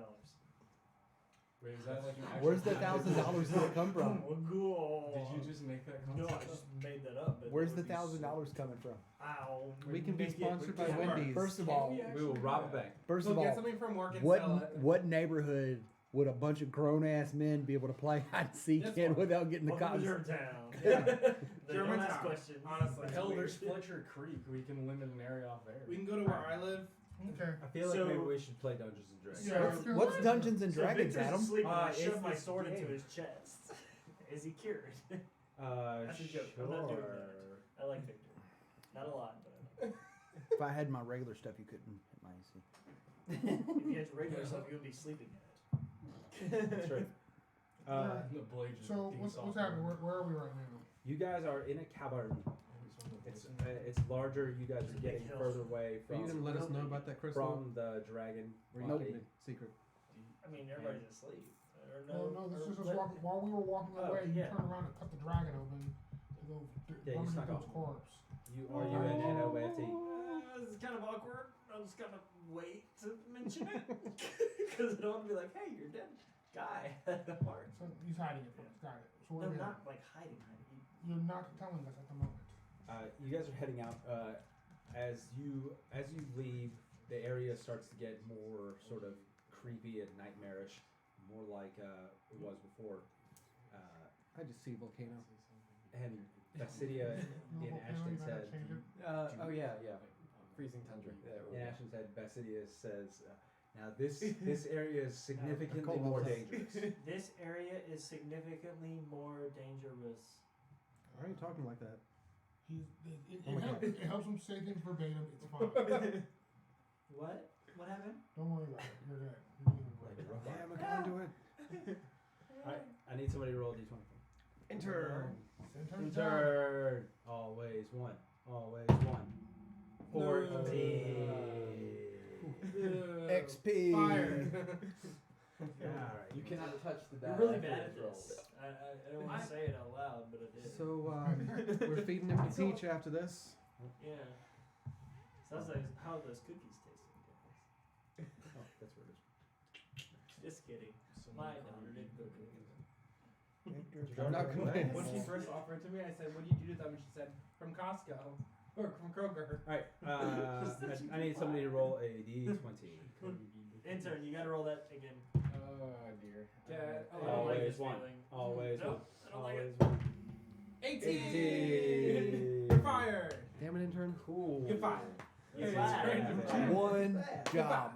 Speaker 3: Wait, is that like an actual?
Speaker 1: Where's the $1,000 gonna come from?
Speaker 8: Cool.
Speaker 3: Did you just make that
Speaker 8: No,
Speaker 3: concept?
Speaker 8: I just made that up. But
Speaker 1: Where's the
Speaker 8: that would be
Speaker 1: $1,000 coming from?
Speaker 8: Ow.
Speaker 4: We can be
Speaker 8: Make it-
Speaker 4: sponsored by
Speaker 8: Yeah.
Speaker 4: Wendy's.
Speaker 1: First of all,
Speaker 12: We will rob a bank.
Speaker 1: first
Speaker 6: Go
Speaker 1: of
Speaker 6: get
Speaker 1: all,
Speaker 6: something from work and sell it.
Speaker 1: what neighborhood would a bunch of grown ass men be able to play hide and seek
Speaker 6: This
Speaker 1: in
Speaker 6: one.
Speaker 1: without getting the
Speaker 8: Welcome to
Speaker 1: cops?
Speaker 8: Germantown.
Speaker 1: Yeah.
Speaker 8: They don't
Speaker 6: Germantown,
Speaker 8: ask questions.
Speaker 6: honestly.
Speaker 3: Hell,
Speaker 8: Weird.
Speaker 3: there's Fletcher Creek. We can limit an area off there.
Speaker 6: We can go to where I live.
Speaker 5: Okay.
Speaker 10: I feel like
Speaker 8: So-
Speaker 10: maybe we should play Dungeons and Dragons.
Speaker 5: Yeah.
Speaker 1: What's Dungeons and
Speaker 8: So
Speaker 1: Dragons,
Speaker 8: Victor's
Speaker 1: Adam?
Speaker 8: asleep and I
Speaker 10: It's
Speaker 8: shove my
Speaker 10: this
Speaker 8: sword into
Speaker 10: game.
Speaker 8: his chest. Is he cured? That's a
Speaker 10: Sure.
Speaker 8: joke. I'm not doing that. I like Victor. Not a lot, but I like him.
Speaker 1: If I had my regular stuff, you couldn't hit my AC.
Speaker 8: If you had your regular stuff, you would be sleeping in it.
Speaker 10: That's right.
Speaker 3: The blade just
Speaker 5: So
Speaker 3: being
Speaker 5: what's
Speaker 3: soft.
Speaker 5: happening? Where are we right now?
Speaker 10: You guys are in a cavern. It's larger. You guys
Speaker 8: It's
Speaker 10: are
Speaker 8: a big
Speaker 10: getting
Speaker 8: hill.
Speaker 10: further away
Speaker 4: Are you
Speaker 10: from
Speaker 4: gonna let us know about that crystal?
Speaker 10: from the dragon.
Speaker 4: Or you
Speaker 1: Nope.
Speaker 4: keeping it secret?
Speaker 8: I mean, everybody's asleep. Or
Speaker 5: No, this
Speaker 8: or
Speaker 5: is just
Speaker 8: let-
Speaker 5: while we were walking
Speaker 8: Oh,
Speaker 5: away, you
Speaker 8: yeah.
Speaker 5: turned around and cut the dragon open to go
Speaker 10: Yeah, you
Speaker 5: rummage
Speaker 10: snuck
Speaker 5: into its
Speaker 10: off.
Speaker 5: corpse.
Speaker 10: Are you an NOFT?
Speaker 8: This is kind of awkward. I'm just gonna wait to mention it because I don't want to be like, "Hey, you're dead, guy." At the park.
Speaker 5: So he's hiding it from us. Got it. So
Speaker 8: No,
Speaker 5: what are we
Speaker 8: not like hiding.
Speaker 5: You're not telling us at the moment.
Speaker 10: You guys are heading out.
Speaker 2: as you leave, the area starts to get more sort of creepy and nightmarish, more like it was before.
Speaker 4: I just see volcano.
Speaker 2: And Basidia in Ashton's head.
Speaker 10: Oh yeah. Freezing tundra.
Speaker 2: In Ashton's head, Basidia says, "Now this area is significantly more dangerous."
Speaker 8: This area is significantly more dangerous.
Speaker 4: Why are you talking like that?
Speaker 5: It helps him say things verbatim. It's fine.
Speaker 8: What? What happened?
Speaker 5: Don't worry about it. You're good. You're doing great.
Speaker 4: Damn, I can't do it.
Speaker 2: Alright, I need somebody to roll a d20.
Speaker 4: Intern.
Speaker 2: Intern. Always one. Always one. 14.
Speaker 1: XP.
Speaker 7: Fire.
Speaker 2: Alright.
Speaker 10: You cannot touch the
Speaker 8: You're
Speaker 10: bad.
Speaker 8: really bad at this. I don't want to say it out loud, but I did.
Speaker 4: So we're feeding him to Peach after this.
Speaker 8: Yeah. Sounds like how those cookies tasting, guys.
Speaker 2: Oh, that's where it is.
Speaker 8: Just kidding. My daughter did cookies.
Speaker 4: I'm not convinced.
Speaker 7: When she first offered to me, I said, "What do you do to them?" And she said, "From Costco or from Kroger."
Speaker 2: Alright, I need somebody to roll a d20.
Speaker 8: Intern, you gotta roll that again.
Speaker 3: Oh dear.
Speaker 7: Yeah.
Speaker 8: I don't like
Speaker 2: Always
Speaker 8: this
Speaker 2: one.
Speaker 8: feeling.
Speaker 2: Always
Speaker 8: No,
Speaker 2: one.
Speaker 8: I don't like
Speaker 2: Always
Speaker 8: it.
Speaker 2: one.
Speaker 7: 18. You're fired.
Speaker 4: Damn it, intern.
Speaker 2: Cool.
Speaker 7: You're fired.
Speaker 8: You're
Speaker 7: Hey,
Speaker 8: fired.
Speaker 7: it's great.
Speaker 1: One job.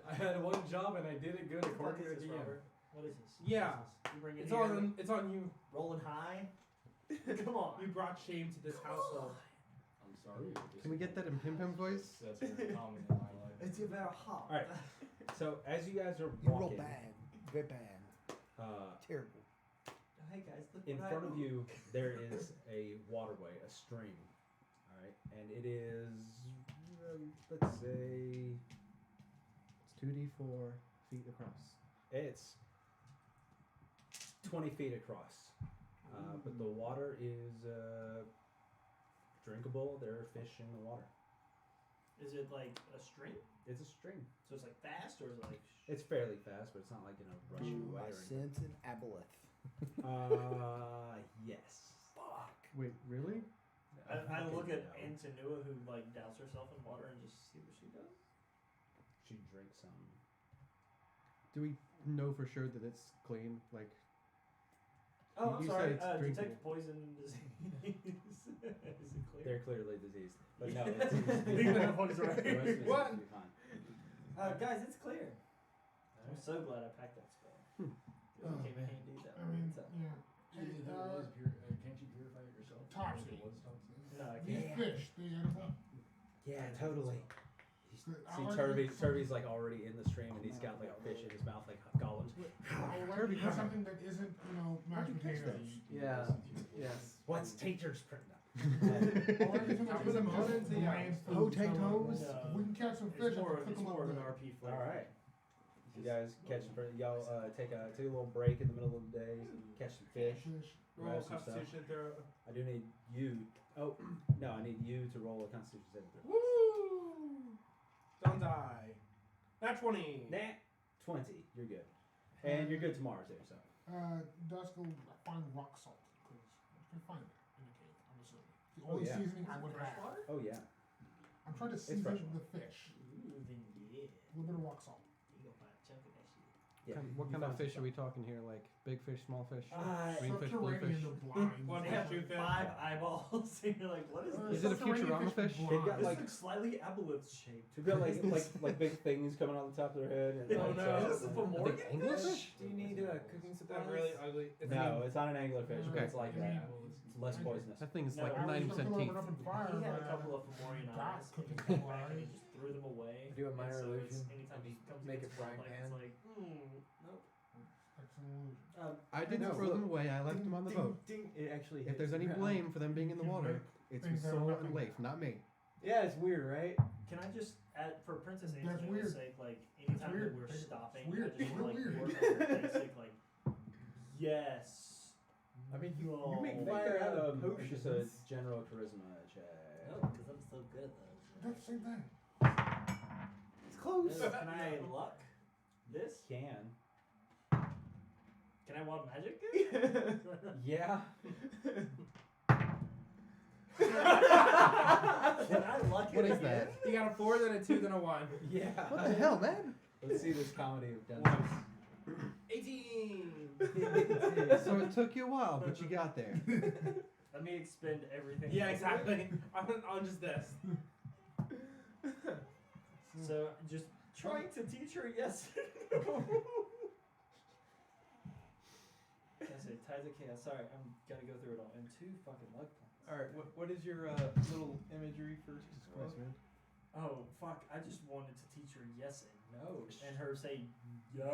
Speaker 3: I had one job and I did it good
Speaker 8: What
Speaker 3: according to
Speaker 8: is
Speaker 3: the
Speaker 8: this,
Speaker 3: DM.
Speaker 8: Robert? What is this?
Speaker 7: Yeah.
Speaker 8: What is this? You bring it
Speaker 7: It's
Speaker 8: here.
Speaker 7: it's on you.
Speaker 8: Rolling high. Come on.
Speaker 7: You brought shame to this household.
Speaker 3: I'm sorry.
Speaker 4: Can we get that in Pim Pim voice?
Speaker 3: That's very common in my life.
Speaker 8: It's about hot.
Speaker 2: Alright. So as you guys are
Speaker 1: You roll
Speaker 2: walking,
Speaker 1: bad. Very bad. Terrible.
Speaker 8: Hey guys, look
Speaker 2: in
Speaker 8: what
Speaker 2: front
Speaker 8: I
Speaker 2: of you there is a waterway, a stream. Alright, and it is let's say
Speaker 4: It's 2d4 feet across.
Speaker 2: it's 20 feet across. But the water is drinkable. There are fish in the water.
Speaker 8: Is it like a stream?
Speaker 2: It's a stream.
Speaker 8: So it's like fast, or is it like?
Speaker 2: It's fairly fast, but it's not like in a rush
Speaker 1: Ooh,
Speaker 2: way
Speaker 1: my
Speaker 2: or anything.
Speaker 1: sense in aboleth.
Speaker 2: Yes.
Speaker 1: Fuck.
Speaker 4: Wait, really?
Speaker 8: I look at
Speaker 2: No.
Speaker 8: Antonua who like douse herself in water and just see what she does.
Speaker 2: She drinks some.
Speaker 4: Do we know for sure that it's clean? Like,
Speaker 8: Oh, I'm
Speaker 4: You
Speaker 8: sorry.
Speaker 4: said it's drinkable.
Speaker 8: Detect poison and disease. Is it clear?
Speaker 2: They're clearly diseased, but no,
Speaker 8: Yeah.
Speaker 2: it seems to be
Speaker 8: These
Speaker 2: fine.
Speaker 8: motherfuckers are right.
Speaker 2: The rest of it
Speaker 7: What?
Speaker 2: seems to be fine.
Speaker 8: Guys, it's clear. I'm so glad I packed that spell. It came in handy that
Speaker 5: I mean,
Speaker 8: one time.
Speaker 5: yeah.
Speaker 3: Can't you purify it yourself?
Speaker 5: Topsy.
Speaker 3: Like it was toxic?
Speaker 8: No, I
Speaker 5: These
Speaker 8: can't.
Speaker 5: fish, they edible.
Speaker 2: Yeah, totally.
Speaker 5: I
Speaker 2: See,
Speaker 5: like
Speaker 2: Turby's like already in the stream, and he's got like a fish in his mouth, like golems.
Speaker 5: I would like to eat something that isn't, mashed potatoes.
Speaker 10: Yeah. Yes.
Speaker 2: What's teacher's print?
Speaker 5: I want to get something
Speaker 7: I put them all into the
Speaker 5: bland food.
Speaker 4: Potatoes?
Speaker 8: No.
Speaker 5: We can catch some fish
Speaker 8: It's more,
Speaker 5: and cook
Speaker 8: it's
Speaker 5: them
Speaker 8: more
Speaker 5: up
Speaker 8: of an
Speaker 5: good.
Speaker 8: RP flavor.
Speaker 2: All right. You guys catch y'all take a little break in the middle of the day, catch some fish,
Speaker 5: Fish.
Speaker 7: Roll
Speaker 2: grab some stuff.
Speaker 7: Constitution throw.
Speaker 2: I do need you. Oh no, I need you to roll a Constitution saving throw.
Speaker 7: Woo! Don't die. Nat 20.
Speaker 2: Nat 20. You're good, and you're good tomorrow too. So
Speaker 5: Dusk will find rock salt because you can find that in the cave. I'm assuming the
Speaker 2: Oh,
Speaker 5: only
Speaker 2: yeah.
Speaker 5: seasoning I would have.
Speaker 8: Freshwater?
Speaker 2: oh yeah,
Speaker 5: I'm trying to
Speaker 2: fresh
Speaker 5: season
Speaker 2: water.
Speaker 5: the fish.
Speaker 8: Ooh, then yeah.
Speaker 5: A little bit of rock salt.
Speaker 8: You gonna find a chunk of that shit.
Speaker 2: yeah.
Speaker 4: What
Speaker 2: you
Speaker 4: kind of
Speaker 2: found
Speaker 4: fish
Speaker 2: some
Speaker 4: are we talking here? Like big fish, small fish,
Speaker 2: stuff.
Speaker 4: green fish, blue fish?
Speaker 5: Subterranean blind.
Speaker 7: One
Speaker 8: They
Speaker 7: fish,
Speaker 8: have
Speaker 7: two fish.
Speaker 8: 5 eyeballs, and you're like, what is
Speaker 4: Is
Speaker 8: this?
Speaker 4: it a Futurama fish?
Speaker 2: They've got
Speaker 8: This
Speaker 2: like
Speaker 8: looks slightly aboleth shaped.
Speaker 2: they've got like big things coming on the top of their head. And
Speaker 7: Oh,
Speaker 2: like,
Speaker 7: no.
Speaker 8: Is this a Fomorian fish?
Speaker 10: Do you need cooking supplies?
Speaker 7: That's really ugly. It's
Speaker 2: No, it's not an anglerfish, but
Speaker 4: Okay.
Speaker 2: it's like that. It's less poisonous.
Speaker 4: That thing's
Speaker 8: No,
Speaker 4: like
Speaker 8: I was
Speaker 4: 90% teeth.
Speaker 8: He had a couple of Fomorian
Speaker 5: Got
Speaker 8: eyes, and
Speaker 5: cooking
Speaker 8: he came back and he
Speaker 5: supplies.
Speaker 8: just threw them away.
Speaker 10: Do a
Speaker 8: And
Speaker 10: minor
Speaker 8: so it's-
Speaker 10: illusion.
Speaker 8: Anytime he comes
Speaker 10: Make
Speaker 8: against
Speaker 10: it frying
Speaker 8: sunlight,
Speaker 10: pan.
Speaker 8: it's like, nope.
Speaker 4: I didn't
Speaker 10: No,
Speaker 4: throw
Speaker 10: look.
Speaker 4: them away. I left them on the boat.
Speaker 10: Ding, it actually
Speaker 4: If
Speaker 10: hits
Speaker 4: there's
Speaker 10: the
Speaker 4: any
Speaker 10: ground.
Speaker 4: blame for them being in the
Speaker 5: You can
Speaker 4: water,
Speaker 5: make
Speaker 4: it's
Speaker 5: things that are
Speaker 4: Sol
Speaker 5: nothing
Speaker 4: and Leif, not me.
Speaker 10: Yeah, it's weird, right?
Speaker 8: Can I just, for Princess
Speaker 5: That's
Speaker 8: Antonua's
Speaker 5: weird.
Speaker 8: sake, like, anytime
Speaker 5: weird.
Speaker 8: that we're
Speaker 5: It's
Speaker 8: stopping,
Speaker 5: weird.
Speaker 8: I just
Speaker 5: It's
Speaker 8: want to, like,
Speaker 5: weird.
Speaker 8: work on the basic, like, yes.
Speaker 10: I mean, you
Speaker 8: No.
Speaker 10: make
Speaker 2: Make
Speaker 10: fire out of
Speaker 2: just a
Speaker 10: potions.
Speaker 2: general charisma check.
Speaker 8: No, because I'm so good at those.
Speaker 5: That's the same thing.
Speaker 10: It's close.
Speaker 8: Can I luck this?
Speaker 2: Can.
Speaker 8: Can I wild magic?
Speaker 2: Yeah.
Speaker 8: I luck
Speaker 4: What
Speaker 8: it
Speaker 4: is
Speaker 8: again?
Speaker 4: that?
Speaker 6: You got a 4, then a 2, then a 1.
Speaker 2: Yeah.
Speaker 4: What the hell, man?
Speaker 2: Let's see this comedy of dungeons.
Speaker 7: 18.
Speaker 4: So it took you a while, but you got there.
Speaker 8: Let me expend everything.
Speaker 7: Yeah, exactly. on just this.
Speaker 8: So just trying to teach her yes. I say ties of chaos. Sorry, I'm gotta go through it all. And 2 fucking luck points.
Speaker 10: All right, what is your little imagery for scroll?
Speaker 8: Oh fuck! I just wanted to teach her yes and no, and her say yes,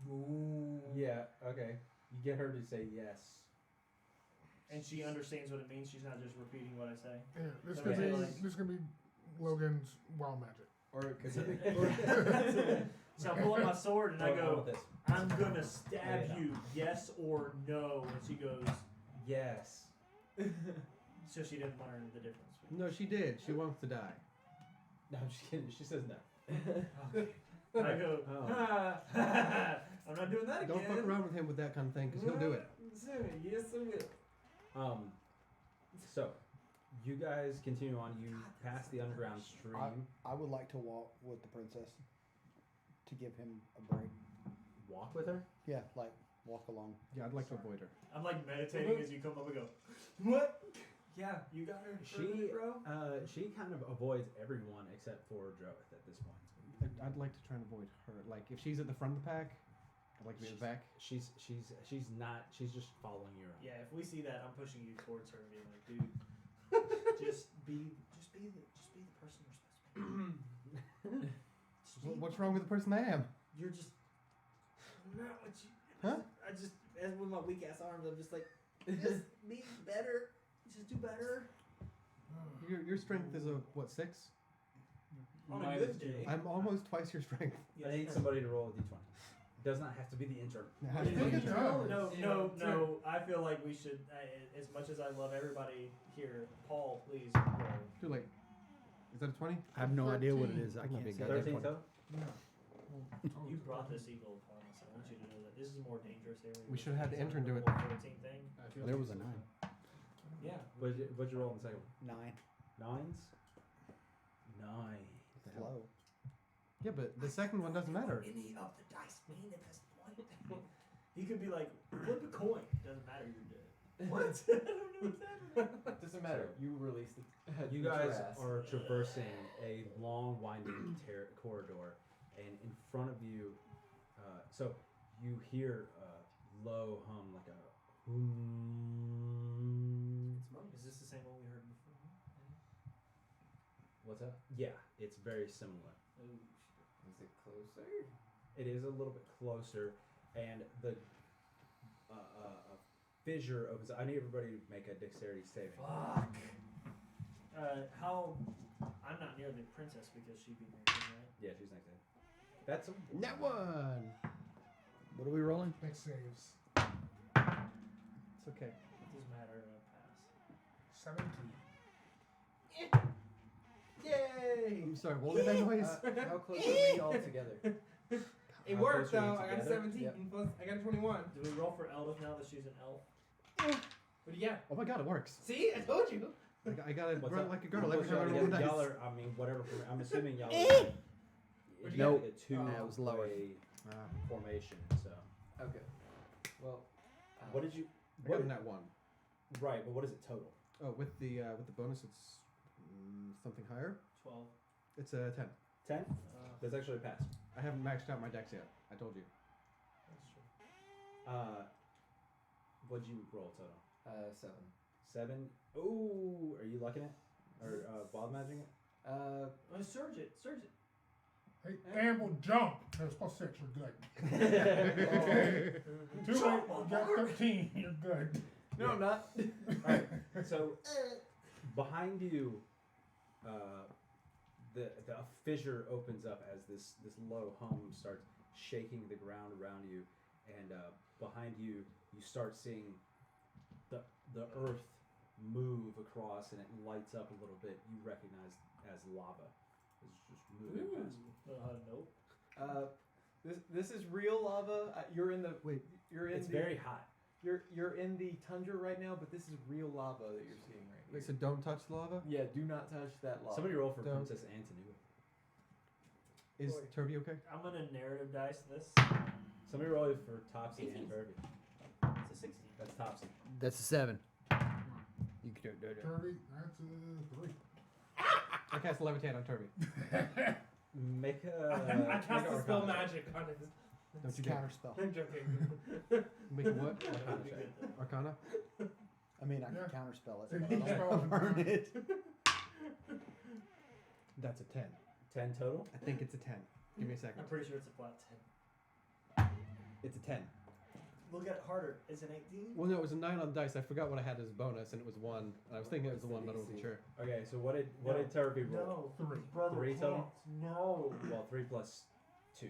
Speaker 8: no.
Speaker 2: Yeah, okay. You get her to say yes.
Speaker 8: And she understands what it means. She's not just repeating what I say.
Speaker 5: Yeah, this
Speaker 8: So
Speaker 5: could
Speaker 8: I
Speaker 5: be
Speaker 8: say, like-
Speaker 5: this could be Logan's wild magic.
Speaker 10: Or it could
Speaker 8: So,
Speaker 10: be.
Speaker 8: so I pull up my sword and I
Speaker 2: How
Speaker 8: go,
Speaker 2: about this?
Speaker 8: I'm gonna stab
Speaker 2: Yeah.
Speaker 8: you, yes or no. And she goes,
Speaker 2: Yes.
Speaker 8: so she didn't learn the difference.
Speaker 4: No, she did. She wants to die.
Speaker 2: No, I'm just kidding. She says no.
Speaker 8: I go,
Speaker 10: Oh.
Speaker 8: ha, ha, ha. I'm not doing that again.
Speaker 4: Don't fuck around with him with that kind of thing, because he'll do it.
Speaker 8: Yes, I will.
Speaker 2: So, you guys continue on. You pass the underground stream.
Speaker 9: I would like to walk with the princess to give him a break.
Speaker 2: Walk with her.
Speaker 9: Yeah, like walk along.
Speaker 4: Yeah, I'd like to avoid her.
Speaker 8: I'm like meditating as you come up and go, what? Yeah, you got her.
Speaker 2: She,
Speaker 8: bro.
Speaker 2: she kind of avoids everyone except for Joeth at this point.
Speaker 4: I'd like to try and avoid her. Like, if she's at the front of the pack, I'd like to be at the back.
Speaker 2: She's not. She's just following you around.
Speaker 8: Yeah, if we see that, I'm pushing you towards her and being like, dude, just be the person you're supposed to be. Just be-
Speaker 4: What's wrong with the person I am?
Speaker 8: You're just not what you.
Speaker 4: Huh?
Speaker 8: I just, as with my weak ass arms, I'm just like, just be better. Just do better.
Speaker 4: Your strength is a, what, 6?
Speaker 8: On a good day.
Speaker 4: I'm almost twice your strength.
Speaker 2: I need somebody to roll a d20. It does not have to be the intern.
Speaker 4: It has to be
Speaker 5: think it
Speaker 4: intern.
Speaker 5: does.
Speaker 8: No. I feel like we should, as much as I love everybody here, Paul, please roll.
Speaker 4: Too late. Is that a 20?
Speaker 1: I have no idea what it is. I
Speaker 4: That'd not
Speaker 1: can't
Speaker 4: be
Speaker 1: say
Speaker 4: good.
Speaker 1: that.
Speaker 2: 13 total.
Speaker 8: You brought this evil upon us. I want you to know that this is a more dangerous area.
Speaker 4: We should have had the intern do it.
Speaker 8: 14 thing.
Speaker 1: There was a 9.
Speaker 2: Yeah. What'd you roll in the second one?
Speaker 9: 9.
Speaker 2: 9s. 9.
Speaker 9: It's low.
Speaker 4: Yeah, but the second one doesn't matter.
Speaker 8: Any of the dice mean at this point? He could be like, flip a coin. Doesn't matter, you're dead. What? I don't know what's happening.
Speaker 10: Doesn't matter. You released it.
Speaker 2: You guys are traversing a long, winding corridor, and in front of you, so you hear a low hum, like a
Speaker 8: Is this the same one we heard before?
Speaker 2: What's that? Yeah, it's very similar.
Speaker 8: Ooh.
Speaker 10: Is it closer?
Speaker 2: It is a little bit closer, and the a fissure opens. I need everybody to make a dexterity saving.
Speaker 8: Fuck. How? I'm not near the princess because she'd be near me, right?
Speaker 2: Yeah, she's next to him. That's a
Speaker 1: That one. What are we rolling?
Speaker 5: Next saves.
Speaker 4: It's okay.
Speaker 8: It doesn't matter. Pass.
Speaker 5: 17.
Speaker 8: Yay!
Speaker 4: I'm sorry, what was that noise?
Speaker 10: How close are we all together?
Speaker 6: It
Speaker 2: How
Speaker 6: worked
Speaker 2: close are you
Speaker 6: though. I got a
Speaker 2: together?
Speaker 6: 17
Speaker 10: Yep.
Speaker 6: plus. I got a 21.
Speaker 8: Do we roll for Eldith now that she's an elf?
Speaker 6: What do you got?
Speaker 4: Oh my god, it works.
Speaker 6: See, I told you.
Speaker 4: I got it
Speaker 2: What's
Speaker 4: run
Speaker 2: up?
Speaker 4: like a girl
Speaker 2: How
Speaker 4: every
Speaker 2: close
Speaker 4: time I
Speaker 2: y'all
Speaker 4: roll
Speaker 2: together?
Speaker 4: dice.
Speaker 2: Y'all are, I mean, whatever. I'm assuming y'all are.
Speaker 6: What'd you
Speaker 1: Nope.
Speaker 2: Like a two
Speaker 1: That was lower.
Speaker 2: way
Speaker 4: Ah,
Speaker 2: formation. So,
Speaker 10: Okay. Well.
Speaker 2: what did you?
Speaker 4: I got
Speaker 2: What,
Speaker 4: a nat 1.
Speaker 2: right, but what is it total?
Speaker 4: Oh, with the bonus, it's something higher.
Speaker 8: 12.
Speaker 4: It's a 10.
Speaker 2: 10. That's actually a pass.
Speaker 4: I haven't maxed out my dex yet. I told you.
Speaker 8: That's true.
Speaker 2: What'd you roll total?
Speaker 10: 7.
Speaker 2: 7. Ooh, are you lucking it or wild magicing it?
Speaker 8: Surge it. Surge it.
Speaker 5: Hey, amble jump. That's plus 6. You're good. 2,
Speaker 8: Jump,
Speaker 5: you got 13. You're good.
Speaker 10: No, I'm not.
Speaker 2: All right. So behind you, the fissure opens up as this low hum starts shaking the ground around you, and behind you you start seeing the earth move across, and it lights up a little bit. You recognize as lava. It's just moving past.
Speaker 8: Nope.
Speaker 10: This is real lava. You're in the.
Speaker 4: Wait,
Speaker 10: You're in
Speaker 2: It's
Speaker 10: the.
Speaker 2: very hot.
Speaker 10: You're in the tundra right now, but this is real lava that you're seeing right here.
Speaker 4: Wait, so don't touch the lava?
Speaker 10: Yeah, do not touch that lava.
Speaker 2: Somebody roll for
Speaker 4: Don't.
Speaker 2: Princess Antonua.
Speaker 4: Is Turby okay?
Speaker 8: I'm gonna narrative dice this.
Speaker 2: Somebody roll for Topsy
Speaker 8: 18.
Speaker 2: and Turby.
Speaker 8: It's a 16.
Speaker 2: That's Topsy.
Speaker 1: That's a 7. You can do it.
Speaker 5: Turby, that's a 3.
Speaker 4: I cast levitate on Turby.
Speaker 2: Make a.
Speaker 7: I cast
Speaker 2: make a
Speaker 7: the spell
Speaker 2: Arcana.
Speaker 7: magic on his.
Speaker 4: Don't
Speaker 9: It's
Speaker 4: you
Speaker 9: a
Speaker 4: get
Speaker 9: counter spell.
Speaker 7: I'm joking.
Speaker 4: make a what?
Speaker 2: Arcana check.
Speaker 4: Arcana?
Speaker 9: I mean, I
Speaker 5: Yeah.
Speaker 9: can counter spell it.
Speaker 5: Take
Speaker 9: but I
Speaker 5: each
Speaker 9: don't
Speaker 5: spell as a
Speaker 9: burn
Speaker 5: counter.
Speaker 9: it.
Speaker 4: That's a 10.
Speaker 2: 10 total.
Speaker 4: I think it's a 10. Give me a second.
Speaker 8: I'm pretty sure it's a flat 10.
Speaker 9: It's a 10.
Speaker 8: Look at it harder. It's an 18.
Speaker 4: Well, no, it was a 9 on dice. I forgot what I had as bonus, and it was 1. And I was thinking it was the 1, but I wasn't sure.
Speaker 2: Okay, so what did Turby roll?
Speaker 8: No.
Speaker 5: 3.
Speaker 8: Brother
Speaker 2: 3
Speaker 8: can't.
Speaker 2: total?
Speaker 8: No.
Speaker 2: Well, 3 plus 2.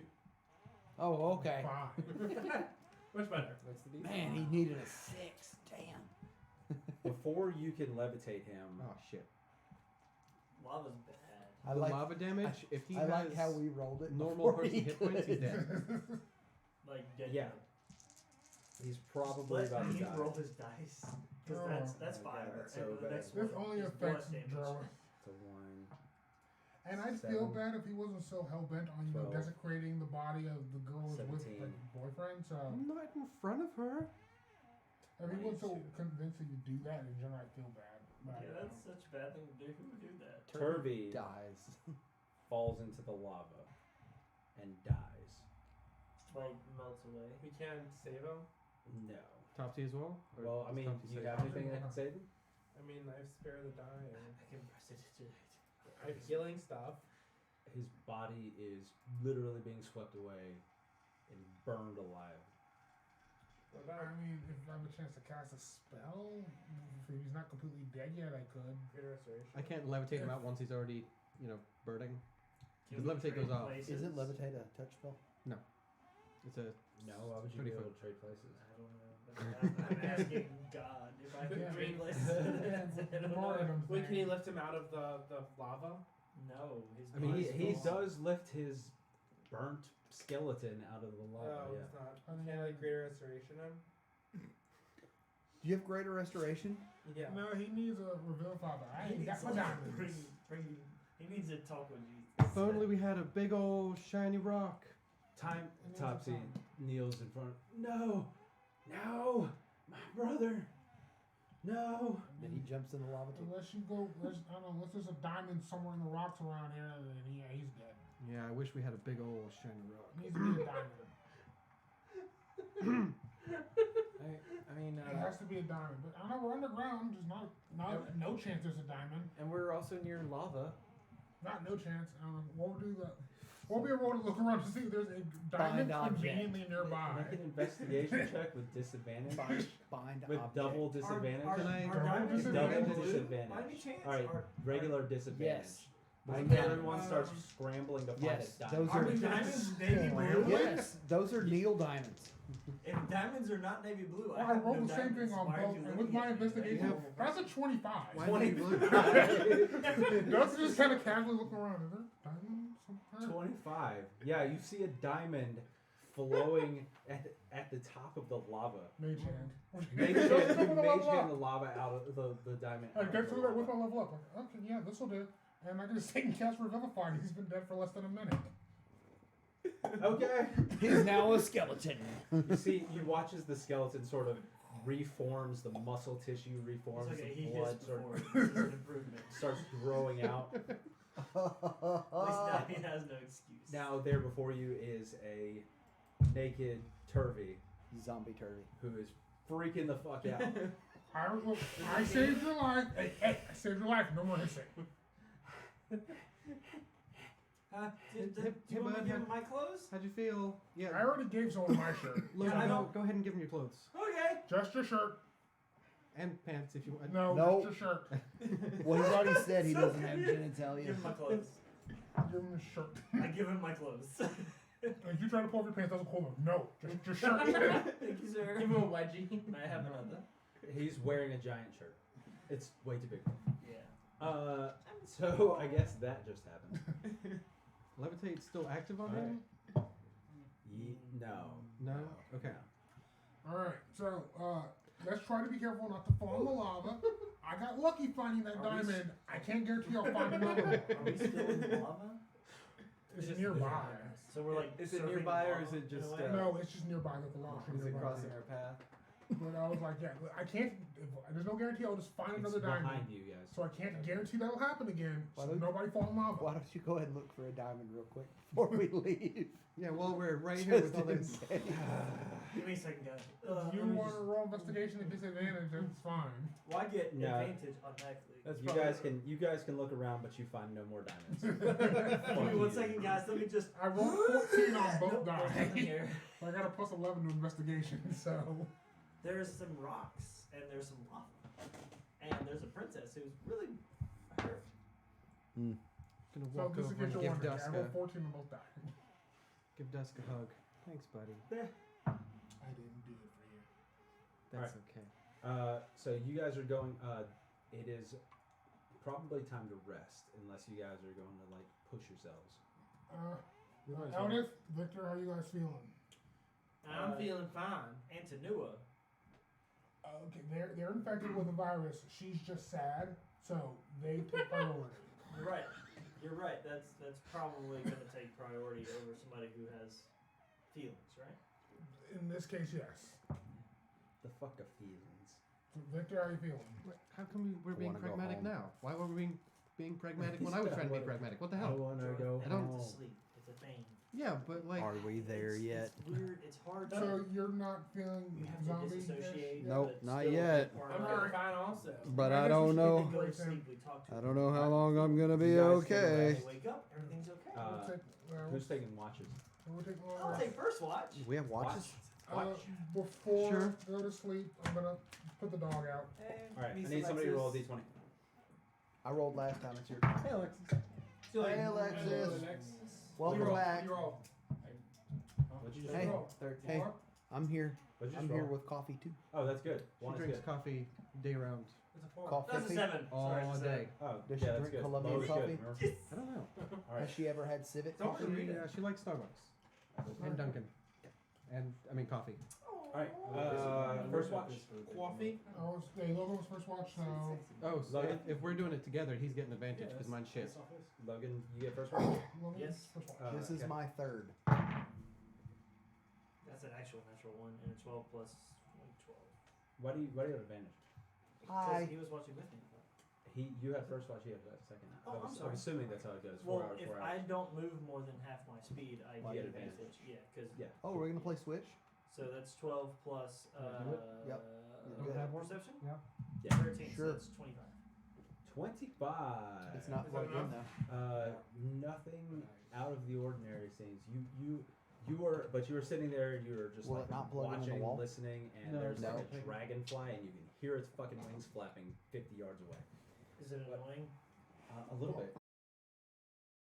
Speaker 1: Oh, okay.
Speaker 5: 5.
Speaker 7: Much better.
Speaker 10: What's the deal?
Speaker 1: Man, he needed a 6. Damn.
Speaker 2: Before you can levitate him,
Speaker 4: Oh, shit.
Speaker 8: Lava's bad.
Speaker 1: I
Speaker 4: The
Speaker 1: like.
Speaker 4: lava damage, if he
Speaker 1: I
Speaker 4: has
Speaker 1: like how we rolled it.
Speaker 4: normal
Speaker 1: before
Speaker 4: person
Speaker 1: he
Speaker 4: hit points, he's
Speaker 1: could.
Speaker 4: dead.
Speaker 8: Like dead.
Speaker 2: Yeah. he's probably
Speaker 8: Let
Speaker 2: about to
Speaker 8: me
Speaker 2: die.
Speaker 8: roll his dice. Because
Speaker 5: Oh.
Speaker 8: that's
Speaker 2: Oh,
Speaker 8: fire.
Speaker 2: God, that's
Speaker 8: and
Speaker 2: so
Speaker 8: the
Speaker 2: bad.
Speaker 8: next
Speaker 5: This
Speaker 8: one
Speaker 5: only
Speaker 8: is
Speaker 5: affects
Speaker 8: blood damage.
Speaker 5: Joe.
Speaker 2: It's a 1.
Speaker 5: And I'd feel
Speaker 2: 7.
Speaker 5: bad if he wasn't so hell bent on
Speaker 2: 12.
Speaker 5: desecrating the body of the girl with
Speaker 2: 17.
Speaker 5: her boyfriend. So
Speaker 4: I'm not in front of her.
Speaker 5: if he was so
Speaker 2: 22.
Speaker 5: convincing to do that, in general, I feel bad. But,
Speaker 8: Yeah, that's such a bad thing to do. Who would do that?
Speaker 2: Turby
Speaker 1: dies.
Speaker 2: falls into the lava and dies.
Speaker 8: Like melts away.
Speaker 7: We can't save him.
Speaker 2: No.
Speaker 4: Topsy as well? Or
Speaker 2: Well, I
Speaker 4: does
Speaker 2: mean,
Speaker 4: Topsy
Speaker 2: do you
Speaker 4: save?
Speaker 2: have anything that can save him?
Speaker 7: I mean, I've spared the dying.
Speaker 8: I can press it to
Speaker 7: I have healing stuff.
Speaker 2: His body is literally being swept away and burned alive.
Speaker 7: What about
Speaker 5: I mean, if I have a chance to cast a spell, if he's not completely dead yet, I could.
Speaker 7: greater restoration?
Speaker 4: I can't levitate him out once he's already, burning.
Speaker 8: Can
Speaker 4: Because
Speaker 8: we
Speaker 4: levitate
Speaker 8: trade
Speaker 4: goes off.
Speaker 8: places?
Speaker 9: Isn't levitate a touch spell?
Speaker 4: It's a
Speaker 2: No, why would you
Speaker 4: 30
Speaker 2: be able
Speaker 4: foot.
Speaker 2: to trade places?
Speaker 8: I don't know. But I'm asking God if I can
Speaker 5: Yeah.
Speaker 8: trade places.
Speaker 5: Yeah,
Speaker 8: That's it. I don't know.
Speaker 5: martyrdom
Speaker 7: Wait, can
Speaker 5: thing.
Speaker 7: you lift him out of the lava?
Speaker 8: No, his
Speaker 4: I mean,
Speaker 8: body's
Speaker 2: He
Speaker 8: gone.
Speaker 2: does lift his burnt skeleton out of the lava,
Speaker 7: Oh,
Speaker 2: yeah.
Speaker 7: it's not.
Speaker 5: I mean,
Speaker 7: Can I greater restoration him?
Speaker 1: Do you have greater restoration?
Speaker 7: Yeah.
Speaker 5: No, he needs a revivify. I
Speaker 8: He
Speaker 5: ain't got
Speaker 8: needs
Speaker 5: my
Speaker 8: to
Speaker 5: diamonds.
Speaker 8: he needs to talk with Jesus.
Speaker 4: If only we had a big old shiny rock.
Speaker 2: Time
Speaker 5: And there's a
Speaker 2: Topsy
Speaker 5: time.
Speaker 2: kneels in front. No, my brother, no.
Speaker 9: And he jumps in the lava too.
Speaker 5: Unless you go, I don't know, unless there's a diamond somewhere in the rocks around here, then he's dead.
Speaker 4: Yeah, I wish we had a big old shiny rock.
Speaker 5: It needs to be a diamond.
Speaker 10: I mean,
Speaker 5: It has to be a diamond. But I know we're underground. There's no chance there's a diamond.
Speaker 10: and we're also near lava.
Speaker 5: Not no chance. We'll do that. We'll be able to look around to see if there's a diamond
Speaker 1: Find object.
Speaker 5: conveniently nearby.
Speaker 2: Make an investigation check with disadvantage.
Speaker 1: Find
Speaker 2: With
Speaker 1: object.
Speaker 2: double disadvantage.
Speaker 4: Can I-
Speaker 5: Double
Speaker 8: diamonds
Speaker 5: disadvantage?
Speaker 2: Double
Speaker 8: blue
Speaker 2: disadvantage.
Speaker 8: by any chance?
Speaker 2: Alright,
Speaker 8: Or-
Speaker 2: regular disadvantage.
Speaker 1: Yes.
Speaker 2: And
Speaker 1: I
Speaker 2: everyone
Speaker 1: can.
Speaker 2: starts scrambling to find
Speaker 1: Yes,
Speaker 2: a diamond.
Speaker 1: those
Speaker 8: Are
Speaker 1: are
Speaker 8: diamonds navy blue?
Speaker 5: Really?
Speaker 1: yes, those are Neil diamonds.
Speaker 8: If diamonds are not navy blue,
Speaker 5: Well, I
Speaker 8: have
Speaker 5: rolled
Speaker 8: no
Speaker 5: the same thing
Speaker 8: diamonds.
Speaker 5: on
Speaker 8: Why are
Speaker 5: both,
Speaker 8: you
Speaker 5: and
Speaker 8: looking
Speaker 5: with my
Speaker 8: at me?
Speaker 5: investigation,
Speaker 4: have-
Speaker 5: that's a 25.
Speaker 4: Why do you blue?
Speaker 5: Dustin just kind of casually looking around. Is there a diamond somewhere?
Speaker 2: 25. Yeah, you see a diamond flowing at the top of the lava.
Speaker 5: Mage hand.
Speaker 2: Mage
Speaker 5: Just
Speaker 2: hand,
Speaker 5: look at the
Speaker 2: mage
Speaker 5: level
Speaker 2: hand
Speaker 5: up.
Speaker 2: the lava out of the diamond.
Speaker 5: I
Speaker 2: out of
Speaker 5: get
Speaker 2: the
Speaker 5: to that with
Speaker 2: lava.
Speaker 5: my level up. Like, okay, yeah, this will do. And I just take and cast Revivify. He's been dead for less than a minute.
Speaker 2: Okay.
Speaker 1: He's now a skeleton.
Speaker 2: You see, you watch as the skeleton sort of reforms, the muscle tissue reforms,
Speaker 8: It's okay,
Speaker 2: the
Speaker 8: he
Speaker 2: blood
Speaker 8: hissed before. This is an improvement.
Speaker 2: starts growing out.
Speaker 8: At least now he has no excuse.
Speaker 2: Now there before you is a naked Turvy
Speaker 9: Zombie turvy.
Speaker 2: who is freaking the fuck out.
Speaker 5: I saved your life. Hey, I saved your life. No more hissing.
Speaker 8: Do you want me to give him my clothes?
Speaker 4: How'd you feel? Yeah.
Speaker 5: I already gave someone my shirt.
Speaker 4: Logan,
Speaker 8: I
Speaker 4: go,
Speaker 8: don't-
Speaker 4: go ahead and give him your clothes.
Speaker 8: Okay.
Speaker 5: Just your shirt.
Speaker 4: And pants if you want.
Speaker 5: No,
Speaker 9: Nope.
Speaker 5: just your shirt.
Speaker 9: Well, he's already said he
Speaker 8: So
Speaker 9: doesn't have
Speaker 8: weird.
Speaker 9: genitalia.
Speaker 8: Give him my clothes.
Speaker 5: Give him the shirt.
Speaker 8: I give him my clothes.
Speaker 5: If you try to pull off your pants, doesn't pull them. No, just your shirt.
Speaker 8: Thank you, sir.
Speaker 7: Give him a wedgie.
Speaker 8: May I have another?
Speaker 2: He's wearing a giant shirt. It's way too big.
Speaker 8: Yeah.
Speaker 2: So I guess that just happened.
Speaker 4: Levitate's still active on
Speaker 2: Alright.
Speaker 4: him?
Speaker 2: No.
Speaker 4: No? Okay.
Speaker 5: Alright, so let's try to be careful not to fall in the lava. I got lucky finding that diamond. I can't guarantee I'll find another one.
Speaker 8: Are we still in lava?
Speaker 5: It's
Speaker 7: Just
Speaker 5: nearby.
Speaker 8: So we're like.
Speaker 10: Is it
Speaker 8: surfing
Speaker 10: nearby or
Speaker 8: lava
Speaker 10: is it
Speaker 8: in a
Speaker 10: just,
Speaker 8: way?
Speaker 5: No, it's just nearby. Like the lava
Speaker 10: Is it
Speaker 5: nearby.
Speaker 10: crossing our path?
Speaker 5: But I was like, yeah, I can't. There's no guarantee I'll just find another diamond.
Speaker 2: behind you guys.
Speaker 5: So I can't guarantee that'll happen again.
Speaker 9: Why
Speaker 5: So
Speaker 9: don't-
Speaker 5: nobody fall in lava.
Speaker 9: Why don't you go ahead and look for a diamond real quick before we leave?
Speaker 4: Yeah, while we're right here with all this.
Speaker 8: Give me a second, guys.
Speaker 5: If you
Speaker 8: let me
Speaker 5: want to
Speaker 8: just-
Speaker 5: roll investigation at disadvantage, that's fine.
Speaker 8: Well, I get
Speaker 2: No.
Speaker 8: advantage automatically.
Speaker 12: That's
Speaker 2: You guys can look around, but you find no more diamonds.
Speaker 8: Give me 1 second, guys. Let me just.
Speaker 5: I rolled 14 on both
Speaker 8: Nope, there's nothing
Speaker 5: dice.
Speaker 8: here.
Speaker 5: I got a plus 11 to investigation, so.
Speaker 8: There's some rocks and there's some lava, and there's a princess who's really hurt.
Speaker 4: Gonna
Speaker 5: So
Speaker 4: walk
Speaker 5: just
Speaker 4: over
Speaker 5: to get
Speaker 4: and
Speaker 5: you
Speaker 4: give
Speaker 5: one, I
Speaker 4: Dusk
Speaker 5: rolled
Speaker 4: a
Speaker 5: 14 on both dice.
Speaker 4: give Dusk a hug. Thanks, buddy.
Speaker 5: I didn't do it for you.
Speaker 4: That's
Speaker 2: Alright.
Speaker 4: okay.
Speaker 2: So you guys are going. It is probably time to rest, unless you guys are going to like push yourselves.
Speaker 5: Eldith, Victor, how you guys feeling?
Speaker 7: I'm feeling fine.
Speaker 8: Antanua.
Speaker 5: Okay, they're infected with a virus. She's just sad, so they take priority.
Speaker 8: You're right. You're right. That's probably going to take priority over somebody who has feelings, right?
Speaker 5: In this case, yes.
Speaker 2: The fuck of feelings.
Speaker 5: So Victor, how you feeling?
Speaker 4: How come we're being
Speaker 9: wanna go
Speaker 4: pragmatic
Speaker 9: home.
Speaker 4: now? Why were we being pragmatic when I was trying to be pragmatic? What the
Speaker 2: I
Speaker 4: hell?
Speaker 2: want to
Speaker 8: Jordan,
Speaker 2: go
Speaker 8: they
Speaker 4: home.
Speaker 8: have to sleep. It's a thing.
Speaker 4: Yeah, but like,
Speaker 9: Are we there
Speaker 8: it's,
Speaker 9: yet?
Speaker 8: It's weird. It's hard to.
Speaker 5: So you're not feeling
Speaker 8: You have to
Speaker 5: zombie?
Speaker 8: disassociate.
Speaker 9: Nope,
Speaker 8: but it's
Speaker 9: not
Speaker 8: still
Speaker 9: yet.
Speaker 8: part
Speaker 7: I'm
Speaker 8: of
Speaker 7: feeling
Speaker 8: it.
Speaker 7: fine also.
Speaker 9: But
Speaker 5: I
Speaker 9: I
Speaker 5: guess we
Speaker 9: don't
Speaker 5: should
Speaker 9: know.
Speaker 8: Go to sleep. We talk to
Speaker 9: I
Speaker 8: them.
Speaker 9: don't know how long I'm gonna be
Speaker 2: You guys
Speaker 9: okay.
Speaker 8: They wake up. Everything's okay.
Speaker 2: Who's taking watches?
Speaker 5: We'll take one
Speaker 8: I'll
Speaker 5: rest.
Speaker 8: take first watch.
Speaker 9: We have watches.
Speaker 5: Before
Speaker 4: Sure.
Speaker 5: go to sleep, I'm gonna put the dog out.
Speaker 2: All right, I need somebody to roll a d20.
Speaker 9: I rolled last time. It's your turn.
Speaker 4: hey, Alexis.
Speaker 9: Hey, Alexis. Welcome back.
Speaker 7: You roll.
Speaker 2: What'd you just
Speaker 9: Hey.
Speaker 2: roll?
Speaker 4: 13.
Speaker 9: Hey, I'm here.
Speaker 2: What'd you
Speaker 9: I'm
Speaker 2: just
Speaker 9: here
Speaker 2: roll?
Speaker 9: with coffee too.
Speaker 2: Oh, that's good.
Speaker 4: She
Speaker 2: One is
Speaker 4: drinks
Speaker 2: good.
Speaker 4: coffee day round,
Speaker 7: It's a 4.
Speaker 9: Coffee.
Speaker 8: That's a 7.
Speaker 4: all
Speaker 8: Sorry, just a
Speaker 4: day.
Speaker 2: Oh,
Speaker 9: Does she
Speaker 2: yeah, that's
Speaker 9: drink
Speaker 2: good.
Speaker 9: Colombian
Speaker 2: Low is
Speaker 9: coffee?
Speaker 2: good. Remember?
Speaker 4: I don't know.
Speaker 2: All right.
Speaker 9: Has she ever had Civic
Speaker 7: Don't
Speaker 9: coffee?
Speaker 4: She likes Starbucks and Dunkin', and I mean coffee.
Speaker 2: All right. First watch.
Speaker 7: Coffee.
Speaker 5: Hey, Logan was first watch, so
Speaker 4: Oh, so
Speaker 2: Logan?
Speaker 4: if we're doing it together, he's getting advantage because mine's shit.
Speaker 2: Logan, you get first watch.
Speaker 5: Logan,
Speaker 8: Yes.
Speaker 5: first watch.
Speaker 9: This is
Speaker 2: Okay.
Speaker 9: my third.
Speaker 8: That's an actual natural one, and a 12 plus 12.
Speaker 2: Why do you have advantage?
Speaker 9: Hi.
Speaker 8: Because he was watching with me.
Speaker 2: You have first watch. He has second.
Speaker 8: Oh, I'm sorry.
Speaker 2: I'm assuming that's how it goes. 4
Speaker 8: Well,
Speaker 2: hours.
Speaker 8: if
Speaker 2: 4
Speaker 8: I
Speaker 2: hours.
Speaker 8: don't move more than half my speed, I
Speaker 2: Well,
Speaker 8: get
Speaker 2: you get
Speaker 8: advantage. Yeah, because
Speaker 2: Yeah.
Speaker 9: Oh, we're gonna play Switch.
Speaker 8: so that's 12 plus
Speaker 4: do it?
Speaker 9: Yep.
Speaker 4: You have one?
Speaker 8: perception.
Speaker 4: Yeah.
Speaker 2: Yeah.
Speaker 8: 13.
Speaker 9: Sure.
Speaker 8: So that's 25.
Speaker 2: 25.
Speaker 9: It's not
Speaker 7: Is
Speaker 9: plugged
Speaker 7: that
Speaker 9: in though.
Speaker 2: Nothing out of the ordinary scenes. You were, but you were sitting there and you were just
Speaker 9: Will
Speaker 2: like
Speaker 9: it not plug into the
Speaker 2: watching,
Speaker 9: wall?
Speaker 2: listening, and
Speaker 4: No,
Speaker 2: there's
Speaker 9: no.
Speaker 2: like a dragonfly, and you can hear its fucking wings flapping 50 yards away.
Speaker 8: Is it annoying?
Speaker 2: A little bit.